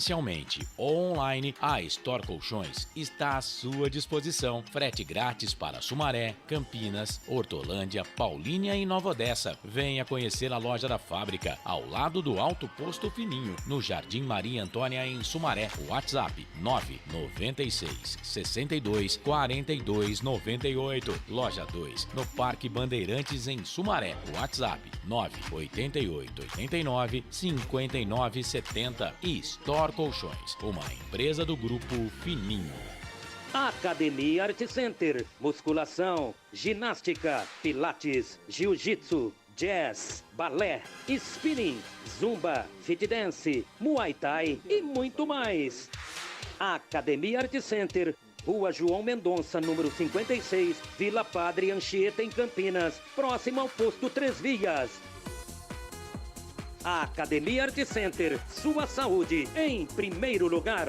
Presencialmente ou online, a Store Colchões está à sua disposição. Frete grátis para Sumaré, Campinas, Hortolândia, Paulínia e Nova Odessa. Venha conhecer a loja da fábrica, ao lado do Alto Posto Fininho, no Jardim Maria Antônia, em Sumaré. WhatsApp 996 62 42 98. Loja 2, no Parque Bandeirantes, em Sumaré. WhatsApp 988 89 59 70. E Store Colchões, uma empresa do Grupo Fininho. Academia Art Center, musculação, ginástica, pilates, jiu-jitsu, jazz, balé, spinning, zumba, fit dance, muay thai e muito mais. Academia Art Center, Rua João Mendonça, número 56, Vila Padre Anchieta, em Campinas, próximo ao posto Três Vias. A Academia Art Center, sua saúde em primeiro lugar.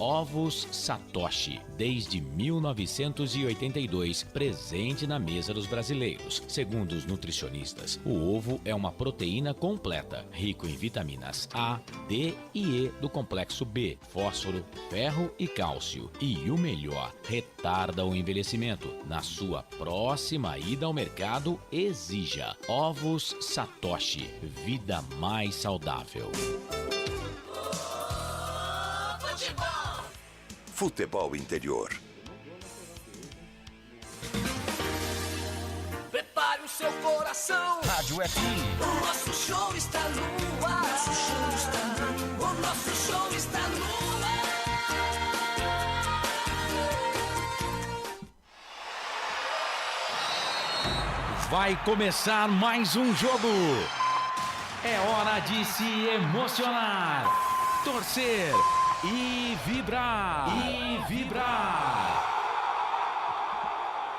Ovos Satoshi, desde 1982, presente na mesa dos brasileiros. Segundo os nutricionistas, o ovo é uma proteína completa, rico em vitaminas A, D e E do complexo B, fósforo, ferro e cálcio. E o melhor, retarda o envelhecimento. Na sua próxima ida ao mercado, exija Ovos Satoshi, vida mais saudável. Futebol Interior. Prepare o seu coração. Rádio FM. O nosso show está no ar. O nosso show está no ar. Vai começar mais um jogo. É hora de se emocionar, torcer e vibrar.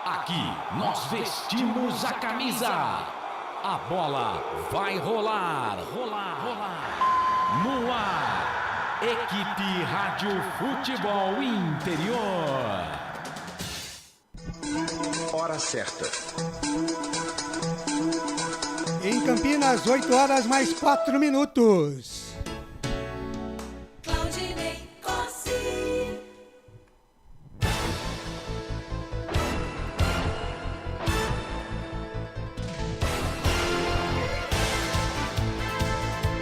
Aqui nós vestimos a camisa. A bola vai rolar. No ar, Equipe Rádio Futebol Interior. Hora certa. Em Campinas, 8 horas mais 4 minutos.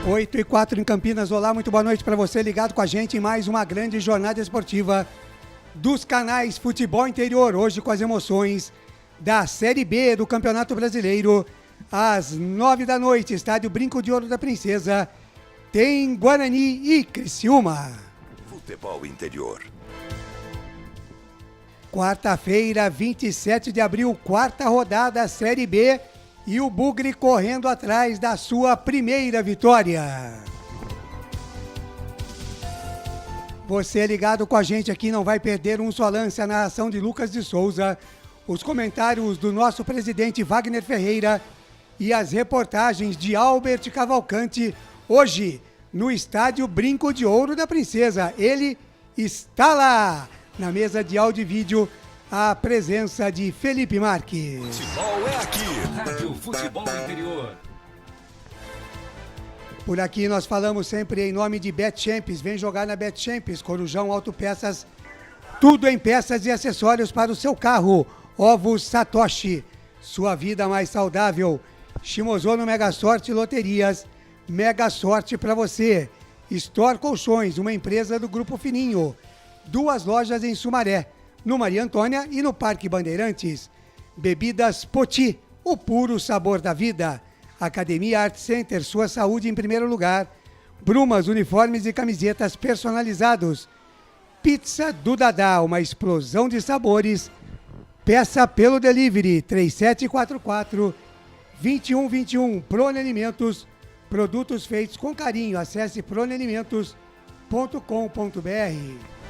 8h04 em Campinas. Olá, muito boa noite para você ligado com a gente em mais uma grande jornada esportiva dos canais Futebol Interior. Hoje com as emoções da Série B do Campeonato Brasileiro. Às 9 da noite, estádio Brinco de Ouro da Princesa, tem Guarani e Criciúma. Futebol Interior. Quarta-feira, 27 de abril, quarta rodada Série B. E o Bugre correndo atrás da sua primeira vitória. Você ligado com a gente aqui não vai perder um só lance. A narração de Lucas de Souza, os comentários do nosso presidente Wagner Ferreira e as reportagens de Albert Cavalcante, hoje no estádio Brinco de Ouro da Princesa. Ele está lá, na mesa de áudio e vídeo, a presença de Felipe Marques. Futebol é aqui. Rádio Futebol Interior. Por aqui nós falamos sempre em nome de Bet Champs. Vem jogar na Bet Champs, Corujão Autopeças. Tudo em peças e acessórios para o seu carro. Ovos Satoshi, sua vida mais saudável. Shimozono Mega Sorte Loterias, mega sorte para você. Store Colchões, uma empresa do Grupo Fininho. 2 lojas em Sumaré, no Maria Antônia e no Parque Bandeirantes. Bebidas Poti, o puro sabor da vida. Academia Art Center, sua saúde em primeiro lugar. Brumas, uniformes e camisetas personalizados. Pizza do Dadá, uma explosão de sabores. Peça pelo delivery, 3744-2121. Prone Alimentos, produtos feitos com carinho. Acesse pronealimentos.com.br.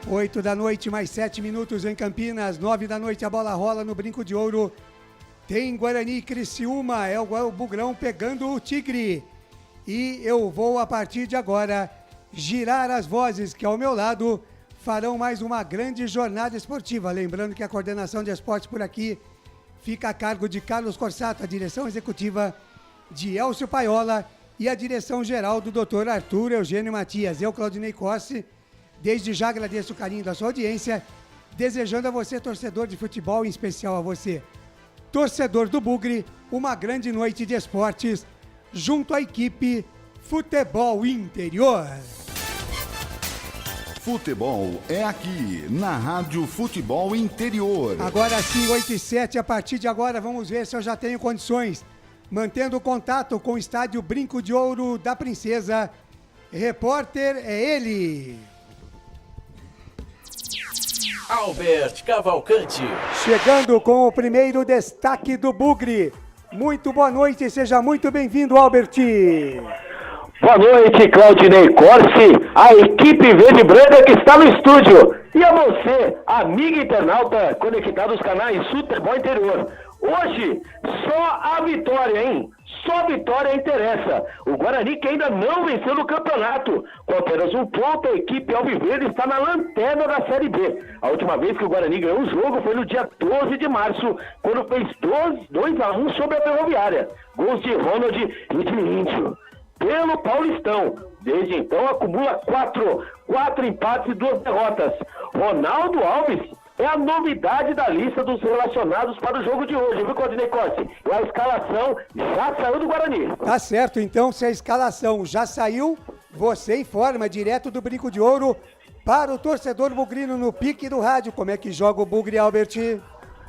Oito da noite, mais 7 minutos em Campinas. 9 da noite, a bola rola no Brinco de Ouro. Tem Guarani e Criciúma. É o Bugrão pegando o Tigre. E eu vou, a partir de agora, girar as vozes que ao meu lado farão mais uma grande jornada esportiva. Lembrando que a coordenação de esportes por aqui fica a cargo de Carlos Corsato, a direção executiva de Elcio Paiola e a direção geral do Dr. Arthur Eugênio Matias. Eu, Claudinei Cossi, desde já agradeço o carinho da sua audiência, desejando a você, torcedor de futebol, em especial a você, torcedor do Bugre, uma grande noite de esportes junto à equipe Futebol Interior. Futebol é aqui, na Rádio Futebol Interior. Agora sim, 8h07, a partir de agora vamos ver se eu já tenho condições. Mantendo contato com o estádio Brinco de Ouro da Princesa, repórter é ele. Albert Cavalcante. Chegando com o primeiro destaque do Bugre. Muito boa noite, seja muito bem-vindo, Albert. Boa noite, Claudinei Corsi, a equipe verde e branca que está no estúdio. E a você, amigo internauta conectado aos canais Futebol Interior. Hoje, só a vitória, hein? Só a vitória interessa. O Guarani que ainda não venceu no campeonato. Com apenas um ponto, a equipe alviverde está na lanterna da Série B. A última vez que o Guarani ganhou o jogo foi no dia 12 de março, quando fez 2-1 sobre a Ferroviária. Gols de Ronald e de Índio. Pelo Paulistão. Desde então acumula 4 empates e 2 derrotas. Ronaldo Alves é a novidade da lista dos relacionados para o jogo de hoje, viu, Claudinei Costa? E a escalação já saiu do Guarani. Tá certo, então, se a escalação já saiu, você informa direto do Brinco de Ouro para o torcedor bugrino no pique do rádio. Como é que joga o Bugre, Albert?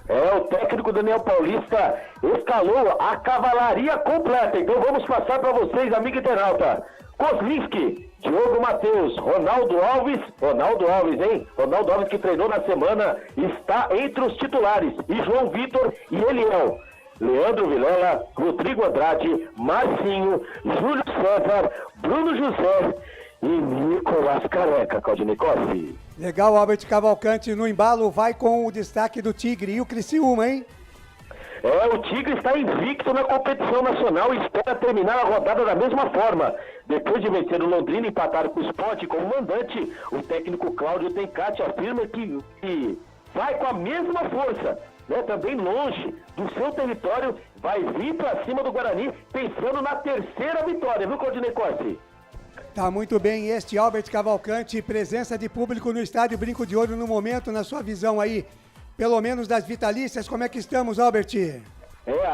O técnico Daniel Paulista escalou a cavalaria completa. Então vamos passar para vocês, amigo internauta. Kozlinski, Diogo Matheus, Ronaldo Alves, hein? Ronaldo Alves que treinou na semana, está entre os titulares. E João Vitor e Eliel. Leandro Vilela, Rodrigo Andrade, Marcinho, Júlio César, Bruno José e Nicolas Careca, Claudinei Costa. Legal, Albert Cavalcante, no embalo vai com o destaque do Tigre e o Criciúma, hein? O Tigre está invicto na competição nacional e espera terminar a rodada da mesma forma. Depois de vencer o Londrina e empatar com o Sport como mandante, o técnico Cláudio Tencati afirma que vai com a mesma força, né? Também longe do seu território, vai vir para cima do Guarani, pensando na terceira vitória, viu, Claudinei Costa? Tá muito bem, este Albert Cavalcante, presença de público no estádio Brinco de Ouro no momento, na sua visão aí, pelo menos das vitalícias, como é que estamos, Albert?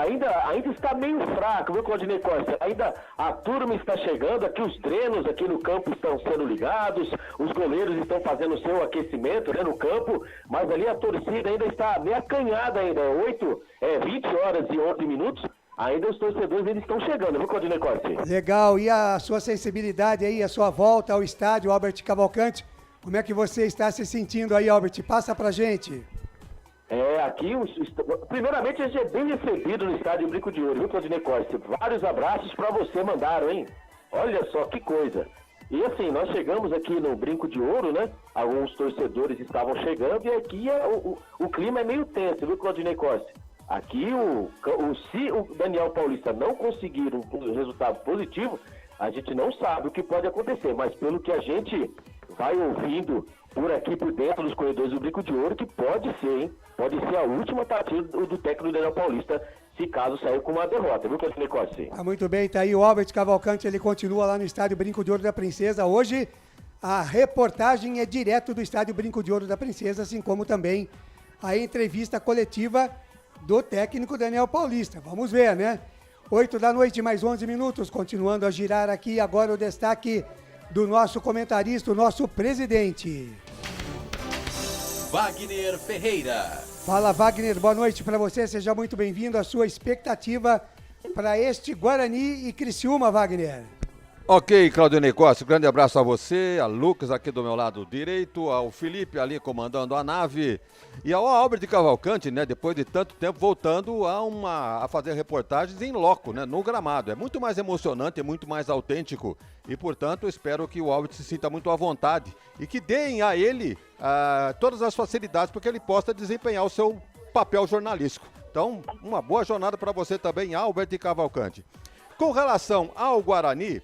Ainda está meio fraco, viu, Claudinei Costa? Ainda a turma está chegando, aqui os treinos aqui no campo estão sendo ligados, os goleiros estão fazendo o seu aquecimento, né, no campo, mas ali a torcida ainda está meio acanhada ainda, 20 horas e 11 minutos, ainda os torcedores eles estão chegando, viu, Claudinei Costa? Legal, e a sua sensibilidade aí, a sua volta ao estádio, Albert Cavalcante, como é que você está se sentindo aí, Albert? Passa pra gente. Aqui, primeiramente, a gente é bem recebido no estádio Brinco de Ouro, viu, Claudinei Costa? Vários abraços para você mandaram, hein? Olha só que coisa. E assim, nós chegamos aqui no Brinco de Ouro, né? Alguns torcedores estavam chegando e aqui o clima é meio tenso, viu, Claudinei Costa? Aqui, se o Daniel Paulista não conseguir um resultado positivo, a gente não sabe o que pode acontecer, mas pelo que a gente vai ouvindo por aqui, por dentro dos corredores do Brinco de Ouro, que pode ser, hein? Pode ser a última partida do técnico Daniel Paulista, se caso sair com uma derrota, viu, Claudinei Costa? Tá muito bem, tá aí o Albert Cavalcante, ele continua lá no estádio Brinco de Ouro da Princesa. Hoje, a reportagem é direto do estádio Brinco de Ouro da Princesa, assim como também a entrevista coletiva do técnico Daniel Paulista. Vamos ver, né? 8 da noite, mais 11 minutos, continuando a girar aqui agora o destaque do nosso comentarista, o nosso presidente. Wagner Ferreira. Fala, Wagner, boa noite para você, seja muito bem-vindo. A sua expectativa para este Guarani e Criciúma, Wagner? Ok, Claudinei Costa, grande abraço a você, a Lucas aqui do meu lado direito, ao Felipe ali comandando a nave e ao Albert Cavalcante, né, depois de tanto tempo voltando a fazer reportagens em loco, né, no gramado. É muito mais emocionante, é muito mais autêntico e, portanto, espero que o Albert se sinta muito à vontade e que deem a ele todas as facilidades para que ele possa desempenhar o seu papel jornalístico. Então, uma boa jornada para você também, Albert Cavalcante. Com relação ao Guarani,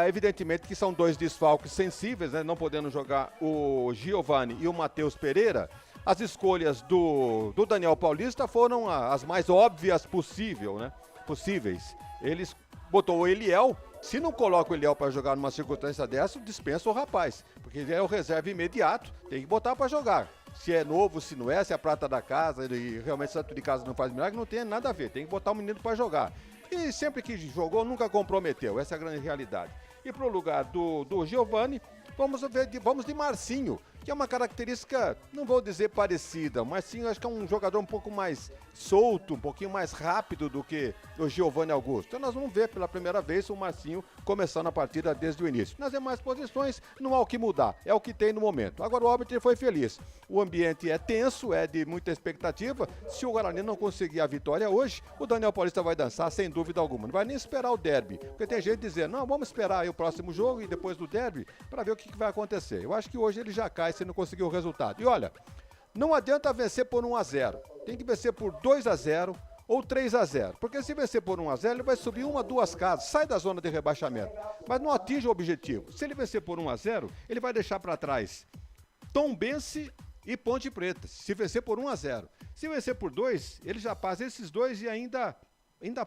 Evidentemente que são dois desfalques sensíveis, né? Não podendo jogar o Giovani e o Matheus Pereira. As escolhas do Daniel Paulista foram as mais óbvias possíveis. Eles botou o Eliel. Se não coloca o Eliel para jogar numa circunstância dessa, dispensa o rapaz. Porque ele é o reserva imediato, tem que botar para jogar. Se é novo, se não é, se é prata da casa, e realmente santo de casa não faz milagre, não tem nada a ver. Tem que botar o menino para jogar. E sempre que jogou, nunca comprometeu. Essa é a grande realidade. E para o lugar do Giovani, vamos de Marcinho, que é uma característica, não vou dizer parecida. O Marcinho acho que é um jogador um pouco mais solto, um pouquinho mais rápido do que o Giovani Augusto. Então nós vamos ver pela primeira vez o Marcinho começando a partida desde o início. Nas demais posições não há o que mudar, é o que tem no momento. Agora o Albert foi feliz. O ambiente é tenso, é de muita expectativa. Se o Guarani não conseguir a vitória hoje, o Daniel Paulista vai dançar sem dúvida alguma. Não vai nem esperar o derby, porque tem gente dizendo, não, vamos esperar aí o próximo jogo e depois do derby para ver o que vai acontecer. Eu acho que hoje ele já cai se não conseguir o resultado. E olha, não adianta vencer por 1-0. Tem que vencer por 2-0 ou 3-0. Porque se vencer por 1-0, ele vai subir 1 ou 2 casas, sai da zona de rebaixamento. Mas não atinge o objetivo. Se ele vencer por 1-0, ele vai deixar para trás Tombense e Ponte Preta. Se vencer por 1-0. Se vencer por 2, ele já passa esses dois e ainda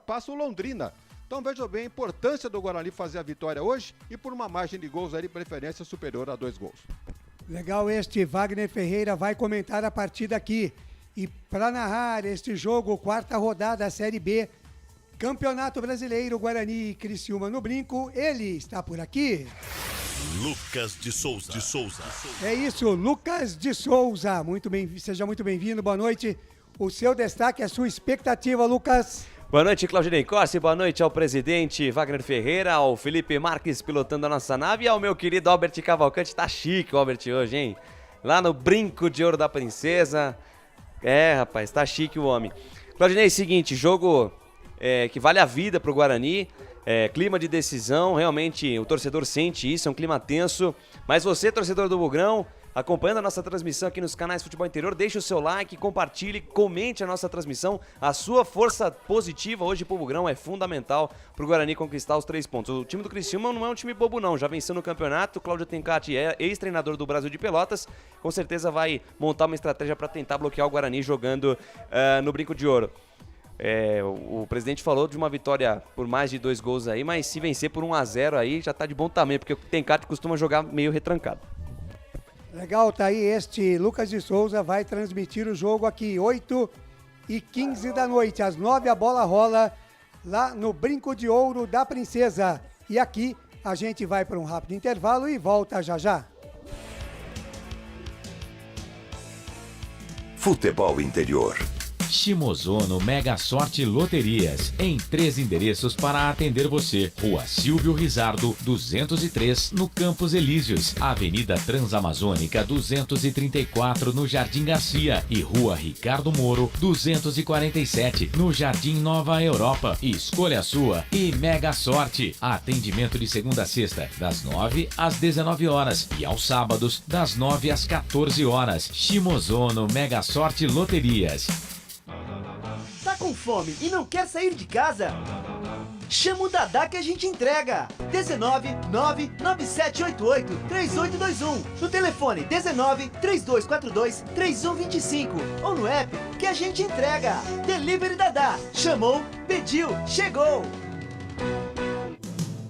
passa o Londrina. Então veja bem a importância do Guarani fazer a vitória hoje e por uma margem de gols aí de preferência superior a 2 gols. Legal, Wagner Ferreira vai comentar a partida aqui. E para narrar este jogo, 4ª rodada, Série B, Campeonato Brasileiro, Guarani e Criciúma no Brinco, ele está por aqui. Lucas de Souza. É isso, Lucas de Souza. Muito bem, seja muito bem-vindo, boa noite. O seu destaque, a sua expectativa, Lucas. Boa noite, Claudinei Costa, boa noite ao presidente Wagner Ferreira, ao Felipe Marques pilotando a nossa nave e ao meu querido Albert Cavalcante. Tá chique o Albert hoje, hein? Lá no Brinco de Ouro da Princesa. É, rapaz, tá chique o homem. Claudinei, seguinte, jogo que vale a vida pro Guarani, clima de decisão, realmente o torcedor sente isso, é um clima tenso. Mas você, torcedor do Bugrão, acompanhando a nossa transmissão aqui nos canais Futebol Interior, deixe o seu like, compartilhe, comente a nossa transmissão. A sua força positiva hoje pro Bugrão é fundamental pro Guarani conquistar os 3 pontos. O time do Criciúma não é um time bobo não, já venceu no campeonato. Cláudio Tencati é ex-treinador do Brasil de Pelotas, com certeza vai montar uma estratégia para tentar bloquear o Guarani jogando no Brinco de Ouro. O presidente falou de uma vitória por mais de 2 gols aí, mas se vencer por 1-0 aí já tá de bom tamanho, porque o Tencati costuma jogar meio retrancado. Legal, tá aí este Lucas de Souza, vai transmitir o jogo aqui, 8h15 da noite, às 9 a bola rola lá no Brinco de Ouro da Princesa. E aqui a gente vai para um rápido intervalo e volta já já. Futebol Interior. Shimozono Mega Sorte Loterias, em 3 endereços para atender você. Rua Silvio Rizardo, 203, no Campos Elíseos. Avenida Transamazônica, 234, no Jardim Garcia. E Rua Ricardo Moro, 247, no Jardim Nova Europa. Escolha a sua e Mega Sorte. Atendimento de segunda a sexta, das 9 às 19 horas. E aos sábados, das 9 às 14 horas. Shimozono Mega Sorte Loterias. Tá com fome e não quer sair de casa? Chama o Dadá que a gente entrega. 19 99788 3821. No telefone 19 3242 3125. Ou no app que a gente entrega. Delivery Dadá. Chamou, pediu, chegou.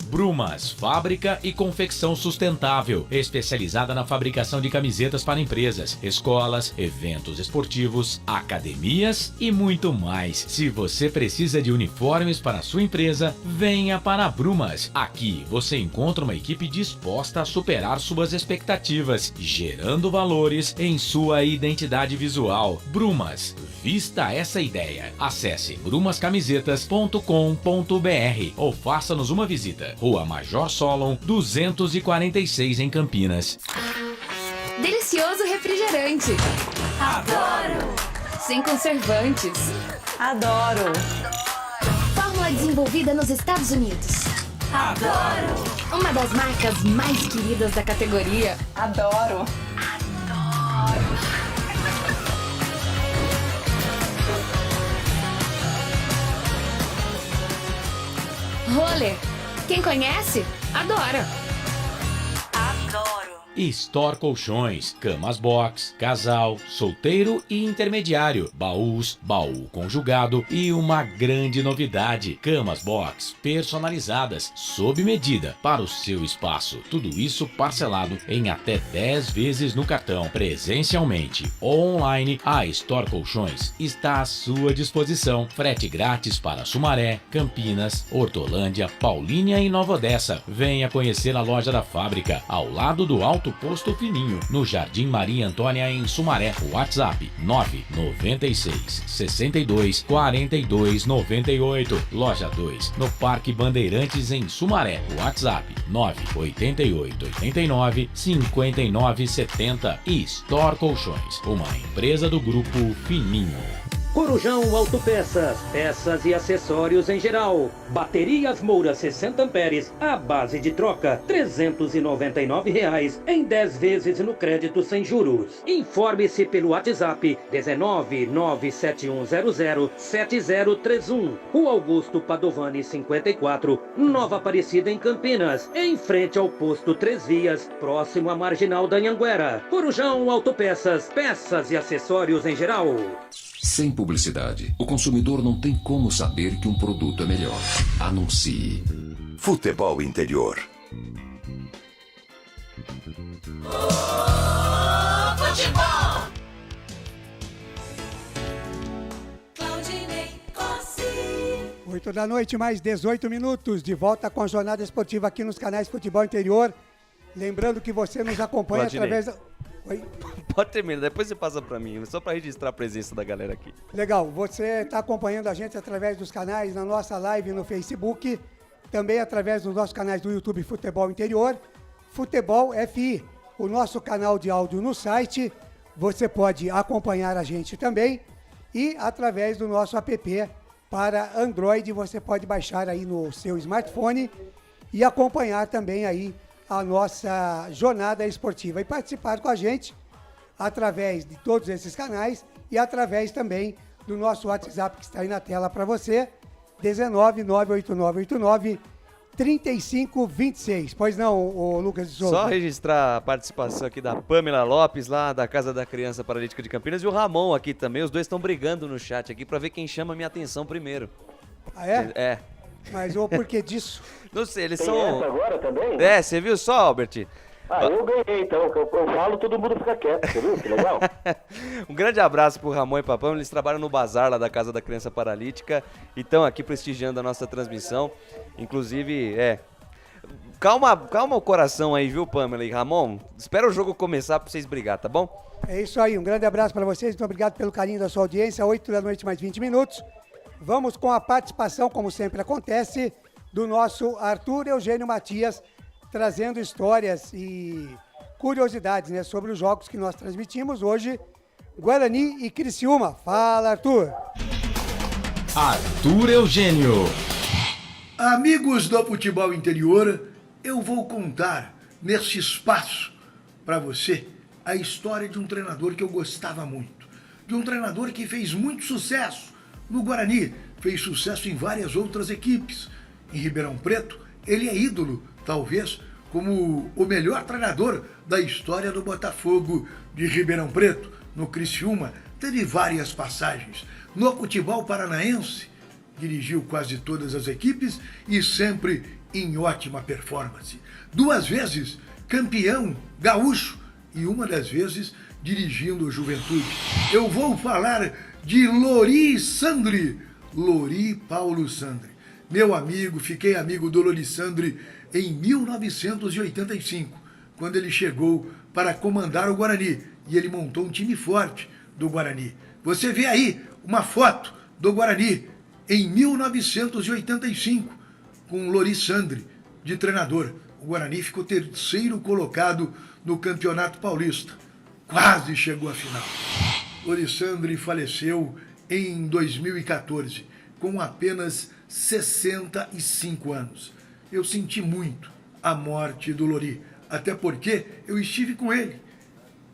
Brumas, fábrica e confecção sustentável, especializada na fabricação de camisetas para empresas, escolas, eventos esportivos, academias e muito mais. Se você precisa de uniformes para a sua empresa, venha para a Brumas. Aqui você encontra uma equipe disposta a superar suas expectativas, gerando valores em sua identidade visual. Brumas, vista essa ideia. Acesse brumascamisetas.com.br ou faça-nos uma visita. Rua Major Solon, 246 em Campinas. Delicioso refrigerante. Adoro! Sem conservantes. Adoro! Fórmula desenvolvida nos Estados Unidos. Adoro! Uma das marcas mais queridas da categoria. Adoro! Roller. Quem conhece? adora. Store Colchões, camas box, casal, solteiro e intermediário, baús, baú conjugado e uma grande novidade, camas box personalizadas, sob medida, para o seu espaço. Tudo isso parcelado em até 10 vezes no cartão, presencialmente ou online. A Store Colchões está à sua disposição. Frete grátis para Sumaré, Campinas, Hortolândia, Paulínia e Nova Odessa. Venha conhecer a loja da fábrica, ao lado do Alto Posto Fininho, no Jardim Maria Antônia, em Sumaré. WhatsApp 996 62 42 98. Loja 2, no Parque Bandeirantes, em Sumaré. WhatsApp 988 89 59 70. E Store Colchões, uma empresa do Grupo Fininho. Corujão Autopeças, peças e acessórios em geral. Baterias Moura 60 amperes, a base de troca, R$ 399 em 10 vezes no crédito sem juros. Informe-se pelo WhatsApp 19971007031. Rua Augusto Padovani 54, Nova Aparecida, em Campinas, em frente ao posto 3 Vias, próximo à Marginal da Anhanguera. Corujão Autopeças, peças e acessórios em geral. Sem publicidade, o consumidor não tem como saber que um produto é melhor. Anuncie. Futebol Interior. Futebol! 8 da noite, mais 18 minutos, de volta com a jornada esportiva aqui nos canais Futebol Interior. Lembrando que você nos acompanha através da... Oi? Pode terminar, depois você passa pra mim, só pra registrar a presença da galera aqui. Legal, você está acompanhando a gente através dos canais, na nossa live no Facebook, também através dos nossos canais do YouTube Futebol Interior, Futebol FI, o nosso canal de áudio no site, você pode acompanhar a gente também, e através do nosso app para Android, você pode baixar aí no seu smartphone e acompanhar também aí a nossa jornada esportiva e participar com a gente através de todos esses canais e através também do nosso WhatsApp que está aí na tela para você, 19989393526. Pois não, o Lucas de Souza? Só registrar a participação aqui da Pamela Lopes, lá da Casa da Criança Paralítica de Campinas, e o Ramon aqui também. Os dois estão brigando no chat aqui para ver quem chama a minha atenção primeiro. Ah, é? É. Mas o porquê disso? Não sei, eles Tem são... essa agora também? É, você viu só, Albert? Eu ganhei então, eu falo, todo mundo fica quieto, você viu? Que legal. Um grande abraço pro Ramon e pra Pamela, eles trabalham no bazar lá da Casa da Criança Paralítica e estão aqui prestigiando a nossa transmissão. Inclusive, calma o coração aí, viu, Pamela e Ramon? Espera o jogo começar pra vocês brigar, tá bom? É isso aí, um grande abraço para vocês, muito obrigado pelo carinho da sua audiência, 8 da noite mais 20 minutos. Vamos com a participação, como sempre acontece, do nosso Arthur Eugênio Matias, trazendo histórias e curiosidades, né, sobre os jogos que nós transmitimos hoje, Guarani e Criciúma. Fala, Arthur! Arthur Eugênio. Amigos do Futebol Interior, eu vou contar nesse espaço para você a história de um treinador que eu gostava muito, de um treinador que fez muito sucesso no Guarani, fez sucesso em várias outras equipes. Em Ribeirão Preto, ele é ídolo, talvez, como o melhor treinador da história do Botafogo de Ribeirão Preto. No Criciúma, teve várias passagens. No futebol paranaense, dirigiu quase todas as equipes e sempre em ótima performance. 2 vezes campeão gaúcho e uma das vezes dirigindo o Juventude. Eu vou falar de Lori Sandri, Lori Paulo Sandri. Meu amigo, fiquei amigo do Lori Sandri em 1985, quando ele chegou para comandar o Guarani, e ele montou um time forte do Guarani. Você vê aí uma foto do Guarani em 1985, com o Lori Sandri de treinador. O Guarani ficou 3º colocado no Campeonato Paulista. Quase chegou à final. Lori Sandri faleceu em 2014, com apenas 65 anos. Eu senti muito a morte do Lori, até porque eu estive com ele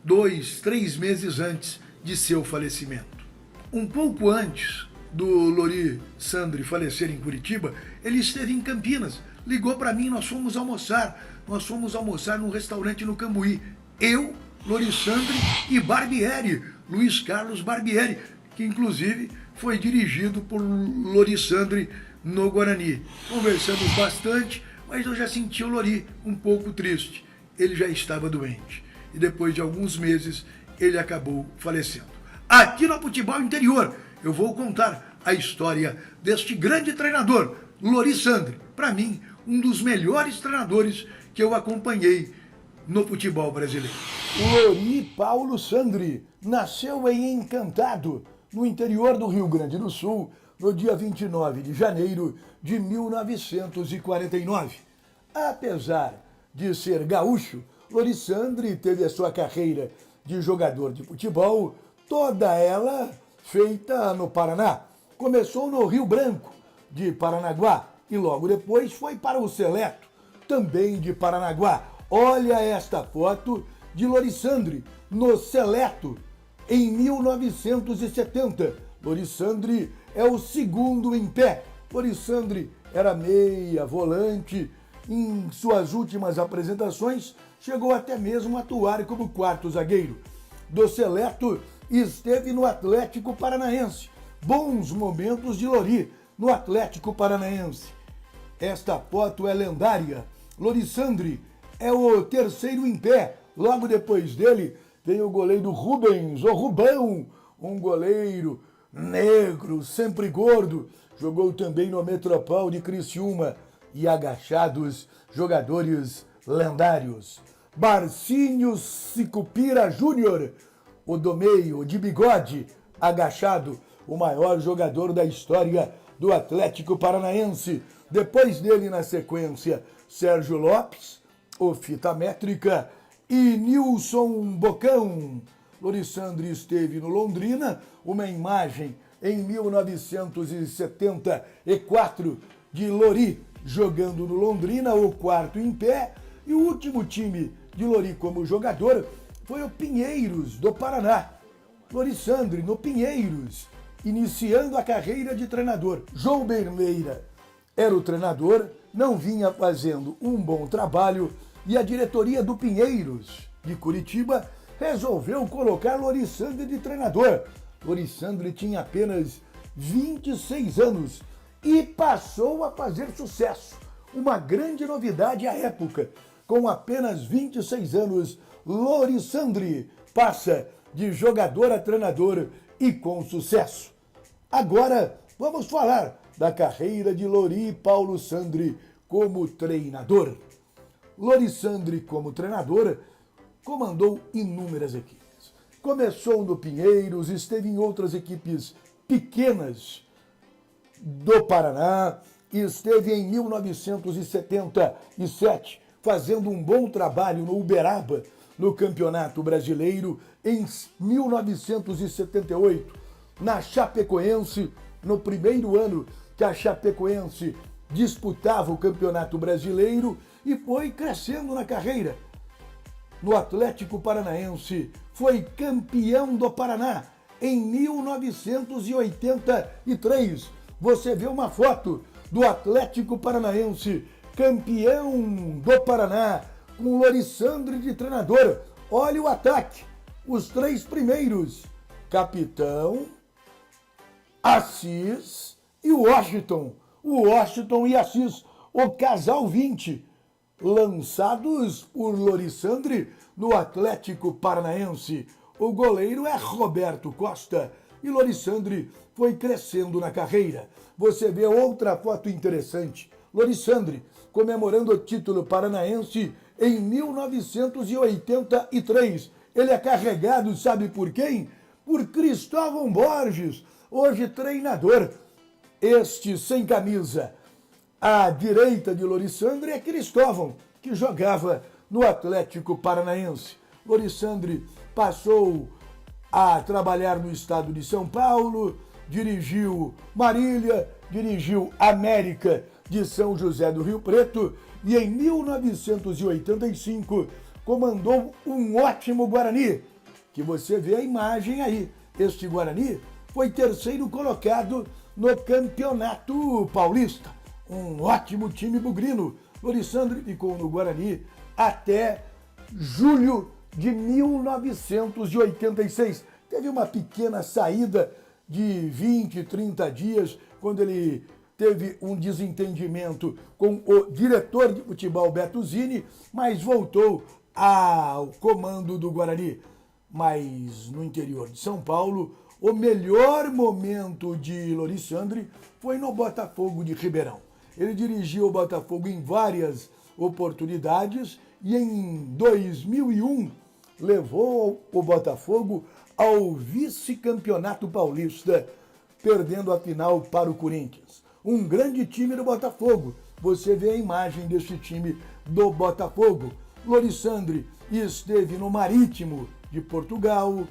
2, 3 meses antes de seu falecimento. Um pouco antes do Lori Sandri falecer em Curitiba, ele esteve em Campinas, ligou para mim, nós fomos almoçar. Nós fomos almoçar num restaurante no Cambuí. Eu, Lorissandre e Barbieri, Luiz Carlos Barbieri, que inclusive foi dirigido por Lorissandre no Guarani. Conversamos bastante, mas eu já senti o Lori um pouco triste. Ele já estava doente. E depois de alguns meses, ele acabou falecendo. Aqui no Futebol Interior, eu vou contar a história deste grande treinador, Lorissandre. Para mim, um dos melhores treinadores que eu acompanhei no futebol brasileiro. Lori Paulo Sandri nasceu em Encantado, no interior do Rio Grande do Sul, no dia 29 de janeiro de 1949. Apesar de ser gaúcho, Lorissandre teve a sua carreira de jogador de futebol, toda ela feita no Paraná. Começou no Rio Branco, de Paranaguá, e logo depois foi para o Seleto, também de Paranaguá. Olha esta foto de Lorissandre no Seleto em 1970. Lorissandre é o segundo em pé. Lorissandre era meia, volante. Em suas últimas apresentações, chegou até mesmo a atuar como quarto zagueiro. Do Seleto, esteve no Atlético Paranaense. Bons momentos de Lori no Atlético Paranaense. Esta foto é lendária. Lorissandre é o terceiro em pé. Logo depois dele, tem o goleiro Rubens, o Rubão, um goleiro negro, sempre gordo. Jogou também no Metropol de Criciúma. E agachados, jogadores lendários. Barcinho Sicupira Júnior, o do meio, de bigode, agachado, o maior jogador da história do Atlético Paranaense. Depois dele, na sequência, Sérgio Lopes, o fita métrica, e Nilson Bocão. Lorissandre esteve no Londrina, uma imagem em 1974 de Lori jogando no Londrina, o quarto em pé, e o último time de Lori como jogador foi o Pinheiros, do Paraná. Lorissandre no Pinheiros, iniciando a carreira de treinador. João Bermeira era o treinador, não vinha fazendo um bom trabalho, e a diretoria do Pinheiros, de Curitiba, resolveu colocar Lorissandre de treinador. Lorissandre tinha apenas 26 anos e passou a fazer sucesso. Uma grande novidade à época. Com apenas 26 anos, Lorissandre passa de jogador a treinador e com sucesso. Agora, vamos falar da carreira de Lori Paulo Sandri como treinador. Lorissandre, como treinador, comandou inúmeras equipes. Começou no Pinheiros, esteve em outras equipes pequenas do Paraná, e esteve em 1977 fazendo um bom trabalho no Uberaba, no Campeonato Brasileiro. Em 1978, na Chapecoense, no primeiro ano que a Chapecoense disputava o Campeonato Brasileiro, e foi crescendo na carreira. No Atlético Paranaense, foi campeão do Paraná em 1983. Você vê uma foto do Atlético Paranaense, campeão do Paraná, com Lorissandre de treinador. Olha o ataque, os três primeiros, Capitão, Assis e Washington. O Washington e Assis, o casal 20, lançados por Lorissandre no Atlético Paranaense. O goleiro é Roberto Costa, e Lorissandre foi crescendo na carreira. Você vê outra foto interessante. Lorissandre comemorando o título paranaense em 1983. Ele é carregado, sabe por quem? Por Cristóvão Borges, hoje treinador. Este sem camisa. À direita de Lorissandre é Cristóvão, que jogava no Atlético Paranaense. Lorissandre passou a trabalhar no estado de São Paulo, dirigiu Marília, dirigiu América de São José do Rio Preto, e em 1985 comandou um ótimo Guarani, que você vê a imagem aí. Este Guarani foi terceiro colocado no Campeonato Paulista. um ótimo time bugrino. Lorissandri ficou no Guarani até julho de 1986. Teve uma pequena saída de 20, 30 dias, quando ele teve um desentendimento com o diretor de futebol Beto Zini, mas voltou ao comando do Guarani. Mas no interior de São Paulo, o melhor momento de Lorissandri foi no Botafogo de Ribeirão. Ele dirigiu o Botafogo em várias oportunidades e em 2001 levou o Botafogo ao vice-campeonato paulista, perdendo a final para o Corinthians. Um grande time do Botafogo. Você vê a imagem desse time do Botafogo. Lorissandri esteve no Marítimo de Portugal,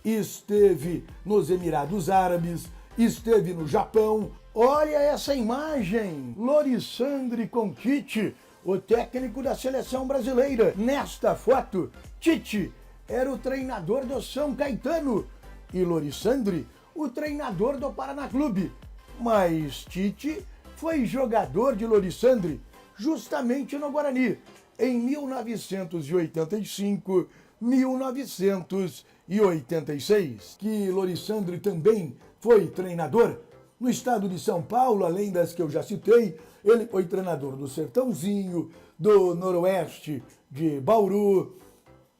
esteve nos Emirados Árabes, esteve no Japão. Olha essa imagem! Lorissandri com Tite, o técnico da seleção brasileira. Nesta foto, Tite era o treinador do São Caetano e Lorissandri o treinador do Paraná Clube. Mas Tite foi jogador de Lorissandri justamente no Guarani em 1985, 1986, que Lorissandri também foi treinador. No estado de São Paulo, além das que eu já citei, ele foi treinador do Sertãozinho, do Noroeste de Bauru,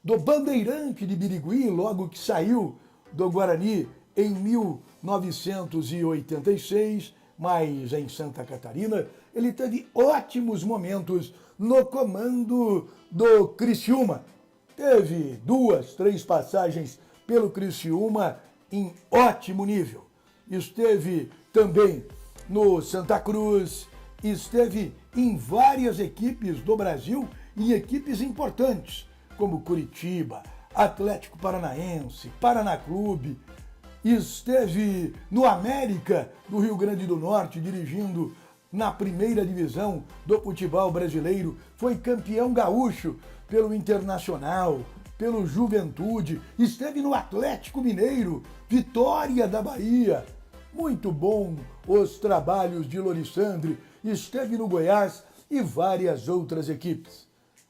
do Bandeirante de Birigui, logo que saiu do Guarani em 1986, mas em Santa Catarina ele teve ótimos momentos no comando do Criciúma. Teve 2, 3 passagens pelo Criciúma em ótimo nível. Esteve também no Santa Cruz, esteve em várias equipes do Brasil e equipes importantes, como Curitiba, Atlético Paranaense, Paraná Clube. Esteve no América do Rio Grande do Norte, dirigindo na primeira divisão do futebol brasileiro. Foi campeão gaúcho pelo Internacional, pelo Juventude. Esteve no Atlético Mineiro, Vitória da Bahia. Muito bom os trabalhos de Lorissandri. Esteve no Goiás e várias outras equipes.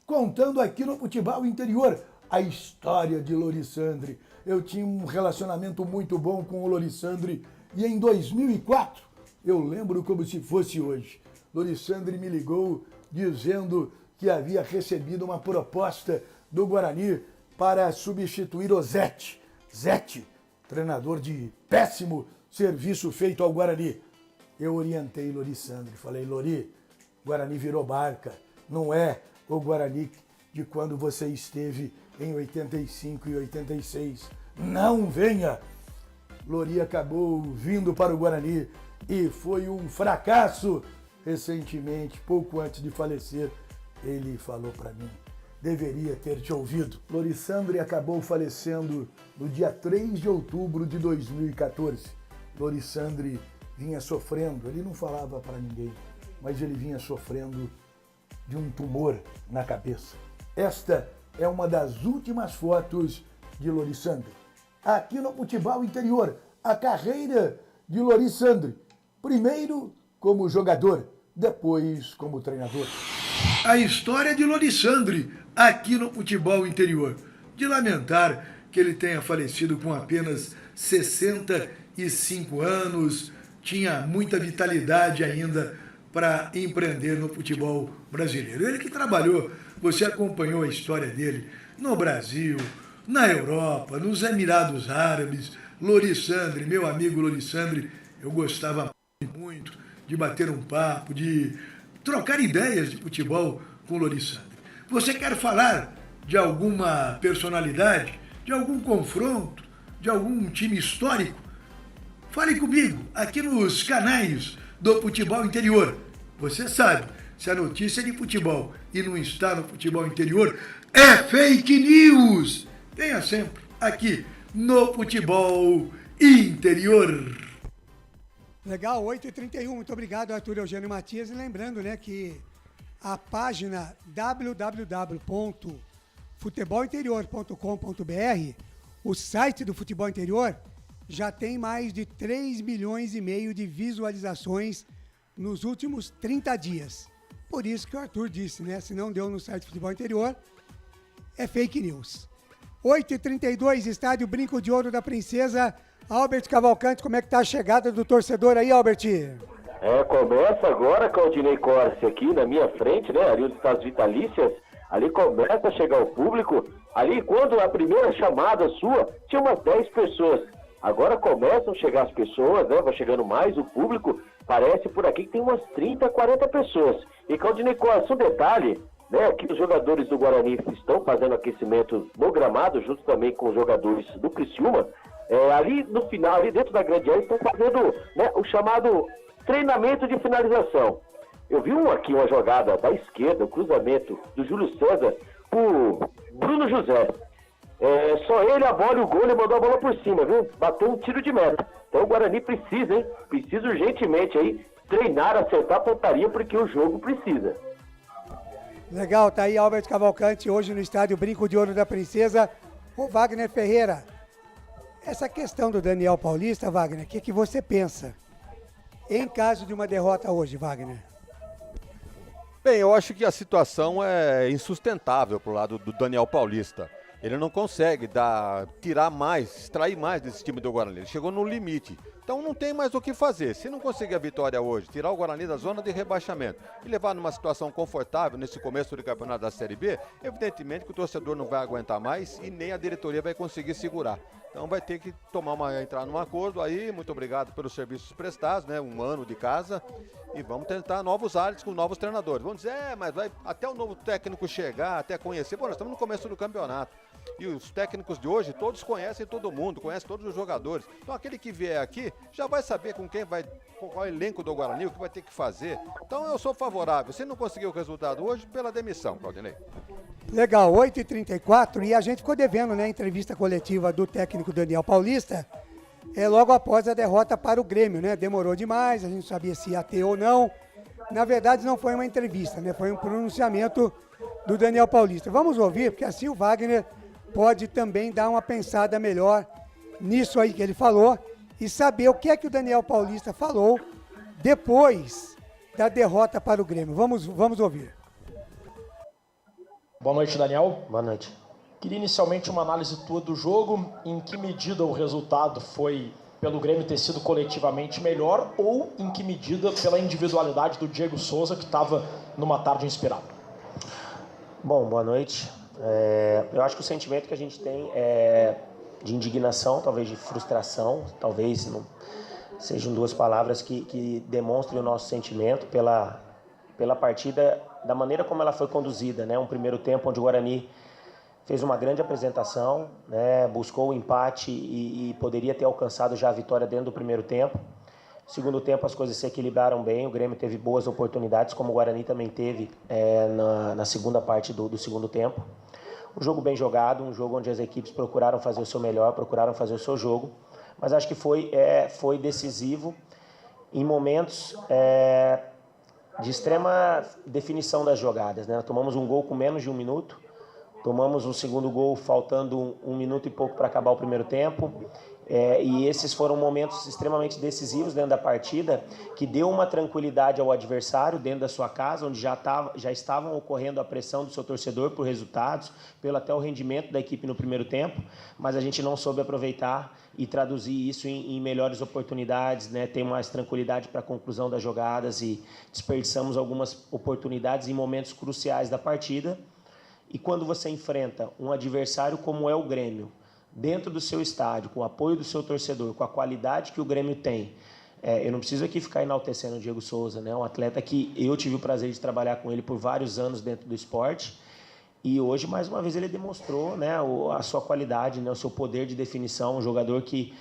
Contando aqui no futebol interior a história de Lorissandri. Eu tinha um relacionamento muito bom com o Lorissandri e em 2004, eu lembro como se fosse hoje, Lorissandri me ligou dizendo que havia recebido uma proposta do Guarani para substituir o Zete. Zete, treinador de péssimo serviço feito ao Guarani. Eu orientei Lorissandri, falei, Lori, Guarani virou barca, não é o Guarani de quando você esteve em 85 e 86. Não venha! Lori acabou vindo para o Guarani e foi um fracasso. Recentemente, pouco antes de falecer, ele falou para mim, deveria ter te ouvido. Lorissandri acabou falecendo no dia 3 de outubro de 2014. Lorissandri vinha sofrendo, ele não falava para ninguém, mas ele vinha sofrendo de um tumor na cabeça. Esta é uma das últimas fotos de Lorissandri. Aqui no futebol interior, a carreira de Lorissandri. Primeiro como jogador, depois como treinador. A história de Lorissandri aqui no futebol interior. De lamentar que ele tenha falecido com apenas 65 anos, tinha muita vitalidade ainda para empreender no futebol brasileiro. Ele que trabalhou, você acompanhou a história dele no Brasil, na Europa, nos Emirados Árabes. Lorissandri, meu amigo Lorissandri, eu gostava muito de bater um papo, de trocar ideias de futebol com Lorissandri. Você quer falar de alguma personalidade, de algum confronto, de algum time histórico? Fale comigo aqui nos canais do futebol interior. Você sabe, se a notícia é de futebol e não está no futebol interior, é fake news! Venha sempre aqui no futebol interior. Legal, 8h31. Muito obrigado, Arthur Eugênio Matias. E lembrando, né, que a página www.futebolinterior.com.br, o site do Futebol Interior, já tem mais de 3,5 milhões de visualizações nos últimos 30 dias. Por isso que o Arthur disse, né? Se não deu no site Futebol Interior, é fake news. 8h32, estádio Brinco de Ouro da Princesa. Albert Cavalcante, como é que tá a chegada do torcedor aí, Albert? Começa agora, Claudinei Corsi, aqui na minha frente, né? Ali onde estão as vitalícias. Ali começa a chegar o público. Ali, quando a primeira chamada sua, tinha umas 10 pessoas. Agora começam a chegar as pessoas, né? Vai chegando mais o público. Parece por aqui que tem umas 30, 40 pessoas. E, Claudinei Corsi, um detalhe, né? Que os jogadores do Guarani estão fazendo aquecimento no gramado, junto também com os jogadores do Criciúma. Ali no final, ali dentro da grande área, estão fazendo, né, o chamado treinamento de finalização. Eu vi uma jogada da esquerda, o cruzamento do Júlio César por Bruno José. Só ele, a bola e o gol, ele mandou a bola por cima, viu? Bateu um tiro de meta. Então o Guarani precisa, hein? Precisa urgentemente aí treinar, acertar a pontaria, porque o jogo precisa. Legal, tá aí Albert Cavalcante hoje no estádio Brinco de Ouro da Princesa. O Wagner Ferreira, essa questão do Daniel Paulista, Wagner, o que você pensa em caso de uma derrota hoje, Wagner? Bem, eu acho que a situação é insustentável pro lado do Daniel Paulista. Ele não consegue tirar mais, extrair mais desse time do Guarani. Ele chegou no limite. Então não tem mais o que fazer. Se não conseguir a vitória hoje, tirar o Guarani da zona de rebaixamento e levar numa situação confortável nesse começo do campeonato da Série B, evidentemente que o torcedor não vai aguentar mais e nem a diretoria vai conseguir segurar. Então vai ter que entrar num acordo aí. Muito obrigado pelos serviços prestados, né? Um ano de casa. E vamos tentar novos ares com novos treinadores. Vamos dizer, mas vai até o novo técnico chegar, até conhecer. Pô, nós estamos no começo do campeonato. E os técnicos de hoje, todos conhecem todo mundo, conhecem todos os jogadores. Então aquele que vier aqui já vai saber com qual elenco do Guarani, o que vai ter que fazer. Então eu sou favorável. Se não conseguir o resultado hoje, pela demissão, Claudinei. Legal, 8h34, e a gente ficou devendo, né, a entrevista coletiva do técnico Daniel Paulista, logo após a derrota para o Grêmio, né? Demorou demais, a gente não sabia se ia ter ou não. Na verdade, não foi uma entrevista, né? Foi um pronunciamento do Daniel Paulista. Vamos ouvir, porque assim o Wagner pode também dar uma pensada melhor nisso aí que ele falou e saber o que é que o Daniel Paulista falou depois da derrota para o Grêmio. Vamos ouvir. Boa noite, Daniel. Boa noite. Queria inicialmente uma análise tua do jogo. Em que medida o resultado foi pelo Grêmio ter sido coletivamente melhor ou em que medida pela individualidade do Diego Souza, que estava numa tarde inspirada? Bom, boa noite. Eu acho que o sentimento que a gente tem é de indignação, talvez de frustração, talvez não sejam duas palavras que demonstrem o nosso sentimento pela partida, da maneira como ela foi conduzida, né? Um primeiro tempo onde o Guarani fez uma grande apresentação, né? Buscou o empate e poderia ter alcançado já a vitória dentro do primeiro tempo. Segundo tempo as coisas se equilibraram bem, o Grêmio teve boas oportunidades, como o Guarani também teve na segunda parte do segundo tempo. Um jogo bem jogado, um jogo onde as equipes procuraram fazer o seu melhor, procuraram fazer o seu jogo, mas acho que foi decisivo em momentos de extrema definição das jogadas, né? Tomamos um gol com menos de um minuto, tomamos um segundo gol faltando um minuto e pouco para acabar o primeiro tempo, e esses foram momentos extremamente decisivos dentro da partida, que deu uma tranquilidade ao adversário dentro da sua casa, onde já estavam ocorrendo a pressão do seu torcedor por resultados, pelo até o rendimento da equipe no primeiro tempo, mas a gente não soube aproveitar e traduzir isso em melhores oportunidades, né? Ter mais tranquilidade para a conclusão das jogadas e desperdiçamos algumas oportunidades em momentos cruciais da partida. E quando você enfrenta um adversário como é o Grêmio, dentro do seu estádio, com o apoio do seu torcedor, com a qualidade que o Grêmio tem, eu não preciso aqui ficar enaltecendo o Diego Souza, né? Um atleta que eu tive o prazer de trabalhar com ele por vários anos dentro do esporte, e hoje, mais uma vez, ele demonstrou, né, a sua qualidade, né, o seu poder de definição, um jogador que,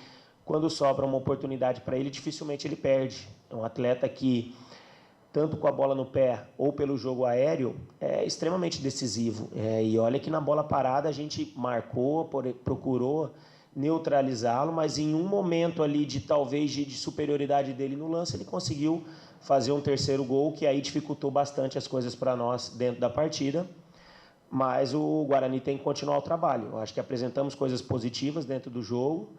quando sobra uma oportunidade para ele, dificilmente ele perde. É um atleta que, tanto com a bola no pé ou pelo jogo aéreo, é extremamente decisivo. E olha que na bola parada a gente marcou, procurou neutralizá-lo, mas em um momento ali talvez de superioridade dele no lance, ele conseguiu fazer um terceiro gol, que aí dificultou bastante as coisas para nós dentro da partida. Mas o Guarani tem que continuar o trabalho. Eu acho que apresentamos coisas positivas dentro do jogo.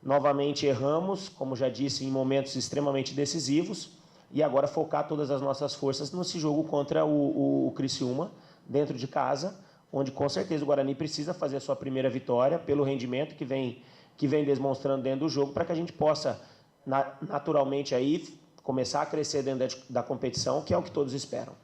Novamente erramos, como já disse, em momentos extremamente decisivos. e agora focar todas as nossas forças nesse jogo contra o Criciúma, dentro de casa, onde com certeza o Guarani precisa fazer a sua primeira vitória pelo rendimento que vem demonstrando dentro do jogo, para que a gente possa naturalmente aí começar a crescer dentro da competição, que é o que todos esperam.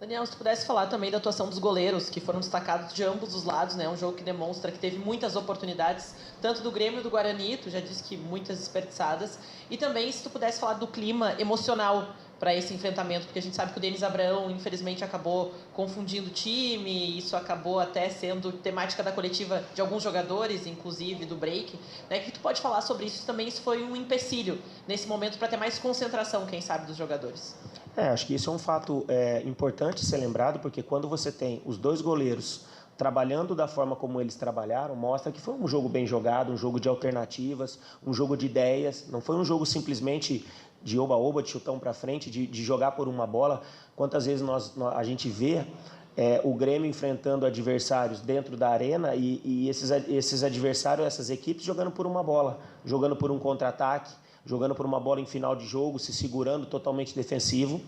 Daniel, se tu pudesse falar também da atuação dos goleiros, que foram destacados de ambos os lados, né? Um jogo que demonstra que teve muitas oportunidades, tanto do Grêmio e do Guarani, tu já disse que muitas desperdiçadas, e também se tu pudesse falar do clima emocional para esse enfrentamento, porque a gente sabe que o Denis Abraão, infelizmente, acabou confundindo o time, isso acabou até sendo temática da coletiva de alguns jogadores, inclusive do break, né? Que tu pode falar sobre isso também, isso foi um empecilho nesse momento para ter mais concentração, quem sabe, dos jogadores. Acho que isso é um fato importante ser lembrado, porque quando você tem os dois goleiros trabalhando da forma como eles trabalharam, mostra que foi um jogo bem jogado, um jogo de alternativas, um jogo de ideias, não foi um jogo simplesmente de oba-oba, de chutão para frente, de jogar por uma bola. Quantas vezes a gente vê o Grêmio enfrentando adversários dentro da arena e esses adversários, essas equipes jogando por uma bola, jogando por um contra-ataque, jogando por uma bola em final de jogo, se segurando totalmente defensivo.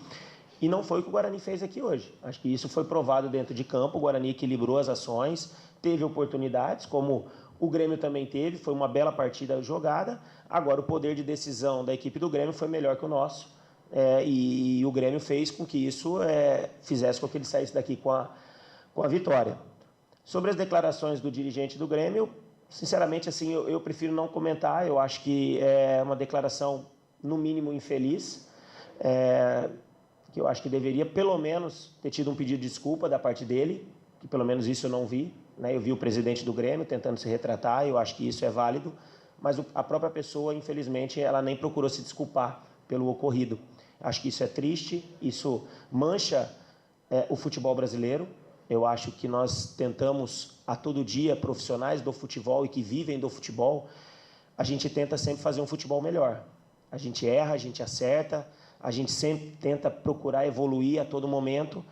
E não foi o que o Guarani fez aqui hoje. Acho que isso foi provado dentro de campo. O Guarani equilibrou as ações, teve oportunidades, como o Grêmio também teve. Foi uma bela partida jogada. Agora, o poder de decisão da equipe do Grêmio foi melhor que o nosso. E o Grêmio fez com que isso fizesse com que ele saísse daqui com a vitória. Sobre as declarações do dirigente do Grêmio, sinceramente, assim, eu prefiro não comentar. Eu acho que é uma declaração, no mínimo, infeliz. Que eu acho que deveria, pelo menos, ter tido um pedido de desculpa da parte dele, que pelo menos isso eu não vi, né? Eu vi o presidente do Grêmio tentando se retratar, eu acho que isso é válido, mas a própria pessoa, infelizmente, ela nem procurou se desculpar pelo ocorrido. Acho que isso é triste, isso mancha o futebol brasileiro. Eu acho que nós tentamos, a todo dia, profissionais do futebol e que vivem do futebol, a gente tenta sempre fazer um futebol melhor. A gente erra, a gente acerta, a gente sempre tenta procurar evoluir a todo momento,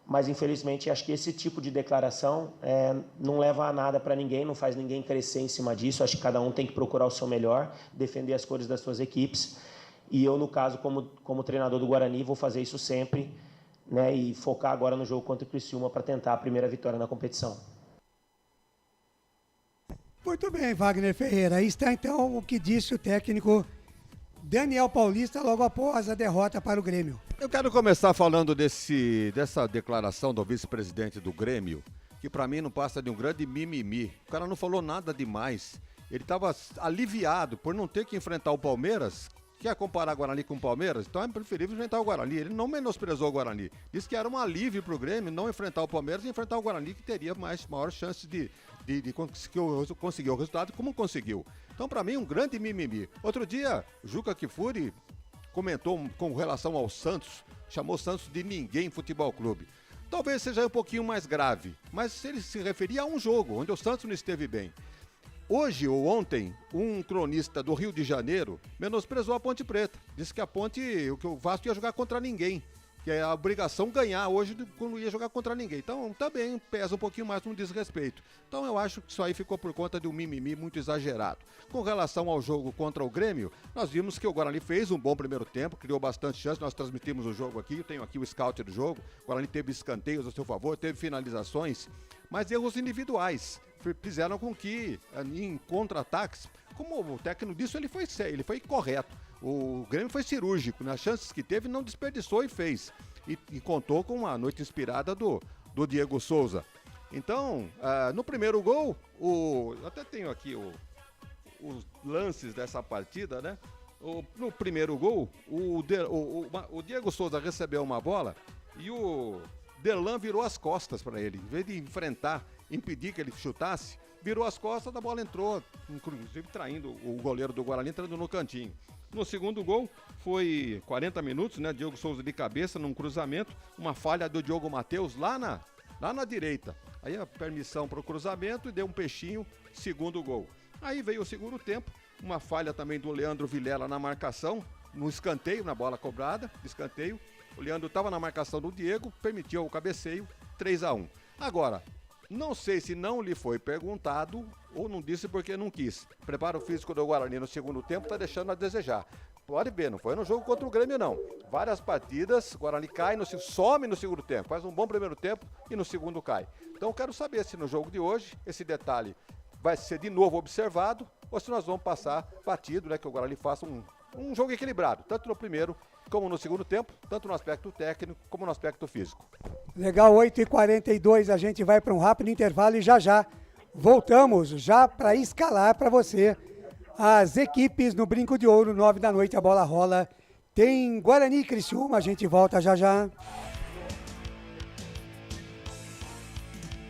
mas, infelizmente, acho que esse tipo de declaração não leva a nada para ninguém, não faz ninguém crescer em cima disso. Acho que cada um tem que procurar o seu melhor, defender as cores das suas equipes. E eu, no caso, como treinador do Guarani, vou fazer isso sempre, né, e focar agora no jogo contra o Criciúma para tentar a primeira vitória na competição. Muito bem, Wagner Ferreira. Aí está, então, o que disse o técnico Daniel Paulista logo após a derrota para o Grêmio. Eu quero começar falando dessa declaração do vice-presidente do Grêmio, que para mim não passa de um grande mimimi. O cara não falou nada demais. Ele estava aliviado por não ter que enfrentar o Palmeiras. Quer comparar Guarani com o Palmeiras? Então é preferível enfrentar o Guarani. Ele não menosprezou o Guarani. Disse que era um alívio para o Grêmio não enfrentar o Palmeiras e enfrentar o Guarani, que teria maior chance de conseguir o resultado, como conseguiu. Então, para mim, um grande mimimi. Outro dia, Juca Kfouri comentou com relação ao Santos, chamou o Santos de ninguém futebol clube. Talvez seja um pouquinho mais grave, mas ele se referia a um jogo onde o Santos não esteve bem. Hoje ou ontem, um cronista do Rio de Janeiro menosprezou a Ponte Preta. Disse que que o Vasco ia jogar contra ninguém, que é a obrigação ganhar hoje quando ia jogar contra ninguém. Então também pesa um pouquinho mais no desrespeito. Então eu acho que isso aí ficou por conta de um mimimi muito exagerado. Com relação ao jogo contra o Grêmio, nós vimos que o Guarani fez um bom primeiro tempo, criou bastante chance, nós transmitimos o jogo aqui, eu tenho aqui o scout do jogo, o Guarani teve escanteios a seu favor, teve finalizações, mas erros individuais fizeram com que, em contra-ataques, como o técnico disse, ele foi correto. O Grêmio foi cirúrgico, nas chances que teve, não desperdiçou e fez. E contou com uma noite inspirada do Diego Souza. Então, no primeiro gol, eu até tenho aqui os lances dessa partida, né? No primeiro gol, o Diego Souza recebeu uma bola e o Derlan virou as costas para ele. Em vez de enfrentar, impedir que ele chutasse, virou as costas, a bola entrou, inclusive traindo o goleiro do Guarani, entrando no cantinho. No segundo gol, foi 40 minutos, né? Diego Souza de cabeça num cruzamento, uma falha do Diogo Matheus lá na direita. Aí a permissão para o cruzamento e deu um peixinho, segundo gol. Aí veio o segundo tempo, uma falha também do Leandro Vilela na marcação, no escanteio, na bola cobrada, escanteio. O Leandro estava na marcação do Diego, permitiu o cabeceio, 3-1. Agora, não sei se não lhe foi perguntado ou não disse porque não quis. Preparo físico do Guarani no segundo tempo está deixando a desejar. pode ver, não foi no jogo contra o Grêmio, não. Várias partidas, o Guarani cai, some no segundo tempo, faz um bom primeiro tempo e no segundo cai. Então eu quero saber se no jogo de hoje esse detalhe vai ser de novo observado ou se nós vamos passar batido, né, que o Guarani faça um jogo equilibrado, tanto no primeiro como no segundo tempo, tanto no aspecto técnico como no aspecto físico. Legal, 8h42, a gente vai para um rápido intervalo e já voltamos já para escalar para você as equipes no Brinco de Ouro, 9 da noite, a bola rola. Tem Guarani e Criciúma, a gente volta já.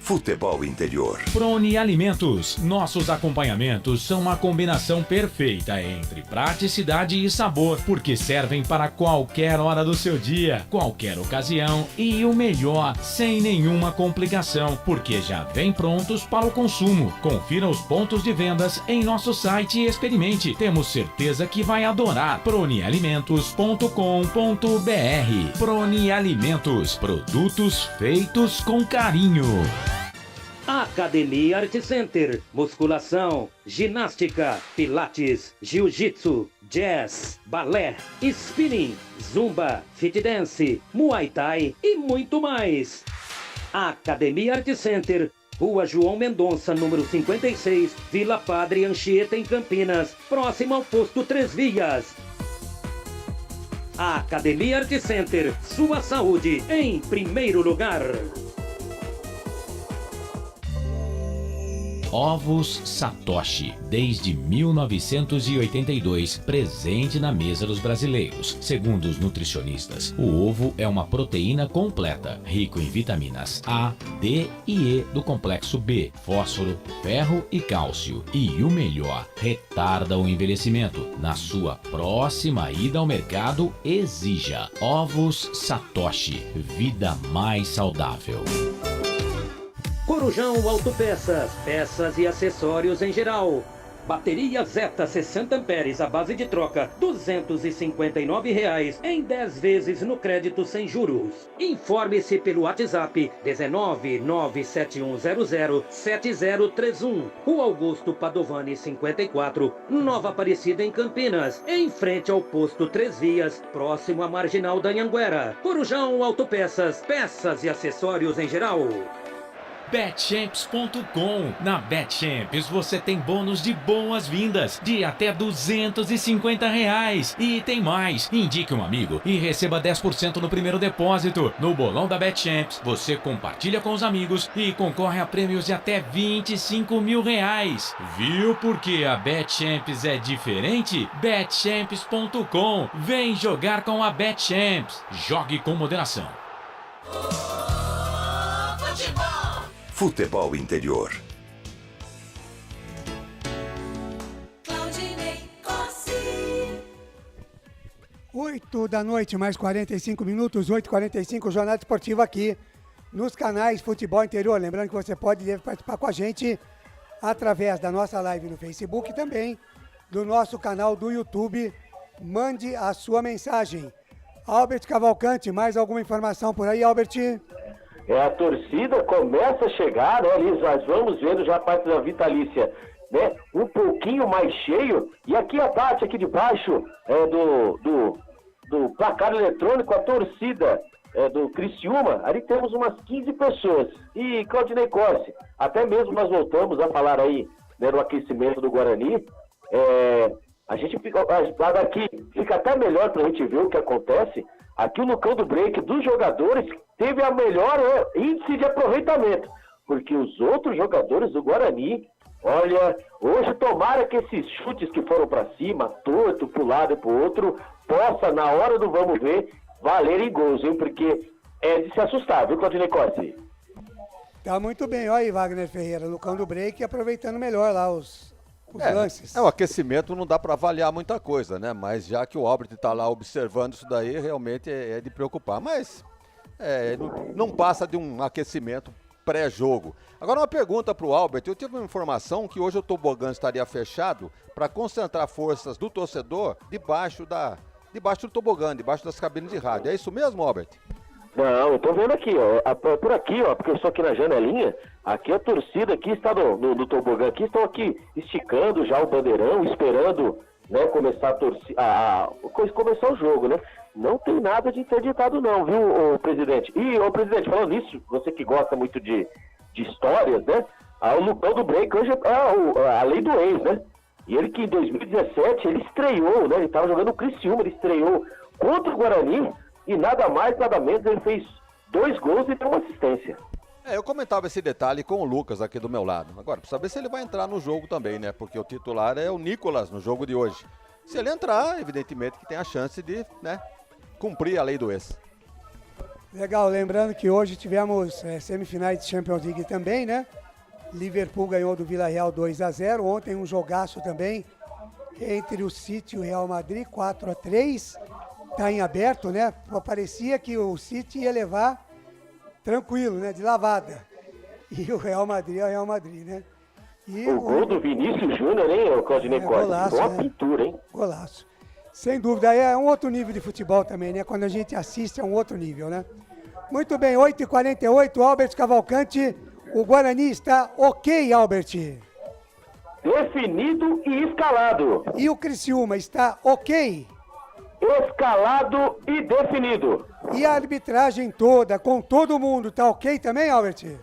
Futebol Interior. Prone Alimentos. Nossos acompanhamentos são uma combinação perfeita entre praticidade e sabor, porque servem para qualquer hora do seu dia, qualquer ocasião e o melhor, sem nenhuma complicação, porque já vem prontos para o consumo. Confira os pontos de vendas em nosso site e experimente. Temos certeza que vai adorar. pronealimentos.com.br. Prone Alimentos. Produtos feitos com carinho. Academia Art Center, musculação, ginástica, pilates, jiu-jitsu, jazz, balé, spinning, zumba, fit dance, muay thai e muito mais. Academia Art Center, Rua João Mendonça, número 56, Vila Padre Anchieta, em Campinas, próximo ao posto 3 Vias. Academia Art Center, sua saúde em primeiro lugar. Ovos Satoshi, desde 1982, presente na mesa dos brasileiros. Segundo os nutricionistas, o ovo é uma proteína completa, rico em vitaminas A, D e E do complexo B, fósforo, ferro e cálcio. E o melhor, retarda o envelhecimento. Na sua próxima ida ao mercado, exija Ovos Satoshi, vida mais saudável. Corujão Autopeças, peças e acessórios em geral. Bateria Zeta 60 amperes à base de troca, R$ 259,00 em 10 vezes no crédito sem juros. Informe-se pelo WhatsApp 19971007031. Rua Augusto Padovani 54, Nova Aparecida, em Campinas, em frente ao posto 3 Vias, próximo à Marginal da Anhanguera. Corujão Autopeças, peças e acessórios em geral. Betchamps.com. Na Betchamps você tem bônus de boas-vindas de até R$250. E tem mais. Indique um amigo e receba 10% no primeiro depósito. No bolão da Betchamps você compartilha com os amigos e concorre a prêmios de até R$25 mil. Viu porque a Betchamps é diferente? Betchamps.com. Vem jogar com a Betchamps. Jogue com moderação. Futebol Interior. Claudinei Corssi. 8 da noite, mais 45 minutos, 8h45, Jornada Esportiva aqui nos canais Futebol Interior. Lembrando que você pode participar com a gente através da nossa live no Facebook e também do nosso canal do YouTube. Mande a sua mensagem. Albert Cavalcante, mais alguma informação por aí, Albert? A torcida começa a chegar, né? Nós vamos vendo já a parte da vitalícia, né? Um pouquinho mais cheio. E aqui a parte aqui de baixo do placar eletrônico, a torcida do Criciúma, ali temos umas 15 pessoas. E Claudinei Corssi, até mesmo nós voltamos a falar aí, né, no aquecimento do Guarani. A gente fica daqui, fica até melhor pra gente ver o que acontece. Aqui o Lucão do Break dos jogadores teve a melhor índice de aproveitamento, porque os outros jogadores do Guarani, olha, hoje tomara que esses chutes que foram para cima, torto, pro lado e pro outro, possa, na hora do vamos ver, valerem gols, hein? Porque é de se assustar, viu, Claudinei Corssi? Tá muito bem, olha aí, Wagner Ferreira, Lucão do Break aproveitando melhor lá os lances. O aquecimento não dá para avaliar muita coisa, né? Mas já que o Albert está lá observando isso daí, realmente é de preocupar. Mas não passa de um aquecimento pré-jogo. Agora uma pergunta para o Albert. Eu tive uma informação que hoje o tobogã estaria fechado para concentrar forças do torcedor debaixo do tobogã, debaixo das cabines de rádio. É isso mesmo, Albert? Não, eu tô vendo aqui, ó, por aqui, ó, porque eu estou aqui na janelinha, aqui a torcida aqui está no tobogã aqui, estão aqui esticando já o bandeirão, esperando né, começar começar o jogo, né? Não tem nada de interditado não, viu, presidente? E, presidente, falando nisso, você que gosta muito de histórias, né? O Lucão do Break hoje é a lei do ex, né? E ele que em 2017, ele estreou, né? Ele estava jogando no Criciúma, ele estreou contra o Guarani e nada mais, nada menos, ele fez 2 gols e deu uma assistência. Eu comentava esse detalhe com o Lucas aqui do meu lado. Agora, precisa saber se ele vai entrar no jogo também, né? Porque o titular é o Nicolas no jogo de hoje. Se ele entrar, evidentemente que tem a chance de, né, cumprir a lei do ex. Legal, lembrando que hoje tivemos semifinais de Champions League também, né? Liverpool ganhou do Villarreal 2-0. Ontem um jogaço também entre o City e o Real Madrid, 4-3. Tá em aberto, né? Parecia que o City ia levar tranquilo, né? De lavada. E o Real Madrid é o Real Madrid, né? E o gol do Vinícius Júnior, hein, o Claudinei Costa? Golaço, uma né? pintura, hein? Golaço. Sem dúvida, é um outro nível de futebol também, né? Quando a gente assiste é um outro nível, né? Muito bem, 8h48, Albert Cavalcante. O Guarani está ok, Albert? Definido e escalado. E o Criciúma está ok? Escalado e definido. E a arbitragem toda, com todo mundo, está ok também, Albert?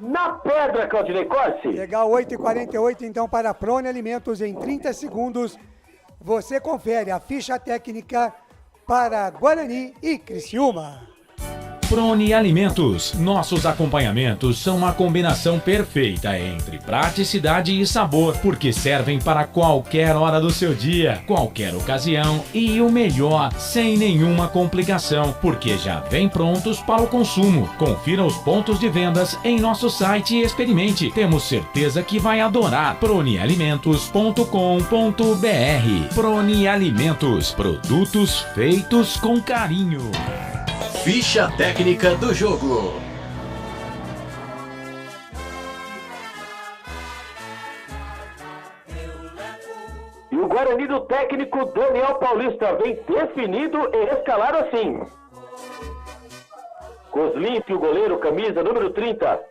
Na pedra, Claudinei Corsi. Legal, 8h48, então, para a Prone Alimentos, em 30 segundos, você confere a ficha técnica para Guarani e Criciúma. Prone Alimentos. Nossos acompanhamentos são uma combinação perfeita entre praticidade e sabor, porque servem para qualquer hora do seu dia, qualquer ocasião e o melhor, sem nenhuma complicação, porque já vem prontos para o consumo. Confira os pontos de vendas em nosso site e experimente. Temos certeza que vai adorar. pronealimentos.com.br. Prone Alimentos. Produtos feitos com carinho. Ficha técnica do jogo. E o Guarani do técnico Daniel Paulista vem definido e escalado assim. Kozlinski, o goleiro, camisa número 30.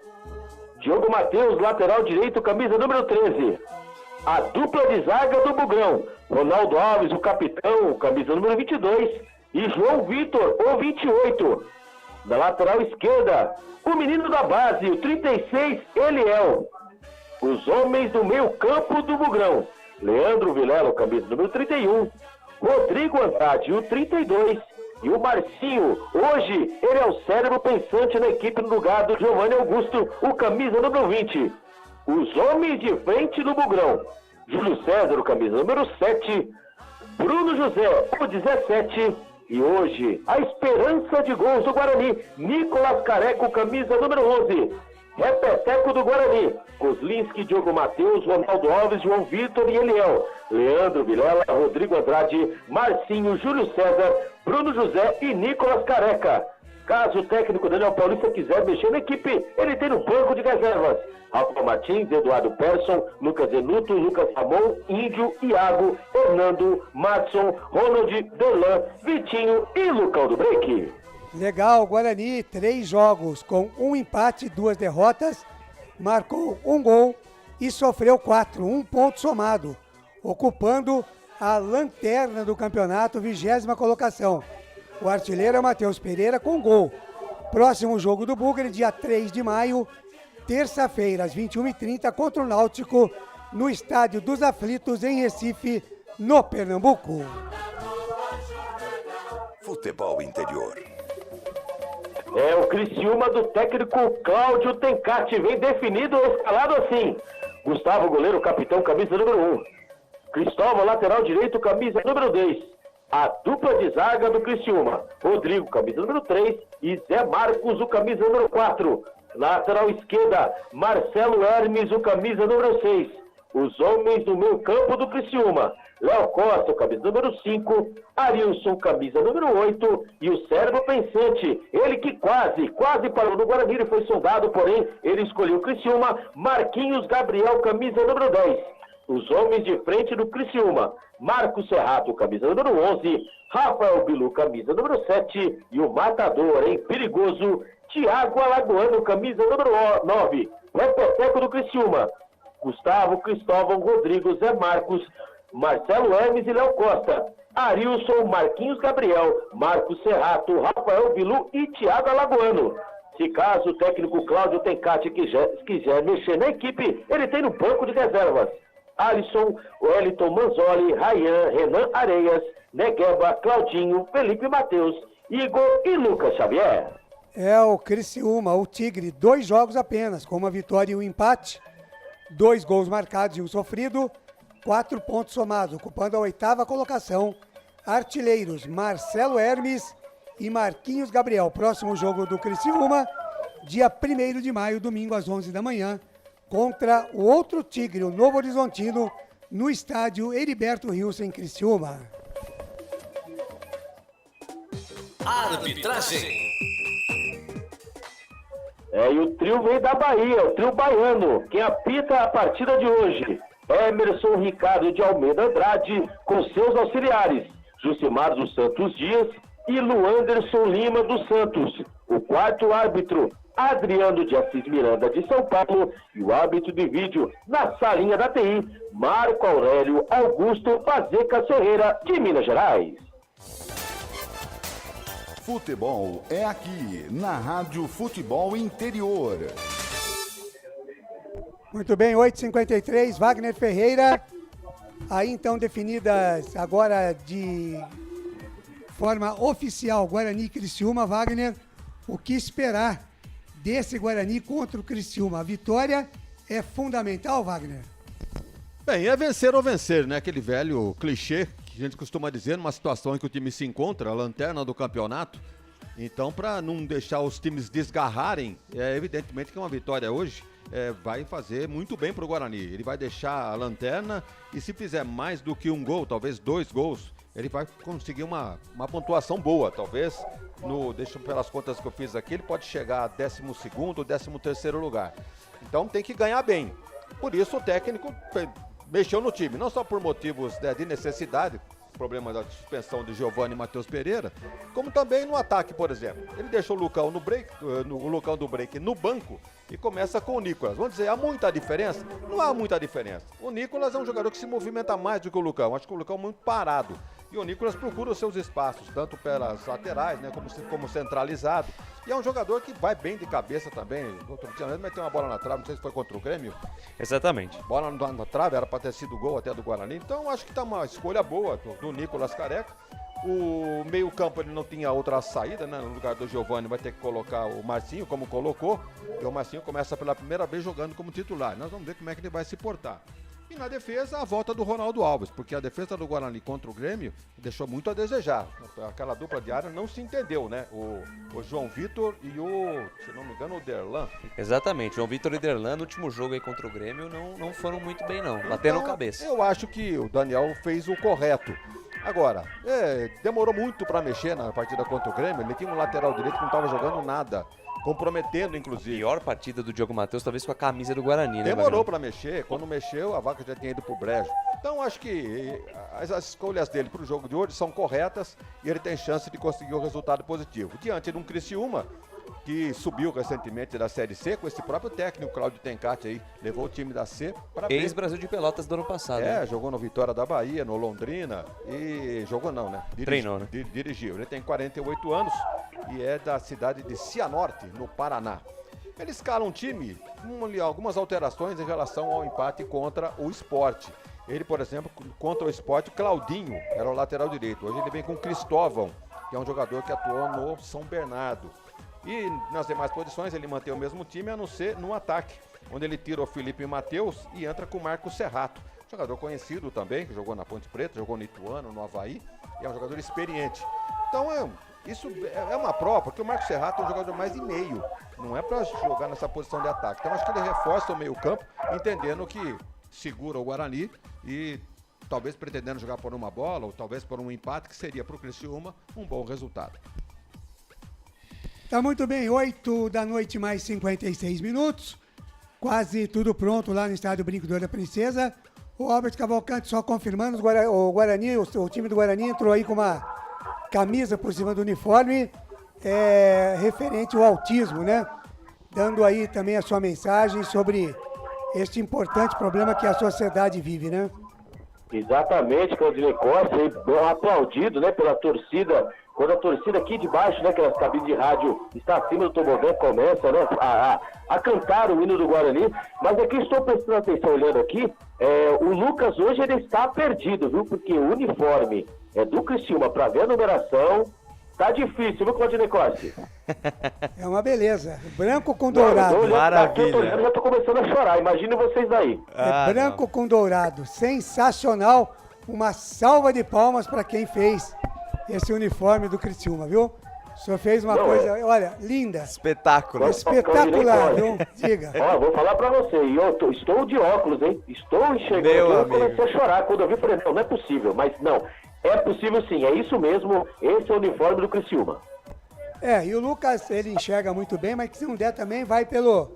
Diogo Matheus, lateral direito, camisa número 13. A dupla de zaga do Bugrão. Ronaldo Alves, o capitão, camisa número 22. E João Vitor, o 28. Da lateral esquerda, o menino da base, o 36, Eliel. Os homens do meio campo do Bugrão. Leandro Vilela, camisa número 31. Rodrigo Andrade, o 32. E o Marcinho, hoje, ele é o cérebro pensante na equipe no lugar do Giovanni Augusto, o camisa número 20. Os homens de frente do Bugrão. Júlio César, o camisa número 7. Bruno José, o 17. E hoje, a esperança de gols do Guarani, Nicolas Careco, camisa número 11. Repeteco do Guarani, Kozlinski, Diogo Matheus, Ronaldo Alves, João Vitor e Eliel. Leandro Vilela, Rodrigo Andrade, Marcinho, Júlio César, Bruno José e Nicolas Careca. Caso o técnico Daniel Paulista quiser mexer na equipe, ele tem no banco de reservas Rafa Martins, Eduardo Persson, Lucas Zenuto, Lucas Ramon, Índio, Iago, Hernando, Madson, Ronald, Delan, Vitinho e Lucão do Break. Legal, Guarani, 3 jogos com 1 empate e 2 derrotas, marcou 1 gol e sofreu 4, 1 ponto somado, ocupando a lanterna do campeonato, 20ª colocação. O artilheiro é Matheus Pereira com gol. Próximo jogo do Bugre, dia 3 de maio, terça-feira, às 21h30, contra o Náutico, no Estádio dos Aflitos, em Recife, no Pernambuco. Futebol Interior. É o Criciúma do técnico Cláudio Tencati, vem definido, escalado assim. Gustavo, goleiro, capitão, camisa número 1. Cristóvão, lateral direito, camisa número 10. A dupla de zaga do Criciúma, Rodrigo, camisa número 3, e Zé Marcos, o camisa número 4. Lateral esquerda, Marcelo Hermes, o camisa número 6. Os homens do meio campo do Criciúma, Léo Costa, o camisa número 5, Arilson, camisa número 8, e o cérebro pensante, ele que quase parou no Guarani, ele foi sondado, porém, ele escolheu o Criciúma, Marquinhos Gabriel, camisa número 10. Os homens de frente do Criciúma, Marcos Serrato, camisa número 11, Rafael Bilu, camisa número 7, e o matador, hein, perigoso, Thiago Alagoano, camisa número 9, repeteco do Criciúma, Gustavo, Cristóvão, Rodrigo, Zé Marcos, Marcelo Hermes e Léo Costa, Arilson, Marquinhos Gabriel, Marcos Serrato, Rafael Bilu e Thiago Alagoano. Se caso o técnico Cláudio Tencati quiser mexer na equipe, ele tem no banco de reservas Alisson, Wellington Manzoli, Rayan, Renan Areias, Negueba, Claudinho, Felipe Matheus, Igor e Lucas Xavier. É o Criciúma, o Tigre, 2 jogos apenas, com uma vitória e um empate, 2 gols marcados e um sofrido, 4 pontos somados, ocupando a 8ª colocação. Artilheiros Marcelo Hermes e Marquinhos Gabriel. Próximo jogo do Criciúma, dia 1º de maio, domingo às 11 da manhã, contra o outro Tigre, o Novo Horizontino, no estádio Heriberto Rios, em Criciúma. Arbitragem. E o trio veio da Bahia, o trio baiano. Quem apita a partida de hoje: Emerson Ricardo de Almeida Andrade, com seus auxiliares, Jucimar dos Santos Dias e Luanderson Lima dos Santos. O quarto árbitro, Adriano de Assis Miranda de São Paulo, e o árbitro de vídeo na salinha da TI, Marco Aurélio Augusto Fazeca Ferreira, de Minas Gerais. Futebol é aqui, na Rádio Futebol Interior. Muito bem, 8h53, Wagner Ferreira. Aí então definidas agora de forma oficial, Guarani e Criciúma. Wagner, o que esperar desse Guarani contra o Criciúma? A vitória é fundamental, Wagner? Bem, é vencer ou vencer, né? Aquele velho clichê que a gente costuma dizer numa situação em que o time se encontra, a lanterna do campeonato. Então, para não deixar os times desgarrarem, evidentemente que uma vitória hoje vai fazer muito bem para o Guarani. Ele vai deixar a lanterna e se fizer mais do que um gol, talvez 2 gols, ele vai conseguir uma pontuação boa. Talvez, deixa pelas contas que eu fiz aqui, ele pode chegar a 12º ou 13º lugar. Então tem que ganhar bem. Por isso o técnico mexeu no time, não só por motivos de necessidade, problema da suspensão de Giovani e Matheus Pereira, como também no ataque, por exemplo. Ele deixou o Lucão do break no banco e começa com o Nicolas. Vamos dizer, há muita diferença? Não há muita diferença. O Nicolas é um jogador que se movimenta mais do que o Lucão. Acho que o Lucão é muito parado. E o Nicolas procura os seus espaços, tanto pelas laterais, né, como centralizado. E é um jogador que vai bem de cabeça também. Outro dia mesmo meteu uma bola na trave, não sei se foi contra o Grêmio. Exatamente. Bola na trave, era para ter sido gol até do Guarani. Então acho que tá uma escolha boa do Nicolas Careca. O meio-campo ele não tinha outra saída, né? No lugar do Giovani vai ter que colocar o Marcinho, como colocou. E o Marcinho começa pela primeira vez jogando como titular. Nós vamos ver como é que ele vai se portar. E na defesa, a volta do Ronaldo Alves, porque a defesa do Guarani contra o Grêmio deixou muito a desejar. Aquela dupla de área não se entendeu, né? O João Vitor e se não me engano, o Derlan. Exatamente, João Vitor e Derlan no último jogo aí contra o Grêmio não foram muito bem não, bateram cabeça. Eu acho que o Daniel fez o correto. Agora, demorou muito para mexer na partida contra o Grêmio, ele tinha um lateral direito que não estava jogando nada. Comprometendo, inclusive. A pior partida do Diogo Matheus, talvez com a camisa do Guarani, né? Demorou para mexer. Quando mexeu, a vaca já tinha ido pro brejo. Então, acho que as escolhas dele pro jogo de hoje são corretas e ele tem chance de conseguir um resultado positivo. Diante de um Criciúma, que subiu recentemente da Série C, com esse próprio técnico, Cláudio Tencati, aí, levou o time da C para B. Ex-Brasil de Pelotas do ano passado. Né? Jogou no Vitória da Bahia, no Londrina, e jogou não, né? Treinou, né? Dirigiu. Ele tem 48 anos e é da cidade de Cianorte, no Paraná. Ele escala um time com algumas alterações em relação ao empate contra o Sport. Ele, por exemplo, contra o Sport, Claudinho era o lateral direito. Hoje ele vem com Cristóvão, que é um jogador que atuou no São Bernardo. E nas demais posições ele mantém o mesmo time, a não ser no ataque, onde ele tira o Felipe Matheus e entra com o Marcos Serrato. Jogador conhecido também, que jogou na Ponte Preta, jogou no Ituano, no Avaí, e é um jogador experiente. Então isso é uma prova, porque o Marcos Serrato é um jogador mais de meio, não é para jogar nessa posição de ataque. Então acho que ele reforça o meio campo, entendendo que segura o Guarani e talvez pretendendo jogar por uma bola, ou talvez por um empate, que seria para o Criciúma um bom resultado. Tá muito bem, 8 da noite mais 56 minutos, quase tudo pronto lá no estádio Brinco de Ouro da Princesa. O Albert Cavalcante só confirmando, o Guarani, o time do Guarani entrou aí com uma camisa por cima do uniforme, referente ao autismo, né? Dando aí também a sua mensagem sobre este importante problema que a sociedade vive, né? Exatamente, Claudinei Costa, aplaudido, né, pela torcida. Quando a torcida aqui de baixo, né, que as cabines de rádio está acima do tobogã, começa, né, a cantar o hino do Guarani. Mas aqui estou prestando atenção, olhando aqui, o Lucas hoje ele está perdido, viu? Porque o uniforme é do Criciúma, para ver a numeração, tá difícil, viu, Claudinei Costa? É uma beleza. Branco com dourado. Maravilha. Eu já tô começando a chorar, imagine vocês aí. Branco com dourado. Sensacional. Uma salva de palmas para quem fez esse uniforme do Criciúma, viu? O senhor fez uma coisa, olha, linda. Espetáculo. Espetacular, viu? Diga. Ó, vou falar pra você, e eu estou de óculos, hein? Estou enxergando, eu comecei a chorar quando eu vi, falei, não é possível, mas não, é possível sim, é isso mesmo, esse é o uniforme do Criciúma. E o Lucas, ele enxerga muito bem, mas que se não der também vai pela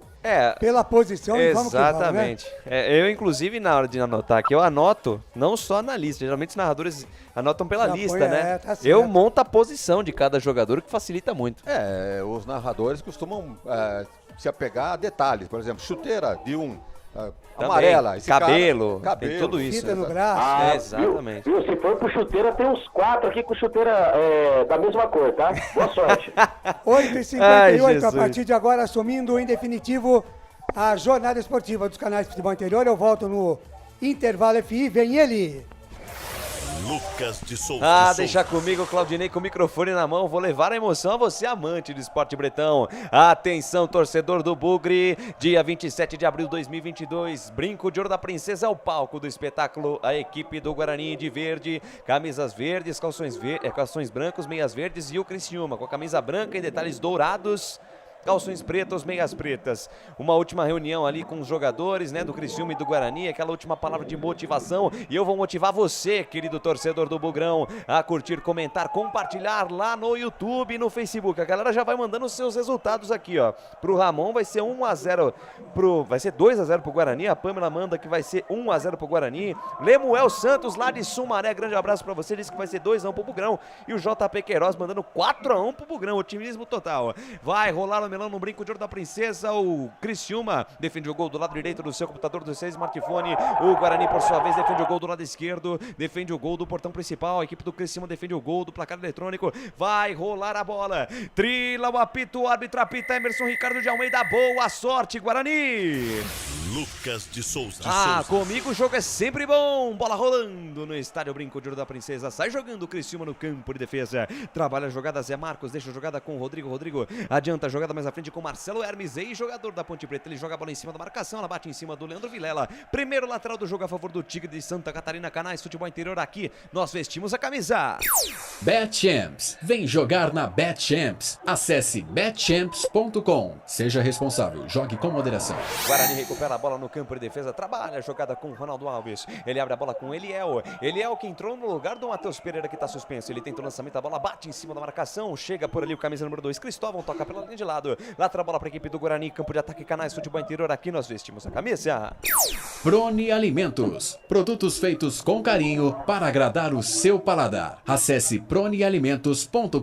posição e vamos que vamos, né? Exatamente. Eu, inclusive, na hora de anotar aqui, eu anoto não só na lista. Geralmente os narradores anotam pela lista, né? Tá certo. Eu monto a posição de cada jogador, que facilita muito. Os narradores costumam se apegar a detalhes. Por exemplo, chuteira de amarela. Esse cabelo, cabelo, tem tudo isso. Fita no braço. Exatamente. Viu? Se for pro chuteira, tem uns 4 aqui com chuteira da mesma cor, tá? Boa sorte. 8h58, a partir de agora, assumindo em definitivo a jornada esportiva dos canais de futebol interior. Eu volto no intervalo FI, vem ele. Lucas de Souza. Deixa comigo, Claudinei, com o microfone na mão. Vou levar a emoção a você, amante do esporte bretão. Atenção, torcedor do Bugre. Dia 27 de abril de 2022. Brinco de Ouro da Princesa, o palco do espetáculo. A equipe do Guarani de verde. Camisas verdes, calções brancos, meias verdes. E o Criciúma com a camisa branca e detalhes dourados. Calções pretos, meias pretas. Uma última reunião ali com os jogadores, né, do Criciúma e do Guarani, aquela última palavra de motivação. E eu vou motivar você, querido torcedor do Bugrão, a curtir, comentar, compartilhar lá no YouTube e no Facebook. A galera já vai mandando os seus resultados aqui, ó. Pro Ramon vai ser 1-0 vai ser 2-0 pro Guarani. A Pâmela manda que vai ser 1-0 pro Guarani. Lemuel Santos lá de Sumaré, grande abraço pra você, disse que vai ser 2-1 pro Bugrão. E o JP Queiroz mandando 4-1 pro Bugrão, otimismo total. Vai rolar o no Brinco de Ouro da Princesa, o Criciúma defende o gol do lado direito do seu computador, do seu smartphone. O Guarani, por sua vez, defende o gol do lado esquerdo, defende o gol do portão principal. A equipe do Criciúma defende o gol do placar eletrônico. Vai rolar a bola, trila o apito, o árbitro apita, Emerson Ricardo de Almeida. Boa sorte, Guarani! Lucas de Souza. Comigo o jogo é sempre bom. Bola rolando no estádio Brinco de Ouro da Princesa. Sai jogando o Criciúma no campo de defesa. Trabalha a jogada Zé Marcos, deixa a jogada com o Rodrigo. Rodrigo adianta a jogada mais à frente com Marcelo Hermes, ex-jogador da Ponte Preta. Ele joga a bola em cima da marcação, ela bate em cima do Leandro Vilela. Primeiro lateral do jogo a favor do Tigre de Santa Catarina. Canais Futebol Interior, aqui nós vestimos a camisa. BetChamps, vem jogar na BetChamps. Acesse betchamps.com. Seja responsável, jogue com moderação. Guarani recupera a bola no campo de defesa, trabalha a jogada com o Ronaldo Alves. Ele abre a bola com Eliel. Eliel que entrou no lugar do Matheus Pereira, que está suspenso. Ele tenta o lançamento, a bola bate em cima da marcação. Chega por ali o camisa número 2, Cristóvão, toca pela linha de lado. Lateral bola para a equipe do Guarani, campo de ataque, Canais Futebol Interior, aqui nós vestimos a camisa. Prone Alimentos, produtos feitos com carinho para agradar o seu paladar. Acesse pronealimentos.com.br.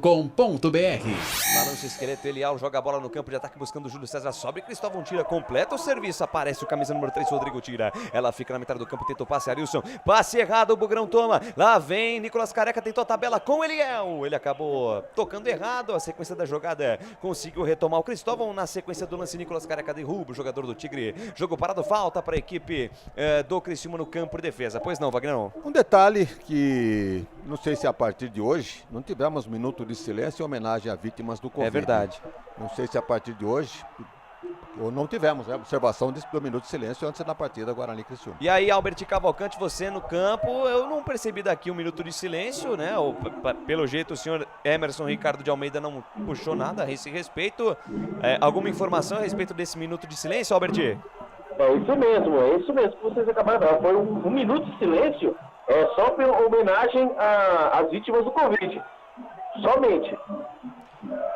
Balança o esqueleto, Eliel joga a bola no campo de ataque buscando o Júlio César, sobe, Cristóvão tira, completa o serviço, aparece o camisa número 3, Rodrigo tira. Ela fica na metade do campo, tenta o passe, Arilson, passe errado, o Bugrão toma, lá vem Nicolas Careca, tentou a tabela com Eliel, ele acabou tocando errado, a sequência da jogada conseguiu retomar o Cristóvão, na sequência do lance Nicolas Careca derruba o jogador do Tigre, jogo parado, falta para a equipe do Criciúma no campo de defesa. Pois não, Vagnão? Um detalhe que não sei se a partir de hoje não tivemos minuto de silêncio em homenagem a vítimas do Covid. É verdade. Não sei se a partir de hoje ou não tivemos, né? Observação do minuto de silêncio antes da partida Guarani e Criciúma. E aí, Albert Cavalcante, você no campo, eu não percebi daqui um minuto de silêncio, né? Ou, pelo jeito o senhor Emerson Ricardo de Almeida não puxou nada a esse respeito. Alguma informação a respeito desse minuto de silêncio, Albert? É isso mesmo que vocês acabaram de falar. Foi um minuto de silêncio, só pela homenagem às vítimas do Covid. Somente.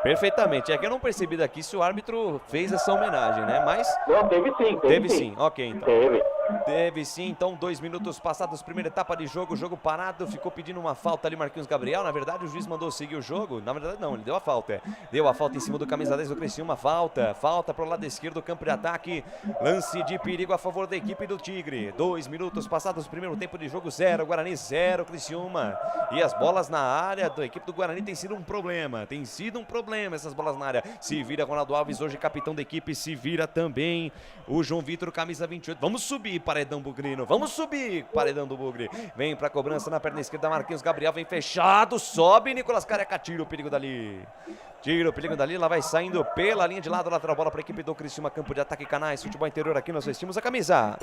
Perfeitamente. É que eu não percebi daqui se o árbitro fez essa homenagem, né? Mas... Não, teve sim. Teve sim. Ok, então. Teve. Teve sim, então 2 minutos passados, primeira etapa de jogo, jogo parado, ficou pedindo uma falta ali Marquinhos Gabriel, na verdade o juiz mandou seguir o jogo, na verdade não, ele deu a falta, em cima do camisa 10 do Criciúma, falta pro lado esquerdo do campo de ataque, lance de perigo a favor da equipe do Tigre. 2 minutos passados, primeiro tempo de jogo, 0 Guarani, 0 Criciúma, e as bolas na área da equipe do Guarani tem sido um problema essas bolas na área, se vira Ronaldo Alves, hoje capitão da equipe, se vira também o João Vitor, camisa 28, vamos subir, paredão bugrino, vamos subir, paredão do Bugre, vem pra cobrança na perna esquerda, Marquinhos Gabriel vem fechado, sobe, Nicolas Careca, tira o perigo dali, lá vai saindo pela linha de lado, lateral bola para a equipe do Criciúma, campo de ataque, Canais, futebol interior, aqui nós vestimos a camisa.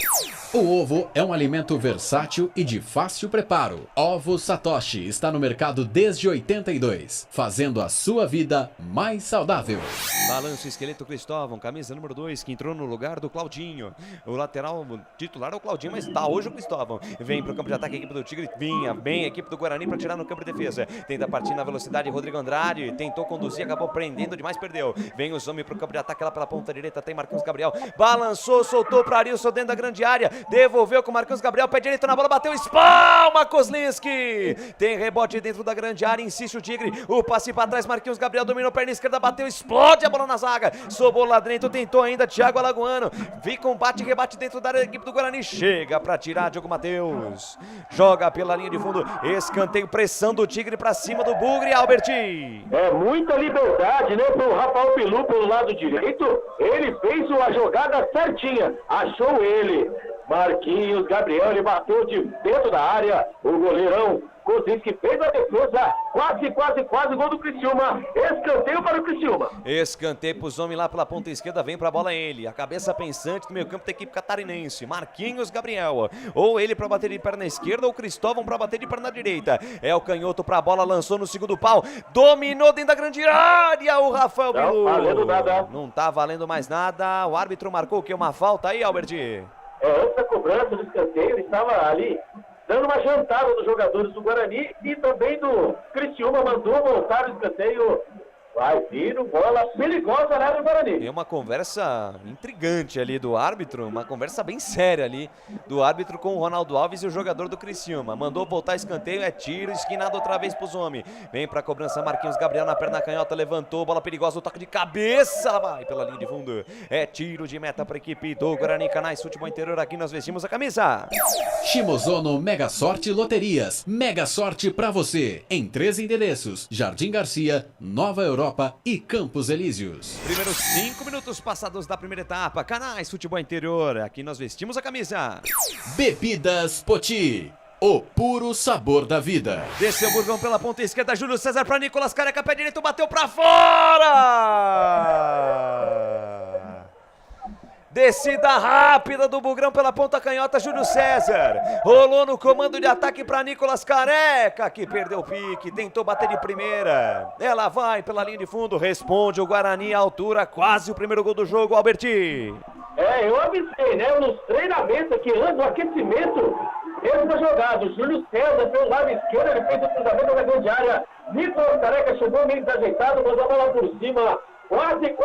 O ovo é um alimento versátil e de fácil preparo. Ovo Satoshi está no mercado desde 82, fazendo a sua vida mais saudável. Balanço esqueleto Cristóvão, camisa número 2, que entrou no lugar do Claudinho. O lateral titular é o Claudinho, mas tá hoje o Cristóvão. Vem pro campo de ataque a equipe do Tigre, vinha bem a equipe do Guarani para tirar no campo de defesa. Tenta partir na velocidade, Rodrigo Andrade, tentou conduzir, acabou prendendo demais, perdeu. Vem o Zombie pro campo de ataque lá pela ponta direita, tem Marquinhos Gabriel, balançou, soltou para Arilson dentro da grande área, devolveu com Marquinhos Gabriel, pé direito na bola, bateu, espalma Kozlinski, tem rebote dentro da grande área, insiste o Tigre, o passe para trás, Marquinhos Gabriel dominou perna esquerda, bateu, explode a bola na zaga, sobrou lá dentro, tentou ainda Thiago Alagoano, vem combate, rebate dentro da área da equipe do Guarani, chega para tirar Diogo Matheus, joga pela linha de fundo, escanteio, pressão do Tigre para cima do Bugre, Alberti. É muita liberdade, né, pro Rafael Pilu pelo lado direito, ele fez a jogada certinha, achou ele, Marquinhos Gabriel, ele bateu de dentro da área, o goleirão Kozlinski fez a defesa, quase gol do Criciúma, escanteio para o Criciúma. Escanteio pros homens lá pela ponta esquerda, vem pra bola ele, a cabeça pensante do meio campo da equipe catarinense, Marquinhos Gabriel, ou ele pra bater de perna esquerda, ou Cristóvão pra bater de perna direita, é o canhoto pra bola, lançou no segundo pau, dominou dentro da grande área, o Rafael Bilu. Não valendo nada. Não tá valendo mais nada, o árbitro marcou o que? Uma falta aí, Alberti? Antes da cobrança do escanteio, ele estava ali dando uma jantada dos jogadores do Guarani e também do Criciúma, mandou voltar o escanteio. Vai vir bola perigosa lá do Guarani. É uma conversa intrigante ali do árbitro, uma conversa bem séria ali do árbitro com o Ronaldo Alves e o jogador do Criciúma. Mandou voltar escanteio, é tiro, esquinado outra vez pros homens. Vem pra cobrança Marquinhos Gabriel na perna canhota, levantou, bola perigosa, o toque de cabeça, vai pela linha de fundo. É tiro de meta pra equipe do Guarani, Canais, futebol interior, aqui nós vestimos a camisa. Shimozono Mega Sorte Loterias. Mega Sorte pra você. Em 3 endereços: Jardim Garcia, Nova Europa e Campos Elíseos. Primeiros 5 minutos passados da primeira etapa. Canais, futebol interior. Aqui nós vestimos a camisa. Bebidas Poti. O puro sabor da vida. Desceu o Burgão pela ponta esquerda. Júlio César para Nicolas Careca. Pé direito, bateu pra fora. Descida rápida do Bugrão pela ponta canhota, Júlio César. Rolou no comando de ataque para Nicolas Careca, que perdeu o pique, tentou bater de primeira. Ela vai pela linha de fundo, responde o Guarani à altura, quase o primeiro gol do jogo, Alberti. Eu avisei, né? Nos treinamentos aqui, antes do aquecimento, essa jogada, o Júlio César pelo lado esquerdo, ele fez o cruzamento na grande área. Nicolas Careca chegou meio desajeitado, mandou a bola por cima. Quase o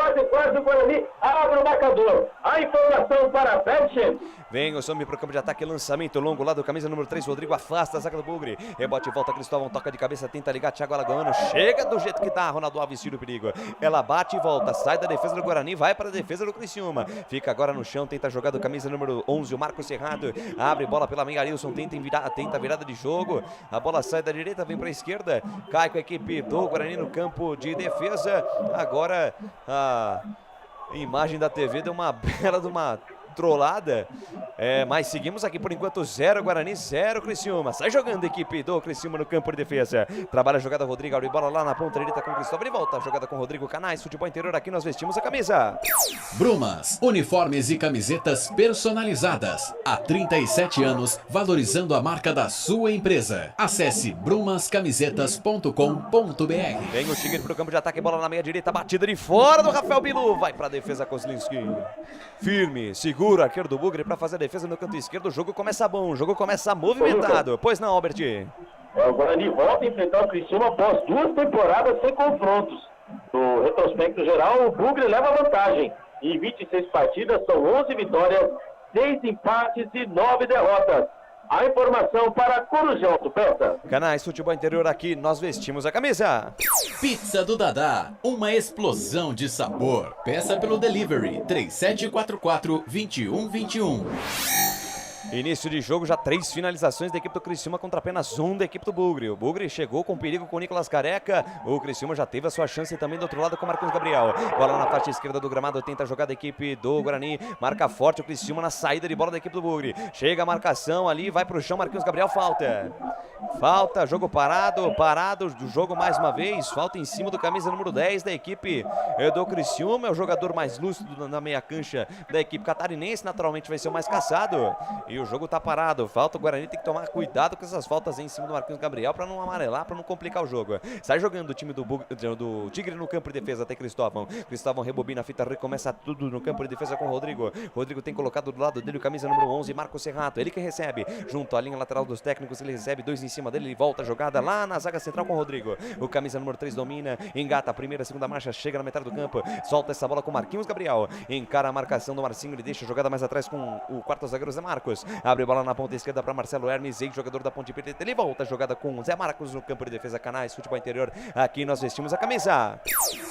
Guarani abre o marcador. A informação para a Betchen. Vem o Zombie pro campo de ataque, lançamento longo lá do camisa número 3, Rodrigo afasta a zaga do Bugre. Rebote e volta, Cristóvão toca de cabeça, tenta ligar, Thiago Alagoano. Chega do jeito que tá, Ronaldo Alves tira o perigo. Ela bate e volta, sai da defesa do Guarani, vai para a defesa do Criciúma. Fica agora no chão, tenta jogar do camisa número 11, o Marcos Serrado. Abre bola pela meia, Arilson tenta virada de jogo. A bola sai da direita, vem para a esquerda. Cai com a equipe do Guarani no campo de defesa. Agora a imagem da TV deu uma bela de uma trollada, mas seguimos aqui por enquanto 0 Guarani, 0 Criciúma. Sai jogando a equipe do Criciúma no campo de defesa. Trabalha a jogada Rodrigo, abre bola lá na ponta direita com o Cristóvão e volta a jogada com o Rodrigo. Canais, futebol interior, aqui nós vestimos a camisa. Brumas, uniformes e camisetas personalizadas. Há 37 anos, valorizando a marca da sua empresa. Acesse brumascamisetas.com.br. Vem o Tigre pro campo de ataque, bola na meia direita, batida de fora do Rafael Bilu. Vai pra defesa Kozlinski. Firme, seguro, arqueiro do Bugre para fazer a defesa no canto esquerdo. O jogo começa bom, o jogo começa movimentado. Pois não, Albert? O Guarani volta a enfrentar o Criciúma após 2 temporadas sem confrontos. No retrospecto geral, o Bugre leva vantagem. Em 26 partidas, são 11 vitórias 6 empates e 9 derrotas. A informação para Corujão Autopeças. Canais Futebol Interior, aqui nós vestimos a camisa. Pizza do Dadá, uma explosão de sabor. Peça pelo delivery 3744-2121. Início de jogo, já 3 finalizações da equipe do Criciúma contra apenas 1 da equipe do Bugre. O Bugre chegou com perigo com o Nicolas Careca. O Criciúma já teve a sua chance também do outro lado com o Marquinhos Gabriel. Bola na parte esquerda do gramado, tenta jogar da equipe do Guarani. Marca forte o Criciúma na saída de bola da equipe do Bugre. Chega a marcação ali, vai pro chão, Marquinhos Gabriel, falta. Falta, jogo parado do jogo mais uma vez. Falta em cima do camisa número 10 da equipe do Criciúma. É o jogador mais lúcido na meia cancha da equipe catarinense. Naturalmente vai ser o mais caçado. E o jogo tá parado. Falta, o Guarani tem que tomar cuidado com essas faltas aí em cima do Marquinhos Gabriel para não amarelar, para não complicar o jogo. Sai jogando o time do Tigre no campo de defesa até Cristóvão. Cristóvão rebobina a fita, recomeça tudo no campo de defesa com o Rodrigo. Rodrigo tem colocado do lado dele o camisa número 11, Marcos Serrato. Ele que recebe, junto à linha lateral dos técnicos, ele recebe 2 em cima dele, ele volta a jogada lá na zaga central com o Rodrigo. O camisa número 3 domina, engata a primeira, segunda marcha, chega na metade do campo, solta essa bola com o Marquinhos Gabriel. Encara a marcação do Marcinho, ele deixa a jogada mais atrás com o quarto zagueiro Zé Marcos. Abre bola na ponta esquerda para Marcelo Hermes, ex-jogador da Ponte Preta. Ele volta a jogada com o Zé Marcos no campo de defesa. Canais Futebol Interior, aqui nós vestimos a camisa.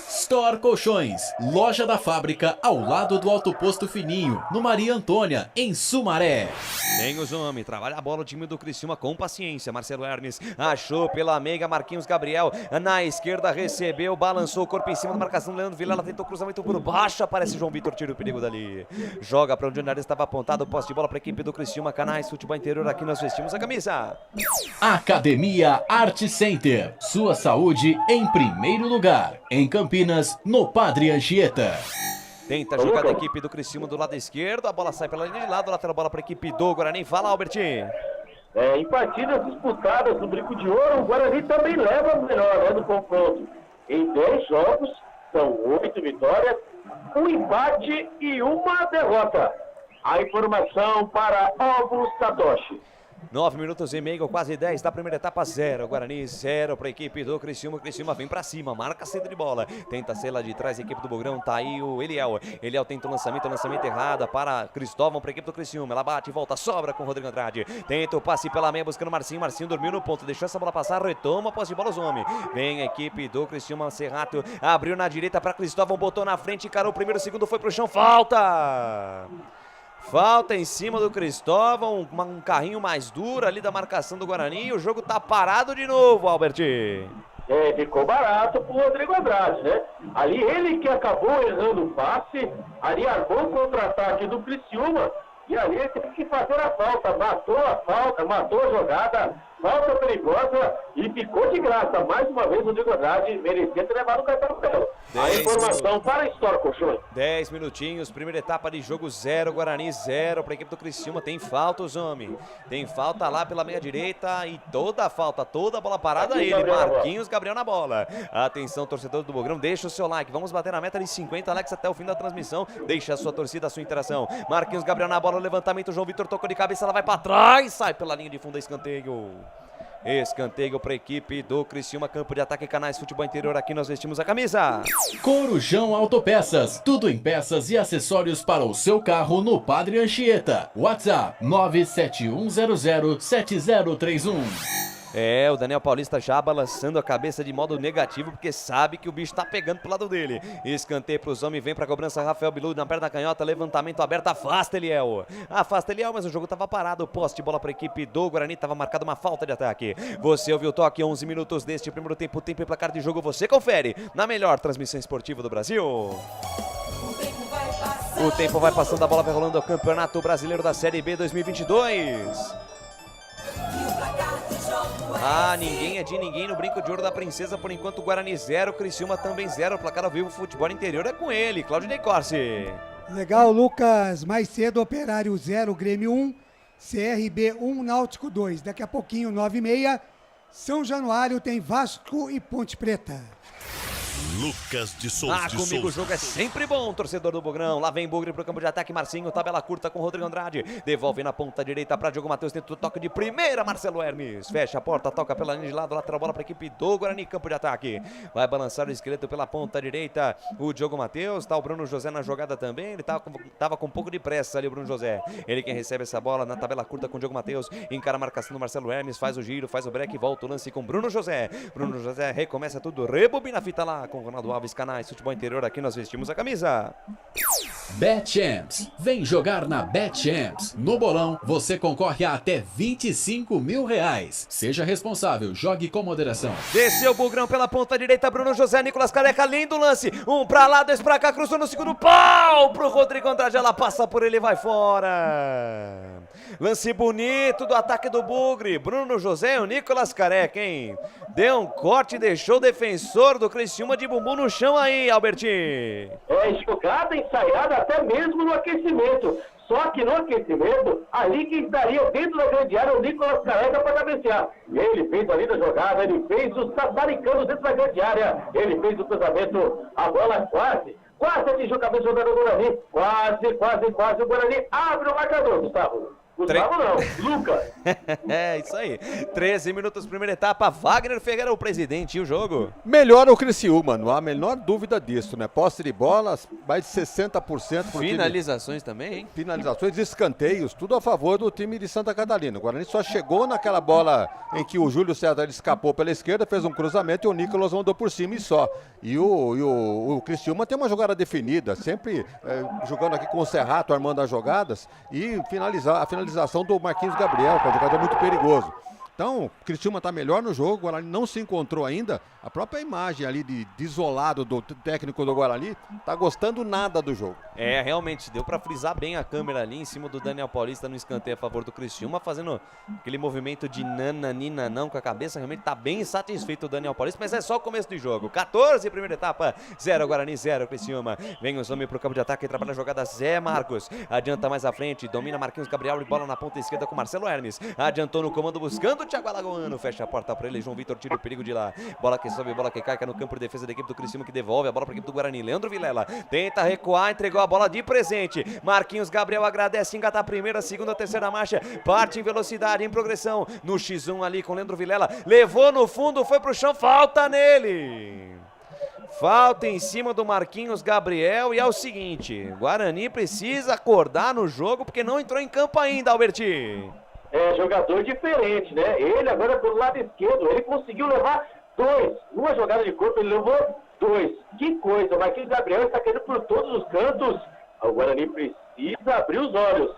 Store Colchões, loja da fábrica ao lado do Alto Posto Fininho, no Maria Antônia, em Sumaré. Tem os homens, trabalha a bola o time do Criciúma com paciência. Marcelo Hermes achou pela meiga, Marquinhos Gabriel na esquerda, recebeu, balançou o corpo em cima da marcação. Leandro Vilela tentou cruzamento por baixo, aparece João Vitor, tira o perigo dali. Joga para onde o nariz estava apontado, posse de bola para a equipe do Criciúma. Canais Futebol Interior, aqui nós vestimos a camisa. Academia Art Center, sua saúde em primeiro lugar. Em Campinas, no Padre Anchieta. Tenta jogar da equipe do Criciúma do lado esquerdo, a bola sai pela linha de lado, lateral bola para a equipe do Guarani. Fala, Albertinho. Em partidas disputadas no Brinco de Ouro, o Guarani também leva o melhor no confronto. Em 10 jogos, são 8 vitórias, 1 empate e 1 derrota. A informação para Ovo Satoshi. 9 minutos e meio, quase 10 da primeira etapa, 0. Guarani 0 para a equipe do Criciúma. O Criciúma vem para cima, marca a saída de bola. Tenta ser lá de trás a equipe do Bugrão. Tá aí o Eliel. Eliel tenta o lançamento errado para Cristóvão, para a equipe do Criciúma. Ela bate e volta, sobra com o Rodrigo Andrade. Tenta o passe pela meia buscando o Marcinho. Marcinho dormiu no ponto, deixou essa bola passar, retoma a posse de bola os homens. Vem a equipe do Criciúma, Serrato abriu na direita para Cristóvão, botou na frente, encarou o primeiro, segundo, foi pro chão, falta! Falta em cima do Cristóvão, um carrinho mais duro ali da marcação do Guarani e o jogo tá parado de novo, Albert. Ficou barato pro Rodrigo Andrade, né? Ali ele que acabou errando o passe, ali armou o contra-ataque do Criciúma e ali ele teve que fazer a falta, matou a falta, matou a jogada, falta perigosa e ficou de graça. Mais uma vez o Rodrigo Andrade merecia ter levado o cartão amarelo. A informação para a Store Colchões. 10 minutinhos, primeira etapa de jogo, 0, Guarani 0 para a equipe do Criciúma. Tem falta os homens, tem falta lá pela meia direita e toda a falta, toda a bola parada a ele, Marquinhos Gabriel na bola. Atenção, torcedor do Bugrão, deixa o seu like, vamos bater na meta de 50 likes até o fim da transmissão. Deixa a sua torcida, a sua interação. Marquinhos Gabriel na bola, levantamento, João Vitor tocou de cabeça, ela vai para trás, sai pela linha de fundo, escanteio. Escanteio para a equipe do Criciúma, campo de ataque, Canais Futebol Interior, aqui nós vestimos a camisa. Corujão Autopeças, tudo em peças e acessórios para o seu carro no Padre Anchieta. WhatsApp 971007031. O Daniel Paulista já balançando a cabeça de modo negativo, porque sabe que o bicho tá pegando pro lado dele. Escanteio pros homens, vem pra cobrança, Rafael Bilu na perna canhota, levantamento aberto, afasta Eliel, mas o jogo tava parado, posse de bola pra equipe do Guarani, tava marcada uma falta de ataque. Você ouviu o toque, 11 minutos deste primeiro tempo, tempo e placar de jogo, você confere na melhor transmissão esportiva do Brasil. O tempo vai passando, a bola vai rolando, o Campeonato Brasileiro da Série B 2022. Ninguém é de ninguém no Brinco de Ouro da Princesa, por enquanto Guarani 0, Criciúma também 0, placar ao vivo, Futebol Interior é com ele, Claudio Corsi. Legal, Lucas, mais cedo Operário 0, Grêmio 1, CRB 1, Náutico 2, daqui a pouquinho 9h30, São Januário tem Vasco e Ponte Preta. Lucas de Souza. Comigo o jogo é sempre bom, torcedor do Bugrão. Lá vem Bugre pro campo de ataque, Marcinho, tabela curta com Rodrigo Andrade. Devolve na ponta direita para Diogo Matheus, tenta o toque de primeira, Marcelo Hermes. Fecha a porta, toca pela linha de lado, lateral bola para a equipe do Guarani, campo de ataque. Vai balançar o esqueleto pela ponta direita, o Diogo Matheus. Tá o Bruno José na jogada também, ele tava com um pouco de pressa ali, o Bruno José. Ele quem recebe essa bola na tabela curta com o Diogo Matheus. Encara a marcação do Marcelo Hermes, faz o giro, faz o break, volta o lance com Bruno José. Bruno José recomeça tudo, rebobina a fita lá com Ronaldo Alves, Canais Futebol Interior, aqui nós vestimos a camisa. BetChamps, vem jogar na BetChamps. No bolão, você concorre a até R$25 mil. Seja responsável, jogue com moderação. Desceu o Bugrão pela ponta direita, Bruno José, Nicolas Careca, lindo lance. Um pra lá, dois pra cá, cruzou no segundo pau pro Rodrigo Andrade, ela passa por ele e vai fora. Lance bonito do ataque do Bugre. Bruno José e o Nicolas Careca, hein? Deu um corte e deixou o defensor do Criciúma de bumbum no chão aí, Albertinho. Jogada ensaiada até mesmo no aquecimento. Só que no aquecimento, ali quem estaria dentro da grande área, o Nicolas Careca para cabecear. Ele fez ali da jogada, ele fez o sassaricando dentro da grande área. Ele fez o cruzamento, a bola quase atingiu a cabeça do Guarani. Quase. O Guarani abre o marcador, Gustavo. Gustavo não, Lucas. É, isso aí. 13 minutos, primeira etapa. Wagner Ferreira, o presidente, e o jogo? Melhora o Criciúma, não há a menor dúvida disso, né? Posse de bolas, mais de 60%. Finalizações também, hein? Finalizações, escanteios, tudo a favor do time de Santa Catarina. O Guarani só chegou naquela bola em que o Júlio César escapou pela esquerda, fez um cruzamento e o Nicolas andou por cima e só. E o Criciúma tem uma jogada definida, sempre jogando aqui com o Serrato, armando as jogadas e a finalização do Marquinhos Gabriel, que é um jogador muito perigoso. Então, o Criciúma está melhor no jogo, o Guarani não se encontrou ainda. A própria imagem ali de isolado do técnico do Guarani tá gostando nada do jogo. É, realmente, deu para frisar bem a câmera ali em cima do Daniel Paulista no escanteio a favor do Criciúma, fazendo aquele movimento de nananina não com a cabeça. Realmente tá bem satisfeito o Daniel Paulista, mas é só o começo do jogo. 14, primeira etapa, 0 Guarani, 0 Criciúma. Vem os homens pro campo de ataque, trabalha a jogada Zé Marcos. Adianta mais à frente, domina Marquinhos Gabriel e bola na ponta esquerda com Marcelo Hermes. Adiantou no comando buscando o Thiago Alagoano, fecha a porta para ele, João Vitor tira o perigo de lá. Bola que sobe, bola que cai no campo de defesa da equipe do Criciúma, que devolve a bola para a equipe do Guarani. Leandro Vilela tenta recuar, entregou a bola de presente. Marquinhos Gabriel agradece, engata a primeira, segunda, terceira marcha, parte em velocidade, em progressão, no X1 ali com Leandro Vilela, levou no fundo, foi pro chão, falta nele. Falta em cima do Marquinhos Gabriel e é o seguinte, Guarani precisa acordar no jogo porque não entrou em campo ainda, Alberti. É, jogador diferente, né? Ele agora pelo lado esquerdo, ele conseguiu levar 2. Numa jogada de corpo, ele levou 2. Que coisa, o Marquinhos Gabriel está caindo por todos os cantos. O Guarani precisa abrir os olhos.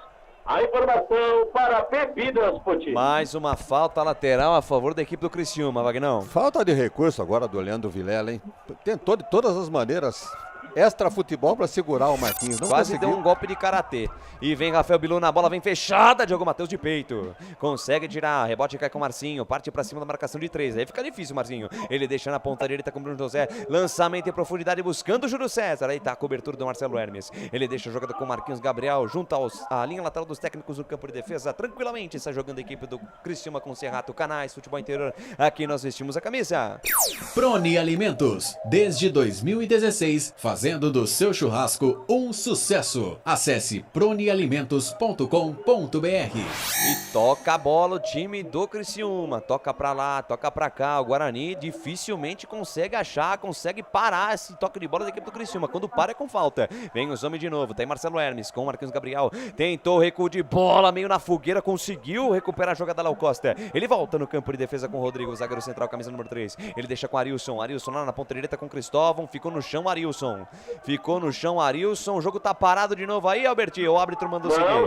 A informação para Bebidas Poti. Mais uma falta lateral a favor da equipe do Criciúma, Vagnão. Falta de recurso agora do Leandro Vilela, hein? Tentou de todas as maneiras extra futebol para segurar o Marquinhos. Não quase conseguiu. deu um golpe de karatê. E vem Rafael Bilu na bola, vem fechada, Diogo Matheus de peito. Consegue tirar, rebote cai com o Marcinho, parte para cima da marcação de 3. Aí fica difícil, Marcinho. Ele deixa na ponta direita com o Bruno José. Lançamento em profundidade buscando o Júlio César. Aí tá a cobertura do Marcelo Hermes. Ele deixa a jogada com o Marquinhos Gabriel junto à linha lateral dos técnicos do campo de defesa. Tranquilamente está jogando a equipe do Criciúma com o Serrato, Canais Futebol Interior. Aqui nós vestimos a camisa. Prone Alimentos, desde 2016, fazendo do seu churrasco um sucesso. Acesse pronealimentos.com.br. E toca a bola o time do Criciúma. Toca pra lá, toca pra cá. O Guarani dificilmente consegue achar, consegue parar esse toque de bola da equipe do Criciúma. Quando para é com falta. Vem os homens de novo. Tem Marcelo Hermes com o Marquinhos Gabriel. Tentou o recuo de bola, meio na fogueira. Conseguiu recuperar a jogada Léo Costa. Ele volta no campo de defesa com o Rodrigo, zagueiro central, camisa número 3. Ele deixa com o Arilson. Arilson lá na ponta direita com o Cristóvão. Ficou no chão, Arilson. Ficou no chão, Arilson. O jogo tá parado de novo aí, Albertinho. O árbitro mandou seguir. Não,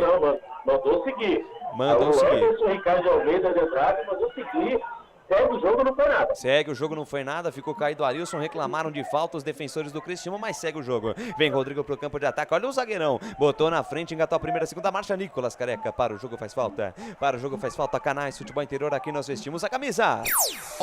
mandou seguir. Mandou seguir. O Ricardo de Almeida de Andrade mandou seguir. Segue o jogo, não foi nada. Segue o jogo, não foi nada. Ficou caído o Arilson. Reclamaram de falta os defensores do Criciúma, mas segue o jogo. Vem Rodrigo pro campo de ataque. Olha o zagueirão. Botou na frente, engatou a primeira, segunda marcha. Nicolas Careca. Para o jogo, faz falta. Para o jogo, faz falta. Canais Futebol Interior. Aqui nós vestimos a camisa.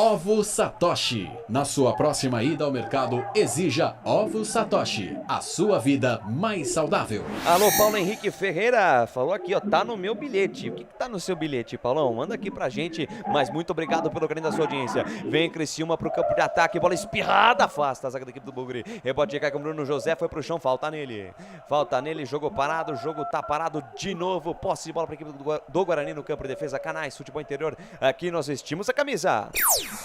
Ovo Satoshi. Na sua próxima ida ao mercado, exija Ovo Satoshi. A sua vida mais saudável. Alô, Paulo Henrique Ferreira. Falou aqui, ó, tá no meu bilhete. O que tá no seu bilhete, Paulão? Manda aqui pra gente. Mas muito obrigado pelo carinho da sua audiência. Vem Criciúma pro campo de ataque. Bola espirrada, afasta a zaga da equipe do Bugre. Rebote cai com o Bruno José, foi pro chão, falta nele. Falta nele, jogo parado, jogo tá parado de novo. Posse de bola pra equipe do Guarani no campo de defesa. Canais, futebol interior. Aqui nós vestimos a camisa.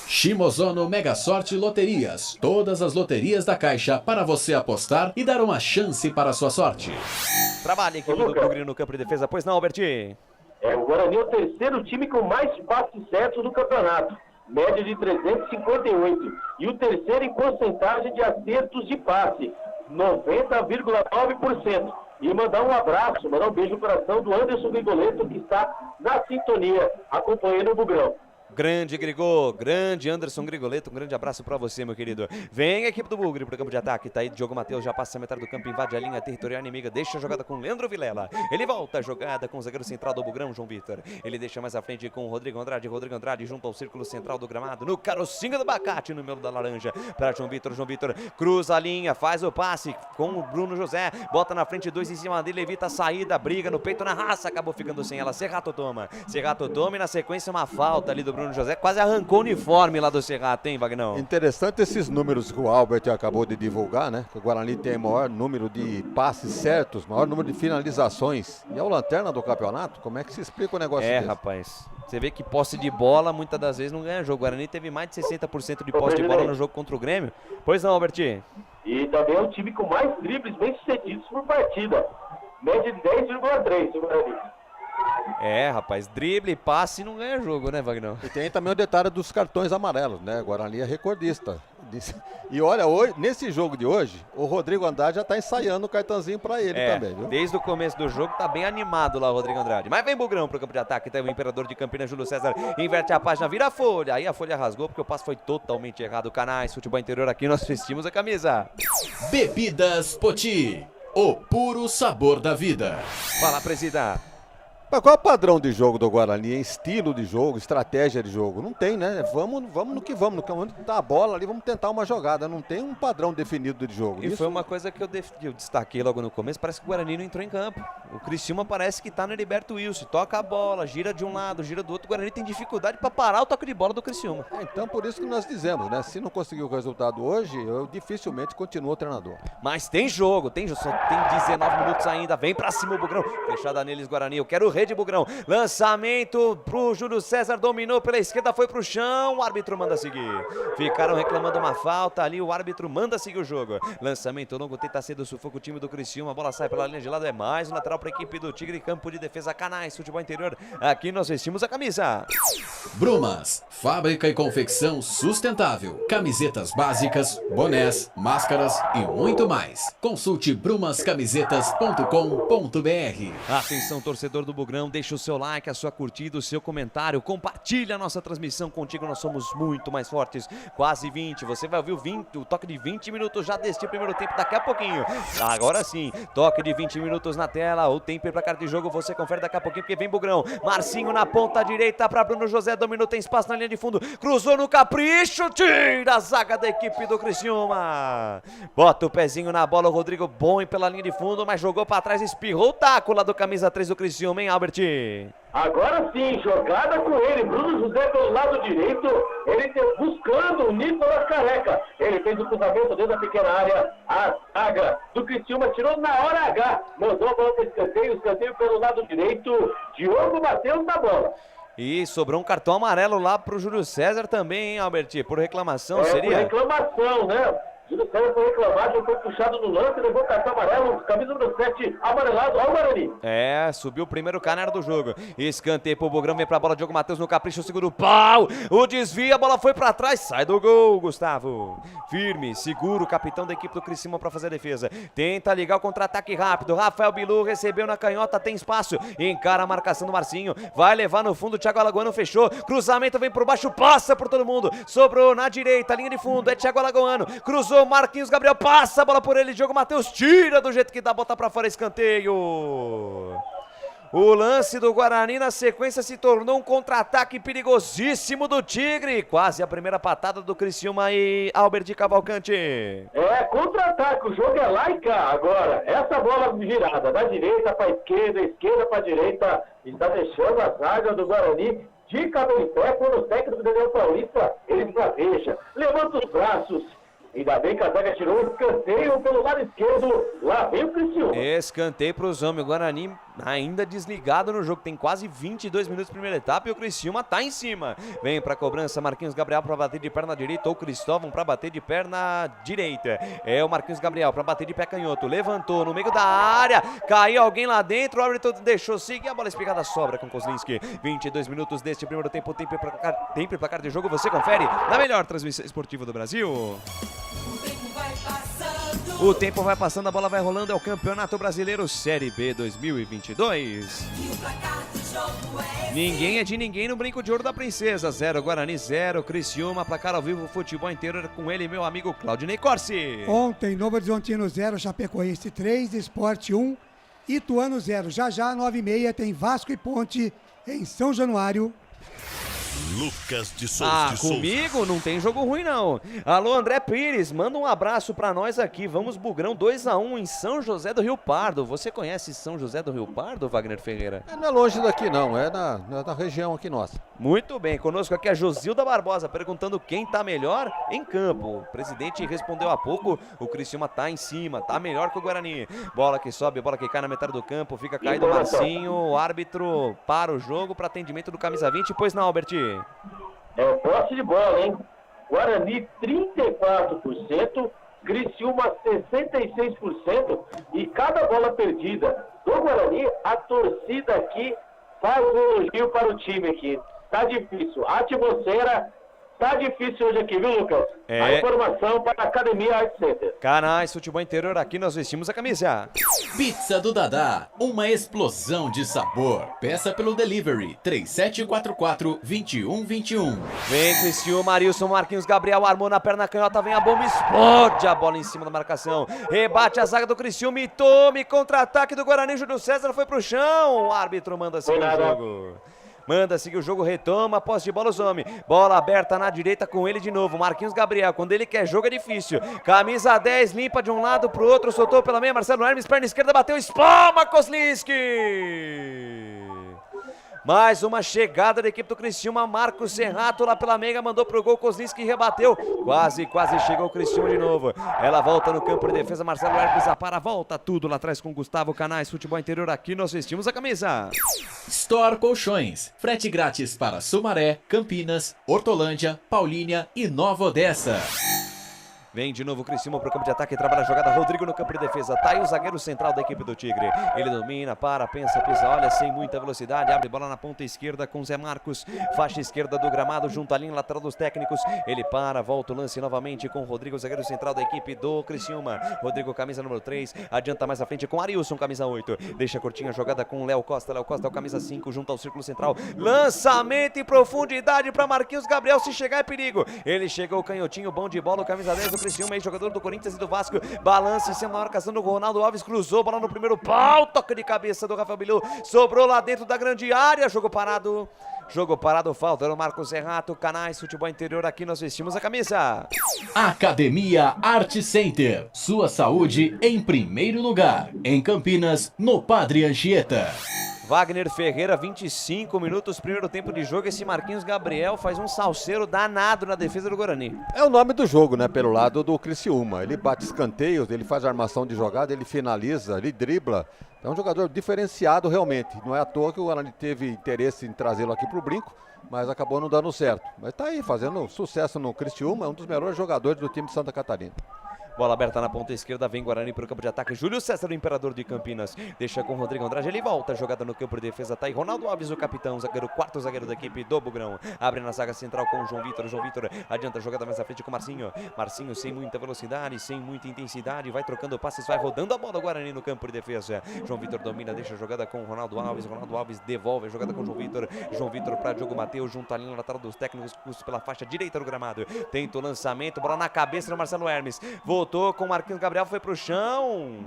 Shimozono Mega Sorte Loterias. Todas as loterias da Caixa para você apostar e dar uma chance para a sua sorte. Trabalha a equipe do Bugre no campo de defesa. Pois não, Alberti? O Guarani é o terceiro time com mais passes certos do campeonato. Média de 358. E o terceiro em porcentagem de acertos de passe. 90,9%. E mandar um abraço, mandar um beijo no coração do Anderson Grigoleto, que está na sintonia, acompanhando o Bugrão. Grande Grigol, grande Anderson Grigoleto, um grande abraço pra você, meu querido. Vem a equipe do Bugre pro campo de ataque, tá aí Diogo Matheus, já passa a metade do campo, invade a linha territorial inimiga, deixa a jogada com Leandro Vilela. Ele volta a jogada com o zagueiro central do Bugrão, João Vitor. Ele deixa mais à frente com o Rodrigo Andrade junto ao círculo central do gramado, no carocinho do abacate, no meio da laranja, para João Vitor cruza a linha, faz o passe com o Bruno José, bota na frente, dois em cima dele, evita a saída, briga no peito, na raça, acabou ficando sem ela, Serrato toma e na sequência uma falta ali do Bruno José, quase arrancou o uniforme lá do Serrato, hein, Vagnão? Interessante esses números que o Albert acabou de divulgar, né? Que o Guarani tem o maior número de passes certos, maior número de finalizações. E é o lanterna do campeonato? Como é que se explica o negócio desse? Rapaz, você vê que posse de bola, muitas das vezes não ganha jogo. O Guarani teve mais de 60% de posse de bola no jogo contra o Grêmio. Pois não, Albert? E também é o time com mais dribles bem-sucedidos por partida. Média de 10,3 o Guarani. Rapaz, drible e passe não ganha jogo, né, Vagnão? E tem também o detalhe dos cartões amarelos, né? Guarani é recordista. E olha, hoje, nesse jogo de hoje, o Rodrigo Andrade já tá ensaiando o cartãozinho pra ele também, viu? Desde o começo do jogo tá bem animado lá o Rodrigo Andrade. Mas vem Bugrão pro campo de ataque, tá o Imperador de Campinas, Júlio César, inverte a página, vira a folha. Aí a folha rasgou porque o passe foi totalmente errado. Canais, futebol interior, aqui nós vestimos a camisa. Bebidas Poti, o puro sabor da vida. Fala, presida. Mas qual é o padrão de jogo do Guarani? Em estilo de jogo, estratégia de jogo? Não tem, né? Vamos no que vamos. Onde tá a bola ali, vamos tentar uma jogada. Não tem um padrão definido de jogo. E foi uma coisa que eu destaquei logo no começo. Parece que o Guarani não entrou em campo. O Criciúma parece que tá no Heriberto Wilson. Toca a bola, gira de um lado, gira do outro. O Guarani tem dificuldade para parar o toque de bola do Criciúma. Então, por isso que nós dizemos, né? Se não conseguir o resultado hoje, eu dificilmente continuo o treinador. Mas tem jogo, só tem 19 minutos ainda. Vem pra cima o Bugrão. Fechada neles, Guarani. Eu quero rede, Bugrão. Lançamento pro Júlio César, dominou pela esquerda, foi pro chão. O árbitro manda seguir. Ficaram reclamando uma falta ali. O árbitro manda seguir o jogo. Lançamento longo, tenta ser do sufoco o time do Criciúma. A bola sai pela linha de lado. É mais um lateral para a equipe do Tigre. Campo de defesa, Canais, futebol interior. Aqui nós vestimos a camisa. Brumas, fábrica e confecção sustentável. Camisetas básicas, bonés, máscaras e muito mais. Consulte brumascamisetas.com.br. Atenção, torcedor do Bugrão, deixa o seu like, a sua curtida, o seu comentário, compartilha a nossa transmissão. Contigo nós somos muito mais fortes. Quase 20, você vai ouvir o toque de 20 minutos já deste primeiro tempo daqui a pouquinho. Agora sim, toque de 20 minutos na tela, o tempo para carta de jogo você confere daqui a pouquinho porque vem Bugrão. Marcinho na ponta direita para Bruno José, dominou, tem espaço na linha de fundo, cruzou no capricho, tira a zaga da equipe do Criciúma. Bota o pezinho na bola, o Rodrigo bom pela linha de fundo, mas jogou para trás, espirrou o taco lá do camisa 3 do Criciúma, hein, Albert? Agora sim, jogada com ele, Bruno José pelo lado direito, ele buscando o Nicolas Careca, ele fez o cruzamento dentro da pequena área, a zaga do Criciúma tirou na hora H, mandou a bola para escanteio pelo lado direito, Diogo Matheus na bola. E sobrou um cartão amarelo lá pro Júlio César também, hein, Albert? Por reclamação, seria? Por reclamação, né? Júlio César foi reclamado, já foi puxado no lance, levou o cartão amarelo, camisa número 7, amarelado ao Guarani. Subiu o primeiro canário do jogo. Escanteio pro Bugrão, vem pra bola, Diogo Matheus no capricho, o segundo pau, o desvio, a bola foi pra trás, sai do gol, Gustavo. Firme, seguro, o capitão da equipe do Criciúma pra fazer a defesa. Tenta ligar o contra-ataque rápido, Rafael Bilu recebeu na canhota, tem espaço, encara a marcação do Marcinho, vai levar no fundo, Thiago Alagoano fechou, cruzamento vem por baixo, passa por todo mundo, sobrou na direita, linha de fundo, é Thiago Alagoano, cruzou, Marquinhos Gabriel passa a bola por ele, Diogo Matheus tira do jeito que dá, bota pra fora, escanteio. O lance do Guarani na sequência se tornou um contra-ataque perigosíssimo do Tigre. Quase a primeira patada do Criciúma e Albert Cavalcante. É, contra-ataque, o jogo é lá e cá. Agora, essa bola virada da direita para esquerda para direita, está deixando a zaga do Guarani de cabelo em pé, quando o técnico Daniel Paulista, ele planeja, levanta os braços. Ainda bem que a zaga tirou um escanteio pelo lado esquerdo. Lá vem o Criciúma. Escanteio para os homens. O Guarani ainda desligado no jogo. Tem quase 22 minutos de primeira etapa e o Criciúma tá em cima. Vem para cobrança Marquinhos Gabriel para bater de perna direita ou Cristóvão para bater de perna direita. É o Marquinhos Gabriel para bater de pé canhoto. Levantou no meio da área. Caiu alguém lá dentro. O árbitro deixou seguir. A bola espigada sobra com Kozlinski. 22 minutos deste primeiro tempo. Tempo e placar de jogo. Você confere na melhor transmissão esportiva do Brasil. O tempo vai passando, a bola vai rolando, é o Campeonato Brasileiro Série B 2022. Ninguém é de ninguém no Brinco de Ouro da Princesa. 0 Guarani, 0 Criciúma. Placar ao vivo, futebol interior com ele, meu amigo Claudinei Corsi. Ontem, Novo Horizontino 0, Chapecoense 3, Sport 1, Ituano 0. Já 9h30 tem Vasco e Ponte em São Januário. Lucas de Souza. Comigo não tem jogo ruim não. Alô, André Pires, manda um abraço pra nós aqui. Vamos Bugrão 2-1 em São José do Rio Pardo. Você conhece São José do Rio Pardo, Wagner Ferreira? Não é longe daqui não, é na região aqui nossa. Muito bem, conosco aqui a Josilda Barbosa perguntando quem tá melhor em campo. O presidente respondeu há pouco, o Criciúma tá em cima, tá melhor que o Guarani. Bola que sobe, bola que cai na metade do campo, fica caído o Marcinho. O árbitro para o jogo para atendimento do camisa 20, pois não, Albert? É posse de bola, hein? Guarani 34%, Criciúma 66%, e cada bola perdida do Guarani, a torcida aqui faz um elogio para o time aqui. Tá difícil, a atmosfera tá difícil hoje aqui, viu, Lucas? A informação para a Academia Art Center. Canais Futebol Interior, aqui nós vestimos a camisa. Pizza do Dadá, uma explosão de sabor. Peça pelo delivery 3744-2121. Vem Criciúma, Arilson, Marquinhos Gabriel armou na perna canhota, vem a bomba, explode a bola em cima da marcação. Rebate a zaga do Criciúma e tome contra-ataque do Guarani. Júlio César foi pro chão. O árbitro manda seguir o jogo. Manda seguir o jogo, retoma, posse de bola os homens. Bola aberta na direita com ele de novo. Marquinhos Gabriel, quando ele quer jogo é difícil. Camisa 10, limpa de um lado pro outro, soltou pela meia. Marcelo Hermes, perna esquerda, bateu, espalma Kozlinski. Mais uma chegada da equipe do Criciúma. Marcos Serrato lá pela meia, mandou pro gol, Kozlinski rebateu. Quase chegou o Criciúma de novo. Ela volta no campo de defesa, Marcelo Hermes apara, volta tudo lá atrás com Gustavo Canais. Futebol Interior, aqui nós vestimos a camisa. Store Colchões, frete grátis para Sumaré, Campinas, Hortolândia, Paulínia e Nova Odessa. Vem de novo o Criciúma pro campo de ataque, trabalha a jogada, Rodrigo no campo de defesa, tá aí o zagueiro central da equipe do Tigre. Ele domina, pensa, pisa, olha, sem muita velocidade, abre bola na ponta esquerda com Zé Marcos, faixa esquerda do gramado, junto à linha lateral dos técnicos. Ele volta o lance novamente com Rodrigo, zagueiro central da equipe do Criciúma. Rodrigo, camisa número 3, adianta mais à frente com Arilson, camisa 8. Deixa curtinha a jogada com Léo Costa, é o camisa 5, junto ao círculo central. Lançamento em profundidade para Marquinhos Gabriel, se chegar é perigo. Ele chegou, canhotinho, bom de bola, o camisa 10 do Criciúma, ex-jogador do Corinthians e do Vasco, balança em cima da marcação do Ronaldo Alves, cruzou, bola no primeiro pau, toque de cabeça do Rafael Bilu, sobrou lá dentro da grande área, jogo parado, falta no Marcos Serrato. Canais Futebol Interior, aqui nós vestimos a camisa. Academia Art Center, sua saúde em primeiro lugar, em Campinas, no Padre Anchieta. Wagner Ferreira, 25 minutos, primeiro tempo de jogo. Esse Marquinhos Gabriel faz um salseiro danado na defesa do Guarani. É o nome do jogo, né? Pelo lado do Criciúma. Ele bate escanteios, ele faz armação de jogada, ele finaliza, ele dribla. É um jogador diferenciado realmente. Não é à toa que o Guarani teve interesse em trazê-lo aqui pro Brinco, mas acabou não dando certo. Mas tá aí, fazendo sucesso no Criciúma, é um dos melhores jogadores do time de Santa Catarina. Bola aberta na ponta esquerda, vem Guarani para o campo de ataque. Júlio César, o imperador de Campinas, deixa com Rodrigo Andrade, ele volta, jogada no campo de defesa, tá aí Ronaldo Alves, o capitão, zagueiro, quarto zagueiro da equipe do Bugrão. Abre na zaga central com o João Vitor, adianta a jogada mais à frente com Marcinho sem muita velocidade, sem muita intensidade, vai trocando passes, vai rodando a bola, Guarani no campo de defesa. João Vitor domina, deixa a jogada com Ronaldo Alves devolve a jogada com João Vitor para Diogo Mateus, junto à linha lateral dos técnicos, pela faixa direita do gramado, tenta o lançamento, bola na cabeça do Marcelo Hermes, voltou com Marquinhos Gabriel, foi pro chão.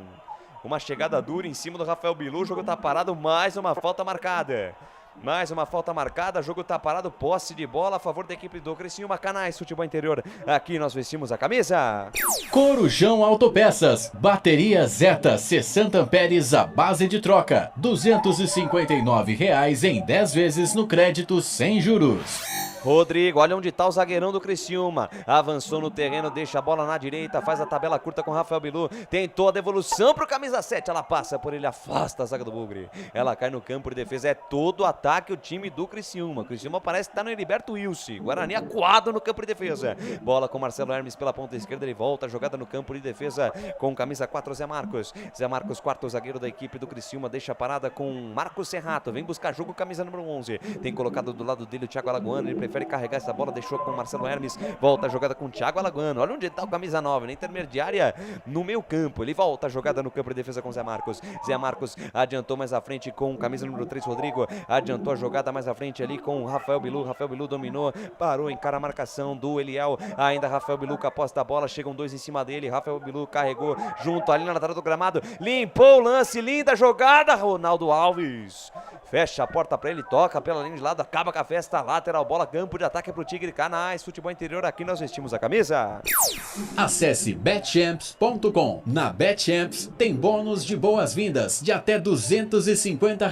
Uma chegada dura em cima do Rafael Bilu. O jogo tá parado, mais uma falta marcada. Mais uma falta marcada, jogo tá parado, posse de bola a favor da equipe do Criciúma. Canais Futebol Interior, aqui nós vestimos a camisa. Corujão Autopeças, bateria Zeta 60 amperes à base de troca, R$ 259 em 10 vezes no crédito sem juros. Rodrigo, olha onde tá o zagueirão do Criciúma. Avançou no terreno, deixa a bola na direita, faz a tabela curta com o Rafael Bilu. Tentou a devolução pro camisa 7, ela passa por ele, afasta a zaga do Bugre. Ela cai no campo de defesa, é todo ataque o time do Criciúma. O Criciúma parece que tá no Heriberto Wilson. Guarani acuado no campo de defesa. Bola com Marcelo Hermes pela ponta esquerda, ele volta a jogada no campo de defesa com camisa 4, Zé Marcos. Zé Marcos, quarto zagueiro da equipe do Criciúma, deixa a parada com Marcos Serrato. Vem buscar jogo, camisa número 11. Tem colocado do lado dele o Thiago Alagoano, ele prefere carregar essa bola, deixou com o Marcelo Hermes, volta a jogada com o Thiago Alagoano, olha onde está o camisa 9, na intermediária, no meio campo, ele volta a jogada no campo de defesa com Zé Marcos. Zé Marcos adiantou mais à frente com o camisa número 3, Rodrigo, adiantou a jogada mais à frente ali com o Rafael Bilu dominou, parou, encara a marcação do Eliel, ainda Rafael Bilu com a posse da bola, chegam dois em cima dele, Rafael Bilu carregou junto ali na lateral do gramado, limpou o lance, linda jogada, Ronaldo Alves, fecha a porta para ele, toca pela linha de lado, acaba com a festa, lateral, bola, campo de ataque pro Tigre. Canais Futebol Interior, aqui nós vestimos a camisa. Acesse betchamps.com. Na Betchamps tem bônus de boas-vindas de até R$ 250.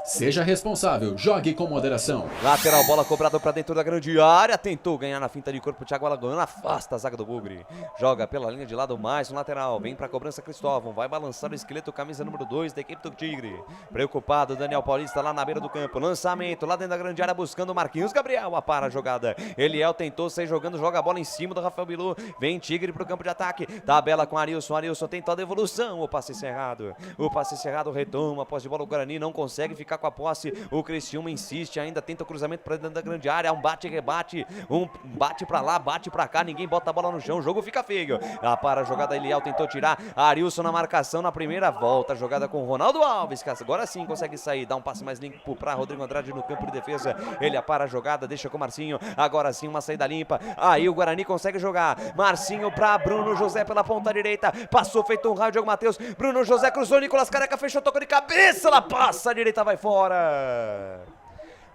Seja responsável, jogue com moderação. Lateral, bola cobrada para dentro da grande área, tentou ganhar na finta de corpo o Thiago Alagoano, afasta a zaga do Bugre. Joga pela linha de lado, mais um lateral, vem pra cobrança Cristóvão, vai balançar o esqueleto, camisa número 2 da equipe do Tigre. Preocupado, Daniel Paulista lá na beira do campo, lançamento lá dentro da grande área, buscando o Marquinhos Gabriel, para a jogada. Eliel tentou sair jogando, joga a bola em cima do Rafael Bilu. Vem Tigre pro campo de ataque. Tabela com Arilson. Arilson tentou a devolução. O passe cerrado. O passe cerrado retoma. A posse de bola. O Guarani não consegue ficar com a posse. O Criciúma insiste. Ainda tenta o cruzamento para dentro da grande área. Um bate-rebate. Um bate pra lá, bate pra cá. Ninguém bota a bola no chão. O jogo fica feio. Para a jogada. Eliel tentou tirar. Arilson na marcação na primeira volta. A jogada com o Ronaldo Alves. Que agora sim consegue sair. Dá um passe mais limpo para Rodrigo Andrade no campo de defesa. Ele para a jogada. Deixa com o Marcinho. Agora sim uma saída limpa, aí o Guarani consegue jogar, Marcinho para Bruno José pela ponta direita, passou feito um raio, Diogo Matheus, Bruno José cruzou, Nicolas Careca fechou, tocou de cabeça, ela passa, a direita vai fora.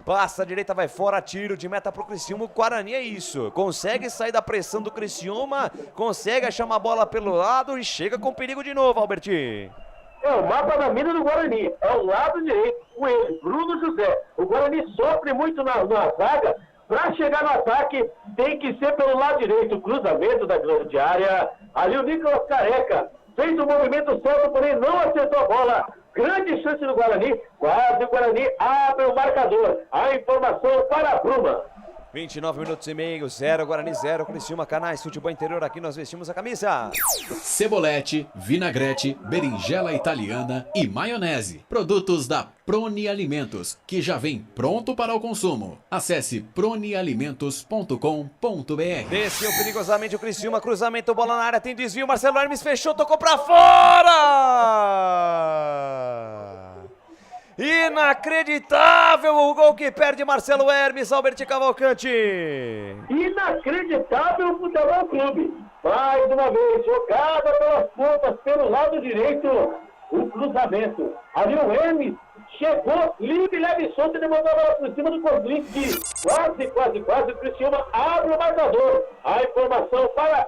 Passa, a direita vai fora, tiro de meta pro Criciúma, o Guarani é isso, consegue sair da pressão do Criciúma, consegue achar uma bola pelo lado e chega com perigo de novo, Alberti. É o mapa da mira do Guarani, é o lado direito, com ele, Bruno José, o Guarani sofre muito na zaga. Para chegar no ataque, tem que ser pelo lado direito, o cruzamento da grande área. Ali o Nicolas Careca fez o movimento certo, porém não acertou a bola. Grande chance do Guarani, quase o Guarani abre o marcador. A informação para a Bruma. 29 minutos e meio, 0 Guarani 0, Criciúma. Canais Futebol Interior, aqui nós vestimos a camisa. Cebolete, vinagrete, berinjela italiana e maionese. Produtos da Proni Alimentos, que já vem pronto para o consumo. Acesse pronialimentos.com.br. Desceu perigosamente o Criciúma, cruzamento, bola na área, tem desvio, Marcelo Hermes fechou, tocou para fora! Inacreditável o gol que perde Marcelo Hermes, Albert Cavalcante. Inacreditável o Futebol Clube. Mais uma vez, jogada pelas pontas, pelo lado direito, o cruzamento. Ali o Hermes chegou, livre, leve e solto, e mandou a bola por cima do Kozlinski. Quase, o Criciúma abre o marcador. A informação para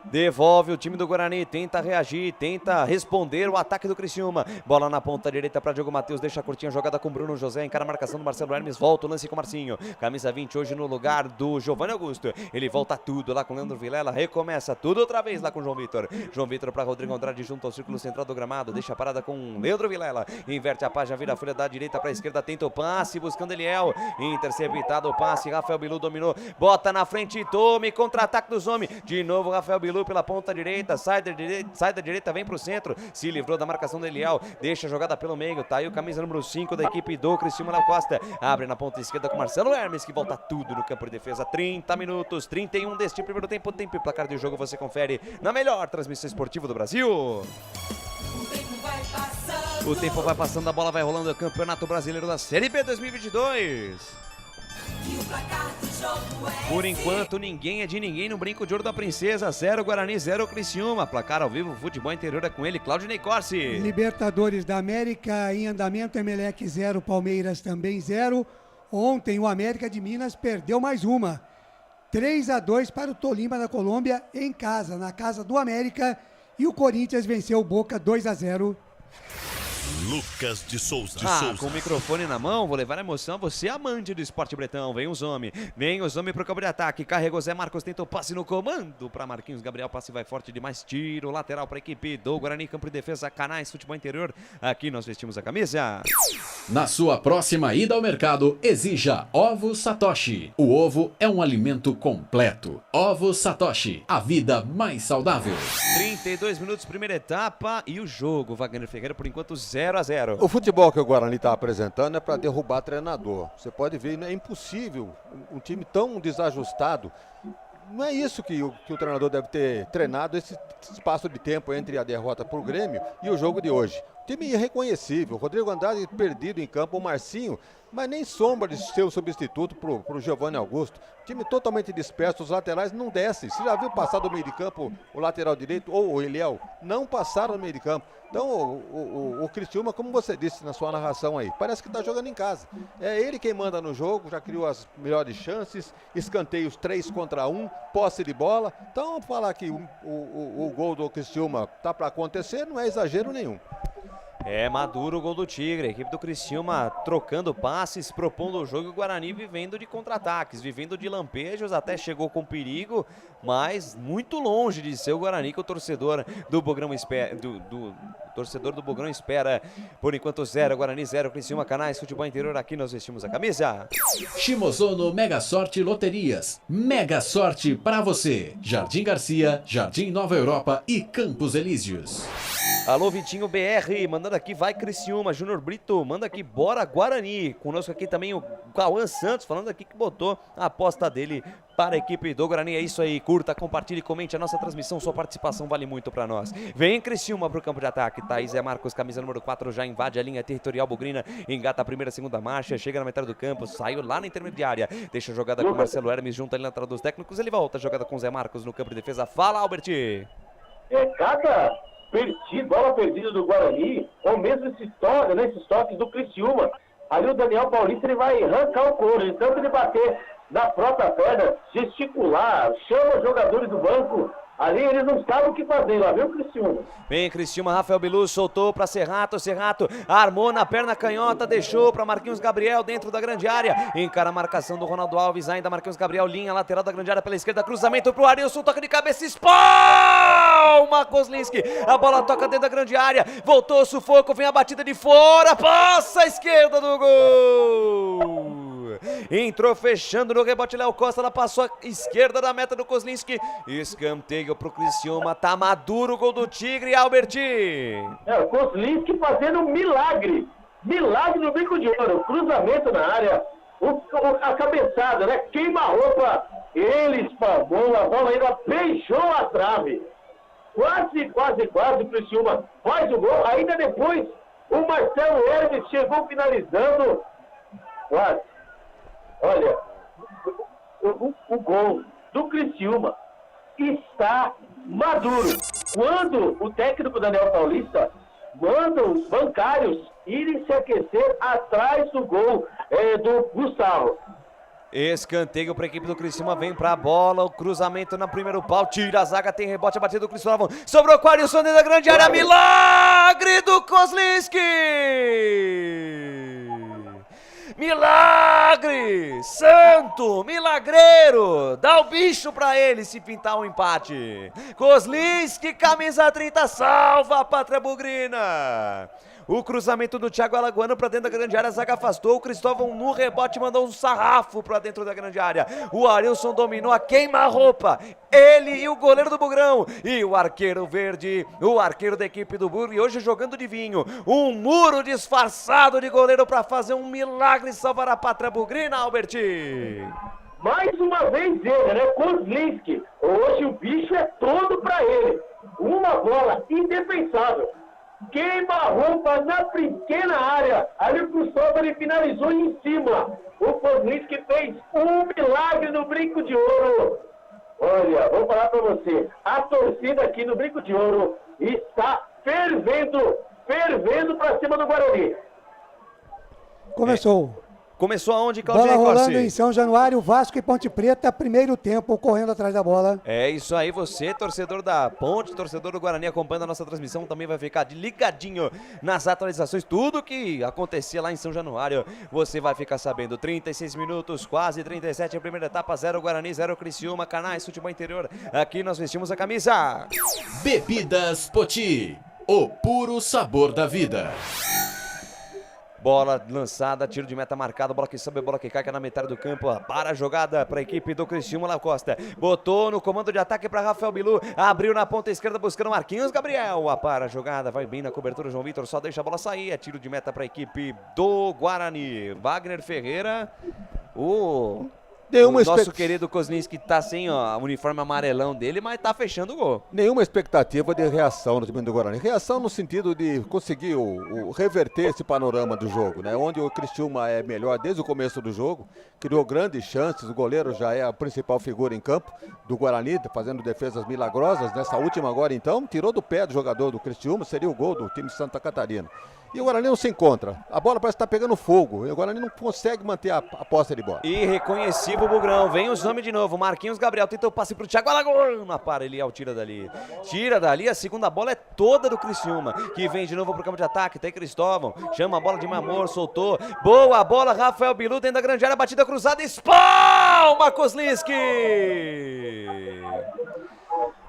Devolve o time do Guarani, tenta reagir, tenta responder o ataque do Criciúma. Bola na ponta direita para Diogo Matheus, deixa a curtinha jogada com Bruno José, encara a marcação do Marcelo Hermes, volta o lance com o Marcinho. Camisa 20 hoje no lugar do Giovanni Augusto. Ele volta tudo lá com o Leandro Vilela, recomeça tudo outra vez lá com o João Vitor. João Vitor para Rodrigo Andrade junto ao círculo central do gramado, deixa a parada com Leandro Vilela. Inverte a página, vira a folha da direita para a esquerda, tenta o passe, buscando Eliel. Interceptado o passe, Rafael Bilu dominou, bota na frente, tome, contra-ataque dos homens. De novo Rafael Bilu pela ponta direita, sai da direita, vem pro centro, se livrou da marcação do Eliel, deixa a jogada pelo meio, tá aí o camisa número 5 da equipe do Criciúma, Léo Costa, abre na ponta esquerda com Marcelo Hermes, que volta tudo no campo de defesa. 30 minutos, 31 deste primeiro tempo e placar de jogo você confere na melhor transmissão esportiva do Brasil. O tempo vai passando, a bola vai rolando, o Campeonato Brasileiro da Série B 2022. E o placar do jogo é Por enquanto, ninguém é de ninguém no Brinco de Ouro da Princesa. 0 Guarani, 0 Criciúma. Placar ao vivo, futebol interior é com ele, Claudinei Corsi. Libertadores da América em andamento, Emelec 0, Palmeiras também 0. Ontem o América de Minas perdeu mais uma. 3-2 para o Tolima da Colômbia em casa, na casa do América. E o Corinthians venceu o Boca 2-0. Lucas de Souza. Com o microfone na mão, vou levar a emoção. Você, amante do esporte bretão. Vem o Zomi pro campo de ataque. Carregou Zé Marcos, tentou passe no comando para Marquinhos Gabriel. Passe vai forte demais. Tiro lateral para a equipe do Guarani. Campo de defesa, Canais, futebol interior. Aqui nós vestimos a camisa. Na sua próxima ida ao mercado, exija Ovos Satoshi. O ovo é um alimento completo. Ovos Satoshi, a vida mais saudável. 32 minutos, primeira etapa. E o jogo, Wagner Ferreira, por enquanto 0-0. O futebol que o Guarani está apresentando é para derrubar treinador. Você pode ver, é impossível um time tão desajustado. Não é isso que o treinador deve ter treinado esse espaço de tempo entre a derrota para o Grêmio e o jogo de hoje. Time irreconhecível, Rodrigo Andrade perdido em campo, o Marcinho, mas nem sombra de ser o substituto pro Giovanni Augusto. Time totalmente disperso, os laterais não descem. Você já viu passar do meio de campo o lateral direito ou o Eliel? Não passaram no meio de campo. Então o Criciúma, como você disse na sua narração aí, parece que está jogando em casa. É ele quem manda no jogo, já criou as melhores chances, escanteios 3 contra 1, posse de bola. Então falar que o gol do Criciúma tá para acontecer não é exagero nenhum. É maduro o gol do Tigre, a equipe do Criciúma trocando passes, propondo o jogo, e o Guarani vivendo de contra-ataques, vivendo de lampejos, até chegou com perigo, mas muito longe de ser o Guarani que o torcedor do Bogrão espera. Torcedor do Bogrão espera. Por enquanto 0, Guarani 0, Criciúma, Canais, futebol interior, aqui nós vestimos a camisa. Shimozono Mega Sorte Loterias. Mega Sorte para você. Jardim Garcia, Jardim Nova Europa e Campos Elíseos. Alô, Vitinho BR, mandando aqui, vai Criciúma. Júnior Brito, manda aqui, bora Guarani. Conosco aqui também o Cauã Santos, falando aqui que botou a aposta dele para a equipe do Guarani. É isso aí, curta, compartilhe, comente a nossa transmissão, sua participação vale muito para nós. Vem Criciúma pro campo de ataque, Thaís Zé Marcos, camisa número 4, já invade a linha territorial bugrina, engata a primeira, segunda marcha, chega na metade do campo, saiu lá na intermediária, deixa a jogada com o Marcelo Hermes, junto ali na lateral dos técnicos, ele volta a jogada com o Zé Marcos no campo de defesa. Fala, Albert! Bola perdida do Guarani, ou mesmo esse toque do Criciúma. Ali o Daniel Paulista, ele vai arrancar o couro, de tanto ele bater na própria perna, gesticular, chama os jogadores do banco. Ali eles não sabem o que fazer, lá viu o Criciúma. Vem Criciúma, Rafael Bilu soltou para Serrato armou na perna canhota, deixou para Marquinhos Gabriel dentro da grande área, encara a marcação do Ronaldo Alves, ainda Marquinhos Gabriel, linha lateral da grande área pela esquerda, cruzamento pro Arilson, toca de cabeça, espalma Kozlinski, a bola toca dentro da grande área, voltou o sufoco, vem a batida de fora, passa a esquerda do gol! Entrou fechando no rebote Léo Costa, ela passou a esquerda da meta do Kozlinski, escanteio pro Criciúma, tá maduro o gol do Tigre, Albert. O Kozlinski fazendo um milagre no bico de ouro, cruzamento na área, a cabeçada, né, queima a roupa, ele espalmou, a bola ainda beijou a trave, quase o Criciúma faz o gol, ainda depois o Marcelo Hermes chegou finalizando, quase. Olha, o gol do Criciúma está maduro. Quando o técnico Daniel Paulista manda os bancários irem se aquecer atrás do gol do Gustavo. Escanteio para a equipe do Criciúma, vem para a bola, o cruzamento no primeiro pau, tira a zaga, tem rebote, a batida do Criciúma, sobrou com o Arilson dentro da grande área, milagre do Kozlinski! Milagre! Santo! Milagreiro! Dá o bicho pra ele se pintar um empate. Kozlinski, camisa 30, salva a pátria bugrina. O cruzamento do Thiago Alagoano pra dentro da grande área, a zaga afastou, o Cristóvão no rebote mandou um sarrafo pra dentro da grande área. O Arilson dominou a queima-roupa, ele e o goleiro do Bugrão. E o arqueiro verde, o arqueiro da equipe do Burgo, e hoje jogando de vinho. Um muro disfarçado de goleiro pra fazer um milagre e salvar a pátria bugrina, Albert. Mais uma vez ele, né, Kozlinski. Hoje o bicho é todo pra ele. Uma bola indefensável. Queima a roupa na pequena área. Ali o Cristóvão ele finalizou em cima. O Kozlinski fez um milagre no Brinco de Ouro. Olha, vou falar para você, a torcida aqui no Brinco de Ouro está fervendo para cima do Guarani. Começou. Começou aonde, Claudinei Bola rolando Corsi? em São Januário, Vasco e Ponte Preta, primeiro tempo, correndo atrás da bola. É isso aí, você, torcedor da Ponte, torcedor do Guarani, acompanhando a nossa transmissão, também vai ficar ligadinho nas atualizações, tudo que acontecia lá em São Januário, você vai ficar sabendo. 36 minutos, quase 37, a primeira etapa, 0 Guarani, 0 Criciúma, Canais, Futebol Interior, aqui nós vestimos a camisa. Bebidas Poti, o puro sabor da vida. Bola lançada, tiro de meta marcado, bola que sobe, bola que cai, que é na metade do campo, para a jogada para a equipe do Criciúma, Léo Costa, botou no comando de ataque para Rafael Bilu, abriu na ponta esquerda buscando Marquinhos Gabriel, para a jogada, vai bem na cobertura, João Vitor só deixa a bola sair, é tiro de meta para a equipe do Guarani. Wagner Ferreira, o nosso querido Kozlinski tá sem o uniforme amarelão dele, mas tá fechando o gol. Nenhuma expectativa de reação no time do Guarani. Reação no sentido de conseguir reverter esse panorama do jogo, né? Onde o Criciúma é melhor desde o começo do jogo, criou grandes chances, o goleiro já é a principal figura em campo do Guarani, fazendo defesas milagrosas. Nessa última agora então, tirou do pé do jogador do Criciúma, seria o gol do time de Santa Catarina. E o Guarani não se encontra. A bola parece estar pegando fogo. E o Guarani não consegue manter a posse de bola. Irreconhecível o Bugrão. Vem os nomes de novo. Marquinhos Gabriel tenta o passe pro Thiago Alagoas. Não para, Eliel tira dali. Tira dali. A segunda bola é toda do Criciúma. Que vem de novo pro campo de ataque. Tem Cristóvão. Chama a bola de Mamor. Soltou. Boa bola. Rafael Bilu dentro da grande área. Batida cruzada. Espalma Kozlinski.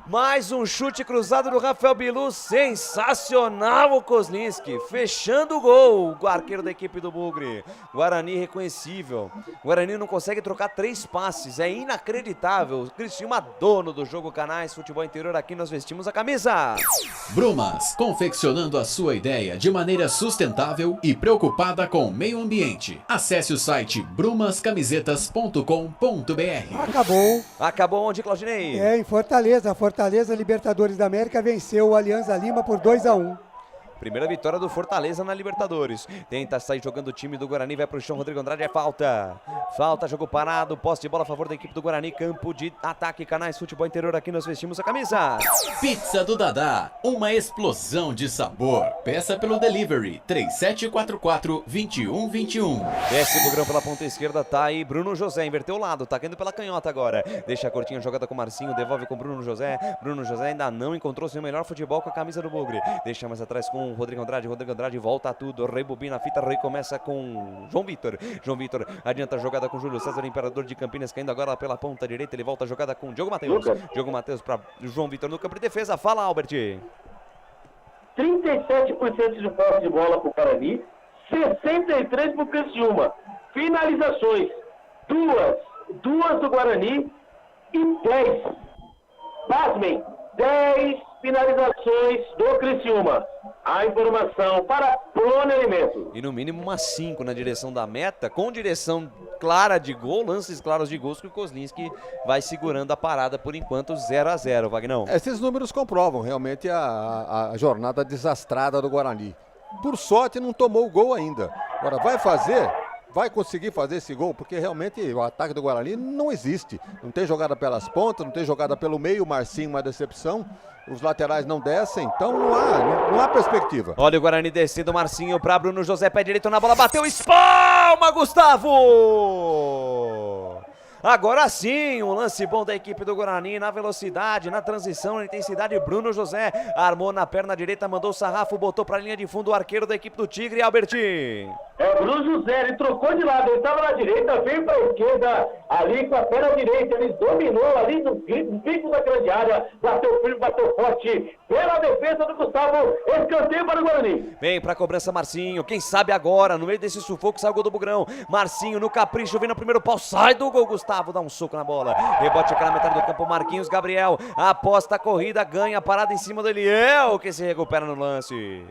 Mais um chute cruzado do Rafael Bilu, sensacional o Kozlinski, fechando o gol, o arqueiro da equipe do Bugre. Guarani reconhecível, Guarani não consegue trocar 3 passes, é inacreditável. Criciúma, dono do jogo Canais, Futebol Interior, aqui nós vestimos a camisa. Brumas, confeccionando a sua ideia de maneira sustentável e preocupada com o meio ambiente. Acesse o site brumascamisetas.com.br. Acabou onde, Claudinei? É, em Fortaleza, Libertadores da América venceu o Alianza Lima por 2-1. Primeira vitória do Fortaleza na Libertadores. Tenta sair jogando o time do Guarani, vai pro chão, Rodrigo Andrade, é falta. Falta, jogo parado, posse de bola a favor da equipe do Guarani, campo de ataque, Canais, Futebol Interior, aqui nós vestimos a camisa. Pizza do Dadá, uma explosão de sabor. Peça pelo delivery, 3744-2121. Desce o Bugrão pela ponta esquerda, tá aí Bruno José, inverteu o lado, tá caindo pela canhota agora. Deixa a curtinha jogada com o Marcinho, devolve com Bruno José. Bruno José ainda não encontrou seu melhor futebol com a camisa do Bugre. Deixa mais atrás com Rodrigo Andrade volta tudo, rebobina a fita, recomeça com João Vitor. João Vitor adianta a jogada com Júlio César, Imperador de Campinas, caindo agora pela ponta direita, ele volta a jogada com Diogo Matheus. Diogo Matheus para João Vitor no campo de defesa, fala Albert. 37% de posse de bola pro Guarani, 63% pro Criciúma. Finalizações, duas do Guarani e 10. Pasmem, 10 finalizações do Criciúma. A informação para Plone Alimento. E no mínimo umas 5 na direção da meta, com direção clara de gol, lances claros de gols que o Kozlinski vai segurando a parada por enquanto 0-0, Vagnão. Esses números comprovam realmente a jornada desastrada do Guarani. Por sorte não tomou o gol ainda. Agora vai conseguir fazer esse gol, porque realmente o ataque do Guarani não existe. Não tem jogada pelas pontas, não tem jogada pelo meio, o Marcinho uma decepção. Os laterais não descem, então não há perspectiva. Olha o Guarani descendo, Marcinho para Bruno José, pé direito na bola, bateu, espalma, Gustavo! Agora sim, um lance bom da equipe do Guarani, na velocidade, na transição, na intensidade, Bruno José armou na perna direita, mandou o sarrafo, botou para a linha de fundo o arqueiro da equipe do Tigre, Alberti. É, Bruno José, ele trocou de lado, ele estava na direita, veio para a esquerda, ali com a perna direita, ele dominou ali no pico da grande área, bateu firme, bateu forte, pela defesa do Gustavo, escanteio para o Guarani. Vem para a cobrança Marcinho, quem sabe agora, no meio desse sufoco, sai o gol do Bugrão, Marcinho no capricho, vem no primeiro pau, sai do gol, Gustavo dá um soco na bola, rebote aqui na metade do campo, Marquinhos Gabriel, aposta a corrida, ganha a parada em cima do Eliel, que se recupera no lance.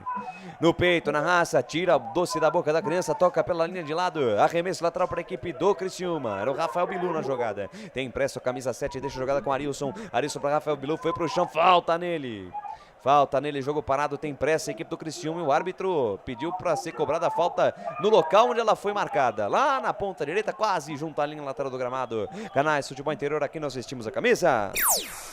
No peito, na raça, tira o doce da boca da criança. Aliança toca pela linha de lado. Arremesso lateral para a equipe do Criciúma. Era o Rafael Bilu na jogada. Tem impresso a camisa 7, deixa a jogada com Arilson. Arilson para Rafael Bilu, foi pro chão, falta nele. Falta nele, jogo parado, tem pressa a equipe do Criciúma e o árbitro pediu para ser cobrada a falta no local onde ela foi marcada. Lá na ponta direita, quase junto à linha lateral do gramado. Canais Futebol Interior, aqui nós vestimos a camisa.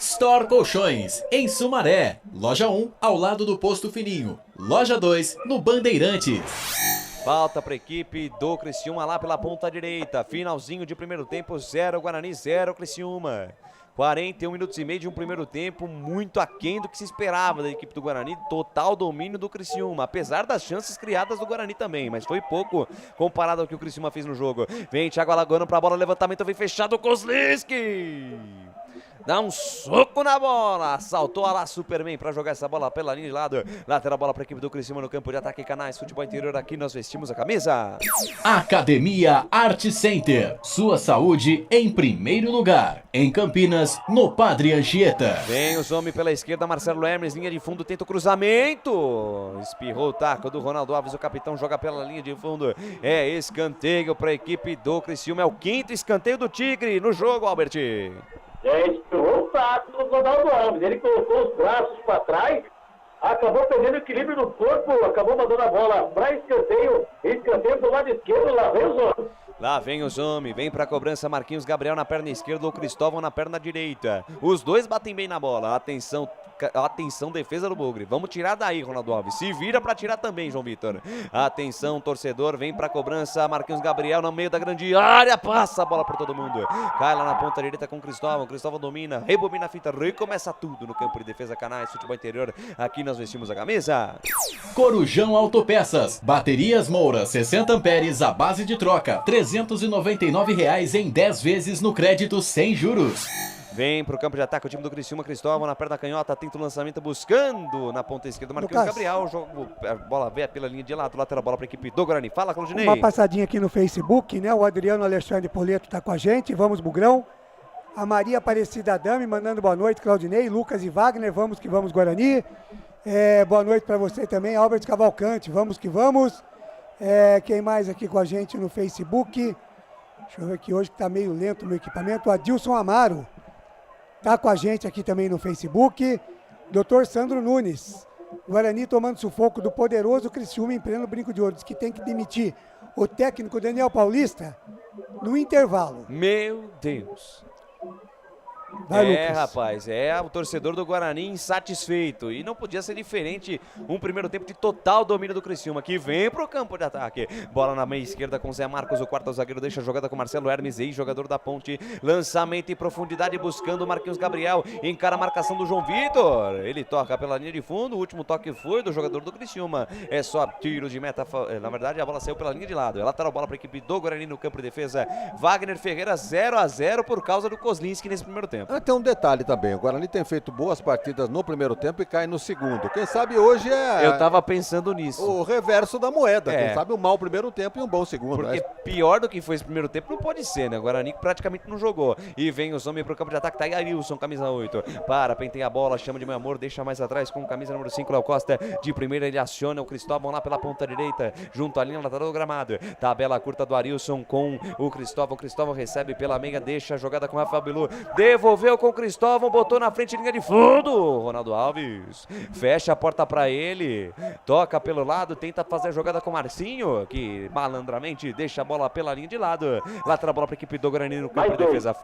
Store Colchões, em Sumaré. Loja 1, ao lado do Posto Fininho. Loja 2, no Bandeirantes. Falta para a equipe do Criciúma lá pela ponta direita. Finalzinho de primeiro tempo, 0 Guarani, 0 Criciúma. 41 minutos e meio de um primeiro tempo, muito aquém do que se esperava da equipe do Guarani, total domínio do Criciúma, apesar das chances criadas do Guarani também, mas foi pouco comparado ao que o Criciúma fez no jogo. Vem Thiago Alagoano para a bola, levantamento, vem fechado o Kozlinski. Dá um soco na bola, saltou a lá Superman para jogar essa bola pela linha de lado. Lateral bola para a equipe do Criciúma no campo de ataque. Canais Futebol Interior, aqui nós vestimos a camisa. Academia Art Center, sua saúde em primeiro lugar. Em Campinas, no Padre Anchieta. Vem os homens pela esquerda, Marcelo Hermes, linha de fundo, tenta o cruzamento. Espirrou o taco do Ronaldo Alves, o capitão joga pela linha de fundo. É escanteio para a equipe do Criciúma, é o 5º escanteio do Tigre no jogo, Albert. Espirrou o taco do Ronaldo Alves, ele colocou os braços para trás, acabou perdendo o equilíbrio do corpo, acabou mandando a bola para escanteio do lado esquerdo, lá vem os homens. Lá vem os homens, vem pra cobrança Marquinhos Gabriel na perna esquerda ou Cristóvão na perna direita. Os dois batem bem na bola, atenção defesa do Bugre. Vamos tirar daí, Ronaldo Alves. Se vira pra tirar também, João Vitor. Atenção, torcedor, vem pra cobrança Marquinhos Gabriel no meio da grande área, passa a bola por todo mundo. Cai lá na ponta direita com Cristóvão domina, rebobina a fita, recomeça tudo no campo de defesa. Canais Futebol Interior, aqui nós vestimos a camisa. Corujão Autopeças, baterias Moura, 60 amperes, a base de troca, R$ 399 em 10 vezes no crédito sem juros. Vem pro campo de ataque o time do Criciúma, Cristóvão na perna canhota, tenta o lançamento buscando na ponta esquerda, Marquinhos Gabriel, a bola vem pela linha de lado, lateral bola para a equipe do Guarani. Fala, Claudinei. Uma passadinha aqui no Facebook, né? O Adriano Alexandre Poleto tá com a gente, vamos Bugrão. A Maria Aparecida Dami mandando boa noite, Claudinei, Lucas e Wagner, vamos que vamos Guarani. Boa noite para você também, Albert Cavalcante, vamos que vamos. Quem mais aqui com a gente no Facebook? Deixa eu ver aqui hoje que tá meio lento o meu equipamento. O Adilson Amaro tá com a gente aqui também no Facebook. Dr. Sandro Nunes. Guarani tomando sufoco do poderoso Criciúma em pleno brinco de ouro. Diz que tem que demitir o técnico Daniel Paulista no intervalo. Meu Deus. Vai, Lucas. Rapaz, o torcedor do Guarani insatisfeito. E não podia ser diferente. Um primeiro tempo de total domínio do Criciúma, que vem pro campo de ataque. Bola na meia esquerda com Zé Marcos, o quarto zagueiro deixa a jogada com Marcelo Hermes, ex-jogador da Ponte. Lançamento em profundidade buscando o Marquinhos Gabriel. Encara a marcação do João Vitor. Ele toca pela linha de fundo. O último toque foi do jogador do Criciúma. É só tiro de meta. Na verdade, a bola saiu pela linha de lado. É lateral bola para a equipe do Guarani no campo de defesa. Wagner Ferreira 0-0 por causa do Kozlinski nesse primeiro tempo. Tem um detalhe também, o Guarani tem feito boas partidas no primeiro tempo e cai no segundo. Quem sabe hoje Eu tava pensando nisso. O reverso da moeda. Quem sabe um mau primeiro tempo e um bom segundo. Porque pior do que foi esse primeiro tempo não pode ser, né? O Guarani praticamente não jogou. E vem os homens pro campo de ataque, tá aí Arilson, camisa 8. Penteia a bola, chama de meu amor, deixa mais atrás com camisa número 5, Léo Costa. De primeira ele aciona o Cristóvão lá pela ponta direita, junto à linha lateral do gramado. Tabela curta do Arilson com o Cristóvão. Cristóvão recebe pela meia, deixa a jogada com o Rafael Bilu. Devolveu com o Cristóvão, botou na frente, linha de fundo. Ronaldo Alves fecha a porta pra ele, toca pelo lado, tenta fazer a jogada com o Marcinho, que malandramente deixa a bola pela linha de lado. Lateral bola pra equipe do Guarani no campo de defesa.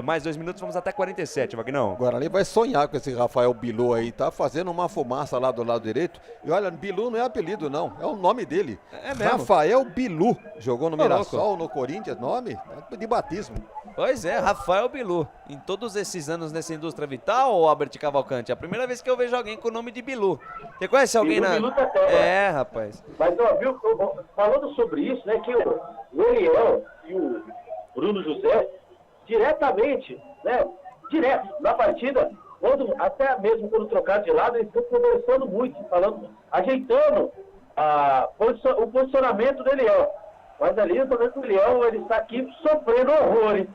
Mais 2 minutos, vamos até 47, Vagnão. O Guarani vai sonhar com esse Rafael Bilu aí, tá fazendo uma fumaça lá do lado direito. E olha, Bilu não é apelido não, é o nome dele. É mesmo? Rafael Bilu, jogou no Mirassol, no Corinthians, nome de batismo. Pois é, Rafael Bilu. Em todos esses anos nessa indústria vital, Albert Cavalcante, é a primeira vez que eu vejo alguém com o nome de Bilu. Você conhece alguém Bilu tá terra. Rapaz. Mas, viu, falando sobre isso, né, que o Eliel e o Bruno José, diretamente, né, direto na partida, até mesmo quando trocar de lado, eles estão conversando muito, falando, ajeitando o posicionamento do Eliel. Mas ali, eu tô vendo que o Eliel, ele está aqui sofrendo horrores.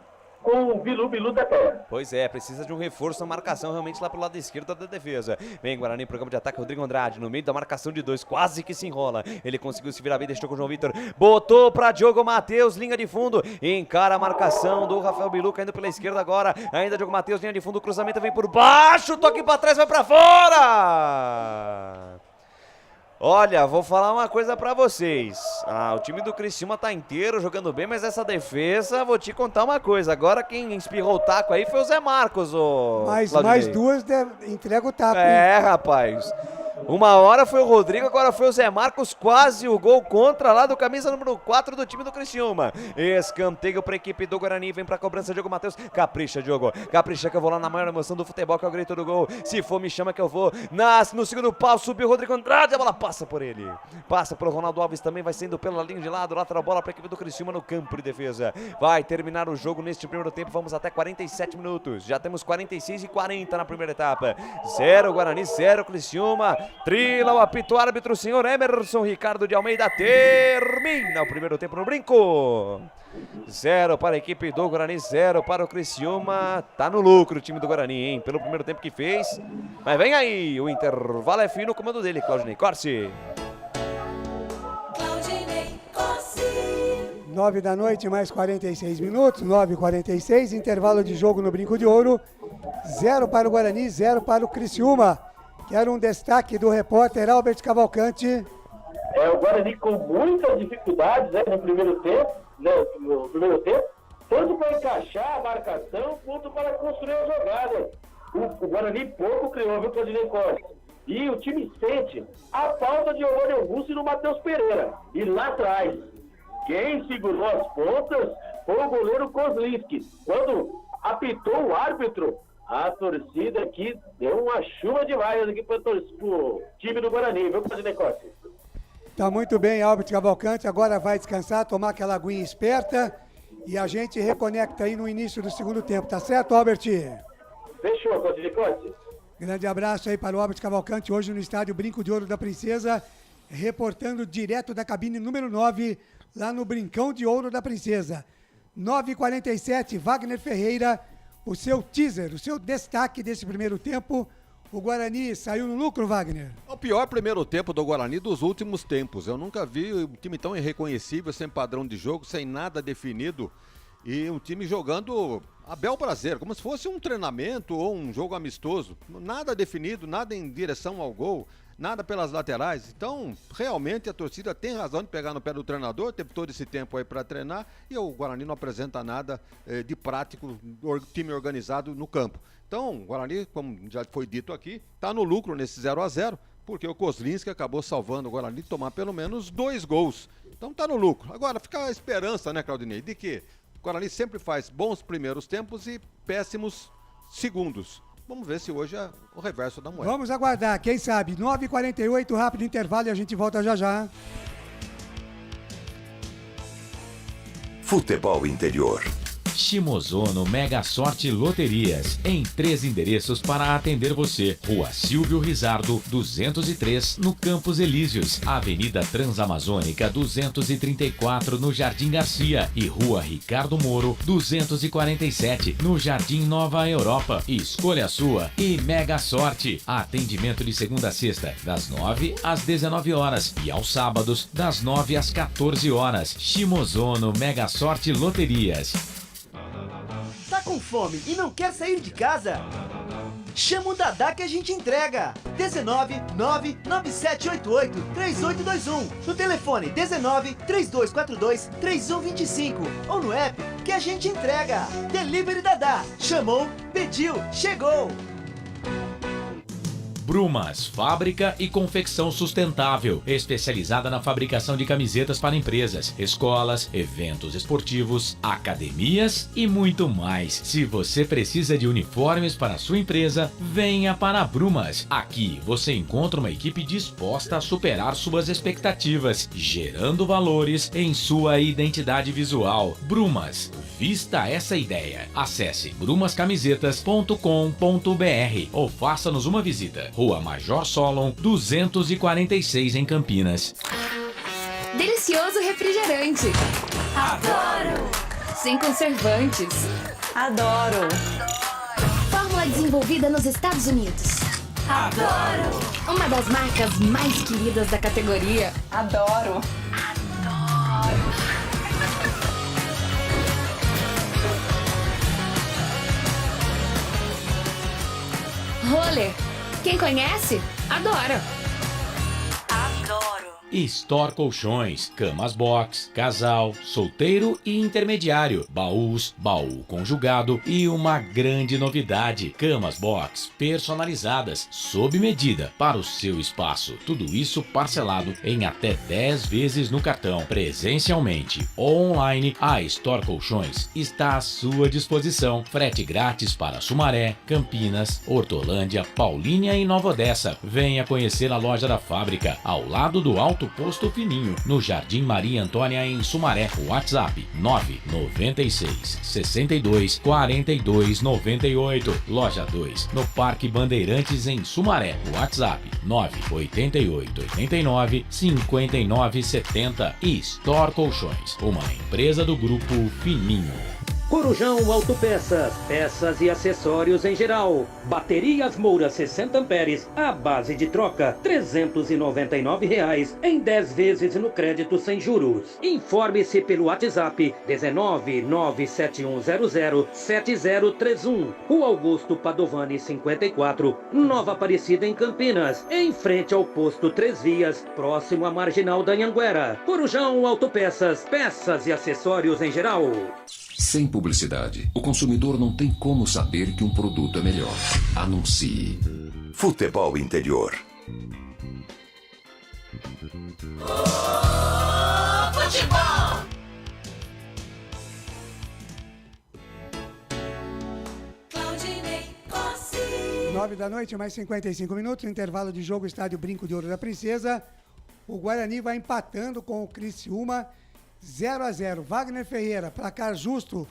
com o Bilu da terra. Pois é, precisa de um reforço na marcação realmente lá pro lado esquerdo da defesa. Vem Guarani, programa de ataque, Rodrigo Andrade, no meio da marcação de 2, quase que se enrola. Ele conseguiu se virar bem, deixou com o João Vitor, botou pra Diogo Matheus, linha de fundo, encara a marcação do Rafael Bilu, caindo pela esquerda agora, ainda Diogo Matheus, linha de fundo, cruzamento vem por baixo, toque pra trás, vai pra fora! Olha, vou falar uma coisa pra vocês. O time do Criciúma tá inteiro, jogando bem, mas essa defesa, vou te contar uma coisa. Agora quem espirrou o taco aí foi o Zé Marcos, mais duas, entrega o taco. É, rapaz. Uma hora foi o Rodrigo, agora foi o Zé Marcos, quase o gol contra lá do camisa número 4 do time do Criciúma. Escanteio para a equipe do Guarani, vem para a cobrança, Diogo Matheus. Capricha, Diogo. Capricha que eu vou lá na maior emoção do futebol, que é o grito do gol. Se for, me chama que eu vou. No segundo pau, subiu o Rodrigo Andrade, a bola passa por ele. Passa pelo Ronaldo Alves também, vai saindo pela linha de lado, lateral bola para a equipe do Criciúma no campo de defesa. Vai terminar o jogo neste primeiro tempo, vamos até 47 minutos. Já temos 46 e 40 na primeira etapa. 0 Guarani, 0 Criciúma. Trila o apito árbitro, senhor Emerson Ricardo de Almeida, termina o primeiro tempo no Brinco. 0 para a equipe do Guarani, 0 para o Criciúma. Tá no lucro o time do Guarani, hein? Pelo primeiro tempo que fez. Mas vem aí, o intervalo é fim no comando dele, Claudinei Corsi. 9 da noite, mais 46 minutos, 9h46, intervalo de jogo no Brinco de Ouro. 0 para o Guarani, 0 para o Criciúma. Quero um destaque do repórter Albert Cavalcante. O Guarani com muitas dificuldades, né, no primeiro tempo, tanto para encaixar a marcação, quanto para construir a jogada. O Guarani pouco criou, viu, Claudinei Costa? E o time sente a falta de Orlando Augusto e no Matheus Pereira. E lá atrás, quem segurou as pontas foi o goleiro Kozlinski. Quando apitou o árbitro, a torcida aqui deu uma chuva de vaias aqui pro time do Guarani, viu, Claudinei Costa? Tá muito bem, Albert Cavalcante. Agora vai descansar, tomar aquela aguinha esperta e a gente reconecta aí no início do segundo tempo, tá certo, Albert? Fechou, Claudinei Costa. Grande abraço aí para o Albert Cavalcante, hoje no estádio Brinco de Ouro da Princesa, reportando direto da cabine número 9, lá no Brincão de Ouro da Princesa. 9h47, Wagner Ferreira, o seu teaser, o seu destaque desse primeiro tempo. O Guarani saiu no lucro, Wagner? O pior primeiro tempo do Guarani dos últimos tempos. Eu nunca vi um time tão irreconhecível, sem padrão de jogo, sem nada definido. E um time jogando a bel prazer, como se fosse um treinamento ou um jogo amistoso. Nada definido, nada em direção ao gol, nada pelas laterais. Então, realmente a torcida tem razão de pegar no pé do treinador, teve todo esse tempo aí para treinar e o Guarani não apresenta nada de prático, time organizado no campo. Então, o Guarani, como já foi dito aqui, está no lucro nesse 0-0, porque o Kozlinski acabou salvando o Guarani de tomar pelo menos 2 gols. Então tá no lucro. Agora fica a esperança, né, Claudinei, de que o Guarani sempre faz bons primeiros tempos e péssimos segundos. Vamos ver se hoje é o reverso da moeda. Vamos aguardar, quem sabe. 9h48, rápido intervalo e a gente volta já já. Futebol Interior. Shimozono Mega Sorte Loterias, em 3 endereços para atender você. Rua Silvio Rizardo, 203, no Campos Elíseos, Avenida Transamazônica, 234, no Jardim Garcia, e Rua Ricardo Moro, 247, no Jardim Nova Europa. Escolha a sua e Mega Sorte. Atendimento de segunda a sexta, das 9 às 19 horas e aos sábados, das 9 às 14 horas. Shimozono Mega Sorte Loterias. Tá com fome e não quer sair de casa? Chama o Dadá que a gente entrega. 19 99788 3821. No telefone 19 3242 3125. Ou no app que a gente entrega. Delivery Dadá. Chamou, pediu, chegou. Brumas, fábrica e confecção sustentável, especializada na fabricação de camisetas para empresas, escolas, eventos esportivos, academias e muito mais. Se você precisa de uniformes para a sua empresa, venha para a Brumas. Aqui você encontra uma equipe disposta a superar suas expectativas, gerando valores em sua identidade visual. Brumas, vista essa ideia. Acesse brumascamisetas.com.br ou faça-nos uma visita. Rua Major Solon, 246 em Campinas. Delicioso refrigerante. Adoro! Sem conservantes. Adoro. Fórmula desenvolvida nos Estados Unidos. Adoro. Uma das marcas mais queridas da categoria. Adoro. Roller. Quem conhece, adora. Adoro. Store Colchões, camas box, casal, solteiro e intermediário, baús, baú conjugado e uma grande novidade, camas box personalizadas, sob medida, para o seu espaço. Tudo isso parcelado em até 10 vezes no cartão. Presencialmente ou online, a Store Colchões está à sua disposição. Frete grátis para Sumaré, Campinas, Hortolândia, Paulínia e Nova Odessa. Venha conhecer a loja da fábrica, ao lado do Alto Posto Fininho, no Jardim Maria Antônia, em Sumaré. WhatsApp 996 62 42 98. Loja 2, no Parque Bandeirantes, em Sumaré. WhatsApp 988 89 59 70. E Store Colchões, uma empresa do Grupo Fininho. Corujão Autopeças, peças e acessórios em geral. Baterias Moura 60 amperes, à base de troca, R$ 399 em 10 vezes no crédito sem juros. Informe-se pelo WhatsApp 19971007031. Rua Augusto Padovani 54, Nova Aparecida, em Campinas, em frente ao posto 3 Vias, próximo à Marginal da Anhanguera. Corujão Autopeças, peças e acessórios em geral. Sem publicidade, o consumidor não tem como saber que um produto é melhor. Anuncie. Futebol Interior. Futebol! Claudinei Cossy. 9 da noite, mais 55 minutos, intervalo de jogo, estádio Brinco de Ouro da Princesa. O Guarani vai empatando com o Criciúma 0-0. Wagner Ferreira, placar justo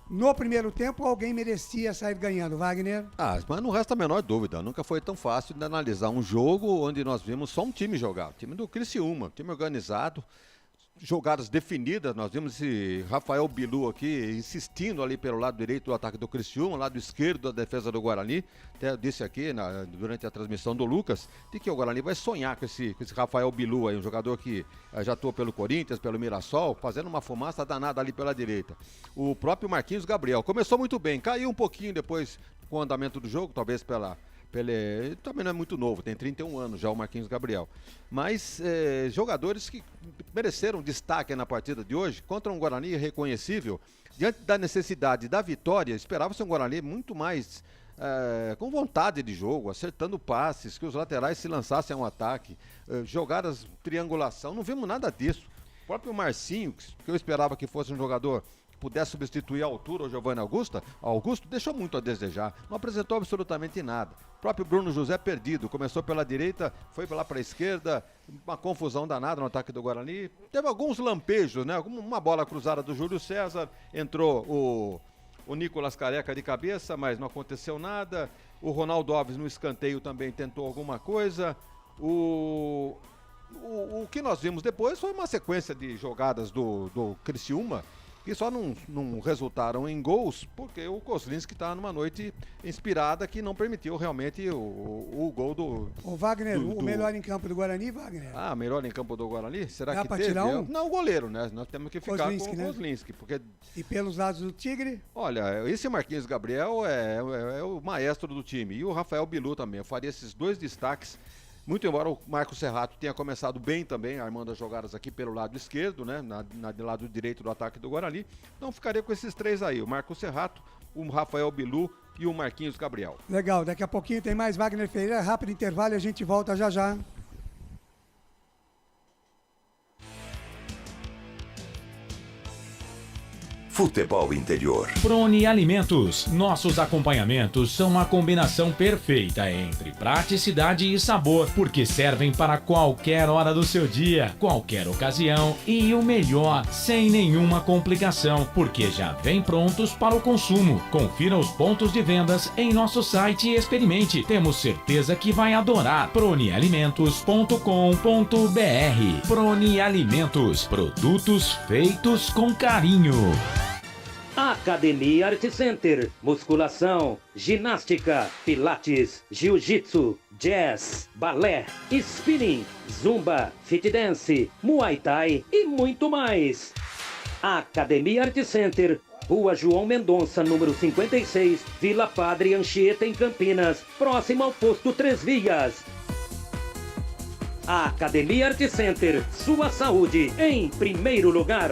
no primeiro tempo, alguém merecia sair ganhando, Wagner? Mas não resta a menor dúvida, nunca foi tão fácil de analisar um jogo onde nós vimos só um time jogar, o time do Criciúma, time organizado, jogadas definidas. Nós vimos esse Rafael Bilu aqui insistindo ali pelo lado direito do ataque do Criciúma, lado esquerdo da defesa do Guarani. Até eu disse aqui durante a transmissão do Lucas de que o Guarani vai sonhar com esse Rafael Bilu aí, um jogador que já atua pelo Corinthians, pelo Mirassol, fazendo uma fumaça danada ali pela direita. O próprio Marquinhos Gabriel começou muito bem, caiu um pouquinho depois com o andamento do jogo, talvez ele também não é muito novo, tem 31 anos já o Marquinhos Gabriel. Mas jogadores que mereceram destaque na partida de hoje, contra um Guarani reconhecível, diante da necessidade da vitória. Esperava-se um Guarani muito mais com vontade de jogo, acertando passes, que os laterais se lançassem ao ataque, jogadas, triangulação, não vimos nada disso. O próprio Marcinho, que eu esperava que fosse um jogador pudesse substituir a altura o Giovanni Augusto, deixou muito a desejar, não apresentou absolutamente nada. O próprio Bruno José perdido, começou pela direita, foi lá para a esquerda, uma confusão danada no ataque do Guarani. Teve alguns lampejos, né? Uma bola cruzada do Júlio César, entrou o Nicolas Careca de cabeça, mas não aconteceu nada. O Ronaldo Alves no escanteio também tentou alguma coisa. O que nós vimos depois foi uma sequência de jogadas do Criciúma, que só não resultaram em gols, porque o Kozlinski está numa noite inspirada que não permitiu realmente o gol do... O Wagner, o melhor em campo do Guarani, Wagner? Melhor em campo do Guarani? Será Dá que pra teve? tirar um? Não, o goleiro, né? Nós temos que ficar Kozlinski, com o Kozlinski, porque... E pelos lados do Tigre? Olha, esse Marquinhos Gabriel é o maestro do time, e o Rafael Bilu também. Eu faria esses dois destaques. Muito embora o Marcos Serrato tenha começado bem também, armando as jogadas aqui pelo lado esquerdo, né, do lado direito do ataque do Guarani, então ficaria com esses três aí, o Marcos Serrato, o Rafael Bilu e o Marquinhos Gabriel. Legal, daqui a pouquinho tem mais Wagner Ferreira, rápido intervalo e a gente volta já já. Futebol Interior. Prone Alimentos. Nossos acompanhamentos são a combinação perfeita entre praticidade e sabor, porque servem para qualquer hora do seu dia, qualquer ocasião e o melhor, sem nenhuma complicação, porque já vem prontos para o consumo. Confira os pontos de vendas em nosso site e experimente. Temos certeza que vai adorar. pronealimentos.com.br. Prone Alimentos. Produtos feitos com carinho. A Academia Art Center, musculação, ginástica, pilates, jiu-jitsu, jazz, balé, spinning, zumba, fit dance, muay thai e muito mais. Academia Art Center, Rua João Mendonça, número 56, Vila Padre Anchieta, em Campinas, próximo ao posto 3 Vias. Academia Art Center, sua saúde em primeiro lugar.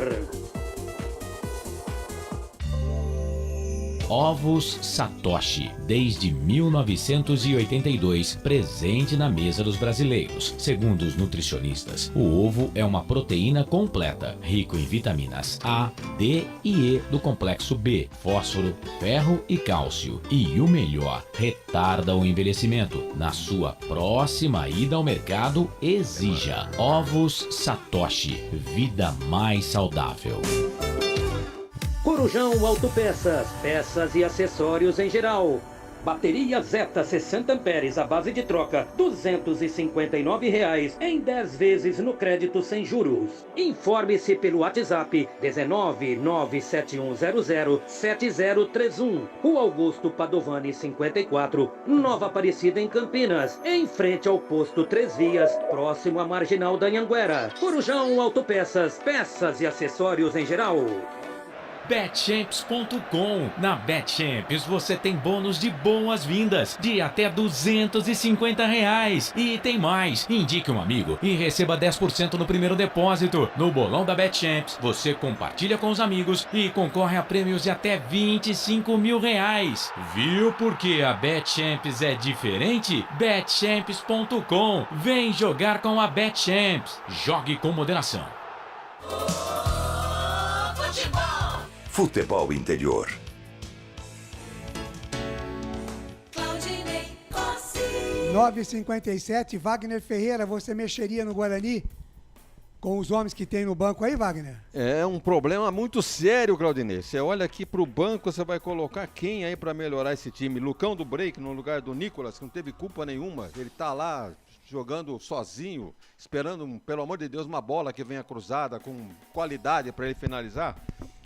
Ovos Satoshi, desde 1982, presente na mesa dos brasileiros. Segundo os nutricionistas, o ovo é uma proteína completa, rico em vitaminas A, D e E do complexo B, fósforo, ferro e cálcio. E o melhor, retarda o envelhecimento. Na sua próxima ida ao mercado, exija Ovos Satoshi, vida mais saudável. Corujão Autopeças, peças e acessórios em geral. Bateria Zeta 60 amperes à base de troca, R$ 259,00 em 10 vezes no crédito sem juros. Informe-se pelo WhatsApp 19971007031. Rua Augusto Padovani 54, Nova Aparecida, em Campinas, em frente ao posto 3 Vias, próximo à Marginal da Anhanguera. Corujão Autopeças, peças e acessórios em geral. Betchamps.com. Na Betchamps você tem bônus de boas-vindas de até R$250. E tem mais. Indique um amigo e receba 10% no primeiro depósito. No bolão da Betchamps você compartilha com os amigos e concorre a prêmios de até R$25 mil. Viu porque a Betchamps é diferente? Betchamps.com. Vem jogar com a Betchamps. Jogue com moderação. Futebol Interior. Claudinei Cosse. 9h57, Wagner Ferreira, você mexeria no Guarani com os homens que tem no banco aí, Wagner? É um problema muito sério, Claudinei. Você olha aqui pro banco, você vai colocar quem aí pra melhorar esse time? Lucão do Break no lugar do Nicolas, que não teve culpa nenhuma. Ele tá lá jogando sozinho, esperando, pelo amor de Deus, uma bola que venha cruzada com qualidade pra ele finalizar.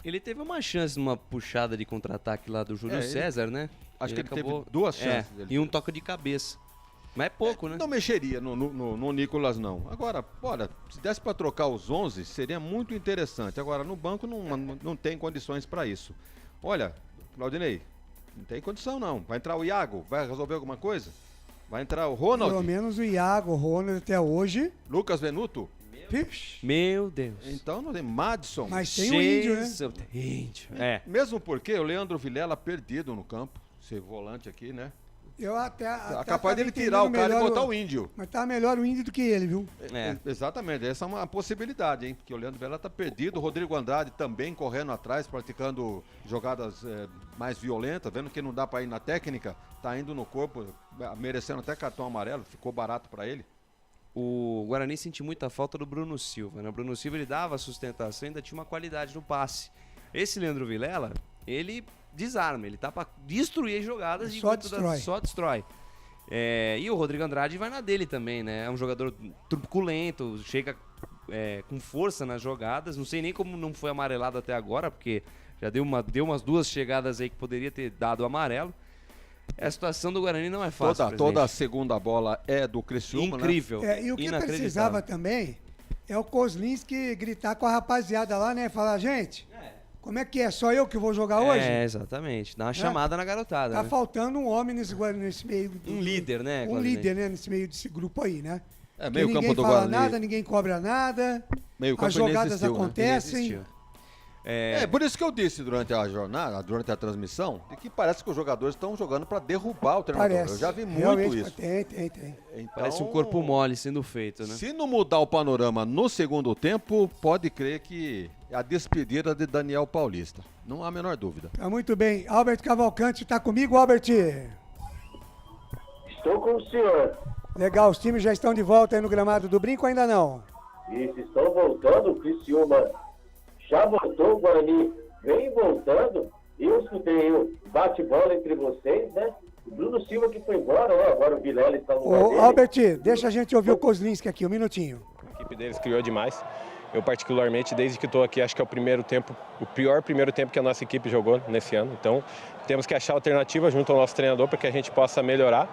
Ele teve uma chance numa puxada de contra-ataque lá do Júlio César, né? Acho que ele teve duas chances. E um toque de cabeça. Mas é pouco, né? Não mexeria no Nicolas, não. Agora, olha, se desse pra trocar os 11, seria muito interessante. Agora, no banco não tem condições pra isso. Olha, Claudinei, não tem condição não. Vai entrar o Iago, vai resolver alguma coisa? Vai entrar o Ronald? Pelo menos o Iago, o Ronald até hoje. Lucas Venuto? Meu Deus. Então não tem Madison. Mas tem o Índio, né? Índio. Mesmo porque o Leandro Vilela perdido no campo, ser volante aqui, né? Eu até capaz dele tirar o cara e botar o Índio. Mas tá melhor o Índio do que ele, viu? Exatamente, essa é uma possibilidade, hein? Porque o Leandro Vilela tá perdido, o Rodrigo Andrade também correndo atrás, praticando jogadas mais violentas, vendo que não dá pra ir na técnica, tá indo no corpo, merecendo até cartão amarelo, ficou barato pra ele. O Guarani sentiu muita falta do Bruno Silva, né? O Bruno Silva ele dava sustentação, ainda tinha uma qualidade no passe. Esse Leandro Vilela, ele desarma, ele tá pra destruir jogadas. Só destrói. E o Rodrigo Andrade vai na dele também, né? É um jogador truculento, chega com força nas jogadas. Não sei nem como não foi amarelado até agora, porque já deu umas duas chegadas aí que poderia ter dado amarelo. A situação do Guarani não é fácil. Toda a segunda bola é do Criciúma, incrível. Né? E o que precisava também é o Kozlinski gritar com a rapaziada lá, né? Falar, gente, como é que é? Só eu que vou jogar hoje? Exatamente. Dá uma chamada na garotada. Tá faltando um homem nesse meio. Um líder, né? Um líder, né? Nesse meio desse grupo aí, né? Meio campo do Guarani. Ninguém fala nada, ninguém cobra nada. As jogadas acontecem. Por isso que eu disse durante a jornada, durante a transmissão, de que parece que os jogadores estão jogando para derrubar o treinador. Parece. Eu já vi muito realmente, isso. Tem. Então, parece um corpo mole sendo feito, né? Se não mudar o panorama no segundo tempo, pode crer que é a despedida de Daniel Paulista. Não há a menor dúvida. Tá muito bem. Albert Cavalcante tá comigo, Albert? Estou com o senhor. Legal, os times já estão de volta aí no gramado do Brinco, ainda não? Isso, estão voltando, o Criciúma já voltou, o Guarani vem voltando. Eu escutei o bate-bola entre vocês, né? O Bruno Silva que foi embora, agora o Vilela está no lugar dele. Albert, deixa a gente ouvir o Kozlinski aqui, um minutinho. A equipe deles criou demais. Eu particularmente, desde que estou aqui, acho que é o pior primeiro tempo que a nossa equipe jogou nesse ano. Então, temos que achar alternativa junto ao nosso treinador para que a gente possa melhorar,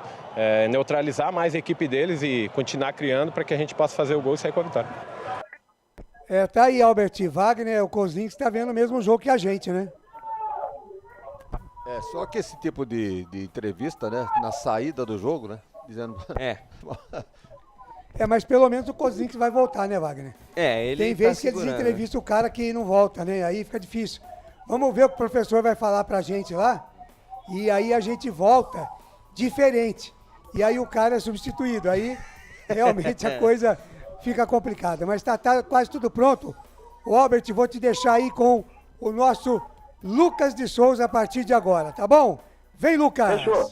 neutralizar mais a equipe deles e continuar criando para que a gente possa fazer o gol e sair com a vitória. Tá aí, Albert Wagner, o Cozinho, que está vendo o mesmo jogo que a gente, né? Só que esse tipo de entrevista, né, na saída do jogo, né, dizendo... Mas pelo menos o Cozinho vai voltar, né, Wagner? Ele tem vezes que eles entrevistam o cara que não volta, né? Aí fica difícil. Vamos ver o que o professor vai falar pra gente lá. E aí a gente volta diferente. E aí o cara é substituído. Aí realmente a coisa fica complicada. Mas tá quase tudo pronto. O Albert, vou te deixar aí com o nosso Lucas de Souza a partir de agora, tá bom? Vem, Lucas! Fechou.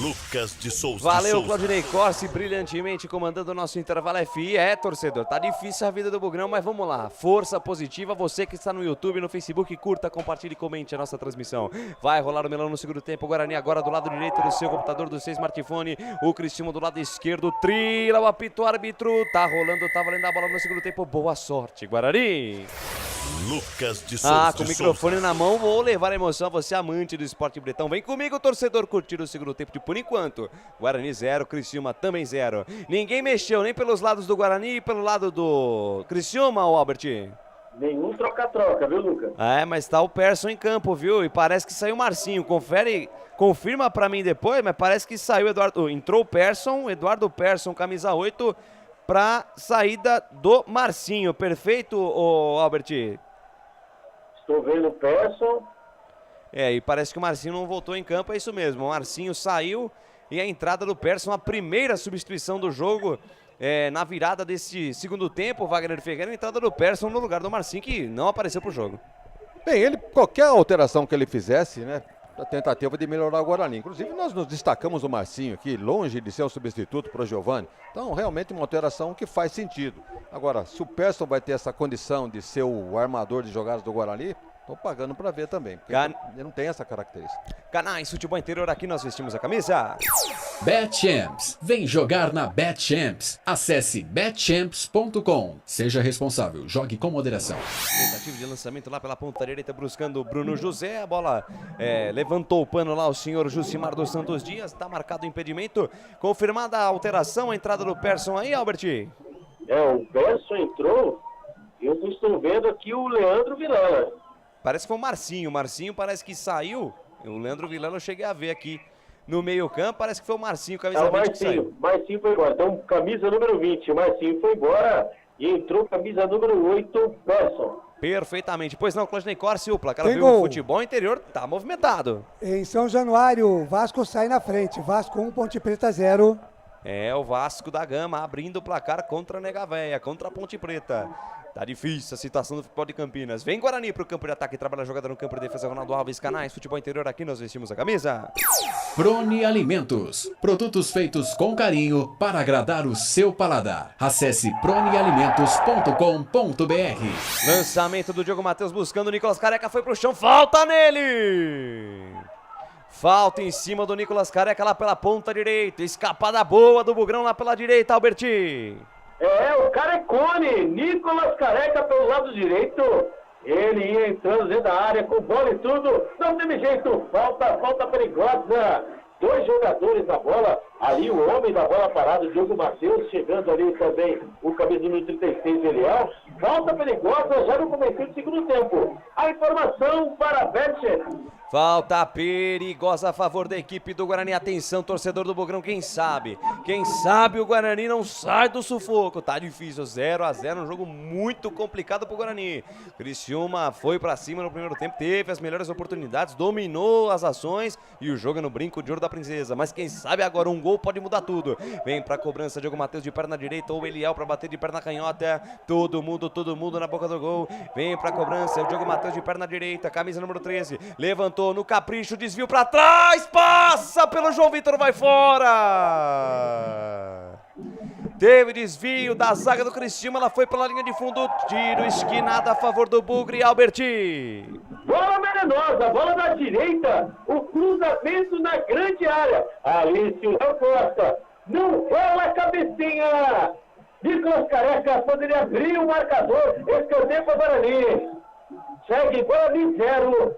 Lucas de Souza. Valeu, Claudinei Corsi, brilhantemente comandando o nosso Intervalo FI. Torcedor, tá difícil a vida do Bugrão, mas vamos lá. Força positiva, você que está no YouTube, no Facebook, curta, compartilhe e comente a nossa transmissão. Vai rolar o melão no segundo tempo, o Guarani agora do lado direito do seu computador, do seu smartphone. O Criciúma do lado esquerdo, trila o apito árbitro. Tá rolando, tá valendo a bola no segundo tempo. Boa sorte, Guarani. Lucas de Souza. Com o microfone na mão, vou levar a emoção a você, amante do esporte bretão. Vem comigo, torcedor, curtir o segundo tempo de por enquanto. Guarani 0, Criciúma também 0. Ninguém mexeu, nem pelos lados do Guarani e pelo lado do Criciúma, Albert. Nenhum troca-troca, viu, Lucas? Mas tá o Persson em campo, viu? E parece que saiu o Marcinho. Confirma pra mim depois, mas parece que saiu entrou o Persson, Eduardo Persson, camisa 8, pra saída do Marcinho. Perfeito, Albert? Estou vendo o Persson. E parece que o Marcinho não voltou em campo, é isso mesmo. O Marcinho saiu e a entrada do Persson, a primeira substituição do jogo na virada desse segundo tempo. Wagner Ferreira, a entrada do Persson no lugar do Marcinho, que não apareceu pro jogo. Bem, qualquer alteração que ele fizesse, né, a tentativa de melhorar o Guarani. Inclusive, nós nos destacamos o Marcinho aqui, longe de ser um substituto para o Giovani. Então, realmente uma alteração que faz sentido. Agora, se o Persson vai ter essa condição de ser o armador de jogadas do Guarani, estou pagando para ver também, porque ele não tem essa característica. Canais Futebol Interior, aqui nós vestimos a camisa. BetChamps. Vem jogar na BetChamps. Acesse betchamps.com. Seja responsável, jogue com moderação. Tentativa de lançamento lá pela ponta direita, buscando o Bruno José. A bola levantou o pano lá, o senhor Jucimar dos Santos Dias. Está marcado o impedimento. Confirmada a alteração, a entrada do Persson aí, Albert. O Persson entrou. Eu estou vendo aqui o Leandro Vilela. Parece que foi o Marcinho. O Marcinho parece que saiu. O Leandro Vilela eu cheguei a ver aqui no meio campo. Parece que foi o Marcinho, camisa 20 que saiu. Marcinho foi embora. Então, camisa número 20. O Marcinho foi embora e entrou camisa número 8, Persson. Perfeitamente. Pois não, Claudinei Corsi, o placar do Futebol Interior tá movimentado. Em São Januário, o Vasco sai na frente. Vasco 1, Ponte Preta 0. O Vasco da Gama abrindo o placar contra a Nega Véia, contra a Ponte Preta. Tá difícil a situação do futebol de Campinas. Vem Guarani pro campo de ataque, trabalha a jogada no campo de defesa. Ronaldo Alves, Canais Futebol Interior, aqui nós vestimos a camisa. Prone Alimentos. Produtos feitos com carinho para agradar o seu paladar. Acesse pronealimentos.com.br. Lançamento do Diogo Matheus buscando o Nicolas Careca, foi pro chão, falta nele! Falta em cima do Nicolas Careca lá pela ponta direita. Escapada boa do Bugrão lá pela direita, Alberti. O Carecone, Nicolas Careca pelo lado direito. Ele ia entrando dentro da área com bola e tudo. Não teve jeito, falta perigosa. 2 jogadores na bola. Ali o homem da bola parada, o Diogo Matheus, chegando ali também o camisa número 36, Eliel. Falta perigosa já no começo do segundo tempo. A informação para a Betchamps. Falta perigosa a favor da equipe do Guarani. Atenção, torcedor do Bugrão, quem sabe o Guarani não sai do sufoco. Tá difícil, 0-0, um jogo muito complicado pro Guarani. Criciúma foi pra cima no primeiro tempo, teve as melhores oportunidades, dominou as ações e o jogo é no brinco de ouro da princesa. Mas quem sabe agora um gol pode mudar tudo. Vem pra cobrança, Diogo Matheus de perna direita ou Eliel pra bater de perna canhota. Todo mundo na boca do gol. Vem pra cobrança, o Diogo Matheus de perna direita, camisa número 13, levantou no capricho, desvio pra trás, passa pelo João Vitor, vai fora. Teve desvio da zaga do Criciúma, ela foi pela linha de fundo, tiro esquinado a favor do Bugre, Alberti. Bola venenosa, bola da direita, o cruzamento na grande área. Alício Costa, não rola a cabecinha. Nicolas Careca poderia abrir o marcador. Escanteio para o Guarani. Segue Guarani 0.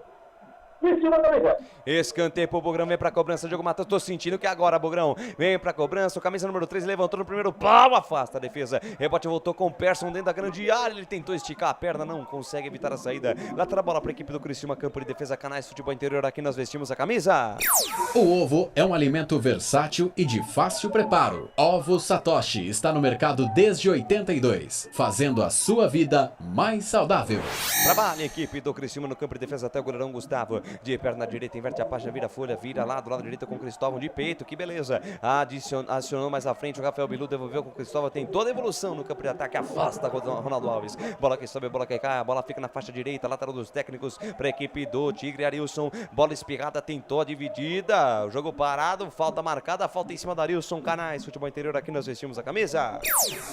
Em cima da mesa. Escanteio pro Bogrão, vem pra cobrança, Diogo Matheus, tô sentindo que agora, Bogrão, vem pra cobrança, o camisa número 3 levantou no primeiro pau, afasta a defesa, rebote voltou com o Persson dentro da grande área, ele tentou esticar a perna, não consegue evitar a saída, lateral bola pra equipe do Criciúma, campo de defesa, Canais Futebol Interior, aqui nós vestimos a camisa. O ovo é um alimento versátil e de fácil preparo. Ovo Satoshi está no mercado desde 82, fazendo a sua vida mais saudável. Trabalha a equipe do Criciúma no campo de defesa até o goleirão Gustavo, de perna direita, inverte a página, vira a folha, vira lá do lado direito com o Cristóvão de peito, que beleza. Acionou mais à frente, o Rafael Bilu devolveu com o Cristóvão, tem toda a evolução no campo de ataque, afasta Ronaldo Alves. Bola que sobe, bola que cai, a bola fica na faixa direita, lateral dos técnicos para a equipe do Tigre Arilson. Bola espirrada, tentou a dividida, o jogo parado, falta marcada, falta em cima da Arilson. Canais Futebol Interior, aqui nós vestimos a camisa.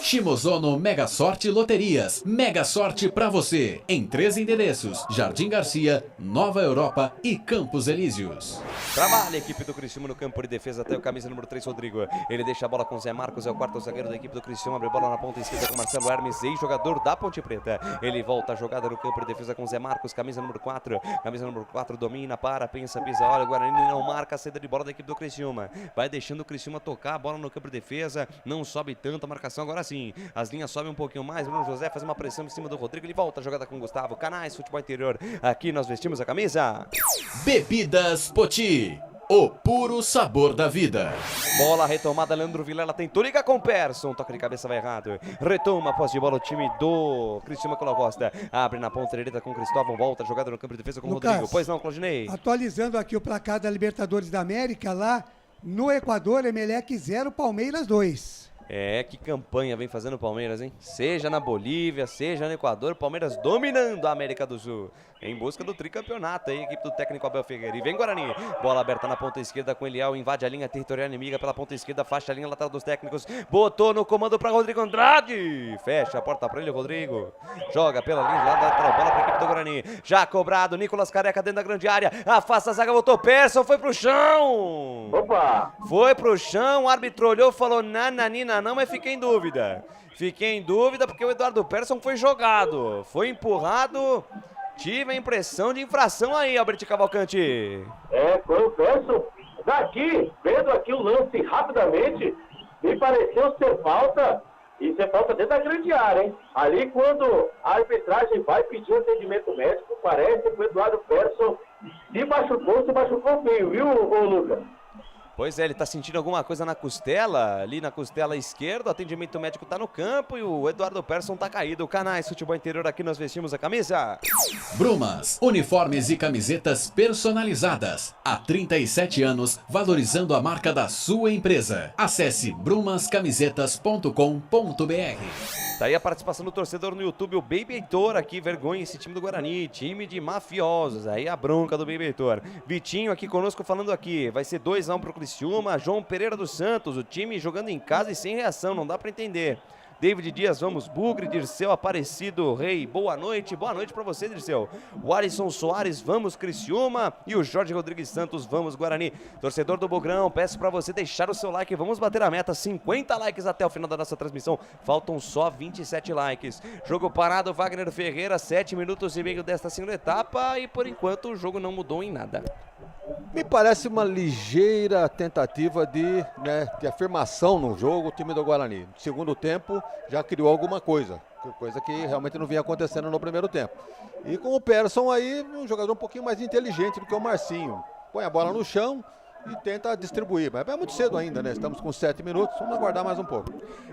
Shimozono Mega Sorte Loterias, mega sorte pra você, em 3 endereços, Jardim Garcia, Nova Europa e Campos Elíseos. Trabalha a equipe do Criciúma no campo de defesa até o camisa número 3, Rodrigo. Ele deixa a bola com o Zé Marcos, é o quarto zagueiro da equipe do Criciúma, abre bola na ponta esquerda com Marcelo Hermes, ex-jogador da Ponte Preta. Ele volta a jogada no campo de defesa com o Zé Marcos, camisa número 4. Camisa número 4 domina, para, pensa, pisa, olha, o Guarani não marca a saída de bola da equipe do Criciúma. Vai deixando o Criciúma tocar a bola no campo de defesa, não sobe tanto a marcação, agora sim. As linhas sobem um pouquinho mais, Bruno José faz uma pressão em cima do Rodrigo, ele volta a jogada com o Gustavo. Canais Futebol Interior, aqui nós vestimos a camisa. Bebidas Poti, o puro sabor da vida. Bola retomada, Leandro Vilela tentou ligar com o Persson, toque de cabeça vai errado. Retoma a posse de bola o time do Criciúma com a Costa. Abre na ponta direita com o Cristóvão, volta a jogada no campo de defesa com o Rodrigo. Pois não, Claudinei? Atualizando aqui o placar da Libertadores da América, lá no Equador, Emelec 0, Palmeiras 2. É, que campanha vem fazendo o Palmeiras, hein? Seja na Bolívia, seja no Equador, Palmeiras dominando a América do Sul. Em busca do tricampeonato aí, a equipe do técnico Abel Ferreira. E vem Guarani. Bola aberta na ponta esquerda com Eliel, invade a linha territorial inimiga pela ponta esquerda, faixa a linha lateral dos técnicos. Botou no comando para Rodrigo Andrade. Fecha a porta para ele, Rodrigo. Joga pela linha lateral, bola para a equipe do Guarani. Já cobrado, Nicolas Careca dentro da grande área. Afasta a zaga, botou Persson, foi pro chão. Opa! Foi pro chão, o árbitro olhou, falou nananina não, mas fiquei em dúvida. Fiquei em dúvida porque o Eduardo Persson foi jogado. Foi empurrado. Tive a impressão de infração aí, Albert Cavalcante. Foi o Persson. Daqui, vendo aqui o lance rapidamente, me pareceu ser falta, e ser falta dentro da grande área, hein? Ali quando a arbitragem vai pedir atendimento médico, parece que o Eduardo Persson se machucou feio, viu, Lucas? Pois é, ele tá sentindo alguma coisa na costela, ali na costela esquerda, o atendimento médico tá no campo e o Eduardo Persson tá caído. Canais Futebol Interior, aqui nós vestimos a camisa. Brumas, uniformes e camisetas personalizadas. Há 37 anos, valorizando a marca da sua empresa. Acesse brumascamisetas.com.br. Tá aí a participação do torcedor no YouTube, o Baby Heitor aqui, vergonha esse time do Guarani, time de mafiosos, aí a bronca do Baby Heitor. Vitinho aqui conosco falando aqui, vai ser 2-1 pro Criciúma, João Pereira dos Santos, o time jogando em casa e sem reação, não dá pra entender. David Dias, vamos Bugre, Dirceu Aparecido Rei, boa noite pra você, Dirceu. O Alisson Soares, vamos Criciúma, e o Jorge Rodrigues Santos, vamos Guarani. Torcedor do Bogrão, peço pra você deixar o seu like, vamos bater a meta, 50 likes até o final da nossa transmissão, faltam só 27 likes. Jogo parado, Wagner Ferreira, 7 minutos e meio desta segunda etapa, e por enquanto o jogo não mudou em nada. Me parece uma ligeira tentativa de afirmação no jogo, o time do Guarani. No segundo tempo já criou alguma coisa que realmente não vinha acontecendo no primeiro tempo. E com o Persson aí, um jogador um pouquinho mais inteligente do que o Marcinho. Põe a bola no chão e tenta distribuir, mas é muito cedo ainda, né? Estamos com 7 minutos, vamos aguardar mais um pouco.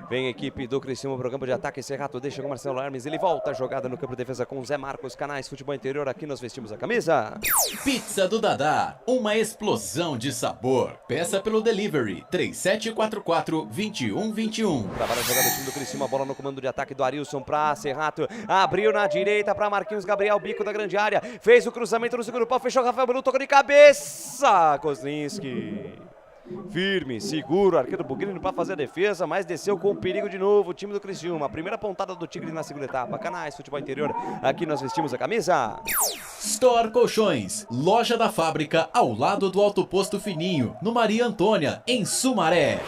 Vem a equipe do Criciúma pro campo de ataque, Serrato deixa com o Marcelo Hermes, ele volta a jogada no campo de defesa com o Zé Marcos, Canais Futebol Interior, aqui nós vestimos a camisa. Pizza do Dadá, uma explosão de sabor. Peça pelo delivery, 3744-2121. Trabalha a jogada do time do Criciúma, bola no comando de ataque do Arilson pra Serrato, abriu na direita pra Marquinhos Gabriel, bico da grande área, fez o cruzamento no segundo pau, fechou Rafael Bilu, tocou de cabeça, Kozlinski. Firme, seguro, arqueiro Bugrini para fazer a defesa, mas desceu com perigo de novo o time do Criciúma. Primeira pontada do Tigre na segunda etapa. Canais Futebol Interior, aqui nós vestimos a camisa. Store Colchões, loja da fábrica ao lado do Alto Posto Fininho, no Maria Antônia, em Sumaré.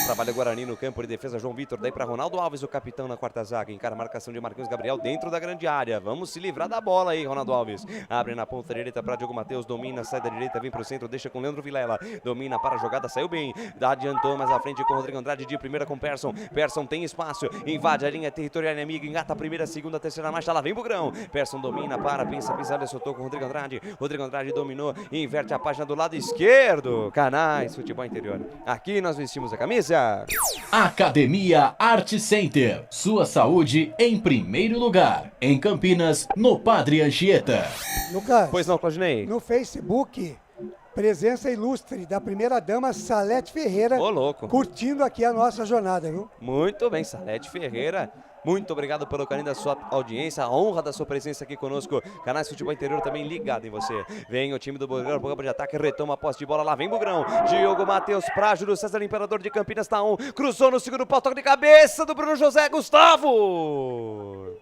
Trabalha Guarani no campo de defesa, João Vitor, daí para Ronaldo Alves, o capitão na quarta zaga, encara a marcação de Marquinhos Gabriel dentro da grande área. Vamos se livrar da bola aí, Ronaldo Alves. Abre na ponta direita para Diogo Matheus, domina, sai da direita, vem pro centro, deixa com Leandro Vilela. Domina para a jogada, saiu bem, adiantou mais à frente com Rodrigo Andrade, de primeira com Persson. Persson tem espaço, invade a linha territorial inimiga, engata a primeira, segunda, terceira marcha, lá vem Bugrão. Persson domina, pensa, olha, soltou com Rodrigo Andrade. Rodrigo Andrade dominou, inverte a página do lado esquerdo. Canais Futebol Interior. Aqui nós vestimos a camisa. Academia Art Center. Sua saúde em primeiro lugar. Em Campinas, no Padre Anchieta. Lucas. Pois não, Claudinei. No Facebook, presença ilustre da primeira-dama Salete Ferreira. Ô, louco. Curtindo aqui a nossa jornada, viu? Muito bem, Salete Ferreira. Muito obrigado pelo carinho da sua audiência, a honra da sua presença aqui conosco. Canais Futebol Interior também ligado em você. Vem o time do Bugrão, campo de ataque, retoma a posse de bola, lá vem Bugrão. Diogo Matheus pra Júlio César, Imperador de Campinas, tá cruzou no segundo pau, toque de cabeça do Bruno José, Gustavo.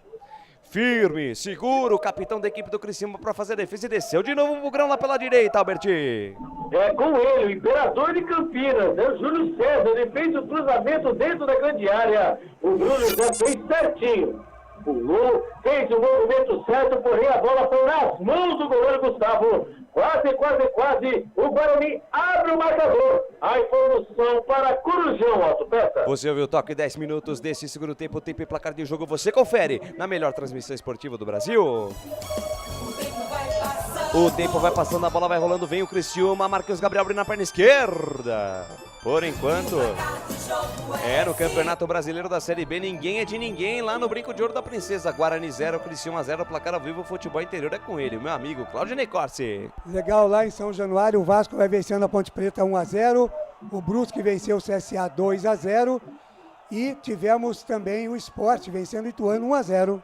Firme, seguro, o capitão da equipe do Criciúma para fazer a defesa e desceu de novo o Bugrão lá pela direita, Alberti. É com ele, o Imperador de Campinas, é o Júlio César, ele fez o cruzamento dentro da grande área. O Bruno já fez certinho. Pulou, fez o movimento certo, porém a bola foi nas mãos do goleiro Gustavo. Quase, o Guarani abre o marcador. A informação para Corujão Autopeças. Você ouviu o toque 10 minutos desse segundo tempo, tempo e placar de jogo, você confere na melhor transmissão esportiva do Brasil. O tempo vai passando, a bola vai rolando, vem o Criciúma, Marquinhos Gabriel abre na perna esquerda. Por enquanto, no Campeonato Brasileiro da Série B, ninguém é de ninguém lá no Brinco de Ouro da Princesa. Guarani 0, Criciúma 0, placar ao vivo, Futebol Interior é com ele, o meu amigo Claudinei Corsi. Legal, lá em São Januário, o Vasco vai vencendo a Ponte Preta 1-0, o Brusque venceu o CSA 2-0 e tivemos também o Sport vencendo o Ituano 1-0.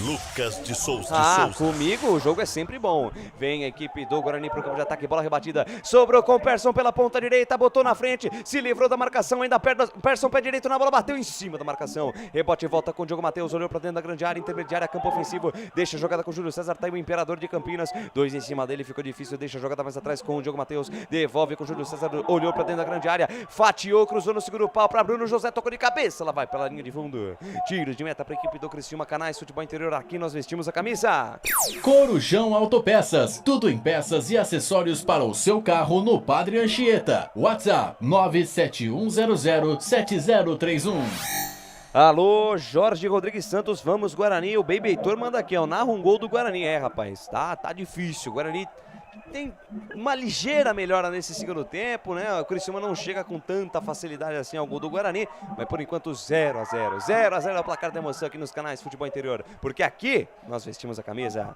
Lucas de Souza. Comigo o jogo é sempre bom. Vem a equipe do Guarani pro campo de ataque, bola rebatida, sobrou com Persson pela ponta direita, botou na frente, se livrou da marcação, ainda Persson pé direito na bola, bateu em cima da marcação, rebote e volta com o Diogo Matheus, olhou pra dentro da grande área, intermediária, campo ofensivo, deixa a jogada com o Júlio César, tá aí o Imperador de Campinas, 2 em cima dele, ficou difícil, deixa a jogada mais atrás com o Diogo Matheus, devolve com o Júlio César, olhou pra dentro da grande área, fatiou, cruzou no segundo pau pra Bruno José, tocou de cabeça, ela vai pela linha de fundo, tiro de meta pra equipe do Criciúma. Canais Futebol Interior, aqui nós vestimos a camisa. Corujão Autopeças, tudo em peças e acessórios para o seu carro no Padre Anchieta. WhatsApp 971007031. Alô, Jorge Rodrigues Santos, vamos Guarani, o Baby Heitor manda aqui, narra um gol do Guarani, rapaz, tá difícil, o Guarani tem uma ligeira melhora nesse segundo tempo, né? O Criciúma não chega com tanta facilidade assim ao gol do Guarani, mas por enquanto 0-0 é o placar da emoção aqui nos Canais Futebol Interior, porque aqui nós vestimos a camisa.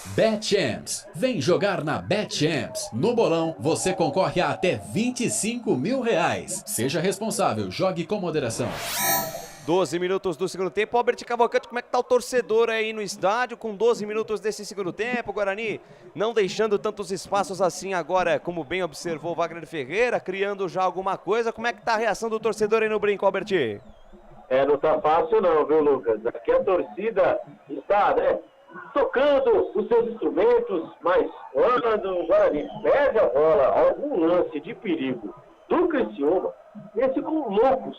BetChamps, vem jogar na BetChamps. No bolão você concorre a até R$25 mil. Seja responsável, jogue com moderação. 12 minutos do segundo tempo. Albert Cavalcante, como é que tá o torcedor aí no estádio com 12 minutos desse segundo tempo? Guarani não deixando tantos espaços assim agora, como bem observou Wagner Ferreira, criando já alguma coisa. Como é que tá a reação do torcedor aí no Brinco, Albert? Não tá fácil não, viu, Lucas? Aqui a torcida está, tocando os seus instrumentos, mas quando o Guarani perde a bola, algum lance de perigo do Criciúma, eles ficam loucos,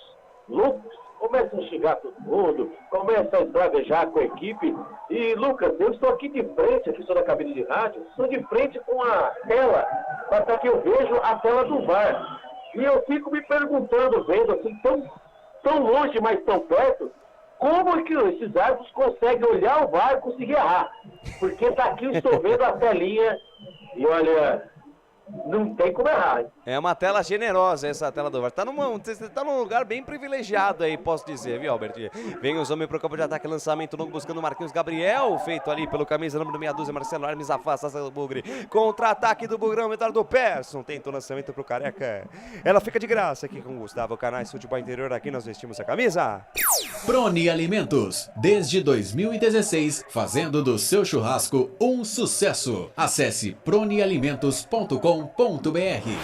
começam a xingar todo mundo, começam a esbravejar com a equipe. E, Lucas, eu estou aqui de frente, aqui sou da cabine de rádio, estou de frente com a tela, para que eu vejo a tela do VAR. E eu fico me perguntando, vendo assim, tão longe, mas tão perto, como é que esses árbitros conseguem olhar o VAR e conseguir errar? Porque daqui eu estou vendo a telinha e olha, não tem como errar. É uma tela generosa essa tela do VAR. Você tá num lugar bem privilegiado aí, posso dizer, viu, Albert? Vem os homens pro campo de ataque, lançamento longo buscando o Marquinhos Gabriel, feito ali pelo camisa número 62, Marcelo Hermes afasta o Bugre. Contra-ataque do Bugrão, metade do Persson, tenta o lançamento pro Careca. Ela fica de graça aqui com o Gustavo. Canais Futebol Interior, aqui nós vestimos a camisa. Proni Alimentos, desde 2016, fazendo do seu churrasco um sucesso. Acesse pronialimentos.com.br.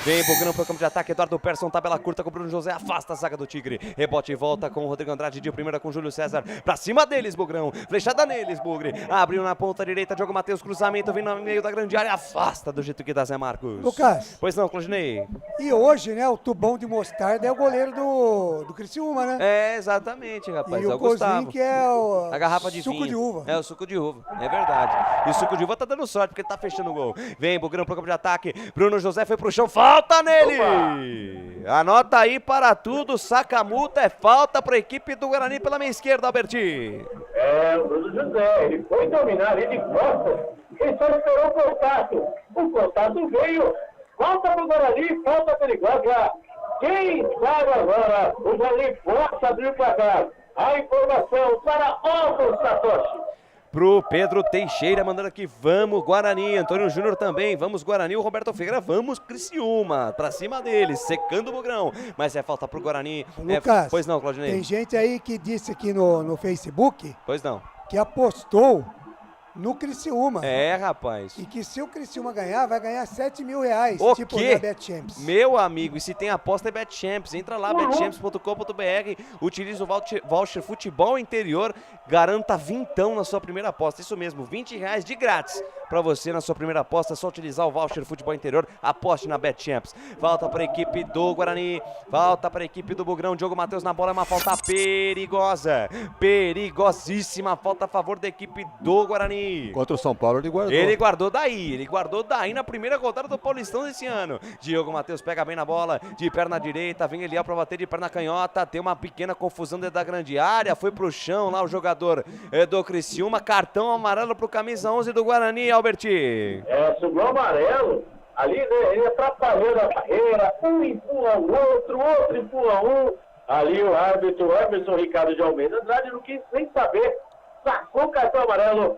Vem Bogrão pro campo de ataque, Eduardo Persson, tabela curta com o Bruno José, afasta a zaga do Tigre. Rebote e volta com o Rodrigo Andrade, de primeira com o Júlio César. Pra cima deles, Bogrão. Flechada neles, Bugre. Abriu na ponta direita, Diogo Matheus, cruzamento, vem no meio da grande área, afasta do jeito que dá, Zé Marcos. Lucas. Pois não, Claudinei. E hoje, né, o Tubão de Mostarda é o goleiro do Criciúma, né? É, exatamente, rapaz. E é o Gustavo. Que é a garrafa de suco vinho. de uva. É, o suco de uva. É verdade. E o suco de uva tá dando sorte, porque ele tá fechando o gol. Vem, Bogrão pro campo de ataque. Bruno José foi pro chão. Falta nele! Opa. Anota aí para tudo. Saca a multa. É falta pra equipe do Guarani pela meia esquerda, Alberti. É, o Bruno José. Ele foi dominar ali de costas. Ele só esperou o contato. O contato veio. Falta pro Guarani. Falta perigosa. Quem sabe agora? O Guarani possa abrir o placar. A informação para Ovos Satoshi. Pro Pedro Teixeira, mandando aqui, vamos Guarani, Antônio Júnior também, vamos Guarani, o Roberto Ferreira, vamos Criciúma, pra cima deles, secando o Bogrão, mas é falta pro Guarani. Lucas, pois não, Claudinei? Tem gente aí que disse aqui no Facebook, pois não, que apostou no Criciúma. É, rapaz. E que se o Criciúma ganhar, vai ganhar 7 mil reais. O tipo quê? da BetChamps. Meu amigo, e se tem aposta é BetChamps. Entra lá, betchamps.com.br, utiliza o voucher Futebol Interior, garanta vintão na sua primeira aposta. Isso mesmo, 20 reais de grátis pra você na sua primeira aposta. É só utilizar o voucher Futebol Interior, aposte na BetChamps. Falta pra equipe do Guarani, falta pra equipe do Bugrão. Diogo Matheus na bola, é uma falta perigosa. Perigosíssima falta a favor da equipe do Guarani. Contra o São Paulo ele guardou. Ele guardou daí na primeira rodada do Paulistão desse ano. Diogo Matheus pega bem na bola, de perna direita, vem Eliel pra bater de perna canhota, tem uma pequena confusão dentro da grande área, foi pro chão lá o jogador do Criciúma, cartão amarelo pro camisa 11 do Guarani, Alberti. É, subiu amarelo, ali né, ele atrapalhando a barreira, um empurra o outro empurra um, ali o árbitro, o Emerson Ricardo de Almeida Andrade não quis nem saber, sacou cartão amarelo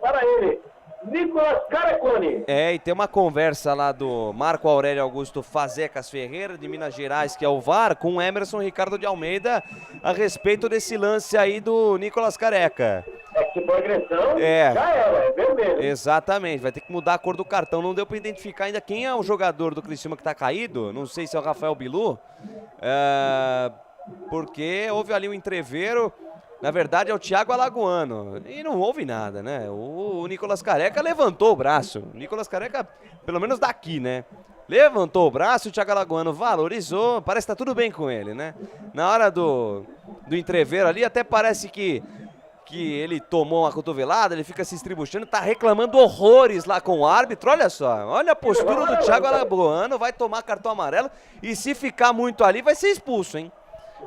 para ele, Nicolas Carecone. É, e tem uma conversa lá do Marco Aurélio Augusto Fazecas Ferreira, de Minas Gerais, que é o VAR, com o Emerson Ricardo de Almeida, a respeito desse lance aí do Nicolas Careca. É que se for agressão, já era, é vermelho. Exatamente, vai ter que mudar a cor do cartão. Não deu pra identificar ainda quem é o jogador do Criciúma que tá caído, não sei se é o Rafael Bilu, porque houve ali um entreveiro. Na verdade é o Thiago Alagoano, e não houve nada, né? O Nicolas Careca levantou o braço, o Nicolas Careca, pelo menos daqui, né? Levantou o braço, o Thiago Alagoano valorizou, parece que tá tudo bem com ele, né? Na hora do entreveiro ali, até parece que ele tomou uma cotovelada, ele fica se estribuchando, tá reclamando horrores lá com o árbitro, olha só, olha a postura do Thiago Alagoano, vai tomar cartão amarelo, e se ficar muito ali, vai ser expulso, hein?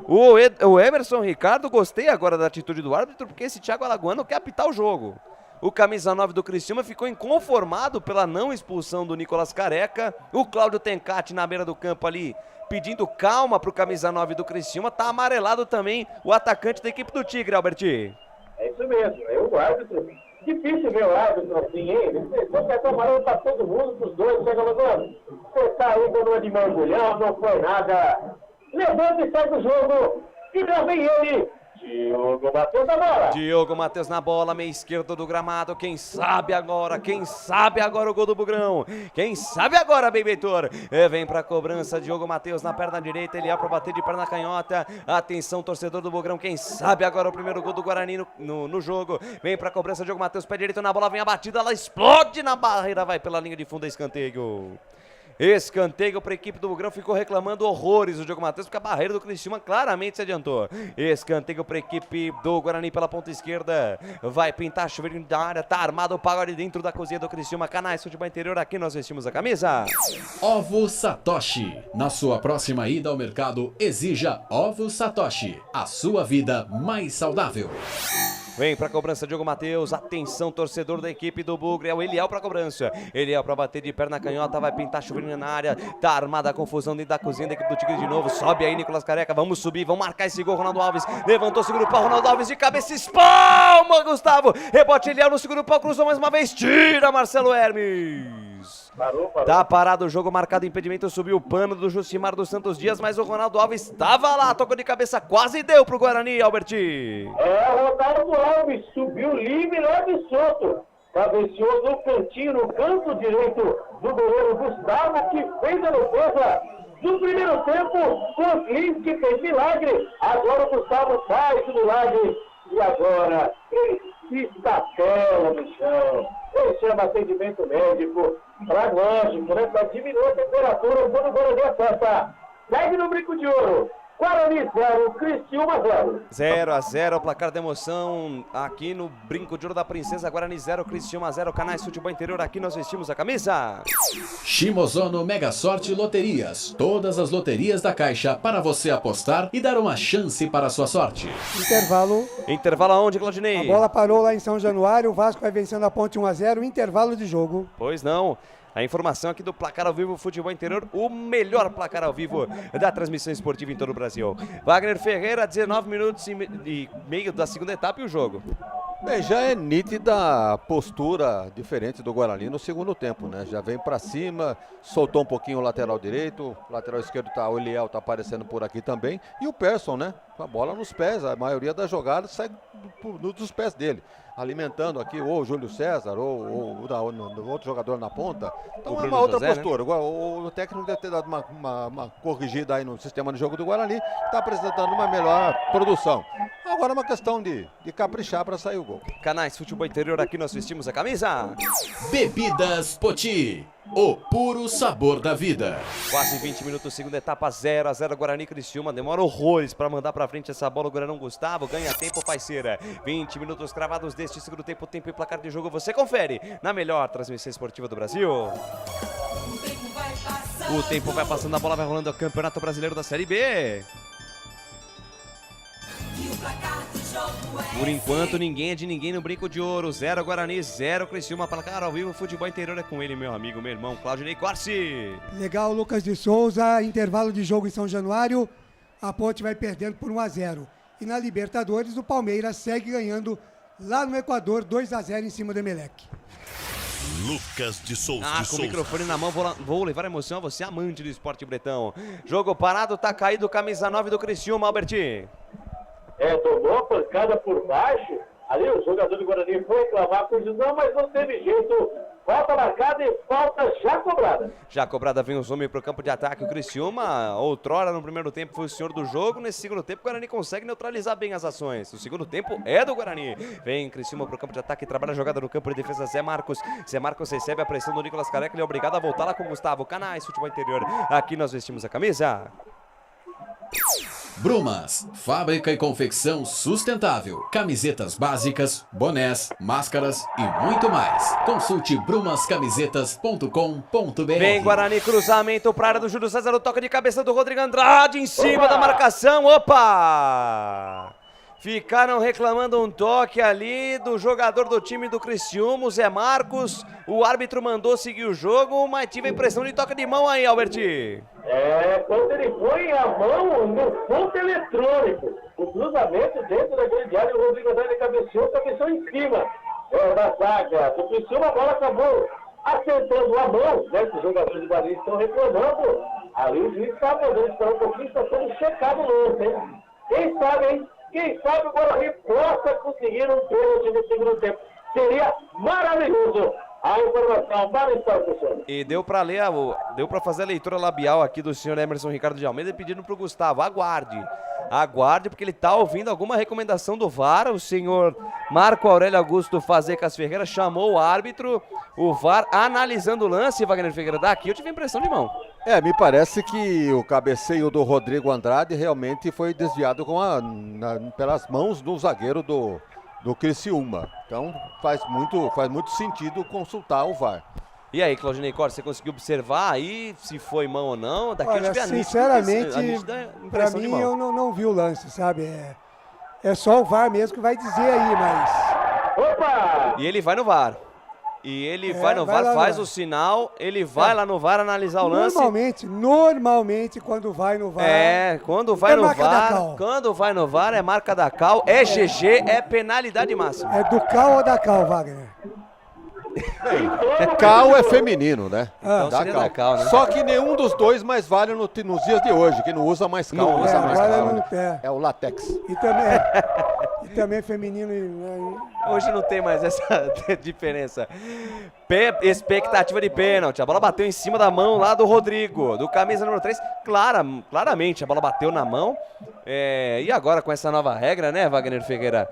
O Emerson Ricardo, gostei agora da atitude do árbitro, porque esse Thiago Alagoano quer apitar o jogo. O camisa 9 do Criciúma ficou inconformado pela não expulsão do Nicolas Careca. O Cláudio Tencati na beira do campo ali, pedindo calma pro camisa 9 do Criciúma. Tá amarelado também o atacante da equipe do Tigre, Alberti. É isso mesmo, é o árbitro. Difícil ver o árbitro assim, hein? Você quer amarelo pra todo mundo, pros dois, Thiago Alagoano. Você tá aí dando uma de mergulhão, não foi nada. Levanta e sai do jogo. E lá vem ele, Diogo Matheus na bola. Diogo Matheus na bola, meia esquerda do gramado. Quem sabe agora o gol do Bugrão. Quem sabe agora, Beitor. Vem pra cobrança, Diogo Matheus na perna direita. Ele é pra bater de perna canhota. Atenção, torcedor do Bugrão. Quem sabe agora o primeiro gol do Guarani no jogo. Vem pra cobrança, Diogo Matheus, pé direito na bola. Vem a batida, ela explode na barreira. Vai pela linha de fundo, escanteio. Escanteio para a equipe do Bugrão, ficou reclamando horrores o Diogo Matheus, porque a barreira do Criciúma claramente se adiantou. Escanteio para a equipe do Guarani pela ponta esquerda, vai pintar chuveirinho da área, tá armado o pagode dentro da cozinha do Criciúma. Canais Futebol Interior, aqui nós vestimos a camisa. Ovo Satoshi, na sua próxima ida ao mercado, exija Ovo Satoshi, a sua vida mais saudável. Vem pra cobrança, Diogo Matheus. Atenção, torcedor da equipe do Bugre. É o Eliel pra cobrança. Eliel pra bater de perna canhota. Vai pintar chuveirinho na área. Tá armada a confusão dentro da cozinha da equipe do Tigre de novo. Sobe aí, Nicolas Careca. Vamos subir, vamos marcar esse gol. Ronaldo Alves levantou, segura o pau. Ronaldo Alves de cabeça, espalma, Gustavo. Rebote, Eliel no segundo pau. Cruzou mais uma vez. Tira, Marcelo Hermes. Gols. Tá parado o jogo, marcado impedimento, subiu o pano do Jucimar dos Santos Dias, mas o Ronaldo Alves estava lá, tocou de cabeça, quase deu pro Guarani, Alberti. Ronaldo Alves subiu livre lá de solto. Cabeceou no cantinho, no canto direito do goleiro Gustavo, que fez a defesa do primeiro tempo. O que fez milagre. Agora o Gustavo faz o milagre. E agora ele se estapela no chão. Ele chama atendimento médico. Pra lógico, né? Pra diminuir a temperatura quando o Guarani acerta. Segue no Brinco de Ouro. Guarani 0, Criciúma 0. 0-0, o placar da emoção aqui no Brinco de Ouro da Princesa. Guarani 0, Criciúma 0. Canais Futebol Interior, aqui nós vestimos a camisa. Shimozono Mega Sorte Loterias. Todas as loterias da Caixa para você apostar e dar uma chance para a sua sorte. Intervalo. Intervalo aonde, Claudinei? A bola parou lá em São Januário. O Vasco vai vencendo a Ponte 1-0. Intervalo de jogo. Pois não. A informação aqui do Placar ao Vivo Futebol Interior, o melhor placar ao vivo da transmissão esportiva em todo o Brasil. Wagner Ferreira, 19 minutos e meio da segunda etapa e o jogo. Bem, já é nítida a postura diferente do Guarani no segundo tempo, né? Já vem pra cima, soltou um pouquinho o lateral direito, o lateral esquerdo o Eliel tá aparecendo por aqui também, e o Persson, né? Com a bola nos pés, a maioria das jogadas sai dos pés dele, alimentando aqui ou o Júlio César ou o outro jogador na ponta. Então é uma outra postura, né? O técnico deve ter dado uma corrigida aí no sistema de jogo do Guarani, está apresentando uma melhor produção. Agora é uma questão de caprichar para sair o gol. Canais Futebol Interior, aqui nós vestimos a camisa. Bebidas Poti, o puro sabor da vida. Quase 20 minutos, segunda etapa, 0-0 Guarani Criciúma. Demora horrores para mandar para frente essa bola. O Guarani Gustavo ganha tempo, parceira. 20 minutos cravados deste segundo tempo, tempo e placar de jogo. Você confere na melhor transmissão esportiva do Brasil. O tempo vai passando, a bola vai rolando. O Campeonato Brasileiro da Série B. Por enquanto, ninguém é de ninguém no Brinco de Ouro. 0 Guarani, 0 Criciúma. Placar ao vivo, Futebol Interior é com ele, meu amigo, meu irmão, Claudinei Corsi. Legal, Lucas de Souza. Intervalo de jogo em São Januário. A Ponte vai perdendo por 1-0. E na Libertadores, o Palmeiras segue ganhando lá no Equador, 2-0 em cima do Emelec. Lucas de Souza. Com o microfone na mão, vou levar a emoção a você, amante do esporte bretão. Jogo parado, tá caído, camisa 9 do Criciúma, Alberti. Tomou a pancada por baixo. Ali o jogador do Guarani foi reclamar com isso, não, mas não teve jeito. Falta marcada e falta já cobrada. Já cobrada, vem os homens para o campo de ataque. O Criciúma, outrora no primeiro tempo, foi o senhor do jogo. Nesse segundo tempo, o Guarani consegue neutralizar bem as ações. O segundo tempo é do Guarani. Vem Criciúma para o campo de ataque, trabalha a jogada no campo de defesa. Zé Marcos. Zé Marcos recebe a pressão do Nicolas Careca. Ele é obrigado a voltar lá com o Gustavo. Canais Futebol Interior. Aqui nós vestimos a camisa. Brumas, fábrica e confecção sustentável, camisetas básicas, bonés, máscaras e muito mais. Consulte brumascamisetas.com.br. Vem Guarani, cruzamento para a área do Júlio César, o toque de cabeça do Rodrigo Andrade em cima da marcação. Opa! Ficaram reclamando um toque ali do jogador do time do Criciúma, o Zé Marcos. O árbitro mandou seguir o jogo, mas tive a impressão de toque de mão aí, Alberti. Quando ele põe a mão no ponto eletrônico, o cruzamento dentro daquele diário, o Rodrigo Andrade cabeceou em cima da zaga do Criciúma. A bola acabou acertando a mão, né? Os jogadores do Guarani estão reclamando. Ali o juiz está mandando esperar um pouquinho, está sendo checado o lance, hein? Quem sabe, hein? Quem sabe o Guarani possa conseguir um pênalti no segundo tempo. Seria maravilhoso. A informação para o Estado do Sul. E deu para ler, deu para fazer a leitura labial aqui do senhor Emerson Ricardo de Almeida pedindo para o Gustavo, aguarde, porque ele está ouvindo alguma recomendação do VAR. O senhor Marco Aurélio Augusto Fazecas Ferreira chamou o árbitro, o VAR analisando o lance. Wagner Ferreira, daqui eu tive a impressão de mão. Me parece que o cabeceio do Rodrigo Andrade realmente foi desviado pelas mãos do zagueiro do Criciúma. Então faz muito sentido consultar o VAR. E aí, Claudinei Corsi, você conseguiu observar aí se foi mão ou não? Daqui olha, sinceramente, para mim eu não vi o lance, sabe? É só o VAR mesmo que vai dizer aí, mas... Opa! E ele vai no VAR. E ele vai no VAR, faz o sinal, ele vai lá no VAR analisar o lance. Normalmente, quando vai no VAR... quando vai no VAR é marca da Cal, é GG, é penalidade máxima. É do Cal ou da Cal, Wagner? Cal é feminino, né? Então Dá seria da Cal, né? Só que nenhum dos dois mais vale nos dias de hoje, que não usa mais Cal. Não usa mais agora Cal. não É o látex. E também feminino. Hoje não tem mais essa diferença. Expectativa de pênalti. A bola bateu em cima da mão lá do Rodrigo, do camisa número 3. Claramente a bola bateu na mão. E agora com essa nova regra, né, Wagner Ferreira?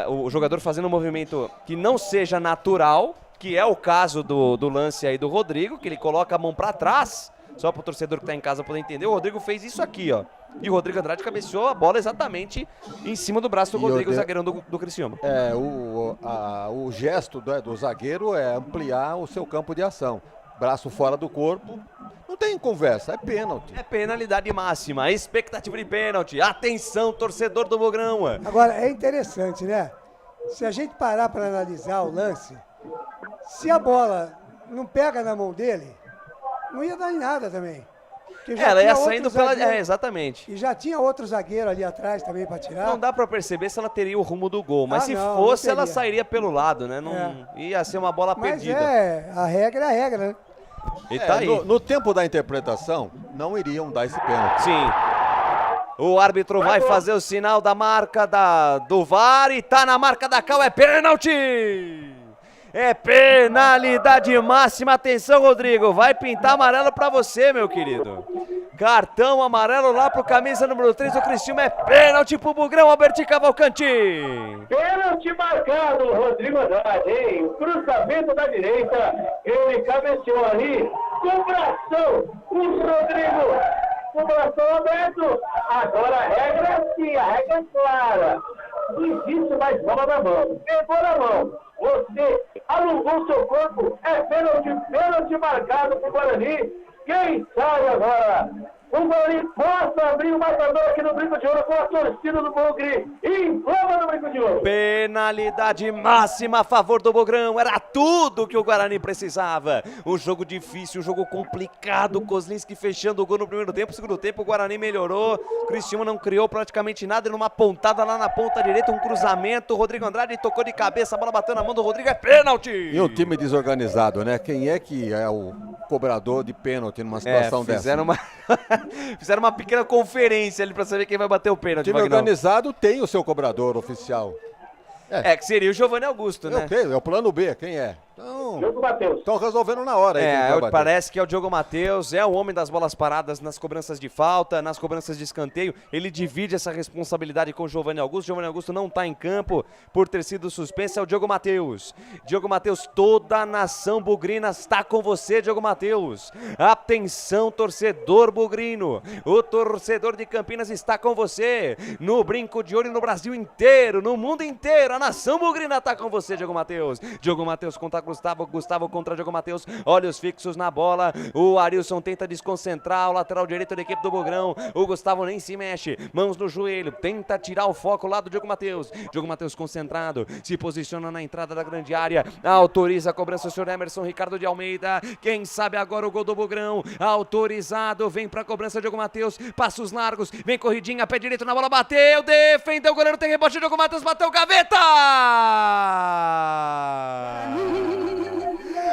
O jogador fazendo um movimento que não seja natural, que é o caso do lance aí do Rodrigo, que ele coloca a mão pra trás, só pro torcedor que tá em casa poder entender. O Rodrigo fez isso aqui, ó. E o Rodrigo Andrade cabeceou a bola exatamente em cima do braço do Rodrigo, zagueirão do Criciúma. O gesto do zagueiro é ampliar o seu campo de ação. Braço fora do corpo, não tem conversa, é pênalti. É penalidade máxima, expectativa de pênalti. Atenção, torcedor do Bogrão. Agora, é interessante, né? Se a gente parar para analisar o lance, se a bola não pega na mão dele, não ia dar em nada também. Ela ia saindo pela... exatamente. E já tinha outro zagueiro ali atrás também para tirar. Não dá para perceber se ela teria o rumo do gol, mas se não, fosse, não ela sairia pelo lado, né? Não ia ser uma bola perdida. Mas a regra é a regra, né? E tá aí. No tempo da interpretação, não iriam dar esse pênalti. Sim. O árbitro vai fazer o sinal da marca do VAR e tá na marca da Cal, é pênalti! É penalidade máxima. Atenção, Rodrigo. Vai pintar amarelo pra você, meu querido. Cartão amarelo lá pro camisa número 3 do Criciúma. É pênalti pro Bugrão, Alberti Cavalcante. Pênalti marcado, Rodrigo Andrade, hein? Cruzamento da direita. Ele cabeceou ali. Com bração. O Rodrigo. Com bração aberto. Agora a regra é assim, a regra é clara. Não existe mais bola na mão. Pegou na mão. Você alongou seu corpo, é pênalti marcado pro Guarani. Quem sabe agora? O Guarani possa abrir o marcador aqui no Brinco de Ouro com a torcida do Bugre. Inflama no Brinco de Ouro. Penalidade máxima a favor do Bogrão. Era tudo que o Guarani precisava. Um jogo difícil, um jogo complicado. Kozlinski fechando o gol no primeiro tempo. No segundo tempo o Guarani melhorou. O Criciúma não criou praticamente nada. Numa pontada lá na ponta direita, um cruzamento. O Rodrigo Andrade tocou de cabeça. A bola bateu na mão do Rodrigo. É pênalti. E um time desorganizado, né? Quem é que é o cobrador de pênalti numa situação dessa? Fizeram uma pequena conferência ali pra saber quem vai bater o pênalti. O time organizado tem o seu cobrador oficial. Que seria o Giovanni Augusto, né? É o plano B, quem é? Estão resolvendo na hora. Parece que é o Diogo Matheus, é o homem das bolas paradas nas cobranças de falta, nas cobranças de escanteio. Ele divide essa responsabilidade com o Giovanni Augusto. Giovanni Augusto não está em campo por ter sido suspenso, é o Diogo Matheus. Diogo Matheus, toda a nação bugrina está com você, Diogo Matheus. Atenção, torcedor bugrino. O torcedor de Campinas está com você. No Brinco de Ouro e no Brasil inteiro, no mundo inteiro, a nação bugrina está com você, Diogo Matheus. Diogo Matheus contra Gustavo contra Diogo Matheus, olhos fixos na bola, o Arilson tenta desconcentrar o lateral direito da equipe do Bogrão, o Gustavo nem se mexe, mãos no joelho, tenta tirar o foco lá do Diogo Matheus concentrado, se posiciona na entrada da grande área, autoriza a cobrança o senhor Emerson Ricardo de Almeida, quem sabe agora o gol do Bogrão, autorizado, vem pra cobrança Diogo Matheus, passos largos, vem corridinha, pé direito na bola, bateu, defendeu, o goleiro tem rebote, Diogo Matheus bateu, gaveta!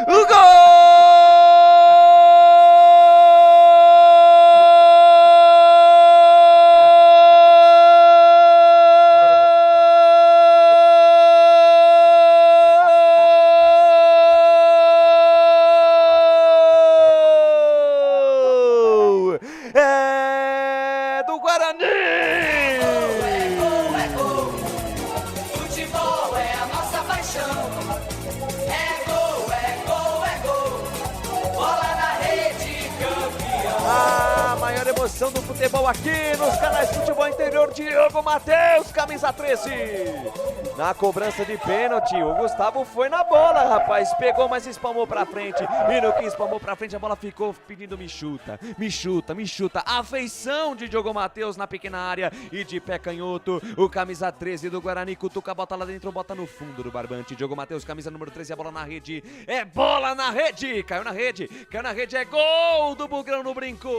O gol! É do Guarani! Futebol é a nossa paixão. A maior emoção do futebol aqui nos canais Futebol Interior, Diogo Matheus, camisa 13. Na cobrança de pênalti, o Gustavo foi na bola, rapaz. Pegou, mas espalmou pra frente. E no que espalmou pra frente, a bola ficou pedindo me chuta. Me chuta, me chuta. A feição de Diogo Matheus na pequena área e de pé canhoto. O camisa 13 do Guarani cutuca, bota lá dentro, bota no fundo do barbante. Diogo Matheus, camisa número 13, a bola na rede. É bola na rede. Caiu na rede, é gol do Bugrão no Brinco.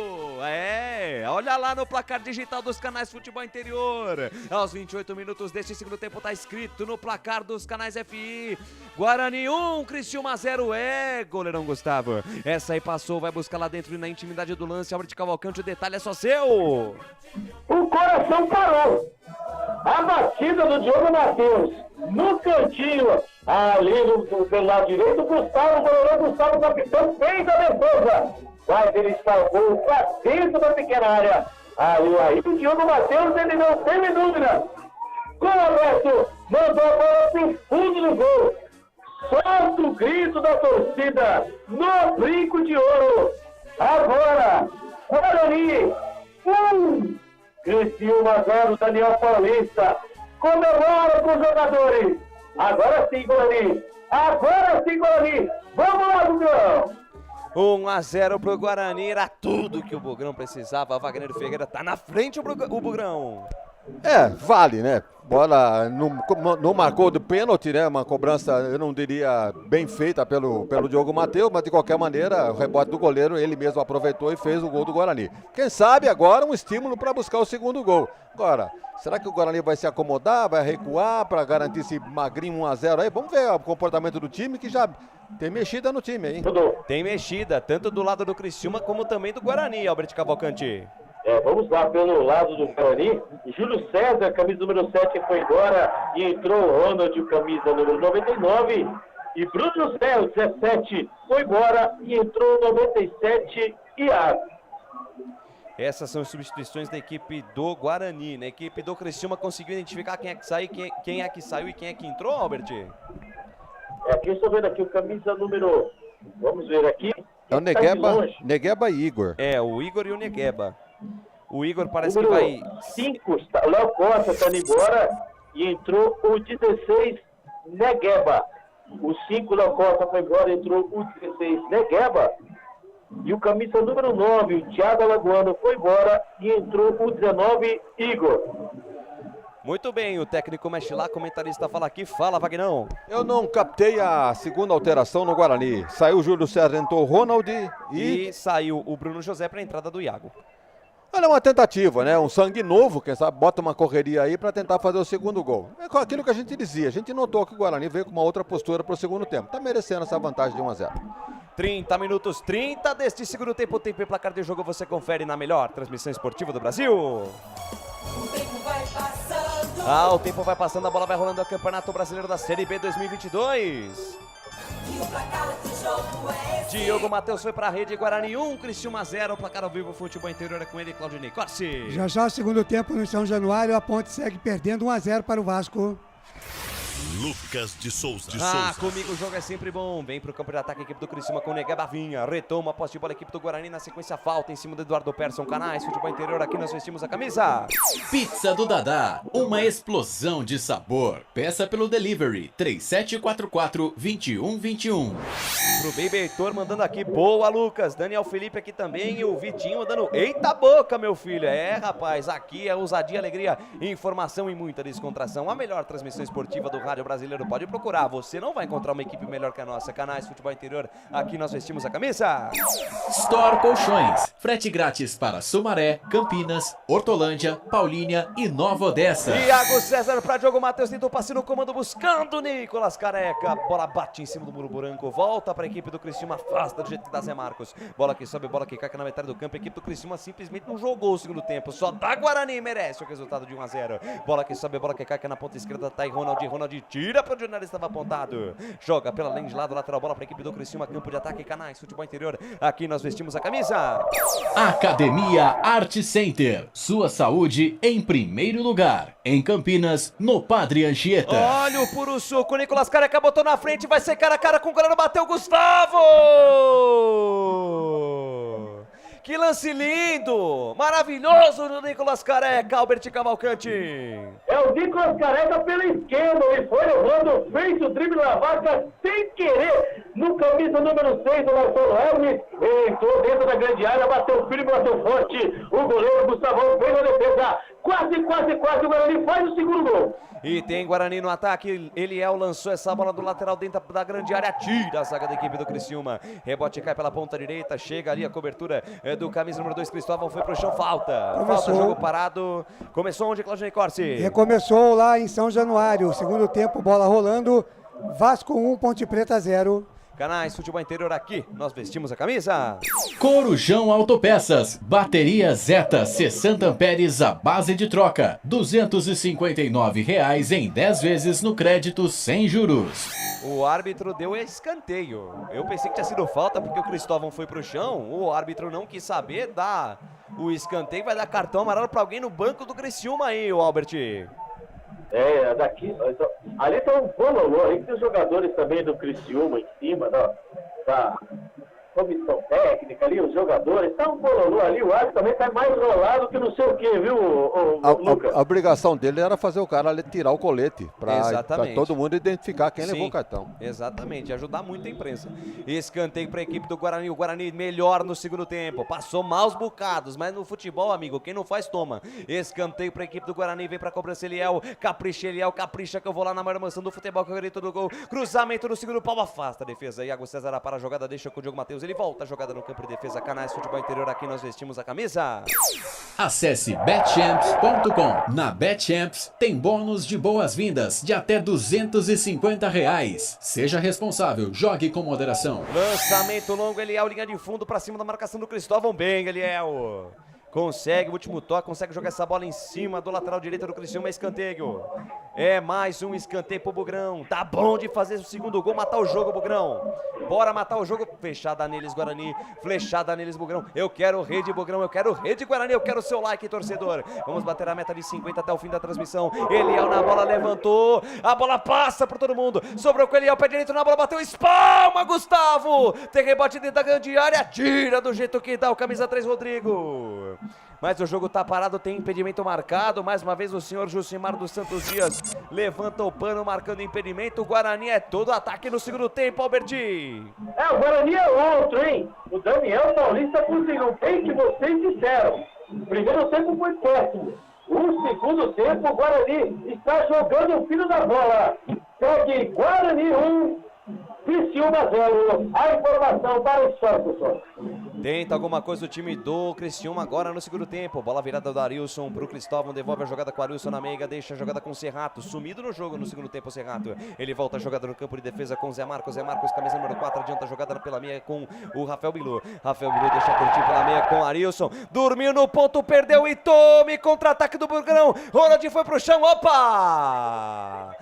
Sumaré. Olha lá no placar digital dos canais Futebol Interior. Aos 28 minutos deste segundo tempo tá escrito no placar dos canais FI. Guarani 1, Criciúma 0 goleirão Gustavo. Essa aí passou, vai buscar lá dentro na intimidade do lance. Albert Cavalcante, o detalhe é só seu. O coração parou. A batida do Diogo Matheus no cantinho, ali pelo lado direito, o goleirão Gustavo, capitão, fez a defesa. Mas ele salvou pra dentro da pequena área. Aí o Diogo Matheus, ele não teve dúvida. Com o Alberto, mandou a bola pro fundo do gol. Solta o grito da torcida no brinco de ouro. Agora, Guarani 1, Criciúma 0, Daniel Paulista. Comemora com os jogadores. Agora sim, Guarani. Vamos lá, Bugrão. 1-0 pro Guarani, era tudo que o Bugrão precisava. Wagner Ferreira tá na frente, o Bugrão. Vale, né? Bola não marcou do pênalti, né? Uma cobrança, eu não diria bem feita pelo Diogo Matheus, mas de qualquer maneira, o rebote do goleiro, ele mesmo aproveitou e fez o gol do Guarani. Quem sabe agora um estímulo para buscar o segundo gol. Agora, será que o Guarani vai se acomodar, vai recuar para garantir esse magrinho 1-0 aí? Vamos ver o comportamento do time, que já tem mexida no time aí. Tem mexida, tanto do lado do Criciúma como também do Guarani, Albert Cavalcante. Vamos lá pelo lado do Guarani. Júlio César, camisa número 7, foi embora e entrou o Ronald, camisa número 99. E Bruno José, o 17, foi embora e entrou o 97, Iago. Essas são as substituições da equipe do Guarani. Na equipe do Criciúma conseguiu identificar quem é que saiu, quem é que saiu e quem é que entrou, Albert? Aqui eu estou vendo aqui o camisa número... Vamos ver aqui. É o Negueba e Igor. O Igor e o Negueba. O Igor parece número que vai... 5, Léo Costa está indo embora e entrou o 16, Negueba. O 5, Léo Costa, foi embora e entrou o 16, Negueba. E o camisa número 9, o Thiago Alagoano, foi embora e entrou o 19, Igor. Muito bem, o técnico mexe lá, comentarista fala aqui, fala Vagnão. Eu não captei a segunda alteração no Guarani. Saiu o Júlio César, entrou o Ronald e saiu o Bruno José para a entrada do Iago. Olha, é uma tentativa, né? Um sangue novo, quem sabe bota uma correria aí para tentar fazer o segundo gol. É com aquilo que a gente dizia, a gente notou que o Guarani veio com uma outra postura para o segundo tempo. Tá merecendo essa vantagem de 1-0. 30 minutos, 30 deste segundo tempo, tempo e placar de jogo você confere na melhor transmissão esportiva do Brasil. O tempo vai passando. O tempo vai passando, a bola vai rolando ao Campeonato Brasileiro da Série B 2022. E o placar do jogo é esse. Diogo Matheus foi para a rede, Guarani 1, Criciúma 0, placar ao vivo, Futebol Interior é com ele, Claudinei Corsi. Já segundo tempo no São Januário, a Ponte segue perdendo 1-0 para o Vasco. Lucas de Souza. Comigo o jogo é sempre bom. Vem pro campo de ataque a equipe do Criciúma com o Negueba Vinha. Retoma a posse de bola a equipe do Guarani. Na sequência, falta em cima do Eduardo Persson. Canais, Futebol Interior, aqui nós vestimos a camisa. Pizza do Dadá, uma explosão de sabor. Peça pelo delivery 3744-2121. Pro Baby Heitor mandando aqui, boa Lucas. Daniel Felipe aqui também e o Vitinho mandando, eita boca meu filho. Rapaz, aqui é ousadia, alegria, informação e muita descontração. A melhor transmissão esportiva do rádio brasileiro, pode procurar, você não vai encontrar uma equipe melhor que a nossa. Canais Futebol Interior, aqui nós vestimos a camisa. Store Colchões, frete grátis para Sumaré, Campinas, Hortolândia, Paulínia e Nova Odessa. Iago César para Diogo Matheus, tentou passe no comando buscando o Nicolas Careca, bola bate em cima do muro branco, volta para a equipe do Criciúma, afasta do jeito que dá Zé Marcos, bola que sobe, bola que cai na metade do campo, a equipe do Criciúma simplesmente não jogou o segundo tempo, só da Guarani merece o resultado de 1-0, bola que sobe, bola que cai na ponta esquerda, tá aí Ronald tira para o jornalista, estava apontado, joga pela linha de lado, lateral, bola para a equipe do Criciúma, campo de ataque, Canais Futebol Interior, aqui nós vestimos a camisa. Academia Art Center, sua saúde em primeiro lugar, em Campinas, no Padre Anchieta. Olha o puro suco, o Nicolas Careca botou na frente, vai ser cara a cara com o goleiro, bateu Gustavo! Que lance lindo! Maravilhoso do Nicolas Careca, Albert Cavalcante. É o Nicolas Careca pela esquerda, ele foi levando, fez o drible na vaca sem querer, no camisa número 6, o Marcelo Hermes, entrou dentro da grande área, bateu firme, bateu forte, o goleiro Gustavão fez a defesa, quase, o Guarani faz o segundo gol. E tem Guarani no ataque, Eliel lançou essa bola do lateral dentro da grande área, tira a zaga da equipe do Criciúma. Rebote cai pela ponta direita, chega ali a cobertura do camisa número 2, Cristóvão, foi pro chão, falta. Falta, jogo parado. Começou onde, Claudinei Corsi? Recomeçou lá em São Januário, segundo tempo, bola rolando, Vasco 1, Ponte Preta 0. Canais Futebol Interior, aqui nós vestimos a camisa. Corujão Autopeças, bateria Zeta 60 amperes a base de troca, R$ 259,00 em 10 vezes no crédito sem juros. O árbitro deu escanteio. Eu pensei que tinha sido falta porque o Cristóvão foi pro chão. O árbitro não quis saber, dá o escanteio, vai dar cartão amarelo pra alguém no banco do Criciúma aí, o Albert. Daqui, ali tá um bololô, aí tem os jogadores também do Criciúma em cima, da comissão técnica ali, os jogadores, tá um bololô ali, o árbitro também tá mais rolado que não sei o que, viu, Lucas? A obrigação dele era fazer o cara ali tirar o colete, pra todo mundo identificar quem levou o cartão. Exatamente, ajudar muito a imprensa. Escanteio pra equipe do Guarani, o Guarani melhor no segundo tempo, passou maus bocados, mas no futebol, amigo, quem não faz, toma. Escanteio pra equipe do Guarani, vem pra cobrança Eliel, capricha que eu vou lá na maior mansão do futebol, que eu grito do gol, cruzamento no segundo pau, afasta a defesa, Iago César para a jogada, deixa com o Diogo Matheus, ele volta a jogada no campo de defesa, Canais Futebol Interior, aqui nós vestimos a camisa. Acesse betchamps.com. Na Betchamps tem bônus de boas-vindas de até R$ 250,00. Seja responsável, jogue com moderação. Lançamento longo, Eliel, linha de fundo pra cima da marcação do Cristóvão, bem, Eliel. Consegue o último toque, consegue jogar essa bola em cima do lateral direito do Criciúma, escanteio. É mais um escanteio pro Bugrão. Tá bom de fazer o segundo gol, matar o jogo, Bugrão. Bora matar o jogo. Fechada neles, Guarani. Flechada neles, Bugrão. Eu quero rede, Bugrão. Eu quero rede, Guarani. Eu quero seu like, torcedor. Vamos bater a meta de 50 até o fim da transmissão. Eliel na bola, levantou. A bola passa por todo mundo. Sobrou com o Eliel, pé direito na bola, bateu. Espalma, Gustavo. Tem rebote dentro da grande área. Tira do jeito que dá o camisa 3, Rodrigo. Mas o jogo tá parado, tem impedimento marcado. Mais uma vez o senhor Jucimar dos Santos Dias levanta o pano marcando impedimento. O Guarani é todo ataque no segundo tempo, Alberti. O Guarani é outro, hein? O Daniel Paulista conseguiu bem que vocês disseram. O primeiro tempo foi péssimo. O segundo tempo, o Guarani está jogando o fino da bola. Segue Guarani 1, Criciúma 0. A informação para o histórico só. Tenta alguma coisa o time do Criciúma agora no segundo tempo. Bola virada do Arilson pro Cristóvão. Devolve a jogada com o Arilson na meiga. Deixa a jogada com o Serrato. Sumido no jogo no segundo tempo o Serrato. Ele volta a jogada no campo de defesa com o Zé Marcos. Zé Marcos, camisa número 4. Adianta a jogada pela meia com o Rafael Bilu. Rafael Bilu deixa curtir pela meia com o Arilson. Dormiu no ponto, perdeu e tome. Contra-ataque do Bugrão. Ronald foi pro chão. Opa!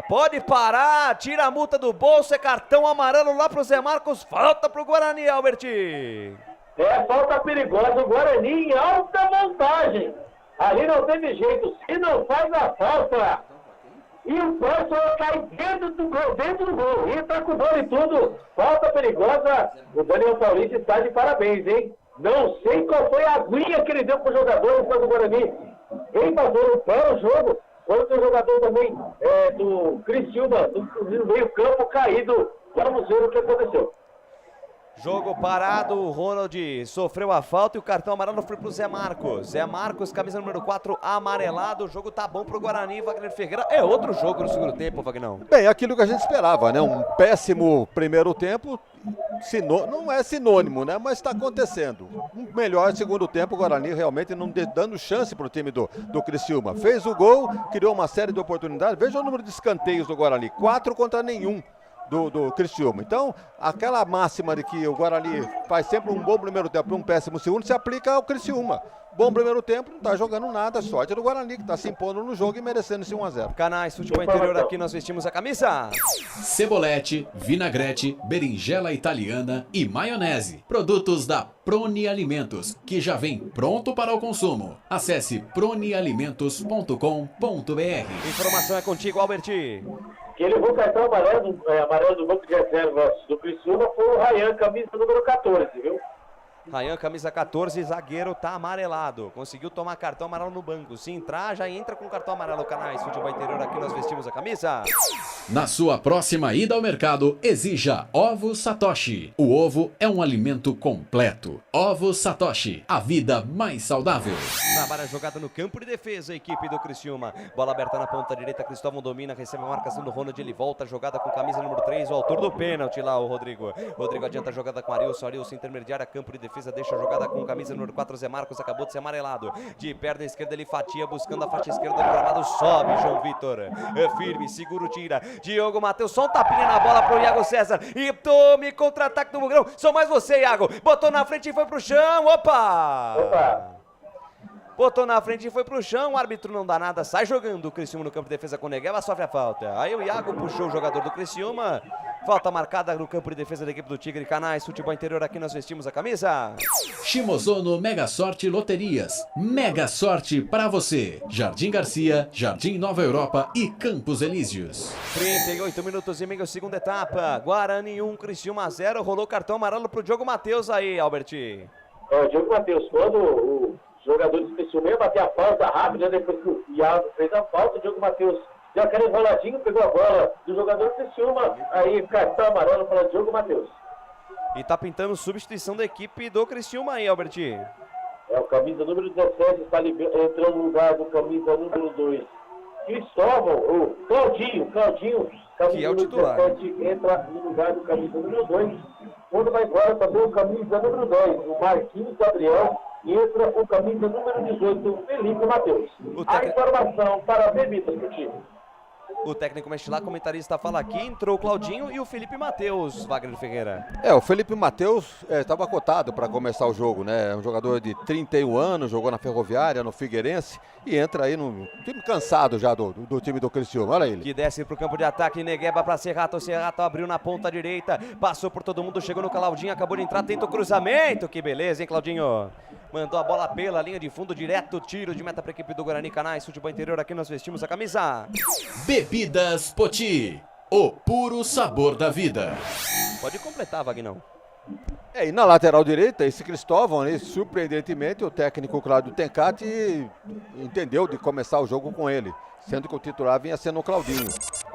Pode parar. Tira a multa do bolso. É cartão amarelo lá pro Zé Marcos. Falta pro Guarani, Albert. Falta perigosa, o Guarani em alta vantagem. Ali não teve jeito, se não faz a falta. E o próximo cai dentro do gol, entra com o bola e tudo. Falta perigosa, o Daniel Paulista está de parabéns, hein? Não sei qual foi a aguinha que ele deu para os jogadores do Guarani. Quem passou para o jogo foi o jogador também do Criciúma, do meio campo caído. Vamos ver o que aconteceu. Jogo parado, o Ronald sofreu a falta e o cartão amarelo foi pro Zé Marcos. Zé Marcos, camisa número 4, amarelado. O jogo tá bom pro Guarani, Wagner Ferreira. É outro jogo no segundo tempo, Wagnão. Bem, aquilo que a gente esperava, né? Um péssimo primeiro tempo, não é sinônimo, né? Mas está acontecendo. Um melhor segundo tempo, o Guarani realmente não dando chance pro time do Criciúma. Fez o gol, criou uma série de oportunidades. Veja o número de escanteios do Guarani, 4 contra nenhum do Criciúma. Então, aquela máxima de que o Guarani faz sempre um bom primeiro tempo e um péssimo segundo se aplica ao Criciúma. Bom primeiro tempo, não tá jogando nada, sorte do Guarani que tá se impondo no jogo e merecendo esse 1-0. Canais Futebol Interior, aqui nós vestimos a camisa. Cebolete, vinagrete, berinjela italiana e maionese. Produtos da Proni Alimentos, que já vem pronto para o consumo. Acesse pronialimentos.com.br. Informação é contigo, Alberti. Quem levou o cartão amarelo do banco de reservas do Criciúma foi o Rayan, camisa número 14, viu? Rayan, camisa 14, zagueiro, tá amarelado. Conseguiu tomar cartão amarelo no banco. Se entrar, já entra com cartão amarelo. Canais Futebol Interior, aqui nós vestimos a camisa. Na sua próxima ida ao mercado, exija Ovos Satoshi. O ovo é um alimento completo. Ovos Satoshi, a vida mais saudável. Trabalha a jogada no campo de defesa, a equipe do Criciúma. Bola aberta na ponta direita, Cristóvão domina, recebe a marcação do Ronald, ele volta a jogada com camisa número 3, o autor do pênalti lá, o Rodrigo. Rodrigo adianta a jogada com Arilson, Arilson intermediária, campo de defesa, deixa a jogada com camisa número 4, Zé Marcos, acabou de ser amarelado. De perna esquerda ele fatia, buscando a faixa esquerda do gramado, sobe João Vitor. É firme, segura o tira. Diogo Matheus, só um tapinha na bola pro Iago César. E tome contra-ataque do Bugrão. Só mais você, Iago. Botou na frente e foi pro chão. Opa! Botou na frente e foi pro chão. O árbitro não dá nada. Sai jogando o Criciúma no campo de defesa com o Negueba. Sofre a falta. Aí o Iago puxou o jogador do Criciúma. Falta marcada no campo de defesa da equipe do Tigre. Canais, futebol interior, aqui nós vestimos a camisa. Shimozono Mega Sorte Loterias. Mega Sorte para você. Jardim Garcia, Jardim Nova Europa e Campos Elíseos. 38 minutos e meio, segunda etapa. Guarani 1, Criciúma 0. Rolou cartão amarelo pro Diogo Matheus aí, Albert. O Diogo Matheus, quando o jogador do Criciúma ia bater a falta rápida, depois que o Iago fez a falta, o Diogo Matheus deu aquele enroladinho, pegou a bola do jogador do Criciúma, aí cartão amarelo para o Diogo Matheus. E tá pintando substituição da equipe do Criciúma aí, Albert. O camisa número 17 está entrando no lugar do camisa número 2. Cristóvão, o Claudinho, camisa que é o número titular. 17, entra no lugar do camisa número 2. Quando vai embora também o camisa número 10, o Marquinhos Gabriel, entra o camisa número 18, o Felipe Matheus. A informação para bebidas do time. O técnico mexe lá, comentarista fala aqui, entrou o Claudinho e o Felipe Matheus, Wagner Ferreira. O Felipe Matheus estava cotado para começar o jogo, né? É um jogador de 31 anos, jogou na Ferroviária, no Figueirense e entra aí no time cansado já do time do Criciúma, olha ele. Que desce pro campo de ataque, Negueba para Serrato, o Serrato abriu na ponta direita, passou por todo mundo, chegou no Claudinho, acabou de entrar, tenta o cruzamento, que beleza, hein, Claudinho? Mandou a bola pela linha de fundo, direto, tiro de meta para a equipe do Guarani. Canais, futebol interior, aqui nós vestimos a camisa. Bebidas Poti, o puro sabor da vida. Pode completar, Vagnão. E na lateral direita, esse Cristóvão, né, surpreendentemente, o técnico Cláudio Tencati entendeu de começar o jogo com ele, sendo que o titular vinha sendo o Claudinho.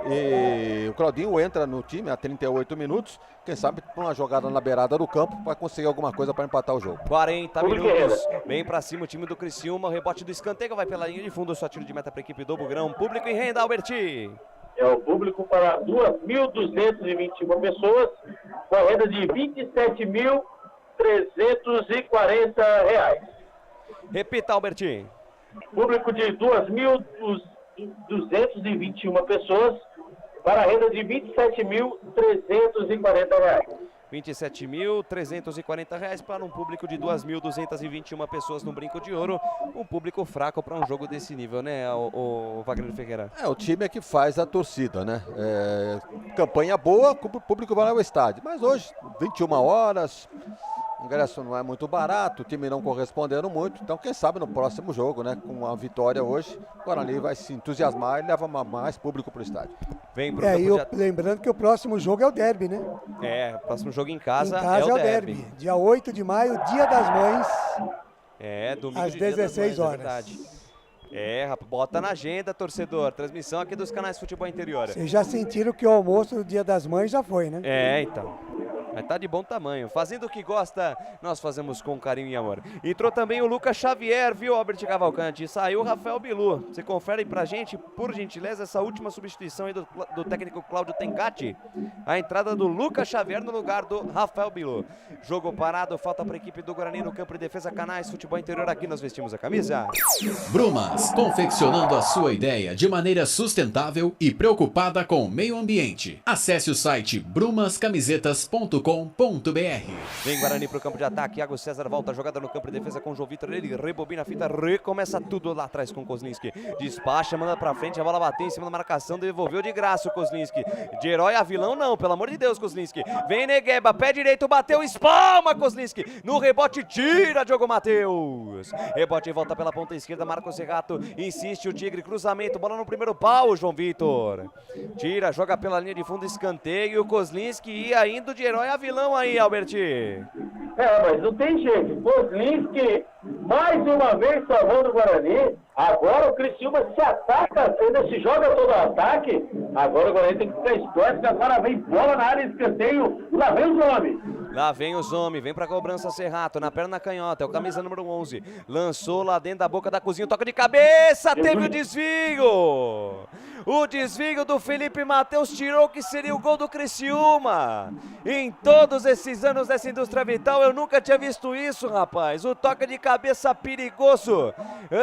E o Claudinho entra no time há 38 minutos, quem sabe por uma jogada na beirada do campo para conseguir alguma coisa para empatar o jogo. 40 minutos, bem para cima o time do Criciúma, o rebote do escanteio vai pela linha de fundo, só tiro de meta para a equipe do Bugrão. Público em renda, Alberti. É o público para 2.221 pessoas, com a renda de R$ 27.340. Repita, Alberti. Público de 2.221 pessoas, para a renda de R$ 27.340. R$ 27.340 para um público de 2.221 pessoas no Brinco de Ouro. Um público fraco para um jogo desse nível, né, o Wagner Ferreira? O time é que faz a torcida, né? Campanha boa, o público vai ao estádio. Mas hoje, 21 horas, o ingresso não é muito barato, o time não correspondendo muito. Então, quem sabe no próximo jogo, né? Com a vitória hoje, o Guarani vai se entusiasmar e leva mais público para o estádio. Vem pro lembrando que o próximo jogo é o derby, né? O próximo jogo em casa é o derby. Dia 8 de maio, Dia das Mães. Domingo às 16 horas. Bota na agenda, torcedor. Transmissão aqui dos canais Futebol Interior. Vocês já sentiram que o almoço do Dia das Mães já foi, né? Então. Mas tá de bom tamanho. Fazendo o que gosta, nós fazemos com carinho e amor. Entrou também o Lucas Xavier, viu, Albert Cavalcante? Saiu o Rafael Bilu. Você confere pra gente, por gentileza, essa última substituição aí do técnico Cláudio Tencati. A entrada do Lucas Xavier no lugar do Rafael Bilu. Jogo parado, falta pra equipe do Guarani no campo de defesa. Canais Futebol Interior, aqui nós vestimos a camisa. Brumas, confeccionando a sua ideia de maneira sustentável e preocupada com o meio ambiente. Acesse o site brumascamisetas.com.br. Vem Guarani pro campo de ataque, Iago César volta a jogada no campo de defesa com o João Vitor, ele rebobina a fita, recomeça tudo lá atrás com o Kozlinski, despacha, manda pra frente, a bola bateu em cima da marcação, devolveu de graça o Kozlinski, de herói a vilão não, pelo amor de Deus, Kozlinski, vem Negueba, pé direito, bateu, espalma Kozlinski, no rebote tira Diogo Matheus, rebote e volta pela ponta esquerda, Marcos Serrato, insiste o Tigre, cruzamento, bola no primeiro pau, João Vitor, tira, joga pela linha de fundo, escanteio, o Kozlinski ia indo de herói vilão aí, Albert. Mas não tem jeito. Kozlinski, mais uma vez salvando o Guarani. Agora o Criciúma se ataca, ainda se joga todo o ataque. Agora o Guarani tem que ficar esperto, que agora vem bola na área de escanteio. Lá vem os homens. Lá vem os homens, vem pra cobrança Serrato, na perna canhota, é o camisa número 11. Lançou lá dentro da boca da cozinha, toca de cabeça, teve o desvio. O desvio do Felipe Matheus tirou o que seria o gol do Criciúma. Em todos esses anos dessa Indústria Vital, eu nunca tinha visto isso, rapaz. O toque de cabeça perigoso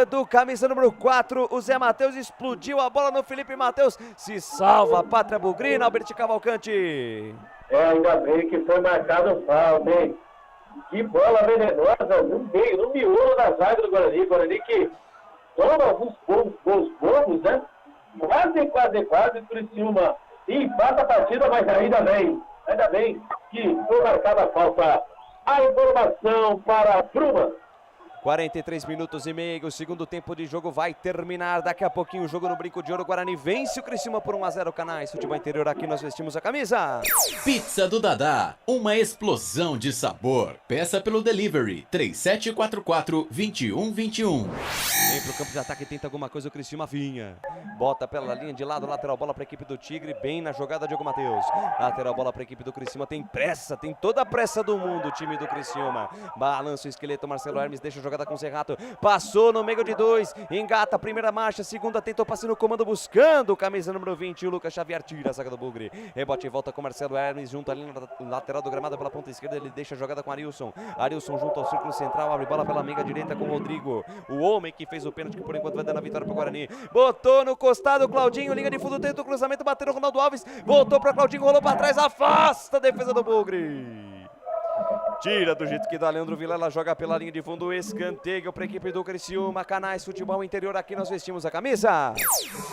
do camisa número 4, o Zé Matheus explodiu a bola no Felipe Matheus. Se salva a Pátria Bugrina, Albert Cavalcante. Ainda bem que foi marcado falta, hein? Que bola venenosa no meio, no miolo da zaga do Guarani. Guarani que toma alguns gols bobos, né? Quase, o Criciúma empata a partida, mas ainda bem que foi marcada a falta. A informação para a Bruma. 43 minutos e meio, o segundo tempo de jogo vai terminar. Daqui a pouquinho o jogo no Brinco de Ouro. Guarani vence o Criciúma por 1-0. Canais Futebol Interior, aqui nós vestimos a camisa. Pizza do Dadá, uma explosão de sabor. Peça pelo delivery 3744-2121. Vem pro campo de ataque, tenta alguma coisa, o Criciúma vinha. Bota pela linha de lado, lateral bola para a equipe do Tigre, bem na jogada Diogo Matheus. Lateral bola para a equipe do Criciúma, tem pressa, tem toda a pressa do mundo o time do Criciúma. Balança o esqueleto, Marcelo Hermes deixa a jogada com o Serrato, passou no meio de dois, engata a primeira marcha, segunda tentou passe no comando buscando o camisa número 20, o Lucas Xavier tira a zaga do Bugre. Rebote e volta com Marcelo Hermes, junto ali na lateral do gramado pela ponta esquerda, ele deixa a jogada com Arilson. Arilson junto ao círculo central, abre bola pela meiga direita com o Rodrigo, o homem que fez o pênalti, que por enquanto vai dando a vitória para o Guarani. Botou no costado, Claudinho, linha de fundo, tenta o cruzamento, bateu no Ronaldo Alves, voltou para Claudinho, rolou para trás, afasta a defesa do Bugre. Tira do jeito que dá Leandro Vilela, joga pela linha de fundo, escanteio para a equipe do Criciúma. Canais Futebol Interior, aqui nós vestimos a camisa.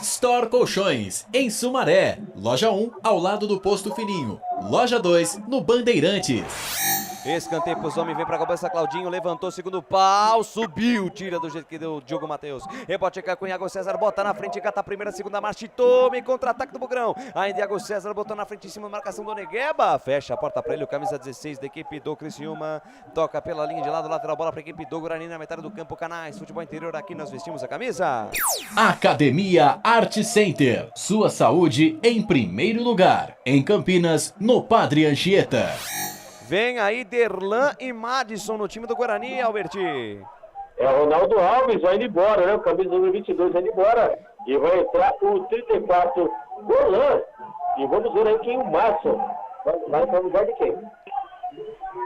Store Colchões, em Sumaré. Loja 1, ao lado do Posto Fininho. Loja 2, no Bandeirantes. Escanteio pros homens, vem pra cobrança, Claudinho, levantou, segundo pau, subiu, tira do jeito que deu o Diogo Matheus. Rebote com Iago César, bota na frente, gata a primeira, segunda marcha e tome contra-ataque do Bugrão. Ainda Iago César botou na frente em cima, marcação do Negueba, fecha a porta pra ele, o camisa 16 da equipe do Criciúma. Toca pela linha de lado, lateral bola pra equipe do Guarani na metade do campo. Canais Futebol Interior, aqui nós vestimos a camisa. Academia Art Center, sua saúde em primeiro lugar. Em Campinas, no Padre Anchieta. Vem aí Derlan e Madison no time do Guarani, Alberti. É o Ronaldo Alves, vai indo embora, né? O camisa número 22 vai indo embora. E vai entrar o 34, Derlan. E vamos ver aí quem o Madison vai para o lugar de quem.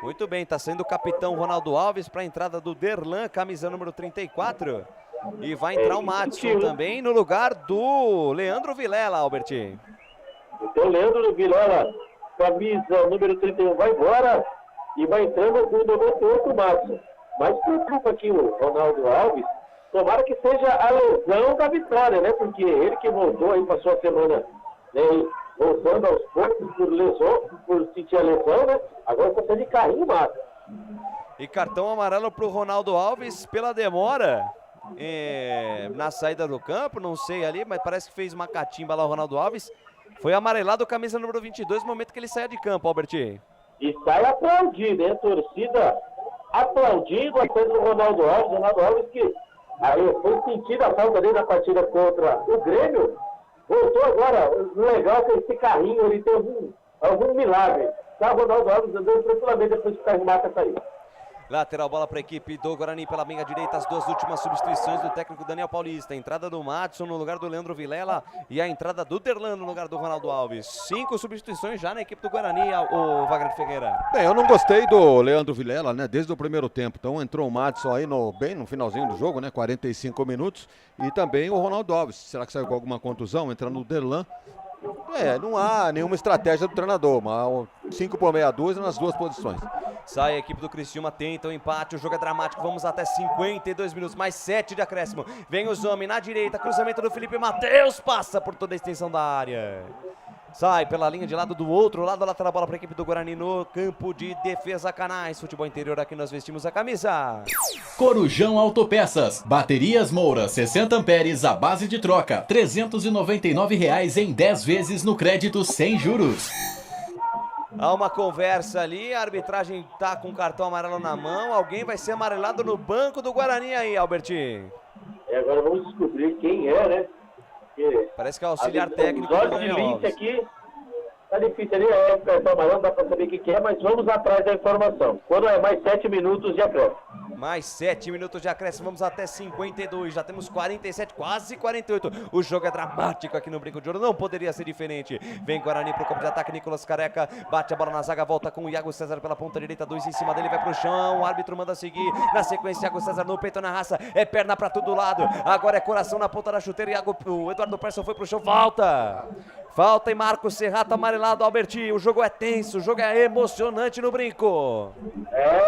Muito bem, tá saindo o capitão Ronaldo Alves para a entrada do Derlan, camisa número 34. E vai entrar o Madison também no lugar do Leandro Vilela, Alberti. Então, Leandro Vilela, camisa número 31, vai embora e vai entrando o 98, Márcio. Mas preocupa aqui o Ronaldo Alves, tomara que seja a lesão da vitória, né? Porque ele que voltou aí, passou a semana, né, voltando aos poucos por lesão, por sentir a lesão, né? Agora está sendo de carrinho, Márcio. E cartão amarelo para o Ronaldo Alves pela demora na saída do campo, não sei ali, mas parece que fez uma catimba lá o Ronaldo Alves. Foi amarelado, camisa número 22, no momento que ele saia de campo, Albert. E sai aplaudindo, hein? Torcida aplaudindo a coisa do Ronaldo Alves. Ronaldo Alves que aí foi sentido a falta dele na partida contra o Grêmio. Voltou agora. O legal é que esse carrinho ele tem algum milagre. Tá, o Ronaldo Alves andando tranquilamente depois que o carro mata sair. Lateral bola para a equipe do Guarani pela meia direita, as duas últimas substituições do técnico Daniel Paulista. A entrada do Madison no lugar do Leandro Vilela e a entrada do Derlan no lugar do Ronaldo Alves. 5 substituições já na equipe do Guarani, o Wagner Ferreira. Bem, eu não gostei do Leandro Vilela, né, desde o primeiro tempo. Então entrou o Madison aí bem no finalzinho do jogo, né, 45 minutos. E também o Ronaldo Alves. Será que saiu com alguma contusão? Entrando o Derlan. Não há nenhuma estratégia do treinador, mas 5 por meia dúzia nas duas posições. Sai a equipe do Criciúma, tenta o empate, o jogo é dramático, vamos até 52 minutos, mais 7 de acréscimo. Vem os homens na direita, cruzamento do Felipe Matheus, passa por toda a extensão da área. Sai pela linha de lado do outro lado, lateral bola para a equipe do Guarani no campo de defesa. Canais Futebol Interior, aqui nós vestimos a camisa. Corujão Autopeças, baterias Moura, 60 amperes à base de troca, R$ 399 em 10 vezes no crédito sem juros. Há uma conversa ali, a arbitragem tá com o cartão amarelo na mão, alguém vai ser amarelado no banco do Guarani aí, Albertinho. Agora vamos descobrir quem é, né? Porque parece que é o auxiliar técnico os do olhos de Daniel lince Alves. aqui, tá difícil ali, o cartão amarelo, dá pra saber o que é, mas vamos atrás da informação. Quando é mais 7 minutos de acréscimo. Mais 7 minutos de acréscimo, vamos até 52, já temos 47, quase 48. O jogo é dramático aqui no Brinco de Ouro, não poderia ser diferente. Vem Guarani pro campo de ataque, Nicolas Careca, bate a bola na zaga, volta com o Iago César pela ponta direita, 2 em cima dele, vai pro chão, o árbitro manda seguir. Na sequência, Iago César no peito, na raça, é perna pra todo lado. Agora é coração na ponta da chuteira, o Eduardo Persson foi pro chão, falta. Falta em Marcos Serrato, amarelado, Albertinho. O jogo é tenso, o jogo é emocionante no Brinco.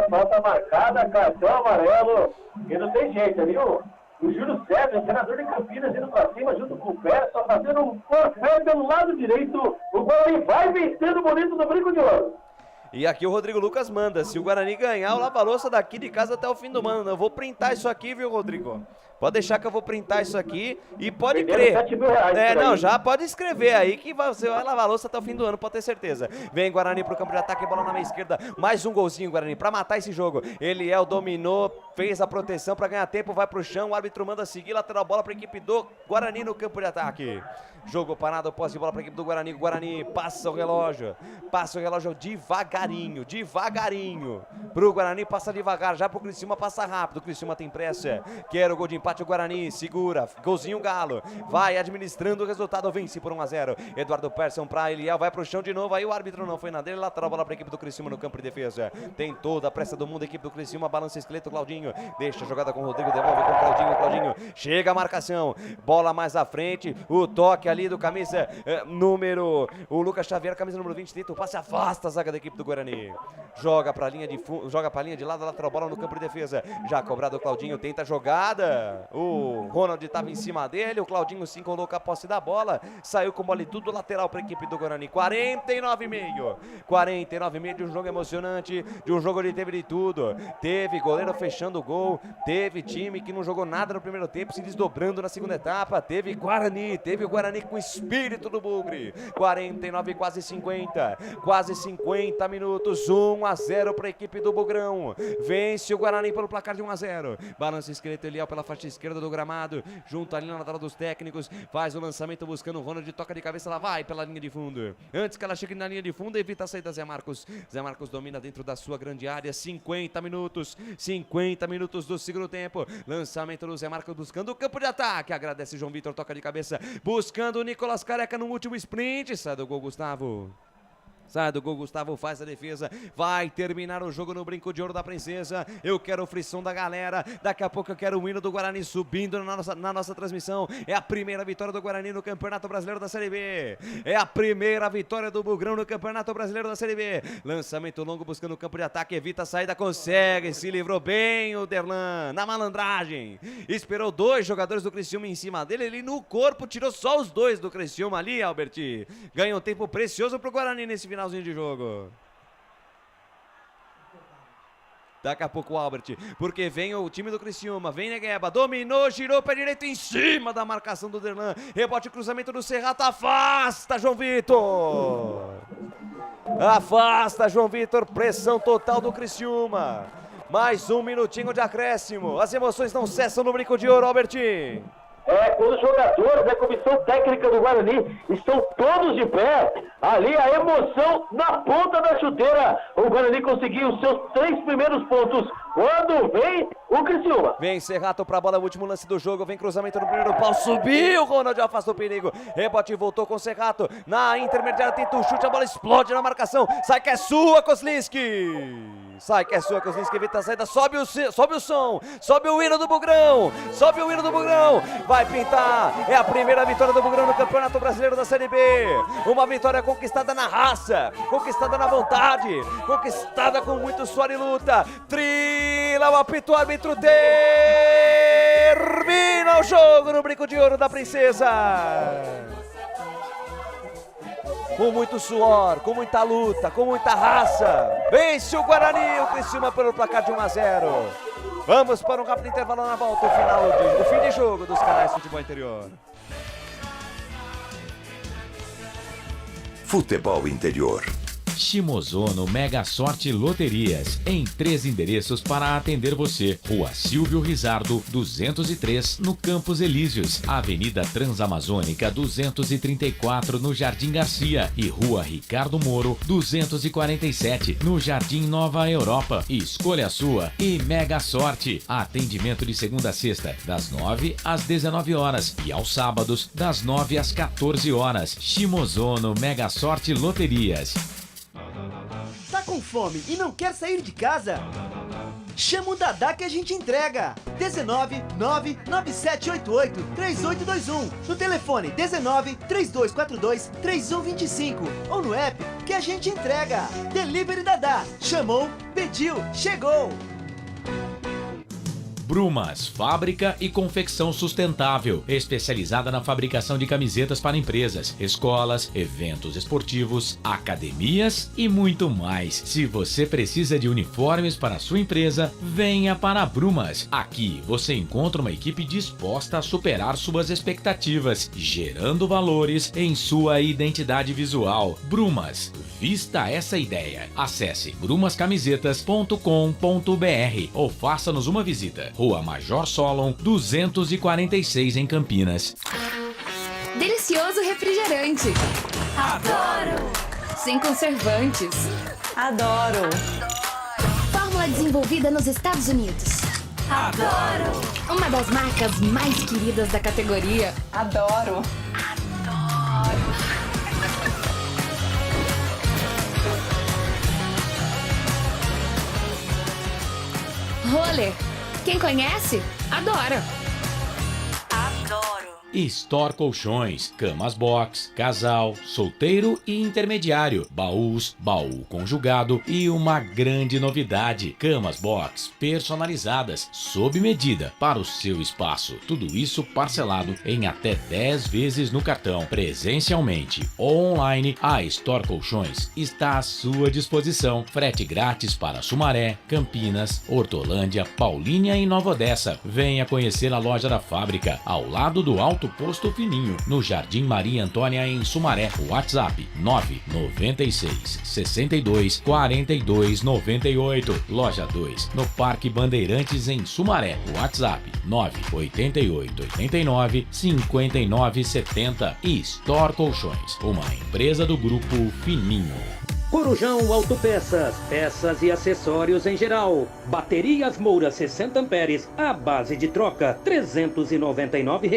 Falta marcada, cartão amarelo. E não tem jeito ali, o Júlio César, senador de Campinas, indo pra cima junto com o Pérez, só fazendo um forfé pelo lado direito. O Guarani vai vencendo o bonito do Brinco de Ouro. E aqui o Rodrigo Lucas manda, se o Guarani ganhar, o lava-louça daqui de casa até o fim do ano. Eu vou printar isso aqui, viu, Rodrigo? Pode deixar que eu vou printar isso aqui e pode crer. Não, já pode escrever aí que você vai lavar a louça até o fim do ano, pode ter certeza. Vem Guarani pro campo de ataque, bola na meia esquerda. Mais um golzinho, Guarani, pra matar esse jogo. Eliel dominou, fez a proteção pra ganhar tempo, vai pro chão, o árbitro manda seguir, lateral bola pra equipe do Guarani no campo de ataque. Jogo parado, posse de bola pra equipe do Guarani. O Guarani passa o relógio devagarinho, devagarinho. Pro Guarani passa devagar, já pro Criciúma passa rápido. O Criciúma tem pressa, quer o gol de empate, o Guarani segura, golzinho Galo. Vai administrando o resultado, vence por 1-0. Eduardo Persson pra Eliel, vai pro chão de novo, aí o árbitro não foi na dele, lateral bola pra equipe do Criciúma no campo de defesa. Tem toda a pressa do mundo, a equipe do Criciúma, balança esqueleto, Claudinho, deixa a jogada com o Rodrigo, devolve com o Claudinho, chega a marcação, bola mais à frente, o toque ali do camisa número, o Lucas Xavier, camisa número 20, tenta o passe, afasta a zaga da equipe do Guarani, joga pra linha de lado, lateral bola no campo de defesa, já cobrado o Claudinho, tenta a jogada, o Ronald estava em cima dele, o Claudinho se coloca a posse da bola, saiu com bola e tudo lateral para a equipe do Guarani, 49,5 de um jogo emocionante, de um jogo onde teve de tudo, teve goleiro fechando o gol, teve time que não jogou nada no primeiro tempo, se desdobrando na segunda etapa, teve o Guarani com o espírito do Bugre, 49, quase 50 minutos, 1-0 para a equipe do Bugrão, vence o Guarani pelo placar de 1-0, balança esqueleto Eliel pela faixa esquerda do gramado, junto ali na tela dos técnicos, faz o lançamento buscando o Ronald, toca de cabeça, ela vai pela linha de fundo, antes que ela chegue na linha de fundo, evita a saída Zé Marcos domina dentro da sua grande área, 50 minutos do segundo tempo, lançamento do Zé Marcos buscando o campo de ataque, agradece João Vitor, toca de cabeça, buscando o Nicolas Careca no último sprint, sai do gol Gustavo, faz a defesa, vai terminar o jogo no Brinco de Ouro da Princesa, eu quero o frisson da galera, daqui a pouco eu quero o hino do Guarani subindo na nossa transmissão, é a primeira vitória do Guarani no Campeonato Brasileiro da Série B, é a primeira vitória do Bugrão no Campeonato Brasileiro da Série B, lançamento longo buscando o campo de ataque, evita a saída, consegue, se livrou bem o Derlan, na malandragem, esperou 2 jogadores do Criciúma em cima dele, ele no corpo tirou só os 2 do Criciúma ali, Alberti, ganha um tempo precioso pro Guarani nesse finalzinho de jogo. Daqui a pouco o Albert, porque vem o time do Criciúma, vem Negueba, dominou, girou pé direito em cima da marcação do Derlan, rebote, cruzamento do Serrato, afasta João Vitor, pressão total do Criciúma, mais um minutinho de acréscimo, as emoções não cessam no Brinco de Ouro, Albertinho. Quando os jogadores da comissão técnica do Guarani estão todos de pé, ali a emoção na ponta da chuteira, o Guarani conseguiu os seus 3 primeiros pontos, quando vem o Criciúma. Vem Serrato pra bola, o último lance do jogo, vem cruzamento no primeiro pau, subiu, Ronald afastou o perigo, rebote voltou com Serrato, na intermediária tenta um chute, a bola explode na marcação, sai que é sua, Kozlinski, evita a saída, sobe o som, sobe o hino do Bugrão, vai pintar, é a primeira vitória do Bugrão no Campeonato Brasileiro da Série B, uma vitória conquistada na raça, conquistada na vontade, conquistada com muito suor e luta, trila o apito, o árbitro termina o jogo no Brinco de Ouro da Princesa. Com muito suor, com muita luta, com muita raça, vence o Guarani, o Criciúma pelo placar de 1-0. Vamos para um rápido intervalo na volta, o fim de jogo dos canais Futebol Interior. Futebol Interior. Shimozono Mega Sorte Loterias, em 3 endereços para atender você. Rua Silvio Rizardo, 203, no Campos Elíseos, Avenida Transamazônica 234, no Jardim Garcia, e Rua Ricardo Moro, 247, no Jardim Nova Europa. Escolha a sua e Mega Sorte. Atendimento de segunda a sexta, das 9 às 19 horas e aos sábados, das 9 às 14 horas. Shimozono Mega Sorte Loterias. Tá com fome e não quer sair de casa? Chama o Dadá que a gente entrega. 19 99788 3821. No telefone 19 3242 3125. Ou no app que a gente entrega. Delivery Dadá. Chamou, pediu, chegou. Brumas, fábrica e confecção sustentável, especializada na fabricação de camisetas para empresas, escolas, eventos esportivos, academias e muito mais. Se você precisa de uniformes para a sua empresa, venha para a Brumas. Aqui você encontra uma equipe disposta a superar suas expectativas, gerando valores em sua identidade visual. Brumas, vista essa ideia. Acesse brumascamisetas.com.br ou faça-nos uma visita. Rua Major Solon, 246 em Campinas. Delicioso refrigerante. Adoro! Sem conservantes. Adoro! Fórmula desenvolvida nos Estados Unidos. Adoro! Uma das marcas mais queridas da categoria. Adoro! Roller. Quem conhece, adora. Adoro. Store Colchões, camas box, casal, solteiro e intermediário, baús, baú conjugado e uma grande novidade, camas box personalizadas, sob medida para o seu espaço. Tudo isso parcelado em até 10 vezes no cartão. Presencialmente ou online, a Store Colchões está à sua disposição. Frete grátis para Sumaré, Campinas, Hortolândia, Paulínia e Nova Odessa. Venha conhecer a loja da fábrica, ao lado do Alto Posto Fininho, no Jardim Maria Antônia, em Sumaré. WhatsApp 996 62 42 98. Loja 2, no Parque Bandeirantes, em Sumaré. WhatsApp 988 89 59 70. E Store Colchões, uma empresa do Grupo Fininho. Corujão Autopeças, peças e acessórios em geral. Baterias Moura 60 amperes, à base de troca, R$ 399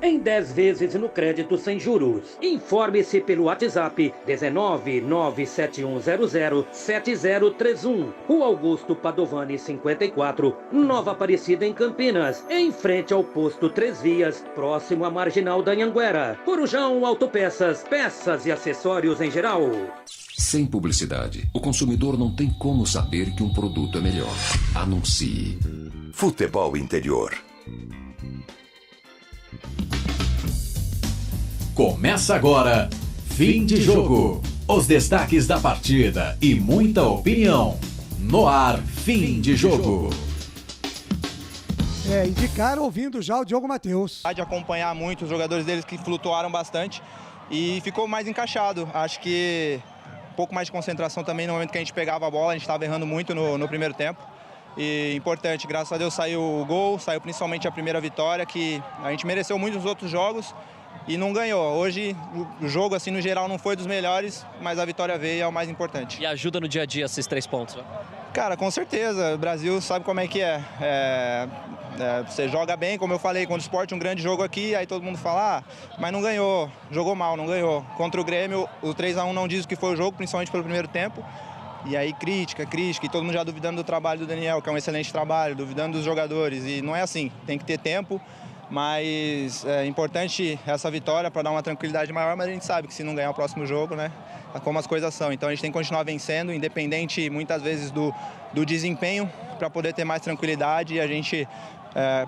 em 10 vezes no crédito sem juros. Informe-se pelo WhatsApp 19 97100 7031. Rua Augusto Padovani 54, Nova Aparecida, em Campinas, em frente ao posto 3 Vias, próximo à Marginal da Anhanguera. Corujão Autopeças, peças e acessórios em geral. Sem publicidade, o consumidor não tem como saber que um produto é melhor. Anuncie. Futebol Interior. Começa agora, fim de jogo. Os destaques da partida e muita opinião. No ar, fim de jogo. E de cara ouvindo já o Diogo Matheus. De acompanhar muito os jogadores deles que flutuaram bastante e ficou mais encaixado. Acho que um pouco mais de concentração também no momento que a gente pegava a bola, a gente estava errando muito no primeiro tempo. E importante, graças a Deus saiu o gol, saiu principalmente a primeira vitória, que a gente mereceu muito nos outros jogos e não ganhou. Hoje o jogo, assim, no geral, não foi dos melhores, mas a vitória veio e é o mais importante. E ajuda no dia a dia esses 3 pontos, né? Cara, com certeza. O Brasil sabe como é que é. Você joga bem, como eu falei, contra o Sport, um grande jogo aqui, aí todo mundo fala, mas não ganhou, jogou mal, não ganhou. Contra o Grêmio, o 3-1 não diz o que foi o jogo, principalmente pelo primeiro tempo. E aí crítica, e todo mundo já duvidando do trabalho do Daniel, que é um excelente trabalho, duvidando dos jogadores. E não é assim, tem que ter tempo, mas é importante essa vitória para dar uma tranquilidade maior, mas a gente sabe que se não ganhar o próximo jogo, né, é como as coisas são. Então a gente tem que continuar vencendo, independente muitas vezes do desempenho, para poder ter mais tranquilidade e a gente...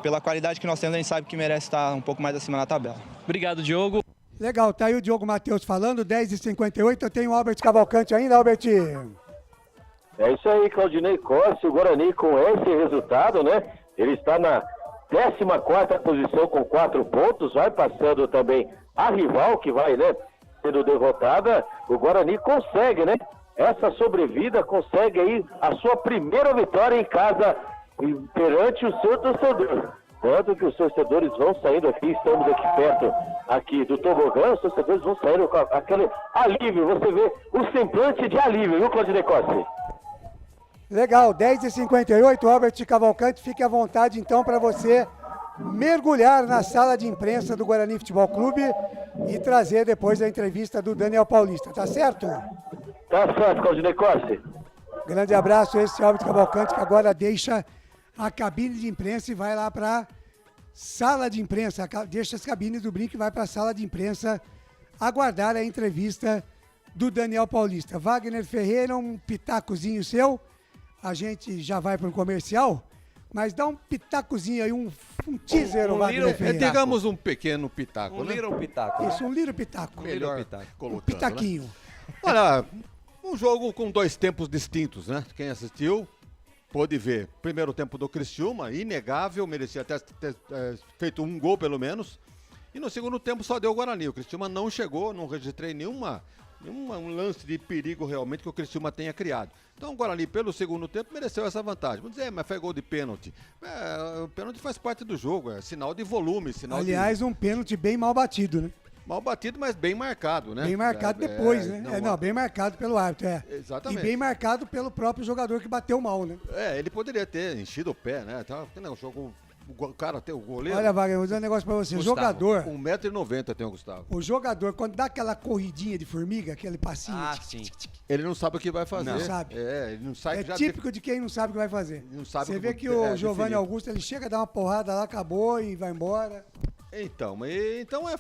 pela qualidade que nós temos, a gente sabe que merece estar um pouco mais acima na tabela. Obrigado, Diogo. Legal, tá aí o Diogo Matheus falando, 10h58, eu tenho o Albert Cavalcante ainda, Albert. É isso aí, Claudinei Corsi, o Guarani com esse resultado, né? Ele está na 14ª posição com 4 pontos, vai passando também a rival, que vai, né, sendo derrotada. O Guarani consegue, né, essa sobrevida consegue aí a sua primeira vitória em casa perante o seu torcedor. Tanto que os torcedores vão saindo aqui, estamos aqui perto aqui do tobogã, os torcedores vão saindo com aquele alívio, você vê o semblante de alívio, viu, Claudinei Costa? Legal, 10h58, Albert Cavalcante, fique à vontade então para você mergulhar na sala de imprensa do Guarani Futebol Clube e trazer depois a entrevista do Daniel Paulista, tá certo? Tá certo, Claudinei Costa. Grande abraço, esse é o Albert Cavalcante que agora deixa a cabine de imprensa e vai lá para sala de imprensa, deixa as cabines do Brinco e vai para a sala de imprensa aguardar a entrevista do Daniel Paulista. Wagner Ferreira, um pitacozinho seu, a gente já vai para um comercial, mas dá um pitacozinho aí, um teaser, Wagner Ferreira. Digamos um pequeno pitaco, Um né? little pitaco. Isso, um little pitaco. Melhor colocando, Um pitaquinho. Né? Olha, um jogo com dois tempos distintos, né? Quem assistiu pôde ver. Primeiro tempo do Criciúma, inegável, merecia até ter feito um gol pelo menos. E no segundo tempo só deu o Guarani. O Criciúma não chegou, não registrei nenhum lance de perigo realmente que o Criciúma tenha criado. Então o Guarani, pelo segundo tempo, mereceu essa vantagem. Vamos dizer, mas foi gol de pênalti. O pênalti faz parte do jogo, é sinal de volume. Aliás, um pênalti bem mal batido, né? Mal batido, mas bem marcado, né? Bem marcado depois, né? Bem marcado pelo árbitro, Exatamente. E bem marcado pelo próprio jogador que bateu mal, né? Ele poderia ter enchido o pé, né? O cara tem o goleiro. Olha, Wagner, vou dizer um negócio pra você. O jogador. 1,90m tem o Gustavo. O jogador, quando dá aquela corridinha de formiga, aquele passinho. Ele não sabe o que vai fazer. Não sabe. Ele não sabe. É típico de quem não sabe o que vai fazer. Não sabe. Você vê que o Giovanni Augusto, ele chega, dá uma porrada lá, acabou e vai embora. Então é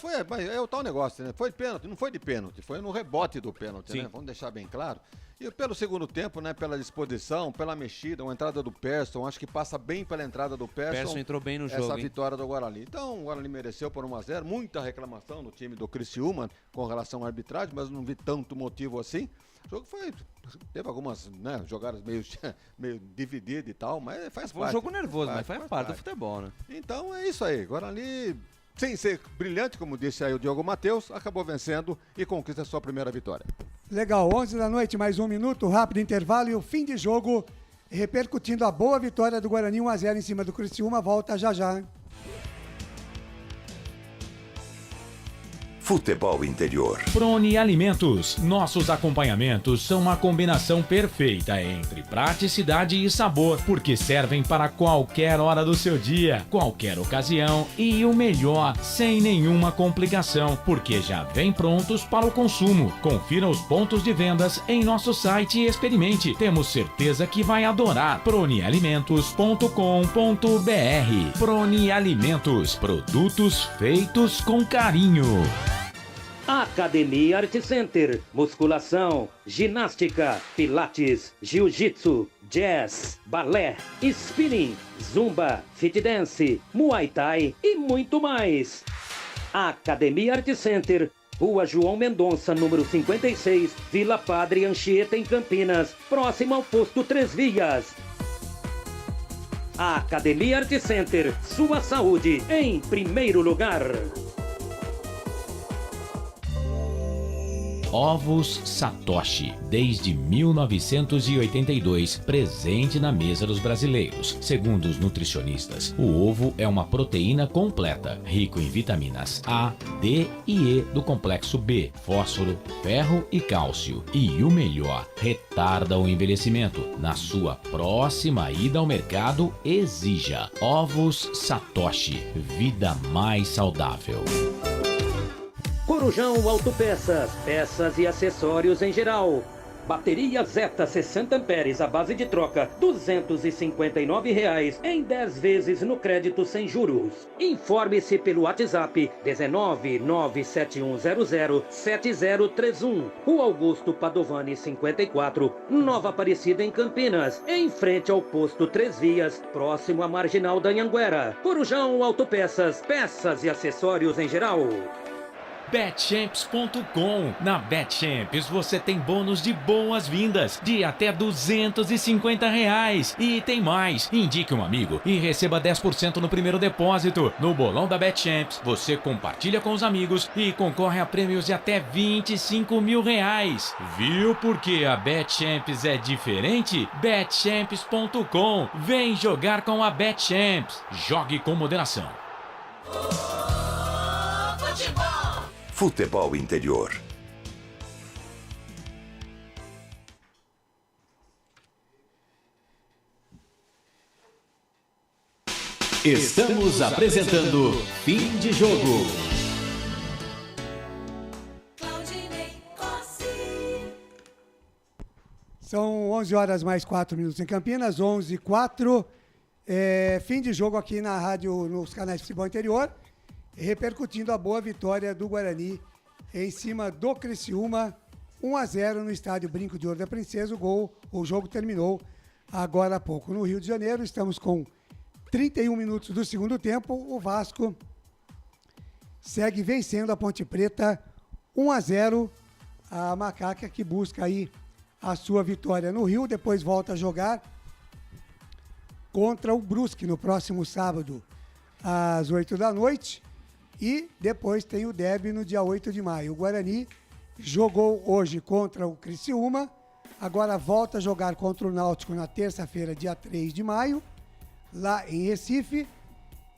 o tal negócio, né? Foi pênalti, não foi de pênalti, foi no rebote do pênalti, né? Vamos deixar bem claro. E pelo segundo tempo, né? Pela disposição, pela mexida, uma entrada do Persson, acho que passa bem pela entrada do Persson. Persson entrou bem no jogo, essa vitória do Guarani. Então o Guarani mereceu por 1-0, muita reclamação do time do Criciúma com relação à arbitragem, mas não vi tanto motivo assim. O jogo teve algumas, né, jogadas meio divididas e tal, mas faz parte. Foi um jogo nervoso, mas faz parte do futebol, né? Então é isso aí, Guarani, sem ser brilhante, como disse aí o Diogo Matheus, acabou vencendo e conquista a sua primeira vitória. Legal, 11 da noite, mais um minuto, rápido intervalo e o fim de jogo, repercutindo a boa vitória do Guarani, 1-0 em cima do Criciúma, volta já já. Futebol Interior. Prone Alimentos. Nossos acompanhamentos são uma combinação perfeita entre praticidade e sabor, porque servem para qualquer hora do seu dia, qualquer ocasião e o melhor, sem nenhuma complicação, porque já vem prontos para o consumo. Confira os pontos de vendas em nosso site e experimente. Temos certeza que vai adorar. pronealimentos.com.br. Prone Alimentos. Produtos feitos com carinho. Academia Art Center, musculação, ginástica, pilates, jiu-jitsu, jazz, balé, spinning, zumba, fit dance, muay thai e muito mais. Academia Art Center, Rua João Mendonça, número 56, Vila Padre Anchieta, em Campinas, próximo ao posto 3 Vias. Academia Art Center, sua saúde em primeiro lugar. Ovos Satoshi, desde 1982, presente na mesa dos brasileiros. Segundo os nutricionistas, o ovo é uma proteína completa, rico em vitaminas A, D e E do complexo B, fósforo, ferro e cálcio. E o melhor, retarda o envelhecimento. Na sua próxima ida ao mercado, exija Ovos Satoshi, vida mais saudável. Corujão Autopeças, peças e acessórios em geral. Bateria Zeta 60 amperes à base de troca, R$ 259,00 em 10 vezes no crédito sem juros. Informe-se pelo WhatsApp 19971007031. Rua Augusto Padovani 54, Nova Aparecida, em Campinas, em frente ao posto 3 Vias, próximo à Marginal da Anhanguera. Corujão Autopeças, peças e acessórios em geral. betchamps.com. Na Betchamps você tem bônus de boas-vindas de até R$250. E tem mais. Indique um amigo e receba 10% no primeiro depósito. No bolão da Betchamps, você compartilha com os amigos e concorre a prêmios de até R$25 mil. Viu porque a Betchamps é diferente? Betchamps.com. Vem jogar com a Betchamps. Jogue com moderação. Futebol Interior. Estamos apresentando Fim de Jogo. São 11 horas mais 4 minutos em Campinas, 11h04. Fim de jogo aqui na rádio, nos canais de Futebol Interior, repercutindo a boa vitória do Guarani em cima do Criciúma, 1-0 no estádio Brinco de Ouro da Princesa. O jogo terminou agora há pouco. No Rio de Janeiro, estamos com 31 minutos do segundo tempo. O Vasco segue vencendo a Ponte Preta 1-0. A Macaca que busca aí a sua vitória no Rio, depois volta a jogar contra o Brusque no próximo sábado, às 8 da noite. E depois tem o derby no dia 8 de maio. O Guarani jogou hoje contra o Criciúma, agora volta a jogar contra o Náutico na terça-feira, dia 3 de maio, lá em Recife,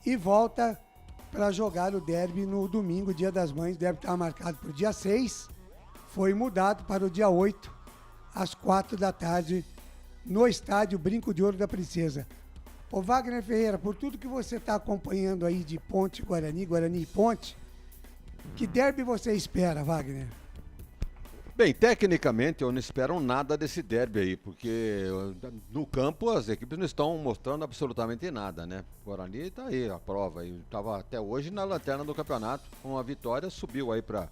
e volta para jogar o derby no domingo, dia das Mães. O derby estava marcado para o dia 6, foi mudado para o dia 8, às 4 da tarde, no estádio Brinco de Ouro da Princesa. Ô Wagner Ferreira, por tudo que você está acompanhando aí de Ponte Guarani, Guarani e Ponte, que derby você espera, Wagner? Bem, tecnicamente eu não espero nada desse derby aí, porque no campo as equipes não estão mostrando absolutamente nada, né? O Guarani está aí, a prova, estava até hoje na lanterna do campeonato, com a vitória subiu aí para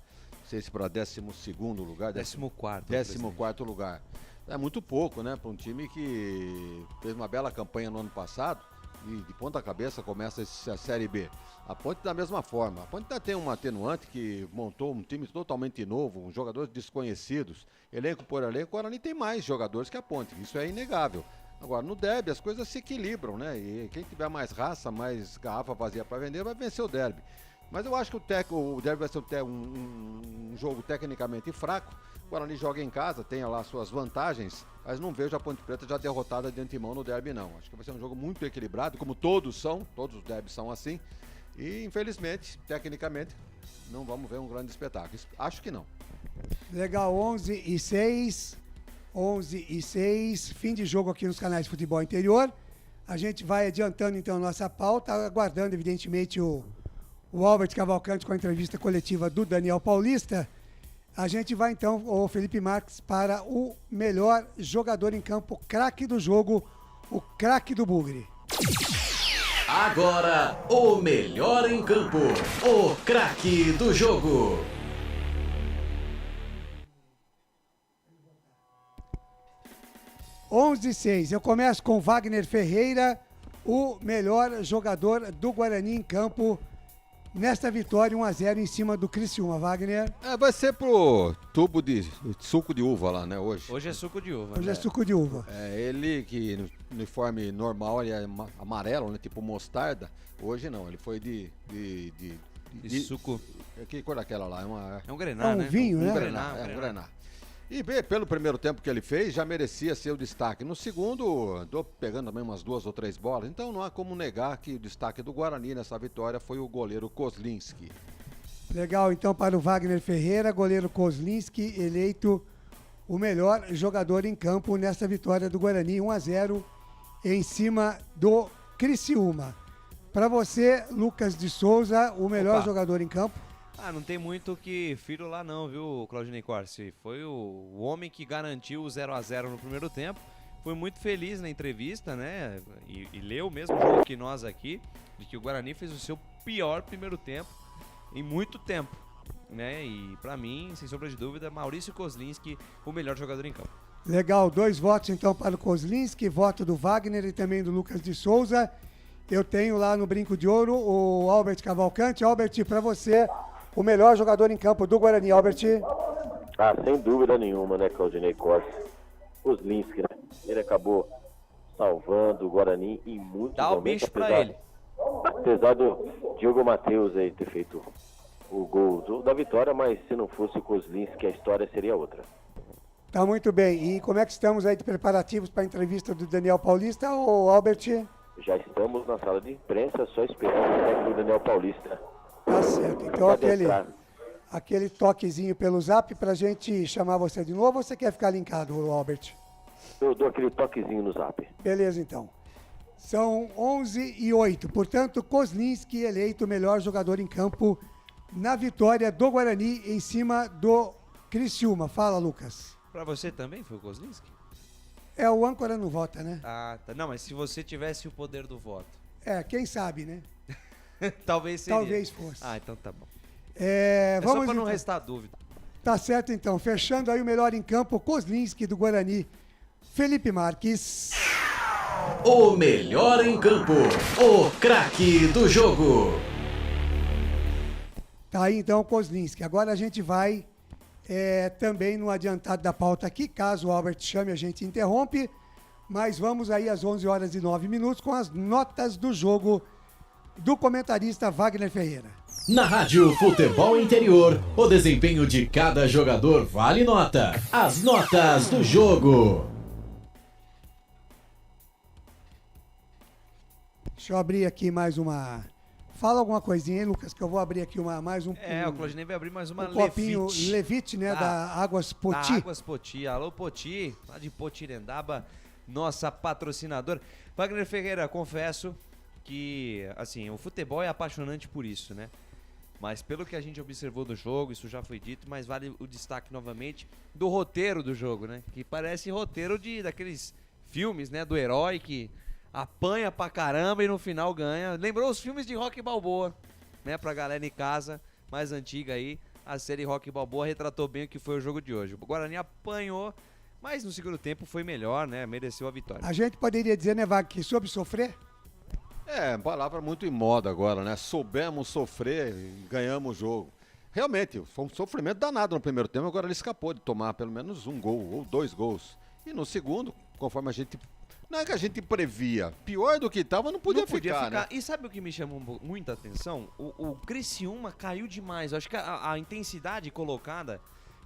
12º lugar, 14º lugar. É muito pouco, né, para um time que fez uma bela campanha no ano passado e de ponta cabeça começa a Série B. A Ponte da mesma forma. A Ponte tem uma atenuante que montou um time totalmente novo, jogadores desconhecidos, elenco por elenco. O Guarani tem mais jogadores que a Ponte, isso é inegável. Agora, no derby as coisas se equilibram, né, e quem tiver mais raça, mais garrafa vazia para vender, vai vencer o derby. Mas eu acho que o derby vai ser um jogo tecnicamente fraco. O Guarani joga em casa, tem lá suas vantagens, mas não vejo a Ponte Preta já derrotada de antemão no derby, não. Acho que vai ser um jogo muito equilibrado, como todos os derbys são assim. E, infelizmente, tecnicamente, não vamos ver um grande espetáculo. Acho que não. Legal, 11h06, fim de jogo aqui nos canais de Futebol Interior. A gente vai adiantando, então, a nossa pauta, aguardando, evidentemente, o Albert Cavalcante com a entrevista coletiva do Daniel Paulista. A gente vai então, o Felipe Marques, para o melhor jogador em campo, craque do jogo, o craque do Bugre. Agora, o melhor em campo, o craque do jogo. Onze e 6. Eu começo com Wagner Ferreira, o melhor jogador do Guarani em campo, nesta vitória 1-0 em cima do Criciúma, Wagner. Vai ser pro tubo de suco de uva lá, né, hoje. Hoje é suco de uva. Hoje é suco de uva. Ele que no uniforme normal ele é amarelo, né, tipo mostarda. Hoje não, ele foi de suco. Que cor daquela lá? É um grená, né? Vinho, né? Um grená. E pelo primeiro tempo que ele fez, já merecia ser o destaque. No segundo, andou pegando também umas 2 ou 3 bolas. Então não há como negar que o destaque do Guarani nessa vitória foi o goleiro Kozlinski. Legal, então, para o Wagner Ferreira, goleiro Kozlinski, eleito o melhor jogador em campo nessa vitória do Guarani, 1-0 em cima do Criciúma. Para você, Lucas de Souza, o melhor jogador em campo. Não tem muito que firo lá não, viu, Claudinei Corsi? Foi o homem que garantiu o 0-0 no primeiro tempo. Foi muito feliz na entrevista, né? E leu o mesmo jogo que nós aqui, de que o Guarani fez o seu pior primeiro tempo em muito tempo, né? E pra mim, sem sombra de dúvida, Maurício Kozlinski, o melhor jogador em campo. Legal, 2 votos então para o Kozlinski, voto do Wagner e também do Lucas de Souza. Eu tenho lá no Brinco de Ouro o Albert Cavalcante. Albert, para você, o melhor jogador em campo do Guarani, Albert? Ah, sem dúvida nenhuma, né, Claudinei Corsi? Kozlinski, né? Ele acabou salvando o Guarani em muitos Dá o momentos. bicho pra ele. Apesar do Diogo Matheus aí ter feito o gol da vitória, mas se não fosse o Kozlinski, a história seria outra. Tá muito bem. E como é que estamos aí de preparativos para a entrevista do Daniel Paulista, ou Albert? Já estamos na sala de imprensa, só esperando o técnico Daniel Paulista. Tá certo. Então aquele toquezinho pelo zap pra gente chamar você de novo, ou você quer ficar linkado, Albert? Eu dou aquele toquezinho no zap. Beleza, então. São 11h08. Portanto, Kozlinski eleito o melhor jogador em campo na vitória do Guarani em cima do Criciúma. Fala, Lucas. Pra você também foi o Kozlinski? O âncora não vota, né? Ah, tá. Não, mas se você tivesse o poder do voto. Quem sabe, né? Talvez seria. Talvez fosse. Ah, então tá bom. Vamos só pra não então. restar dúvida. Tá certo, então. Fechando aí o melhor em campo, Kozlinski do Guarani. Felipe Marques. O melhor em campo, o craque do jogo. Tá aí então o Kozlinski. Agora a gente vai também no adiantado da pauta aqui, caso o Albert chame, a gente interrompe. Mas vamos aí às 11h09 com as notas do jogo do comentarista Wagner Ferreira. Na Rádio Futebol Interior, o desempenho de cada jogador vale nota. As notas do jogo. Deixa eu abrir aqui mais uma... Fala alguma coisinha, hein, Lucas, que eu vou abrir aqui mais um... o Claudinei vai abrir mais uma copinho Levite, né, da Águas Poti. Da Águas Poti. Alô, Poti, lá de Potirendaba, nossa patrocinadora. Wagner Ferreira, confesso que, assim, o futebol é apaixonante por isso, né? Mas pelo que a gente observou do jogo, isso já foi dito, mas vale o destaque novamente do roteiro do jogo, né? Que parece roteiro daqueles filmes, né, do herói que apanha pra caramba e no final ganha. Lembrou os filmes de Rocky Balboa, né? Pra galera em casa, mais antiga aí, a série Rocky Balboa retratou bem o que foi o jogo de hoje. O Guarani apanhou, mas no segundo tempo foi melhor, né? Mereceu a vitória. A gente poderia dizer, né, Wagner, que soube sofrer? Palavra muito em moda agora, né? Soubemos sofrer e ganhamos o jogo. Realmente, foi um sofrimento danado no primeiro tempo, agora ele escapou de tomar pelo menos um gol ou 2 gols. E no segundo, conforme a gente... Não é que a gente previa. Pior do que estava, não podia ficar, né? E sabe o que me chamou muita atenção? O Criciúma caiu demais. Eu acho que a intensidade colocada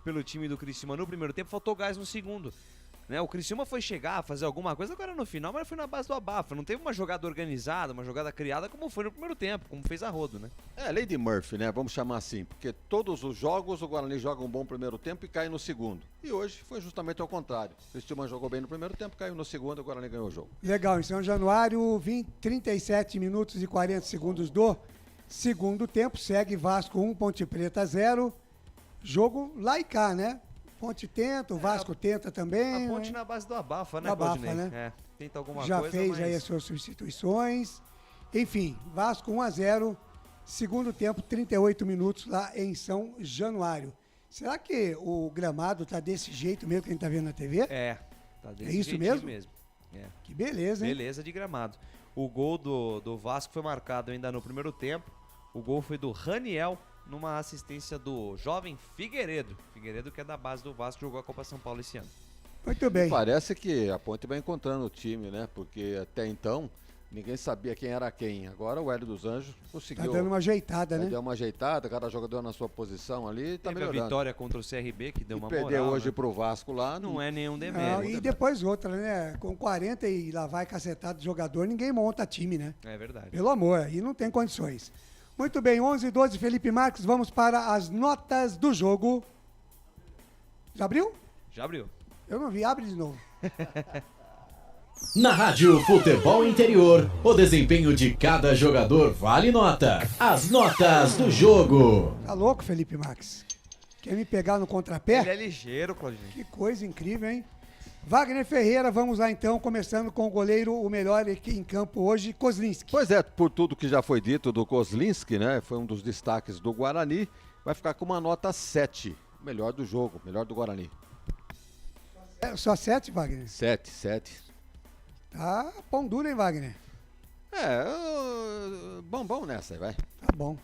pelo time do Criciúma no primeiro tempo faltou gás no segundo. Né? O Criciúma foi chegar, fazer alguma coisa agora no final, mas foi na base do abafa. Não teve uma jogada organizada, uma jogada criada como foi no primeiro tempo, como fez a rodo, né? Lady Murphy, né? Vamos chamar assim. Porque todos os jogos o Guarani joga um bom primeiro tempo e cai no segundo. E hoje foi justamente ao contrário. O Criciúma jogou bem no primeiro tempo, caiu no segundo e o Guarani ganhou o jogo. Legal, em São Januário, 37 minutos e 40 segundos do segundo tempo. Segue Vasco 1, Ponte Preta 0. Jogo lá e cá, né? Ponte tenta, o Vasco tenta também. A Ponte na base do abafa, né, Abafa, Claudinei? né? Tenta alguma Já coisa, fez mas... aí as suas substituições. Enfim, Vasco 1-0, segundo tempo, 38 minutos lá em São Januário. Será que o gramado tá desse jeito mesmo que a gente tá vendo na TV? Tá desse isso jeitinho mesmo? Que beleza, hein? Beleza de gramado. O gol do Vasco foi marcado ainda no primeiro tempo. O gol foi do Raniel, numa assistência do jovem Figueiredo. Figueiredo, que é da base do Vasco, jogou a Copa São Paulo esse ano. Muito bem. Parece que a Ponte vai encontrando o time, né? Porque até então ninguém sabia quem era quem. Agora o Hélio dos Anjos conseguiu. Tá dando uma ajeitada, né? Deu uma ajeitada, cada jogador na sua posição ali, tá Teve melhorando. a vitória contra o CRB, que deu uma moral. Perder hoje né? pro Vasco lá não é nenhum Não, demérito. e depois outra, né? Com 40 e lá vai cacetado de jogador, ninguém monta time, né? É verdade. Pelo amor, aí não tem condições. Muito bem, 11h12, Felipe Marques, vamos para as notas do jogo. Já abriu? Já abriu. Eu não vi, abre de novo. Na Rádio Futebol Interior, o desempenho de cada jogador vale nota. As notas do jogo. Tá louco, Felipe Marques? Quer me pegar no contrapé? Ele é ligeiro, Claudinei. Que coisa incrível, hein? Wagner Ferreira, vamos lá então, começando com o goleiro, o melhor aqui em campo hoje, Kozlinski. Pois é, por tudo que já foi dito do Kozlinski, né? Foi um dos destaques do Guarani. Vai ficar com uma nota 7. Melhor do jogo, melhor do Guarani. Só 7, Wagner? 7. Tá pão duro, hein, Wagner? Bom nessa, vai. Tá bom.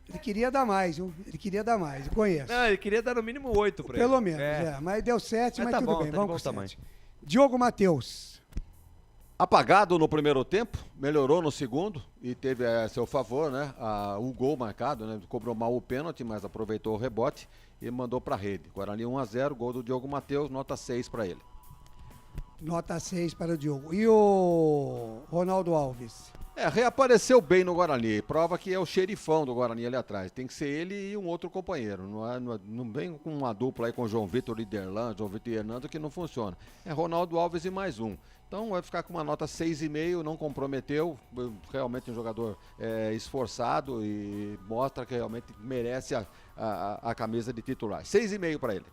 Ele queria dar mais, viu? Ele queria dar mais, eu conheço. Não, ele queria dar no mínimo 8 pra ele. Pelo menos, mas deu 7, mas tá tudo bom, bem, tá vamos de com bom 7. Diogo Matheus. Apagado no primeiro tempo, melhorou no segundo e teve a seu favor, né? O gol marcado, né? Cobrou mal o pênalti, mas aproveitou o rebote e mandou pra rede. Guarani 1-0, gol do Diogo Matheus, nota 6 pra ele. Nota 6 para o Diogo. E o Ronaldo Alves? Reapareceu bem no Guarani, prova que é o xerifão do Guarani ali atrás. Tem que ser ele e um outro companheiro. Não vem com uma dupla aí com João Vitor e Derlan, João Vitor e Hernando, que não funciona. É Ronaldo Alves e mais um. Então vai ficar com uma nota 6,5, não comprometeu. Realmente um jogador esforçado e mostra que realmente merece a camisa de titular. 6,5 para ele.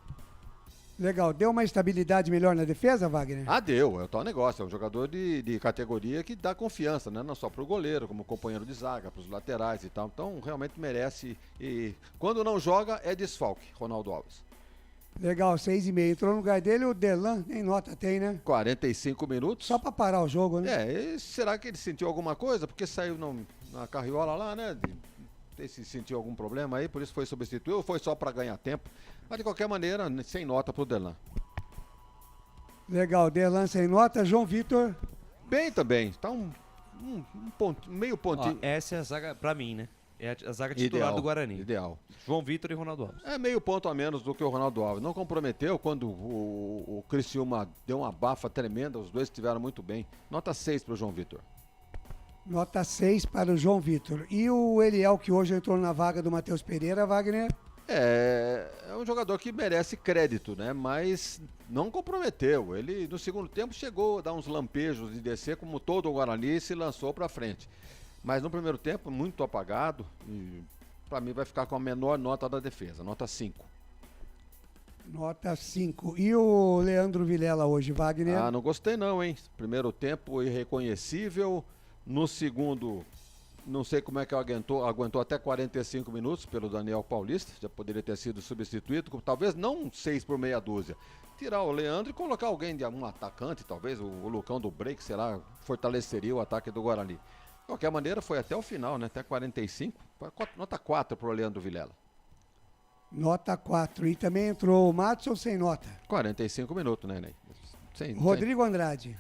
Legal, deu uma estabilidade melhor na defesa, Wagner? Deu, é o tal negócio, é um jogador de categoria que dá confiança, né? Não só pro goleiro, como companheiro de zaga, pros laterais e tal, então realmente merece, e quando não joga é desfalque, Ronaldo Alves. Legal, 6,5, entrou no lugar dele o Derlan, nem nota tem, né? 45 minutos. Só pra parar o jogo, né? E será que ele sentiu alguma coisa? Porque saiu na carriola lá, né? Se sentiu algum problema aí, por isso foi substituído, ou foi só para ganhar tempo. Mas de qualquer maneira, sem nota pro Derlan. Legal, Derlan sem nota. João Vitor? Bem também, tá meio pontinho. Essa é a zaga, pra mim, né? É a zaga titular do Guarani. Ideal. João Vitor e Ronaldo Alves. É meio ponto a menos do que o Ronaldo Alves. Não comprometeu quando o Criciúma deu uma bafa tremenda, os dois estiveram muito bem. Nota 6 pro João Vitor. Nota 6 para o João Vitor. E o Eliel, que hoje entrou na vaga do Matheus Pereira, Wagner? É um jogador que merece crédito, né? Mas não comprometeu. Ele, no segundo tempo, chegou a dar uns lampejos de descer, como todo o Guarani, e se lançou para frente. Mas no primeiro tempo, muito apagado. E para mim vai ficar com a menor nota da defesa, nota 5. Nota 5. E o Leandro Vilela hoje, Wagner? Não gostei não, hein? Primeiro tempo irreconhecível. No segundo, não sei como é que aguentou até 45 minutos pelo Daniel Paulista, já poderia ter sido substituído, talvez não 6 por meia dúzia. Tirar o Leandro e colocar alguém de um atacante, talvez o Lucão do Break, sei lá, fortaleceria o ataque do Guarani. De qualquer maneira, foi até o final, né? Até 45, nota 4 para o Leandro Vilela. Nota 4. E também entrou o Matson sem nota. 45 minutos, né, Ney? Rodrigo Andrade.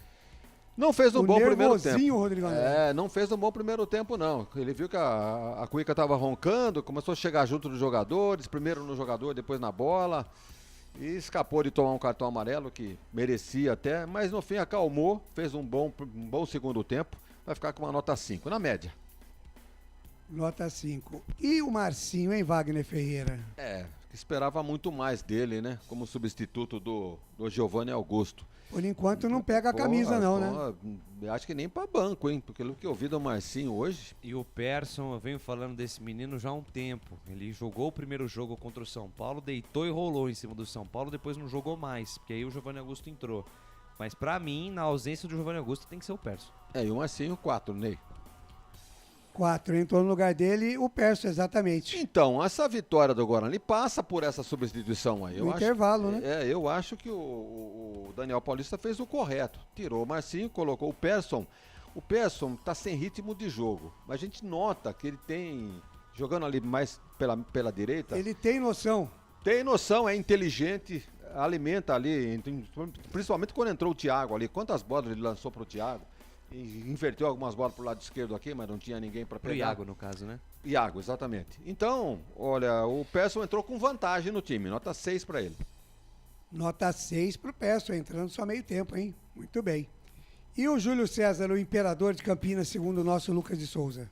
Não fez um bom primeiro tempo. Rodrigo Andrade. Não fez um bom primeiro tempo, não. Ele viu que a Cuica estava roncando, começou a chegar junto dos jogadores, primeiro no jogador, depois na bola, e escapou de tomar um cartão amarelo, que merecia até, mas no fim acalmou, fez um bom segundo tempo, vai ficar com uma nota 5, na média. Nota 5. E o Marcinho, hein, Wagner Ferreira? Esperava muito mais dele, né? Como substituto do Giovanni Augusto. Por enquanto não pega a camisa não, né? Acho que nem pra banco, hein? Porque pelo que eu vi do Marcinho hoje... E o Persson, eu venho falando desse menino já há um tempo. Ele jogou o primeiro jogo contra o São Paulo, deitou e rolou em cima do São Paulo, depois não jogou mais, porque aí o Giovanni Augusto entrou. Mas pra mim, na ausência do Giovanni Augusto, tem que ser o Persson. E o Marcinho 4, Ney. 4, entrou no lugar dele o Persson, exatamente. Então, essa vitória do Guarani passa por essa substituição aí. No intervalo, né? Eu acho que o Daniel Paulista fez o correto. Tirou o Marcinho, colocou o Persson. O Persson tá sem ritmo de jogo. Mas a gente nota que ele tem, jogando ali mais pela direita... Ele tem noção. Tem noção, é inteligente, alimenta ali, principalmente quando entrou o Thiago ali. Quantas bolas ele lançou pro Thiago? Inverteu algumas bolas pro lado esquerdo aqui, mas não tinha ninguém para pegar. Pro Iago, no caso, né? Iago, exatamente. Então, olha, o Persson entrou com vantagem no time, nota 6 para ele. Nota 6 pro Persson, entrando só meio tempo, hein? Muito bem. E o Júlio César, o imperador de Campinas, segundo o nosso Lucas de Souza?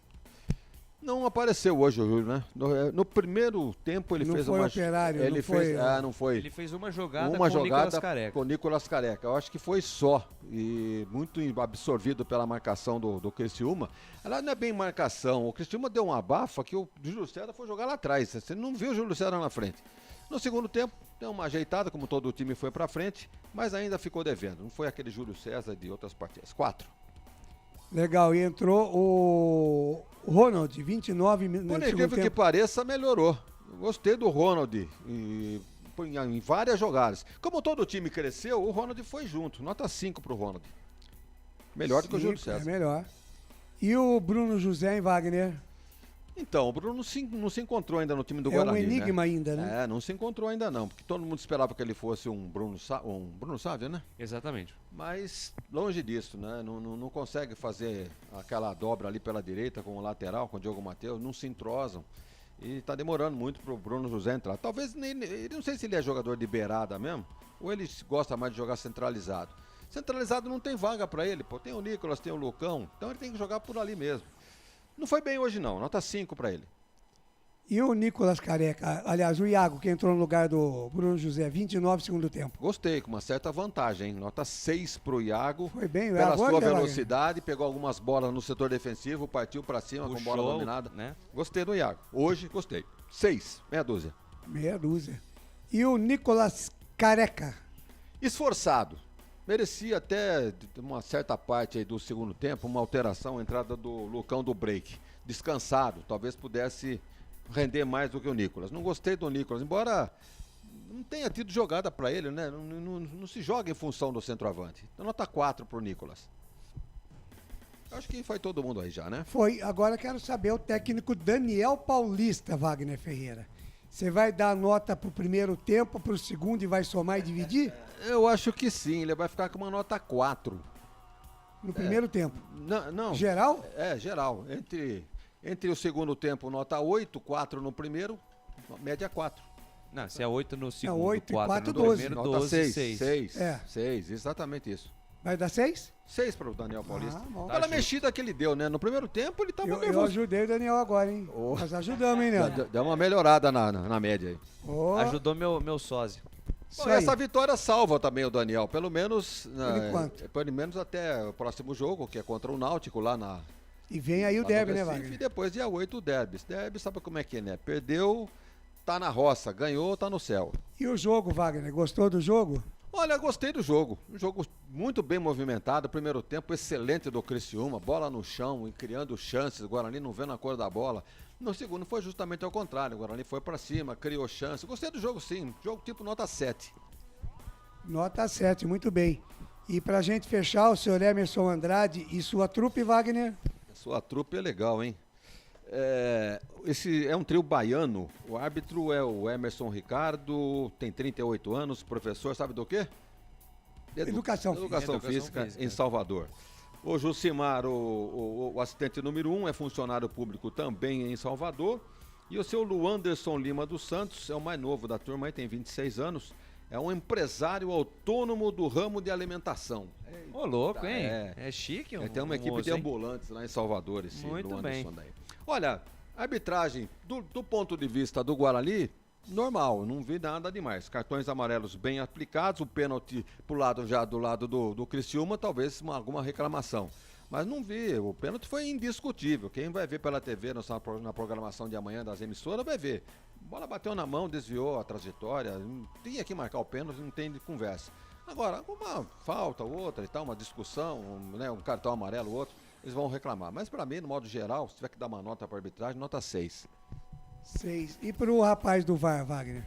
Não apareceu hoje o Júlio, né? No primeiro tempo ele fez uma... Operário, ele fez, não foi. Ele fez uma jogada com o Nicolas Careca. Com o Nicolas Careca. Eu acho que foi só. E muito absorvido pela marcação do Criciúma. Ela não é bem marcação. O Criciúma deu uma abafa que o Júlio César foi jogar lá atrás. Você não viu o Júlio César na frente. No segundo tempo, deu uma ajeitada, como todo o time foi pra frente, mas ainda ficou devendo. Não foi aquele Júlio César de outras partidas. 4. Legal, e entrou o Ronald, 29 minutos. Por incrível que pareça, melhorou. Gostei do Ronald em várias jogadas. Como todo o time cresceu, o Ronald foi junto. Nota 5 pro Ronald. Melhor do que o Júlio César. É melhor. E o Bruno José em Wagner? Então, o Bruno não se encontrou ainda no time do É Guarani, um enigma né? ainda, né? Não se encontrou ainda não, porque todo mundo esperava que ele fosse um Bruno Sávio, né? Exatamente. Mas longe disso, né? Não consegue fazer aquela dobra ali pela direita com o lateral, com o Diogo Matheus, não se entrosam. E tá demorando muito pro Bruno José entrar. Talvez, não sei se ele é jogador de beirada mesmo, ou ele gosta mais de jogar centralizado. Centralizado não tem vaga pra ele, pô. Tem o Nicolas, tem o Lucão, então ele tem que jogar por ali mesmo. Não foi bem hoje não, nota 5 pra ele. E o Nicolas Careca, aliás, o Iago, que entrou no lugar do Bruno José, 29 segundo tempo. Gostei, com uma certa vantagem, hein? Nota 6 pro Iago. Foi bem, pela agora, sua né, velocidade, pegou algumas bolas no setor defensivo, partiu pra cima com bola dominada. Né? Gostei do Iago. Hoje, gostei. 6, meia dúzia. Meia dúzia. E o Nicolas Careca? Esforçado. Merecia até uma certa parte aí do segundo tempo, uma alteração, a entrada do Lucão do break. Descansado, talvez pudesse render mais do que o Nicolas. Não gostei do Nicolas, embora não tenha tido jogada pra ele, né? Não se joga em função do centroavante. Então nota 4 pro Nicolas. Acho que foi todo mundo aí já, né? Foi. Agora quero saber o técnico Daniel Paulista, Wagner Ferreira. Você vai dar nota pro primeiro tempo, pro segundo e vai somar e dividir? Eu acho que sim, ele vai ficar com uma nota 4. No primeiro tempo? Não. Geral? Geral. Entre o segundo tempo, nota 8, 4 no primeiro, média 4. Não, se é 8 no segundo, 8 e 4 4, no 12. primeiro, Nota 12, 6. 6. 6, exatamente isso. Vai dar 6? 6 para o Daniel Paulista. Bom. Pela mexida que ele deu, né? No primeiro tempo ele tava Eu nervoso. ajudei o Daniel agora, hein? Nós ajudamos, hein, Leandro? Deu uma melhorada na média aí. Ajudou meu sósia. Bom, essa vitória salva também o Daniel, pelo menos Por enquanto. Até o próximo jogo, que é contra o Náutico lá na... E vem aí o derby, né, Wagner? E depois dia 8 o derby. Derby sabe como é que é, né? Perdeu, tá na roça, ganhou, tá no céu. E o jogo, Wagner? Gostou do jogo? Olha, gostei do jogo. Um jogo muito bem movimentado. Primeiro tempo excelente do Criciúma. Bola no chão e criando chances. O Guarani não vendo a cor da bola. No segundo foi justamente ao contrário. O Guarani foi pra cima, criou chance. Gostei do jogo sim. Jogo tipo nota 7. Nota 7, muito bem. E pra gente fechar, o senhor Emerson Andrade e sua trupe, Wagner? Sua trupe é legal, hein? Esse é um trio baiano. O árbitro é o Emerson Ricardo, tem 38 anos, professor, sabe do quê? Educação Física em Salvador. O Jucimar, o assistente número 1, é funcionário público também em Salvador. E o seu Luanderson Lima dos Santos é o mais novo da turma, tem 26 anos. É um empresário autônomo do ramo de alimentação. Ô, louco, hein? É chique. Tem uma equipe de ambulantes lá em Salvador, esse Muito bem. Daí. Olha, arbitragem, do ponto de vista do Guarani, normal, não vi nada demais. Cartões amarelos bem aplicados, o pênalti do lado do Criciúma, talvez alguma reclamação. Mas não vi, o pênalti foi indiscutível. Quem vai ver pela TV na programação de amanhã das emissoras vai ver. A bola bateu na mão, desviou a trajetória, tinha que marcar o pênalti, não tem conversa. Agora, uma falta, outra e tal, uma discussão, um cartão amarelo, outro, eles vão reclamar. Mas pra mim, no modo geral, se tiver que dar uma nota pra arbitragem, nota 6. 6. E pro rapaz do VAR, Wagner?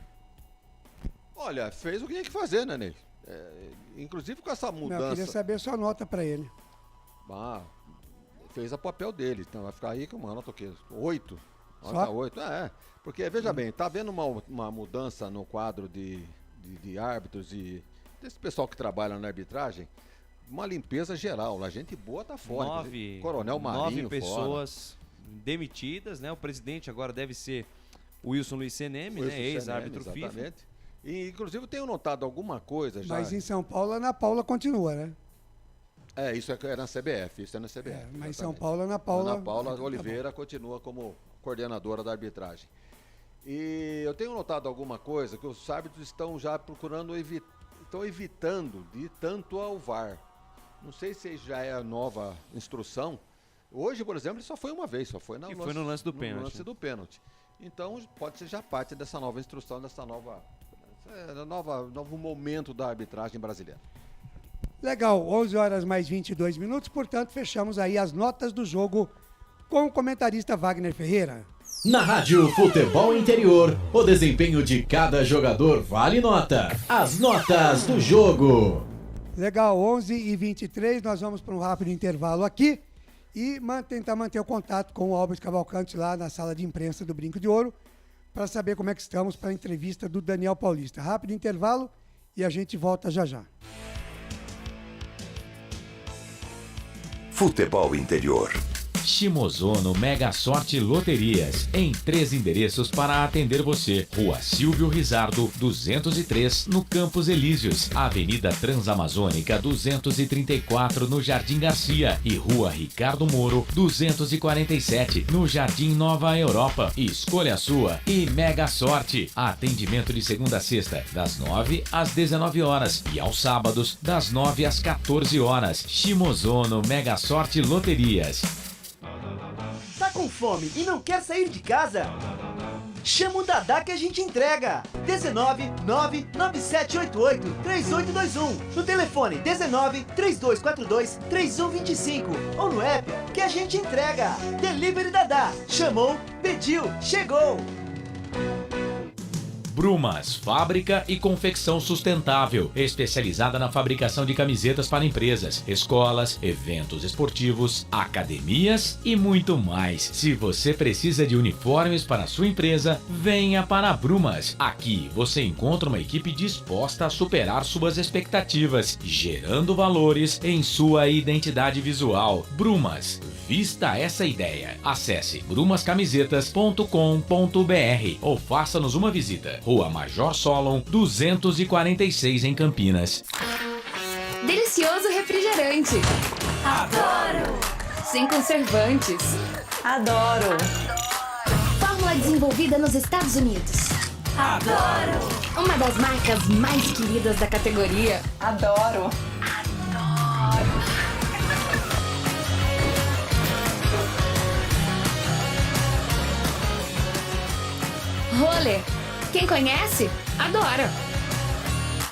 Olha, fez o que tinha que fazer, né, Ney? Inclusive com essa mudança... Não, eu queria saber a sua nota pra ele. Fez o papel dele, então vai ficar aí com uma nota o quê? 8. Só? Nota 8, porque veja bem, tá havendo uma mudança no quadro de árbitros e desse pessoal que trabalha na arbitragem, uma limpeza geral, a gente boa tá fora. Coronel Marinho 9 pessoas demitidas, né? O presidente agora deve ser o Wilson Luiz Seneme, né? Ex-árbitro FIFA. E inclusive eu tenho notado alguma coisa já. Mas em São Paulo, a Ana Paula continua, né? Isso é na CBF, isso é na CBF. Mas em São Paulo, Ana Paula Oliveira continua como coordenadora da arbitragem. E eu tenho notado alguma coisa que os árbitros estão já procurando evitando de ir tanto ao VAR. Não sei se já é a nova instrução. Hoje, por exemplo, ele só foi uma vez, foi no lance do pênalti. Então pode ser já parte dessa nova instrução, dessa novo momento da arbitragem brasileira. Legal, 11 horas mais 22 minutos, portanto fechamos aí as notas do jogo com o comentarista Wagner Ferreira. Na Rádio Futebol Interior, o desempenho de cada jogador vale nota. As notas do jogo. Legal, 11h23, nós vamos para um rápido intervalo aqui e tentar manter o contato com o Albert Cavalcante lá na sala de imprensa do Brinco de Ouro para saber como é que estamos para a entrevista do Daniel Paulista. Rápido intervalo e a gente volta já já. Futebol Interior. Shimozono Mega Sorte Loterias, em 3 endereços para atender você. Rua Silvio Rizardo, 203, no Campos Elíseos, Avenida Transamazônica, 234, no Jardim Garcia, e Rua Ricardo Moro, 247, no Jardim Nova Europa. Escolha a sua e Mega Sorte. Atendimento de segunda a sexta, das 9 às 19 horas e aos sábados, das 9 às 14 horas. Shimozono Mega Sorte Loterias. Tá com fome e não quer sair de casa? Chama o Dadá que a gente entrega. 19 99788 3821. No telefone 19 3242 3125. Ou no app que a gente entrega. Delivery Dadá. Chamou, pediu, chegou. Brumas, fábrica e confecção sustentável, especializada na fabricação de camisetas para empresas, escolas, eventos esportivos, academias e muito mais. Se você precisa de uniformes para a sua empresa, venha para a Brumas. Aqui você encontra uma equipe disposta a superar suas expectativas, gerando valores em sua identidade visual. Brumas, vista essa ideia. Acesse brumascamisetas.com.br ou faça-nos uma visita. Rua Major Solon, 246 em Campinas. Delicioso refrigerante. Adoro! Sem conservantes. Adoro! Fórmula desenvolvida nos Estados Unidos. Adoro! Uma das marcas mais queridas da categoria. Adoro! Roller. Quem conhece, adora.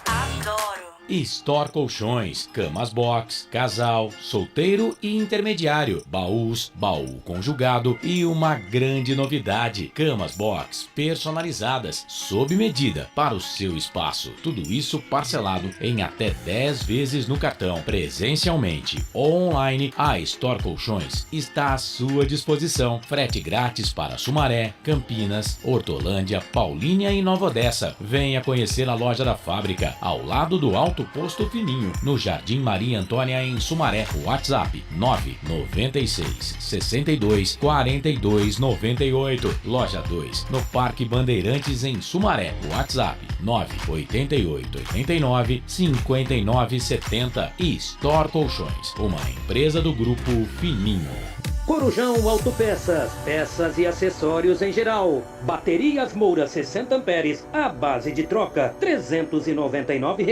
Adoro. Store Colchões, camas box, casal, solteiro e intermediário, baús, baú conjugado e uma grande novidade, camas box personalizadas, sob medida, para o seu espaço. Tudo isso parcelado em até 10 vezes no cartão. Presencialmente ou online, a Store Colchões está à sua disposição. Frete grátis para Sumaré, Campinas, Hortolândia, Paulínia e Nova Odessa. Venha conhecer a loja da fábrica, ao lado do Alto Posto Fininho, no Jardim Maria Antônia, em Sumaré. WhatsApp 996 62 42 98. Loja 2, no Parque Bandeirantes, em Sumaré. WhatsApp 988 89 59 70. E Store Colchões, uma empresa do Grupo Fininho. Corujão Autopeças, peças e acessórios em geral. Baterias Moura 60 amperes, a base de troca, R$ 399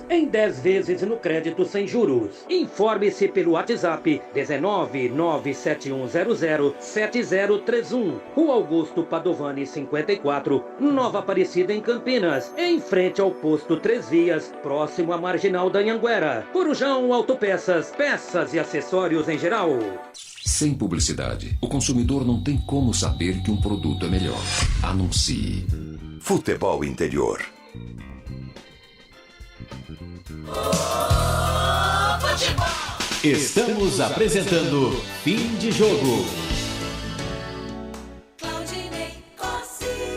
em 10 vezes no crédito sem juros. Informe-se pelo WhatsApp 19 97100 7031. Rua Augusto Padovani 54, Nova Aparecida, em Campinas, em frente ao posto 3 Vias, próximo à Marginal da Anhanguera. Corujão Autopeças, peças e acessórios em geral. Sem publicidade, o consumidor não tem como saber que um produto é melhor. Anuncie. Futebol Interior. Estamos apresentando Fim de Jogo.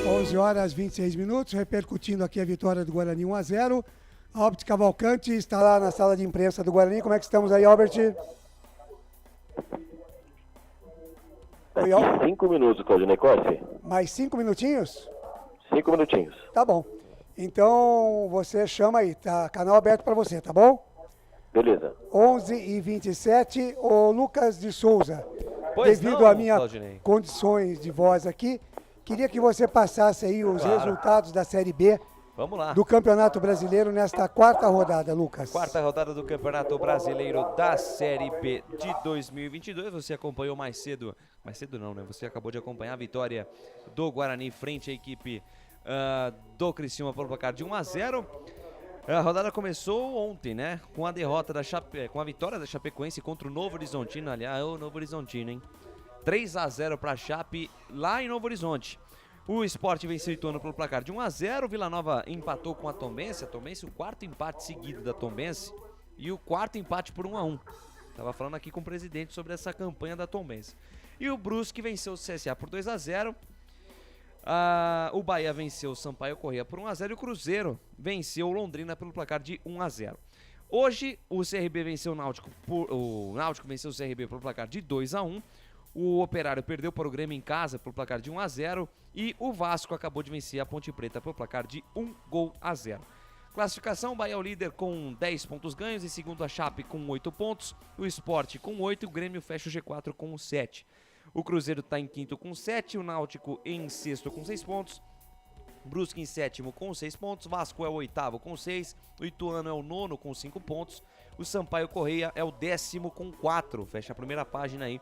11 horas 26 minutos, repercutindo aqui a vitória do Guarani 1-0. Albert Cavalcante está lá na sala de imprensa do Guarani. Como é que estamos aí, Albert? Oi, 5 minutos, Claudinei Corsi. Mais 5 minutinhos? 5 minutinhos. Tá bom. Então você chama aí, tá? Canal aberto para você, tá bom? Beleza. 11h27, o Lucas de Souza. Pois devido não, a minhas Claudinei. condições de voz aqui, queria que você passasse aí os resultados da Série B. Vamos lá. Do Campeonato Brasileiro nesta quarta rodada, Lucas. Quarta rodada do Campeonato Brasileiro da Série B de 2022. Você acompanhou mais cedo não, né? Você acabou de acompanhar a vitória do Guarani frente à equipe do Criciúma por placar de 1-0. A rodada começou ontem, né? Com a derrota com a vitória da Chapecoense contra o Novo Horizontino. Aliás, o Novo Horizontino, hein? 3-0 para a Chape lá em Novo Horizonte. O Sport venceu Ituano pelo placar de 1-0. Vila Nova empatou com a Tombense. A Tombense, o quarto empate seguido da Tombense. E o quarto empate por 1-1. Tava falando aqui com o presidente sobre essa campanha da Tombense. E o Brusque venceu o CSA por 2-0. O Bahia venceu o Sampaio Corrêa por 1-0 e o Cruzeiro venceu o Londrina pelo placar de 1-0. Hoje o CRB venceu o Náutico venceu o CRB pelo placar de 2-1. O Operário perdeu para o Grêmio em casa pelo placar de 1-0 e o Vasco acabou de vencer a Ponte Preta pelo placar de 1-0. Classificação: Bahia é o líder com 10 pontos ganhos, em segundo a Chape com 8 pontos, o Sport com 8 e o Grêmio fecha o G4 com 7. O Cruzeiro está em quinto com 7, o Náutico em sexto com 6 pontos, Brusque em sétimo com 6 pontos, Vasco é o oitavo com 6, o Ituano é o nono com 5 pontos, o Sampaio Corrêa é o 10º com 4, fecha a primeira página aí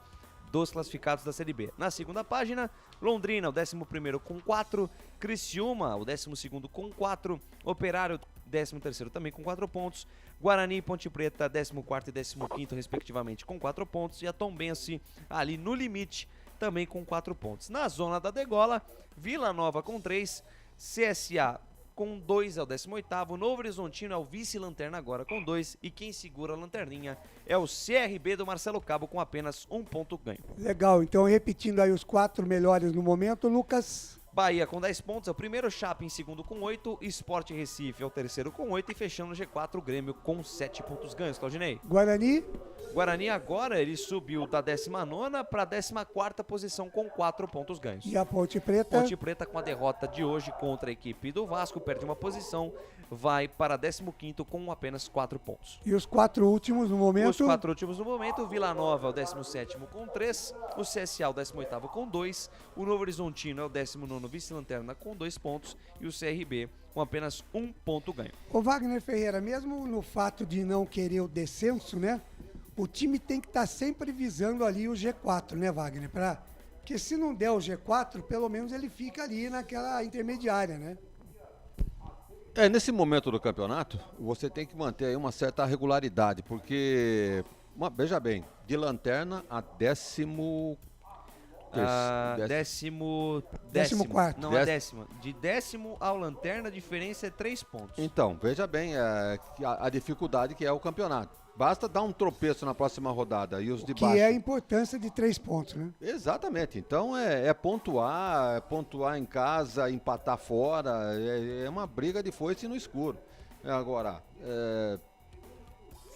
dos classificados da Série B. Na segunda página, Londrina, o 11º com 4, Criciúma, o 12º com 4, Operário, 13º também com 4 pontos, Guarani e Ponte Preta, 14º e 15º, respectivamente, com 4 pontos, e a Tombense, ali no limite, também com 4 pontos. Na zona da degola, Vila Nova com 3, CSA com 2 é o 18º, Novo Horizontino é o vice-lanterna agora com 2 e quem segura a lanterninha é o CRB do Marcelo Cabo com apenas 1 ponto ganho. Legal, então repetindo aí os 4 melhores no momento, Lucas. Bahia com 10 pontos é o primeiro, Chape em segundo com 8, Sport Recife é o terceiro com 8 e fechando o G4 o Grêmio com 7 pontos ganhos, Claudinei. Guarani agora ele subiu da 19ª para a 14ª posição com 4 pontos ganhos. E a Ponte Preta? Ponte Preta com a derrota de hoje contra a equipe do Vasco, perde uma posição, vai para 15º com apenas 4 pontos. E os 4 últimos no momento? Os 4 últimos no momento, Vila Nova é o 17º com 3, o CSA é o 18º com 2, o Novo Horizontino é o 19º vice-lanterna com 2 pontos e o CRB com apenas 1 ponto ganho. Ô Wagner Ferreira, mesmo no fato de não querer o descenso, né? O time tem que estar sempre visando ali o G4, né, Wagner? Porque se não der o G4, pelo menos ele fica ali naquela intermediária, né? Nesse momento do campeonato, você tem que manter aí uma certa regularidade, porque, veja bem, de lanterna a 14º. Não, é 10º. De 10º ao lanterna, a diferença é 3 pontos. Então, veja bem a dificuldade que é o campeonato. Basta dar um tropeço na próxima rodada e os de baixo. Que é a importância de 3 pontos, né? Exatamente. Então é pontuar em casa, empatar fora. É uma briga de foice no escuro. Agora,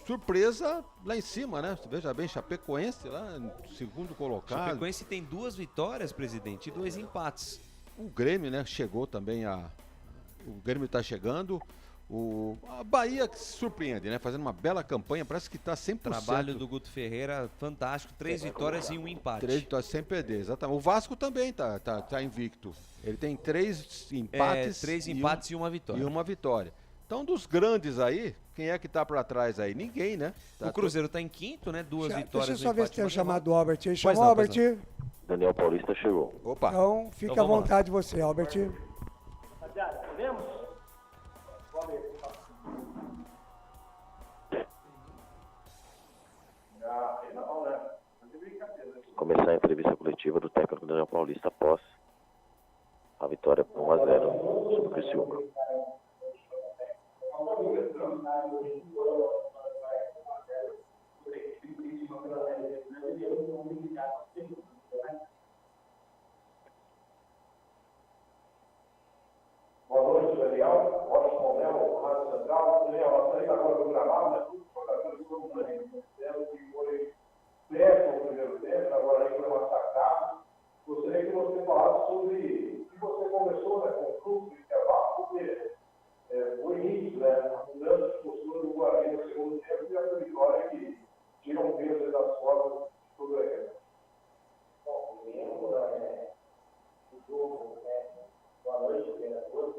surpresa lá em cima, né? Veja bem, Chapecoense lá, segundo colocado. Chapecoense tem 2 vitórias, presidente, e 2 empates. O Grêmio, né? Chegou também o Grêmio está chegando. A Bahia que se surpreende, né? Fazendo uma bela campanha, parece que está 100%. Trabalho do Guto Ferreira, fantástico. 3 vitórias e 1 empate. 3 vitórias sem perder, exatamente. O Vasco também tá invicto. Ele tem 3 empates. 3 empates e 1 vitória. E 1 vitória. Então, dos grandes aí, quem é que tá para trás aí? Ninguém, né? O Cruzeiro tá em quinto, né? 2 vitórias. Deixa eu só ver se tem o chamado Albert aí. Pois Chamou não, Albert? Daniel Paulista chegou. Opa. Então, fica à vontade você, Albert. Rapaziada, vemos? Começar a entrevista coletiva do técnico Daniel Paulista após a vitória por 1-0 sobre o Criciúma. Boa noite, Daniel. Ótimo momento, Rádio Central. Daniel, nós saímos agora do gramado, né? Tudo foi daquele jogo que foi perto no primeiro tempo, agora aí foi massacrado. Gostaria que você falasse sobre o que você conversou, né, com o clube do intervalo, porque foi início, né? A mudança de postura do Guarani no segundo tempo e essa vitória que tira um peso das costas de tudo aí. Bom, primeiro, o jogo, boa noite, a todos.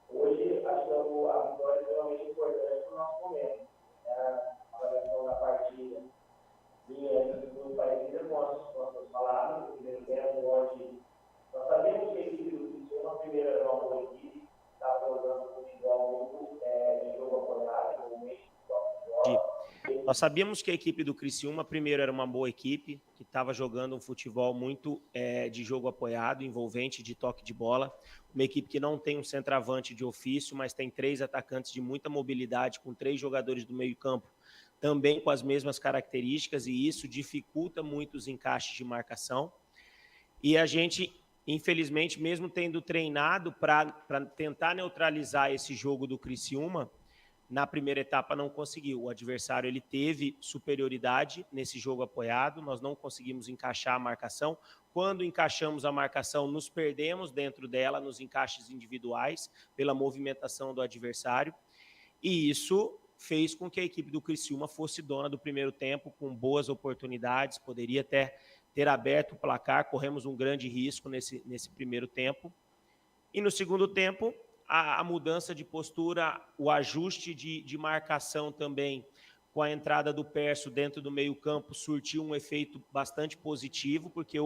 Hoje, acho que a vitória é extremamente importante para o nosso momento. A avaliação da partida vinha do país de nossas palavras, no primeiro tempo, onde nós sabemos que a equipe do Criciúma, a primeira era uma boa equipe, estava jogando futebol muito de jogo apoiado, realmente. Nós sabíamos que a equipe do Criciúma, primeiro, era uma boa equipe, que estava jogando um futebol muito de jogo apoiado, envolvente, de toque de bola. Uma equipe que não tem um centroavante de ofício, mas tem 3 atacantes de muita mobilidade, com 3 jogadores do meio campo também com as mesmas características, e isso dificulta muito os encaixes de marcação. E a gente, infelizmente, mesmo tendo treinado para tentar neutralizar esse jogo do Criciúma, na primeira etapa não conseguiu. O adversário ele teve superioridade nesse jogo apoiado, nós não conseguimos encaixar a marcação. Quando encaixamos a marcação, nos perdemos dentro dela, nos encaixes individuais, pela movimentação do adversário. E isso fez com que a equipe do Criciúma fosse dona do primeiro tempo, com boas oportunidades, poderia até ter aberto o placar, corremos um grande risco nesse primeiro tempo. E no segundo tempo, a mudança de postura, o ajuste de marcação também, com a entrada do Perso dentro do meio-campo, surtiu um efeito bastante positivo, porque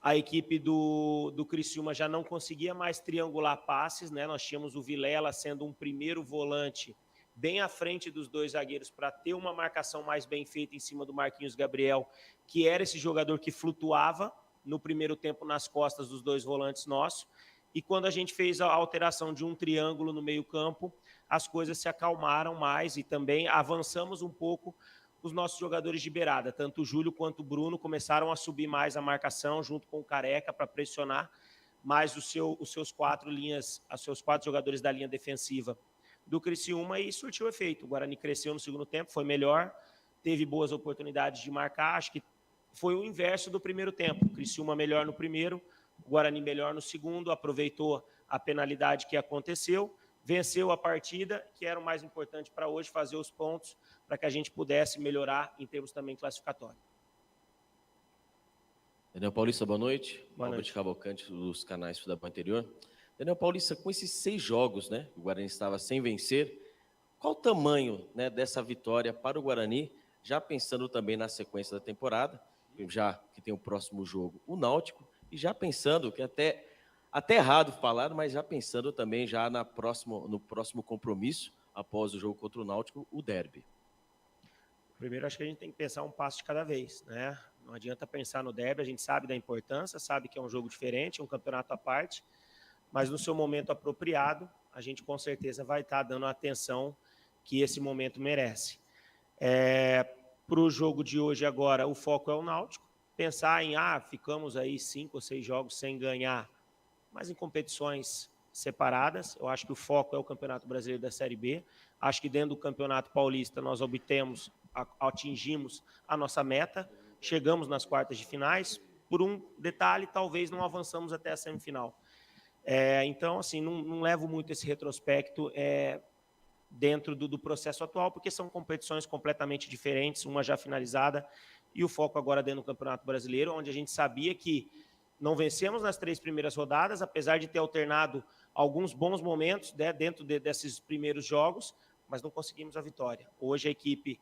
a equipe do Criciúma já não conseguia mais triangular passes, né? Nós tínhamos o Vilela sendo um primeiro volante bem à frente dos dois zagueiros para ter uma marcação mais bem feita em cima do Marquinhos Gabriel, que era esse jogador que flutuava no primeiro tempo nas costas dos dois volantes nossos. E quando a gente fez a alteração de um triângulo no meio-campo, as coisas se acalmaram mais e também avançamos um pouco os nossos jogadores de beirada. Tanto o Júlio quanto o Bruno começaram a subir mais a marcação junto com o Careca para pressionar mais os seus quatro jogadores da linha defensiva do Criciúma, e surtiu efeito. O Guarani cresceu no segundo tempo, foi melhor, teve boas oportunidades de marcar. Acho que foi o inverso do primeiro tempo. O Criciúma melhor no primeiro, o Guarani melhor no segundo, aproveitou a penalidade que aconteceu, venceu a partida, que era o mais importante para hoje, fazer os pontos, para que a gente pudesse melhorar em termos também classificatórios. Daniel Paulista, boa noite. Boa noite. Albert Cavalcante, dos canais Futebol Anterior. Daniel Paulista, com esses 6 jogos, né, o Guarani estava sem vencer, qual o tamanho, né, dessa vitória para o Guarani, já pensando também na sequência da temporada, já que tem o próximo jogo, o Náutico, e já pensando, que até errado falar, mas já pensando também já no próximo compromisso, após o jogo contra o Náutico, o derby. Primeiro, acho que a gente tem que pensar um passo de cada vez, né? Não adianta pensar no derby, a gente sabe da importância, sabe que é um jogo diferente, um campeonato à parte, mas no seu momento apropriado, a gente com certeza vai estar dando a atenção que esse momento merece. Para o jogo de hoje agora, o foco é o Náutico. Pensar em, ficamos aí 5 ou 6 jogos sem ganhar, mas em competições separadas. Eu acho que o foco é o Campeonato Brasileiro da Série B. Acho que dentro do Campeonato Paulista nós atingimos a nossa meta, chegamos nas quartas de finais. Por um detalhe, talvez não avançamos até a semifinal. Então, assim, não levo muito esse retrospecto dentro do processo atual, porque são competições completamente diferentes, uma já finalizada, e o foco agora dentro do Campeonato Brasileiro, onde a gente sabia que não vencemos nas 3 primeiras rodadas, apesar de ter alternado alguns bons momentos, né, dentro desses primeiros jogos, mas não conseguimos a vitória. Hoje a equipe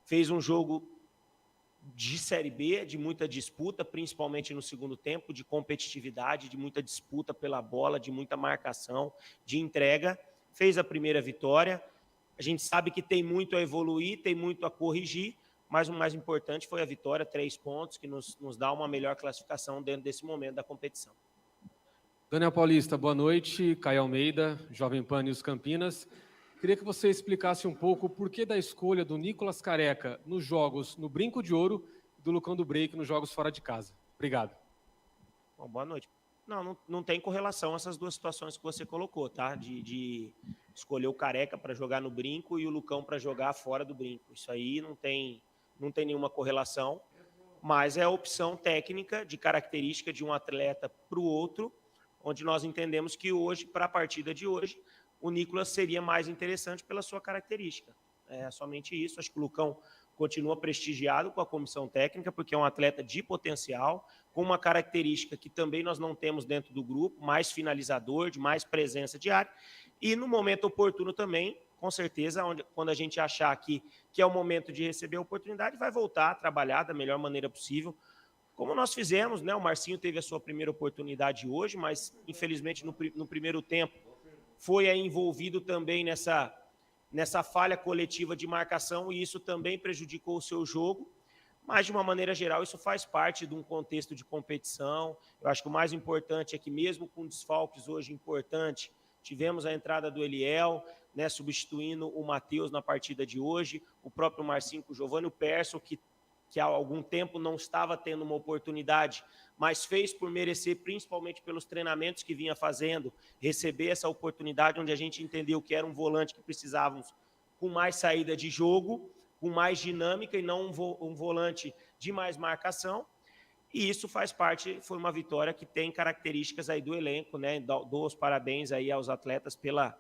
fez um jogo de Série B, de muita disputa, principalmente no segundo tempo, de competitividade, de muita disputa pela bola, de muita marcação, de entrega. Fez a primeira vitória. A gente sabe que tem muito a evoluir, tem muito a corrigir, mas o mais importante foi a vitória, 3 pontos, que nos dá uma melhor classificação dentro desse momento da competição. Daniel Paulista, boa noite. Caio Almeida, Jovem Pan News Campinas. Queria que você explicasse um pouco o porquê da escolha do Nicolas Careca nos jogos no Brinco de Ouro e do Lucão do Break nos jogos fora de casa. Obrigado. Bom, boa noite. Não tem correlação essas duas situações que você colocou, tá? De escolher o Careca para jogar no Brinco e o Lucão para jogar fora do Brinco. Isso aí não tem nenhuma correlação, mas é a opção técnica de característica de um atleta para o outro, onde nós entendemos que hoje, para a partida de hoje, o Nicolas seria mais interessante pela sua característica. É somente isso. Acho que o Lucão continua prestigiado com a comissão técnica, porque é um atleta de potencial, com uma característica que também nós não temos dentro do grupo, mais finalizador, de mais presença de área, e no momento oportuno também, com certeza, quando a gente achar que é o momento de receber a oportunidade, vai voltar a trabalhar da melhor maneira possível, como nós fizemos, né? O Marcinho teve a sua primeira oportunidade hoje, mas infelizmente no primeiro tempo foi aí envolvido também nessa falha coletiva de marcação, e isso também prejudicou o seu jogo, mas de uma maneira geral isso faz parte de um contexto de competição. Eu acho que o mais importante é que mesmo com desfalques hoje importantes, tivemos a entrada do Eliel, né, substituindo o Matheus na partida de hoje, o próprio Marcinho com o Giovani, o Persson, que há algum tempo não estava tendo uma oportunidade, mas fez por merecer, principalmente pelos treinamentos que vinha fazendo, receber essa oportunidade onde a gente entendeu que era um volante que precisávamos com mais saída de jogo, com mais dinâmica e não um volante de mais marcação. E isso faz parte, foi uma vitória que tem características aí do elenco, né? Dou os parabéns aí aos atletas pela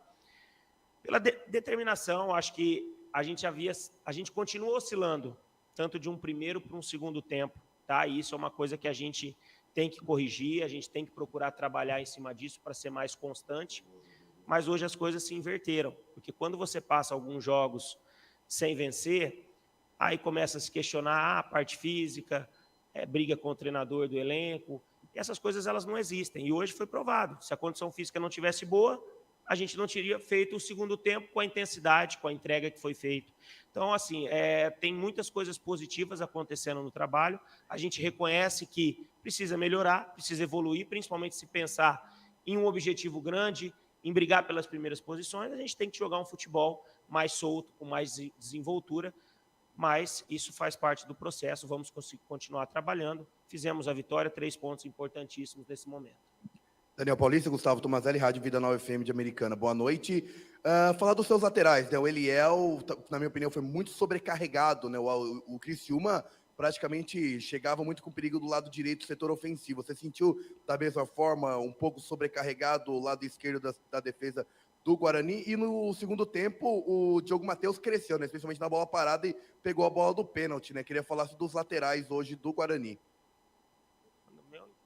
determinação. Acho que a gente continua oscilando, tanto de um primeiro para um segundo tempo, tá? E isso é uma coisa que a gente tem que corrigir, a gente tem que procurar trabalhar em cima disso para ser mais constante. Mas hoje as coisas se inverteram, porque quando você passa alguns jogos sem vencer, aí começa a se questionar a parte física, briga com o treinador do elenco, e essas coisas elas não existem. E hoje foi provado, se a condição física não tivesse boa, a gente não teria feito o segundo tempo com a intensidade, com a entrega que foi feito. Então, assim, tem muitas coisas positivas acontecendo no trabalho, a gente reconhece que precisa melhorar, precisa evoluir, principalmente se pensar em um objetivo grande, em brigar pelas primeiras posições, a gente tem que jogar um futebol mais solto, com mais desenvoltura, mas isso faz parte do processo, vamos continuar trabalhando. Fizemos a vitória, 3 pontos importantíssimos nesse momento. Daniel Paulista, Gustavo Tomazelli, Rádio Vida Nova FM de Americana. Boa noite. Falar dos seus laterais, né? O Eliel, na minha opinião, foi muito sobrecarregado, né? O Criciúma praticamente chegava muito com perigo do lado direito do setor ofensivo. Você sentiu, da mesma forma, um pouco sobrecarregado o lado esquerdo da defesa do Guarani? E no segundo tempo, o Diogo Matheus cresceu, né? Especialmente na bola parada, e pegou a bola do pênalti, né? Queria falar dos laterais hoje do Guarani.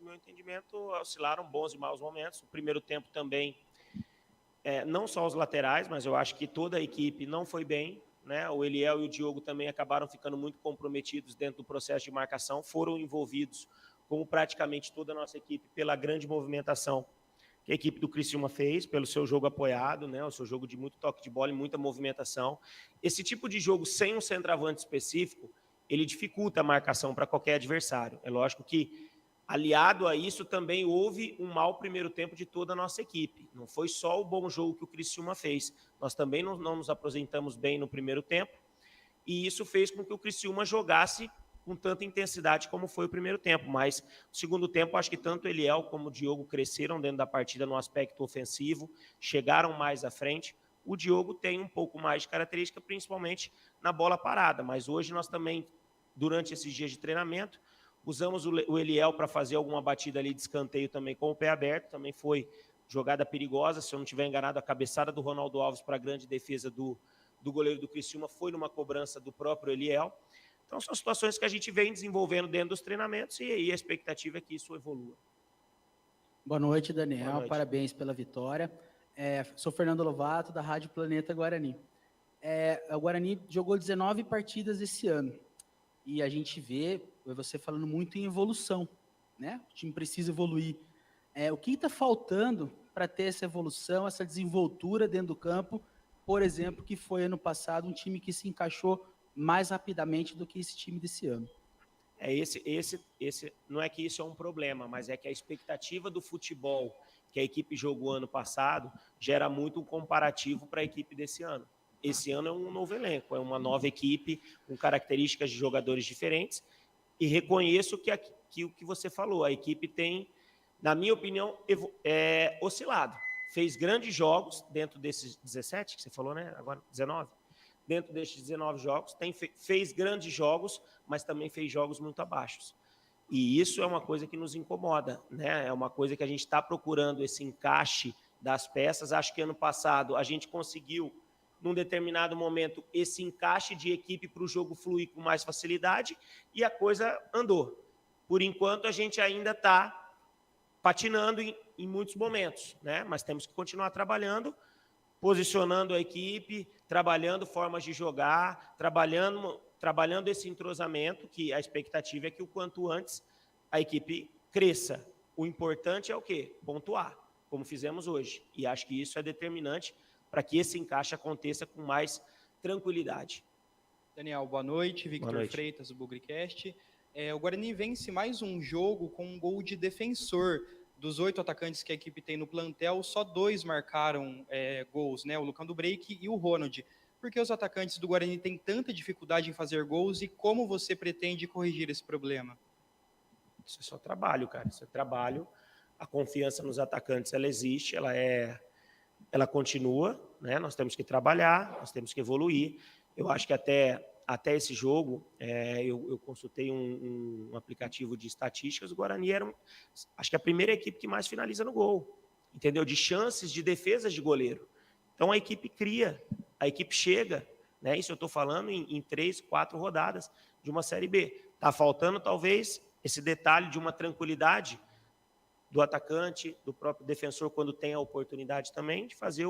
No meu entendimento, oscilaram bons e maus momentos. O primeiro tempo também, não só os laterais, mas eu acho que toda a equipe não foi bem, né? O Eliel e o Diogo também acabaram ficando muito comprometidos dentro do processo de marcação, foram envolvidos, como praticamente toda a nossa equipe, pela grande movimentação que a equipe do Criciúma fez, pelo seu jogo apoiado, né? O seu jogo de muito toque de bola e muita movimentação. Esse tipo de jogo sem um centroavante específico, ele dificulta a marcação para qualquer adversário. É lógico que, aliado a isso, também houve um mau primeiro tempo de toda a nossa equipe. Não foi só o bom jogo que o Criciúma fez. Nós também não nos apresentamos bem no primeiro tempo, e isso fez com que o Criciúma jogasse com tanta intensidade como foi o primeiro tempo. Mas no segundo tempo, acho que tanto o Eliel como o Diogo cresceram dentro da partida no aspecto ofensivo, chegaram mais à frente. O Diogo tem um pouco mais de característica, principalmente na bola parada. Mas hoje nós também, durante esses dias de treinamento, usamos o Eliel para fazer alguma batida ali de escanteio também com o pé aberto. Também foi jogada perigosa, se eu não estiver enganado, a cabeçada do Ronaldo Alves para a grande defesa do goleiro do Criciúma foi numa cobrança do próprio Eliel. Então são situações que a gente vem desenvolvendo dentro dos treinamentos, e aí a expectativa é que isso evolua. Boa noite, Daniel. Boa noite. Parabéns pela vitória. Sou Fernando Lovato, da Rádio Planeta Guarani. O Guarani jogou 19 partidas esse ano. E a gente vê você falando muito em evolução, né? O time precisa evoluir. O que está faltando para ter essa evolução, essa desenvoltura dentro do campo, por exemplo, que foi ano passado um time que se encaixou mais rapidamente do que esse time desse ano? Esse não é que isso é um problema, mas é que a expectativa do futebol que a equipe jogou ano passado gera muito um comparativo para a equipe desse ano. Esse ano é um novo elenco, é uma nova equipe com características de jogadores diferentes, e reconheço que o que você falou, a equipe tem, na minha opinião, oscilado. Fez grandes jogos dentro desses 17 que você falou, né? Agora 19. Dentro desses 19 jogos, fez grandes jogos, mas também fez jogos muito abaixo. E isso é uma coisa que nos incomoda, né? É uma coisa que a gente está procurando esse encaixe das peças. Acho que ano passado a gente conseguiu, num determinado momento, esse encaixe de equipe para o jogo fluir com mais facilidade, e a coisa andou. Por enquanto, a gente ainda está patinando em muitos momentos, né? Mas temos que continuar trabalhando, posicionando a equipe, trabalhando formas de jogar, trabalhando esse entrosamento, que a expectativa é que o quanto antes a equipe cresça. O importante é o quê? Pontuar, como fizemos hoje. E acho que isso é determinante para que esse encaixe aconteça com mais tranquilidade. Daniel, boa noite. Victor Freitas, do Bugricast. O Guarani vence mais um jogo com um gol de defensor. dos 8 atacantes que a equipe tem no plantel, só 2 marcaram gols, né? O Lucão do Break e o Ronald. Por que os atacantes do Guarani têm tanta dificuldade em fazer gols e como você pretende corrigir esse problema? Isso é só trabalho, cara. Isso é trabalho. A confiança nos atacantes, ela existe, ela continua, né? Nós temos que trabalhar, nós temos que evoluir. Eu acho que até esse jogo, eu consultei um aplicativo de estatísticas, o Guarani era, acho que a primeira equipe que mais finaliza no gol, entendeu? De chances de defesas de goleiro. Então a equipe cria, a equipe chega, né? Isso eu estou falando em 3, 4 rodadas de uma Série B. Está faltando, talvez, esse detalhe de uma tranquilidade do atacante, do próprio defensor, quando tem a oportunidade também, de fazer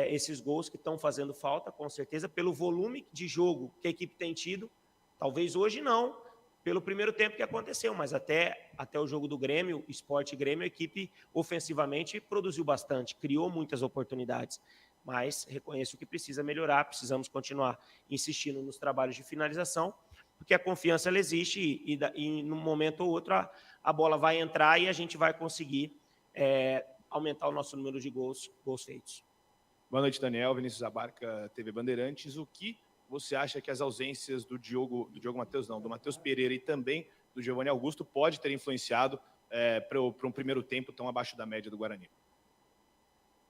esses gols que estão fazendo falta, com certeza, pelo volume de jogo que a equipe tem tido. Talvez hoje não, pelo primeiro tempo que aconteceu, mas até o jogo do Grêmio, Sport e Grêmio, a equipe ofensivamente produziu bastante, criou muitas oportunidades. Mas reconheço que precisa melhorar, precisamos continuar insistindo nos trabalhos de finalização, porque a confiança ela existe e num momento ou outro a bola vai entrar e a gente vai conseguir aumentar o nosso número de gols feitos. Boa noite, Daniel. Vinícius Abarca, TV Bandeirantes. O que você acha que as ausências do Matheus Pereira e também do Giovanni Augusto pode ter influenciado para um primeiro tempo tão abaixo da média do Guarani?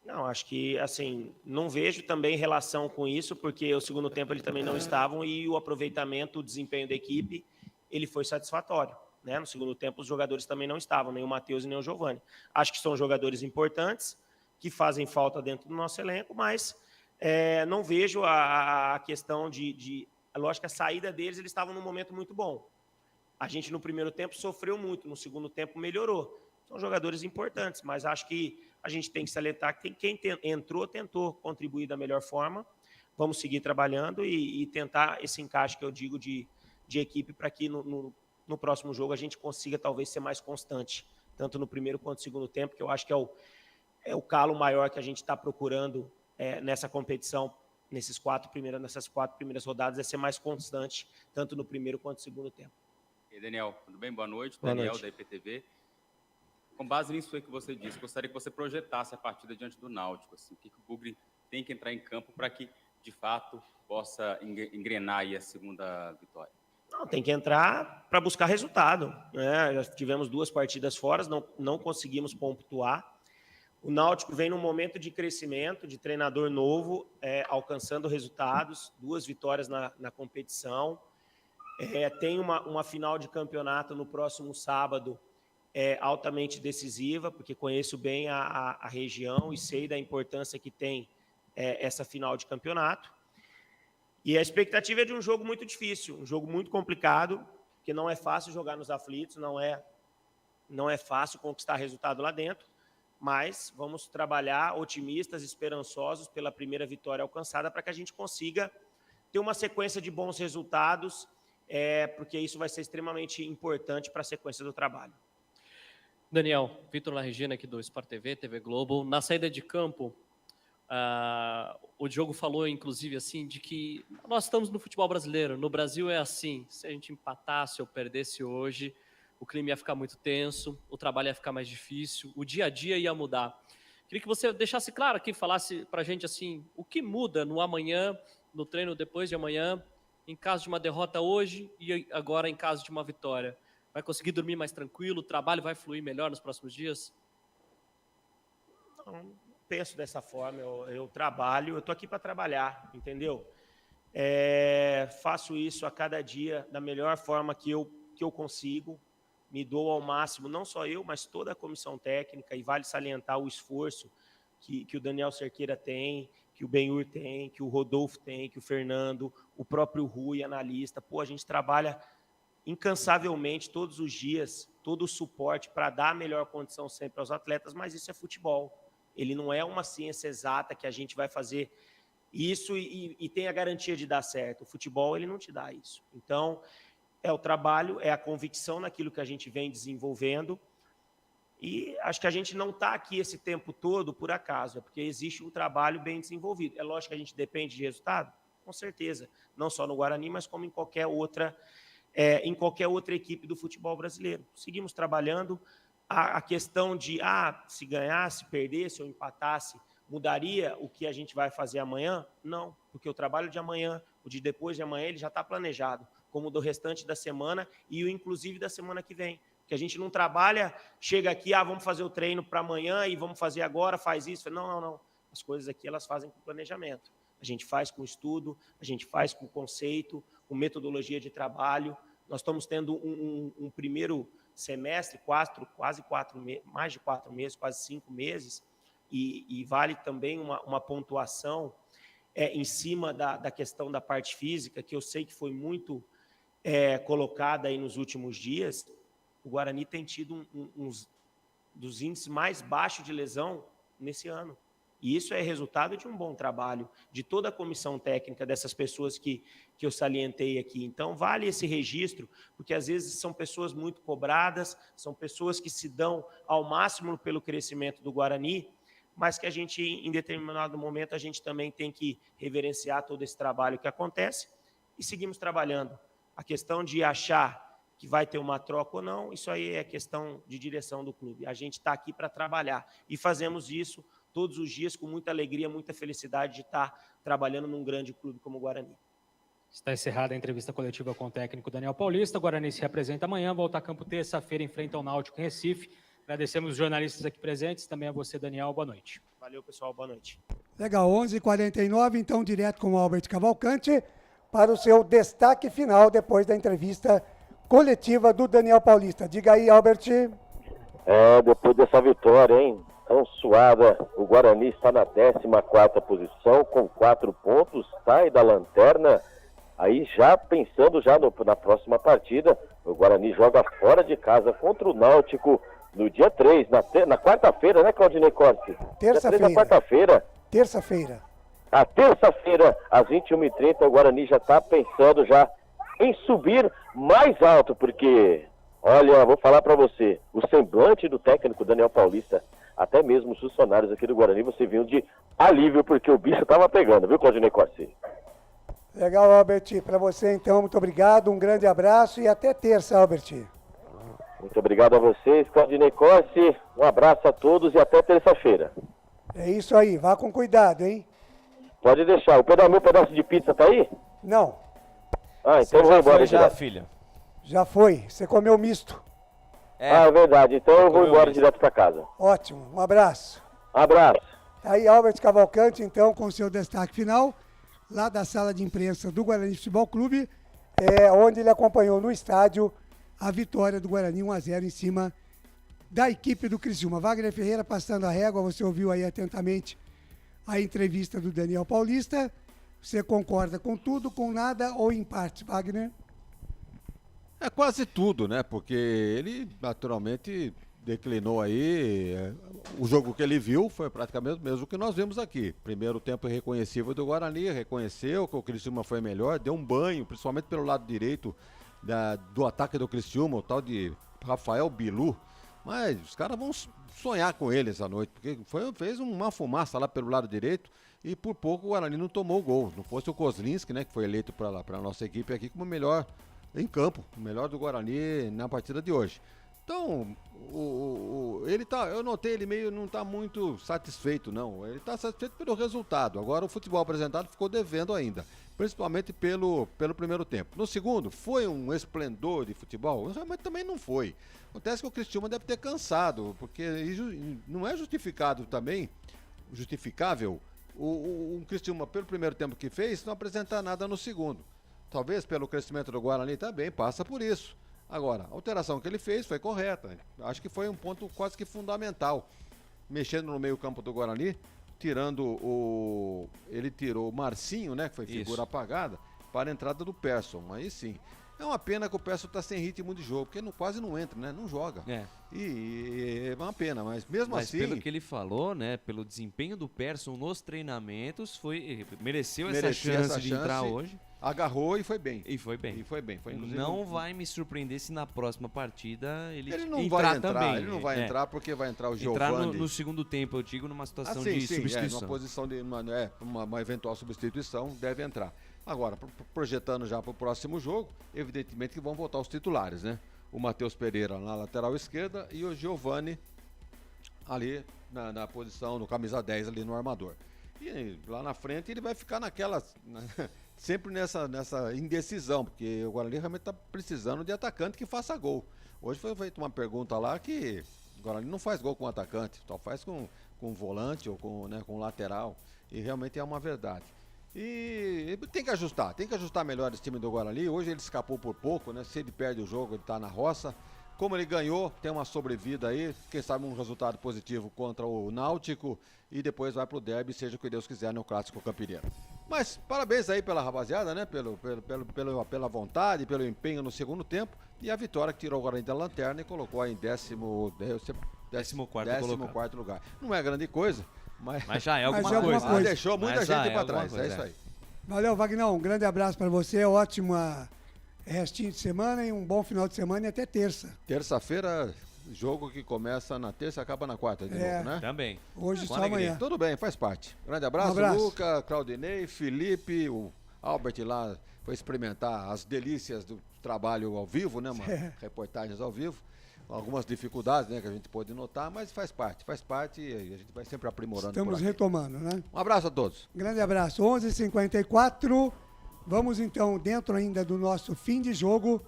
Não, acho que, assim, não vejo também relação com isso, porque o segundo tempo eles também não estavam e o aproveitamento, o desempenho da equipe, ele foi satisfatório, né? No segundo tempo os jogadores também não estavam, nem o Matheus e nem o Giovanni. Acho que são jogadores importantes, que fazem falta dentro do nosso elenco, mas não vejo a questão lógico que a saída deles, eles estavam num momento muito bom. A gente no primeiro tempo sofreu muito, no segundo tempo melhorou. São jogadores importantes, mas acho que a gente tem que salientar que quem entrou, tentou contribuir da melhor forma. Vamos seguir trabalhando e tentar esse encaixe que eu digo de equipe para que no próximo jogo a gente consiga talvez ser mais constante, tanto no primeiro quanto no segundo tempo, que eu acho que é o calo maior que a gente está procurando nessa competição, nessas 4 primeiras rodadas, é ser mais constante, tanto no primeiro quanto no segundo tempo. E aí, Daniel, tudo bem? Boa noite. Boa Daniel, noite. da IPTV. Com base nisso aí que você disse, gostaria que você projetasse a partida diante do Náutico. Assim, o que o Bugre tem que entrar em campo para que, de fato, possa engrenar aí a segunda vitória? Não, tem que entrar para buscar resultado, né? Já tivemos 2 partidas fora, não conseguimos pontuar. O Náutico vem num momento de crescimento, de treinador novo, alcançando resultados, 2 vitórias na competição. Tem uma final de campeonato no próximo sábado, altamente decisiva, porque conheço bem a região e sei da importância que tem essa final de campeonato. E a expectativa é de um jogo muito difícil, um jogo muito complicado, porque não é fácil jogar nos aflitos, não é fácil conquistar resultado lá dentro, mas vamos trabalhar otimistas, esperançosos pela primeira vitória alcançada para que a gente consiga ter uma sequência de bons resultados, porque isso vai ser extremamente importante para a sequência do trabalho. Daniel, Vitor La Regina aqui do Sport TV, TV Globo. Na saída de campo, o Diogo falou, inclusive, assim, de que nós estamos no futebol brasileiro. No Brasil é assim, se a gente empatasse ou perdesse hoje, o clima ia ficar muito tenso, o trabalho ia ficar mais difícil, o dia a dia ia mudar. Queria que você deixasse claro aqui, falasse pra gente, assim, o que muda no amanhã, no treino depois de amanhã, em caso de uma derrota hoje e agora em caso de uma vitória. Vai conseguir dormir mais tranquilo? O trabalho vai fluir melhor nos próximos dias? Não penso dessa forma. Eu trabalho, eu estou aqui para trabalhar, entendeu? Faço isso a cada dia da melhor forma que eu consigo. Me dou ao máximo, não só eu, mas toda a comissão técnica. E vale salientar o esforço que o Daniel Cerqueira tem, que o Benhur tem, que o Rodolfo tem, que o Fernando, o próprio Rui, analista. A gente trabalha incansavelmente todos os dias, todo o suporte para dar a melhor condição sempre aos atletas, mas isso é futebol. Ele não é uma ciência exata que a gente vai fazer isso e tem a garantia de dar certo. O futebol, ele não te dá isso. Então, é o trabalho, é a convicção naquilo que a gente vem desenvolvendo e acho que a gente não está aqui esse tempo todo por acaso, é porque existe um trabalho bem desenvolvido. É lógico que a gente depende de resultado? Com certeza. Não só no Guarani, mas como em qualquer outra equipe do futebol brasileiro. Seguimos trabalhando, a questão de, se ganhasse, perdesse ou empatasse, mudaria o que a gente vai fazer amanhã? Não, porque o trabalho de amanhã, o de depois de amanhã, ele já está planejado, como o do restante da semana e o inclusive da semana que vem. Porque a gente não trabalha, chega aqui, vamos fazer o treino para amanhã e vamos fazer agora, faz isso. Não. As coisas aqui, elas fazem com planejamento. A gente faz com estudo, a gente faz com conceito, com metodologia de trabalho. Nós estamos tendo um primeiro semestre, mais de 4 meses, quase 5 meses, e vale também uma pontuação em cima da questão da parte física, que eu sei que foi muito colocada aí nos últimos dias. O Guarani tem tido uns dos índices mais baixos de lesão nesse ano. E isso é resultado de um bom trabalho de toda a comissão técnica, dessas pessoas que eu salientei aqui. Então, vale esse registro, porque às vezes são pessoas muito cobradas, são pessoas que se dão ao máximo pelo crescimento do Guarani, mas que a gente, em determinado momento, a gente também tem que reverenciar todo esse trabalho que acontece e seguimos trabalhando. A questão de achar que vai ter uma troca ou não, isso aí é questão de direção do clube. A gente está aqui para trabalhar e fazemos isso todos os dias com muita alegria, muita felicidade de estar trabalhando num grande clube como o Guarani. Está encerrada a entrevista coletiva com o técnico Daniel Paulista. O Guarani se representa amanhã, volta a campo terça-feira, enfrenta o Náutico em Recife. Agradecemos os jornalistas aqui presentes, também a você, Daniel. Boa noite. Valeu, pessoal. Boa noite. Legal, 11h49, então direto com o Albert Cavalcante para o seu destaque final depois da entrevista coletiva do Daniel Paulista. Diga aí, Albert. Depois dessa vitória, hein? Tão suada, o Guarani está na 14ª posição com 4 pontos, sai da lanterna. Aí já pensando na próxima partida, o Guarani joga fora de casa contra o Náutico no dia 3, na quarta-feira, né, Claudinei Corsi? Terça-feira. Na quarta-feira. Terça-feira. A terça-feira, às 21h30, o Guarani já está pensando já em subir mais alto, porque, olha, vou falar para você, o semblante do técnico Daniel Paulista, até mesmo os funcionários aqui do Guarani, você viu de alívio, porque o bicho estava pegando, viu, Claudinei Corsi? Legal, Albert. Para você, então, muito obrigado, um grande abraço e até terça, Albert. Muito obrigado a vocês, Claudinei Corsi. Um abraço a todos e até terça-feira. É isso aí, vá com cuidado, hein? Pode deixar. O meu pedaço de pizza tá aí? Não. Então eu vou embora. Já, filha. Já foi. Você comeu misto. É verdade. Então eu vou embora direto para casa. Ótimo. Um abraço. Abraço. Aí, Albert Cavalcante, então, com o seu destaque final, lá da sala de imprensa do Guarani Futebol Clube, onde ele acompanhou no estádio a vitória do Guarani 1-0 em cima da equipe do Criciúma. Wagner Ferreira passando a régua, você ouviu aí atentamente a entrevista do Daniel Paulista. Você concorda com tudo, com nada ou em parte, Wagner? É quase tudo, né? Porque ele naturalmente declinou aí. O jogo que ele viu foi praticamente o mesmo que nós vimos aqui. Primeiro tempo irreconhecível do Guarani, reconheceu que o Criciúma foi melhor, deu um banho, principalmente pelo lado direito do ataque do Criciúma, o tal de Rafael Bilu. Mas os caras vão sonhar com ele essa noite, porque fez uma fumaça lá pelo lado direito e por pouco o Guarani não tomou o gol. Não fosse o Kozlinski, né, que foi eleito para a nossa equipe aqui como o melhor em campo, o melhor do Guarani na partida de hoje. Então, eu notei ele não está muito satisfeito, não. Ele está satisfeito pelo resultado. Agora o futebol apresentado ficou devendo ainda, principalmente pelo primeiro tempo. No segundo, foi um esplendor de futebol? Mas também não foi. Acontece que o Criciúma deve ter cansado, porque não é justificável o Criciúma, pelo primeiro tempo que fez, não apresentar nada no segundo. Talvez pelo crescimento do Guarani também, passa por isso. Agora, a alteração que ele fez foi correta. Acho que foi um ponto quase que fundamental. Mexendo no meio campo do Guarani, ele tirou o Marcinho, né, que foi figura apagada, para a entrada do Persson. Aí sim. É uma pena que o Persson está sem ritmo de jogo, porque quase não entra, né? Não joga. E é uma pena, mas mesmo assim... Mas pelo que ele falou, né? Pelo desempenho do Persson nos treinamentos, mereceu essa chance de entrar hoje. Agarrou e foi bem. Foi inclusive não vai me surpreender se na próxima partida ele não vai entrar também. Ele não vai entrar porque vai entrar o Giovani. Entrar no segundo tempo, eu digo, numa situação de substituição. Numa posição de uma eventual substituição, deve entrar. Agora, projetando já para o próximo jogo, evidentemente que vão voltar os titulares, né? o Matheus Pereira na lateral esquerda e o Giovani ali na posição, no camisa 10 ali no armador. E lá na frente ele vai ficar sempre nessa indecisão, porque o Guarani realmente está precisando de atacante que faça gol. Hoje foi feita uma pergunta lá que o Guarani não faz gol com atacante, só faz com volante ou com lateral, e realmente é uma verdade. E tem que ajustar melhor esse time do Guarani. Hoje ele escapou por pouco, né? Se ele perde o jogo, ele tá na roça. Como ele ganhou, tem uma sobrevida aí, quem sabe um resultado positivo contra o Náutico e depois vai pro derby, seja o que Deus quiser, no Clássico Campineiro. Mas parabéns aí pela rapaziada, né? Pela vontade, pelo empenho no segundo tempo e a vitória que tirou o Guarani da lanterna e colocou aí em 14º lugar. Não é grande coisa, mas já é alguma coisa. Deixou muita gente para trás, é isso aí. Valeu, Vagnão, um grande abraço para você, ótima restinho de semana e um bom final de semana e até terça. Terça-feira, jogo que começa na terça e acaba na quarta de novo, né? Também. Hoje só amanhã. Tudo bem, faz parte. Grande abraço, Luca, Claudinei, Felipe, o Albert lá foi experimentar as delícias do trabalho ao vivo, né, mano? Reportagens ao vivo. Algumas dificuldades, né, que a gente pode notar, mas faz parte e a gente vai sempre aprimorando. Estamos retomando, né? Um abraço a todos. Grande abraço. 11h54. Vamos então dentro ainda do nosso fim de jogo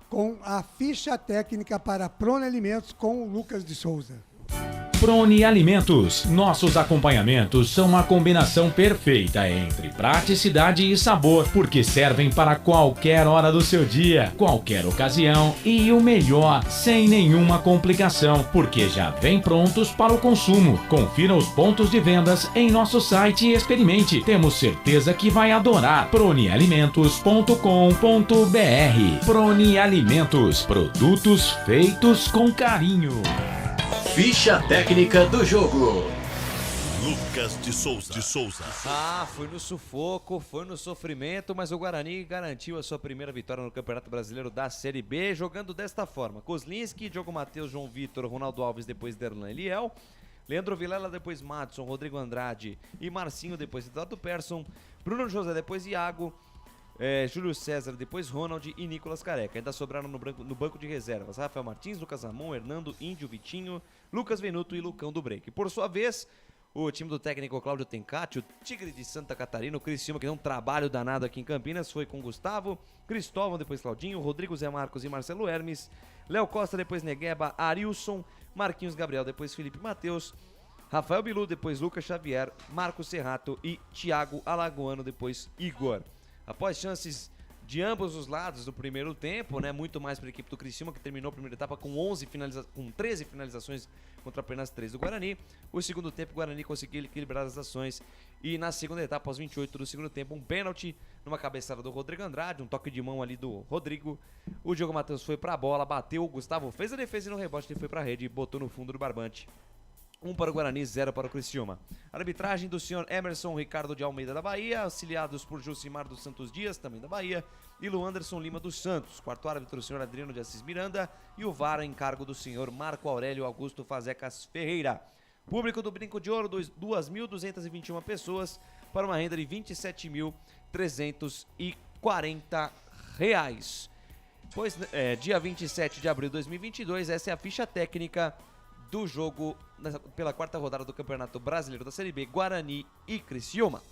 com a ficha técnica para Prone Alimentos com o Lucas de Souza. Prone Alimentos. Nossos acompanhamentos são uma combinação perfeita entre praticidade e sabor, porque servem para qualquer hora do seu dia, qualquer ocasião e o melhor, sem nenhuma complicação, porque já vem prontos para o consumo. Confira os pontos de vendas em nosso site e experimente. Temos certeza que vai adorar. pronealimentos.com.br. Prone Alimentos. Produtos feitos com carinho. Ficha técnica do jogo. Lucas de Souza. Foi no sufoco, foi no sofrimento, mas o Guarani garantiu a sua primeira vitória no Campeonato Brasileiro da Série B, jogando desta forma: Kozlinski, Diogo Matheus, João Vitor, Ronaldo Alves, depois Derlan Eliel, Leandro Vilela, depois Madson, Rodrigo Andrade e Marcinho, depois Eduardo Persson, Bruno José, depois Iago, Júlio César, depois Ronald e Nicolas Careca. Ainda sobraram no banco de reservas Rafael Martins, Lucas Ramon, Hernando, Índio, Vitinho, Lucas Venuto e Lucão do Break. Por sua vez, o time do técnico Cláudio Tencati, o Tigre de Santa Catarina, o Criciúma, que deu um trabalho danado aqui em Campinas, foi com Gustavo, Cristóvão, depois Claudinho, Rodrigo Zé Marcos e Marcelo Hermes, Léo Costa, depois Negueba, Arilson, Marquinhos Gabriel, depois Felipe Matheus, Rafael Bilu, depois Lucas Xavier, Marcos Serrato e Thiago Alagoano, depois Igor. Após chances de ambos os lados do primeiro tempo, né, muito mais para a equipe do Criciúma, que terminou a primeira etapa com 13 finalizações contra apenas 3 do Guarani. O segundo tempo, o Guarani conseguiu equilibrar as ações e na segunda etapa, aos 28 do segundo tempo, um pênalti numa cabeçada do Rodrigo Andrade, um toque de mão ali do Rodrigo. O Diogo Matheus foi para a bola, bateu, o Gustavo fez a defesa e no rebote ele foi para a rede e botou no fundo do barbante. 1 para o Guarani, 0 para o Criciúma. Arbitragem do senhor Emerson Ricardo de Almeida da Bahia, auxiliados por Jucimar dos Santos Dias, também da Bahia, e Luanderson Lima dos Santos. Quarto árbitro, o senhor Adriano de Assis Miranda, e o VAR em cargo do senhor Marco Aurélio Augusto Fazecas Ferreira. Público do Brinco de Ouro, 2.221 pessoas, para uma renda de R$ 27.340. Pois, dia 27 de abril de 2022, essa é a ficha técnica do jogo pela quarta rodada do Campeonato Brasileiro da Série B, Guarani e Criciúma.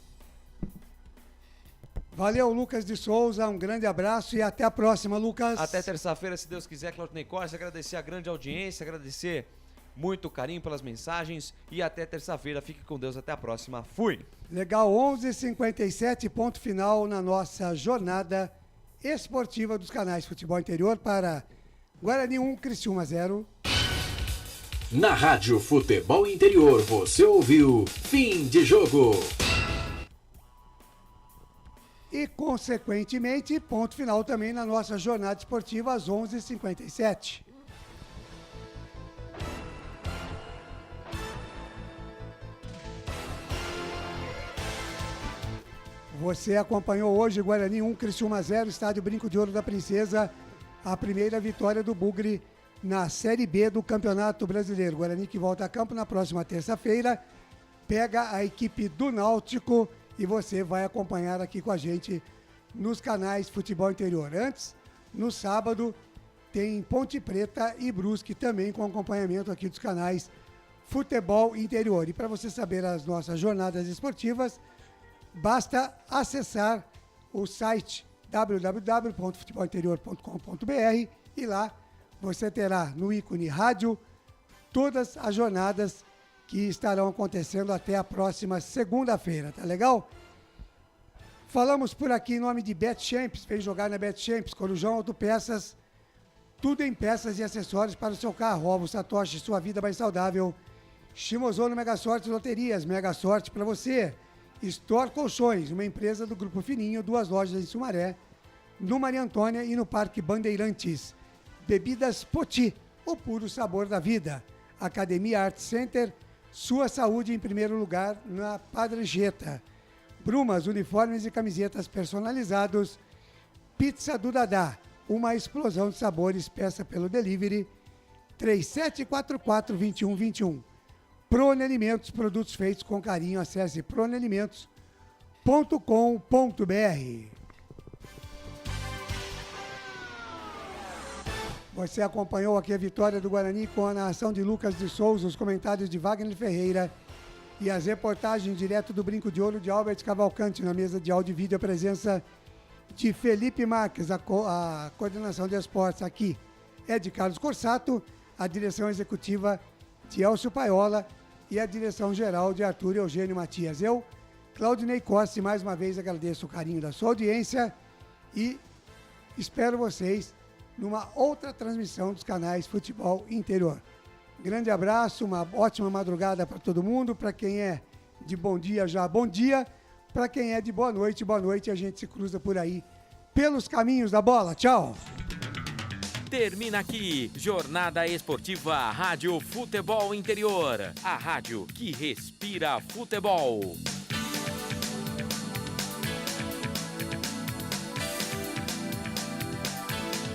Valeu, Lucas de Souza, um grande abraço e até a próxima, Lucas. Até terça-feira, se Deus quiser, Claudinei Corse, agradecer a grande audiência, agradecer muito carinho pelas mensagens e até terça-feira, fique com Deus, até a próxima, fui! Legal, 11h57, ponto final na nossa jornada esportiva dos canais Futebol Interior para Guarani 1, Criciúma 0. Na Rádio Futebol Interior, você ouviu Fim de Jogo. E, consequentemente, ponto final também na nossa jornada esportiva às 11h57. Você acompanhou hoje Guarani 1, Criciúma 0, Estádio Brinco de Ouro da Princesa, a primeira vitória do Bugre na Série B do Campeonato Brasileiro. Guarani que volta a campo na próxima terça-feira, pega a equipe do Náutico e você vai acompanhar aqui com a gente nos canais Futebol Interior. Antes, no sábado, tem Ponte Preta e Brusque também com acompanhamento aqui dos canais Futebol Interior. E para você saber as nossas jornadas esportivas, basta acessar o site www.futebolinterior.com.br e lá você terá no ícone rádio todas as jornadas que estarão acontecendo até a próxima segunda-feira, tá legal? Falamos por aqui em nome de BetChamps, vem jogar na BetChamps, Corujão Autopeças, tudo em peças e acessórios para o seu carro, ovos Satoshi, sua vida mais saudável. Shimozono Mega Sorte Loterias, Mega Sorte para você. Store Colchões, uma empresa do Grupo Fininho, 2 lojas em Sumaré, no Maria Antônia e no Parque Bandeirantes. Bebidas Poti, o puro sabor da vida. Academia Art Center, sua saúde em primeiro lugar na Padre Geta. Brumas, uniformes e camisetas personalizados. Pizza do Dadá, uma explosão de sabores, peça pelo delivery. 3744-2121. Prone Alimentos, produtos feitos com carinho. Acesse pronealimentos.com.br. Você acompanhou aqui a vitória do Guarani com a narração de Lucas de Souza, os comentários de Wagner Ferreira e as reportagens direto do Brinco de Ouro de Albert Cavalcante. Na mesa de áudio e vídeo, a presença de Felipe Marques, a coordenação de esportes aqui é de Carlos Corsato, a direção executiva de Elcio Paiola e a direção geral de Arthur Eugênio Matias. Eu, Claudinei Costa, mais uma vez agradeço o carinho da sua audiência e espero vocês numa outra transmissão dos canais Futebol Interior. Grande abraço, uma ótima madrugada para todo mundo. Para quem é de bom dia, já bom dia. Para quem é de boa noite, a gente se cruza por aí pelos caminhos da bola. Tchau! Termina aqui, Jornada Esportiva Rádio Futebol Interior, a rádio que respira futebol.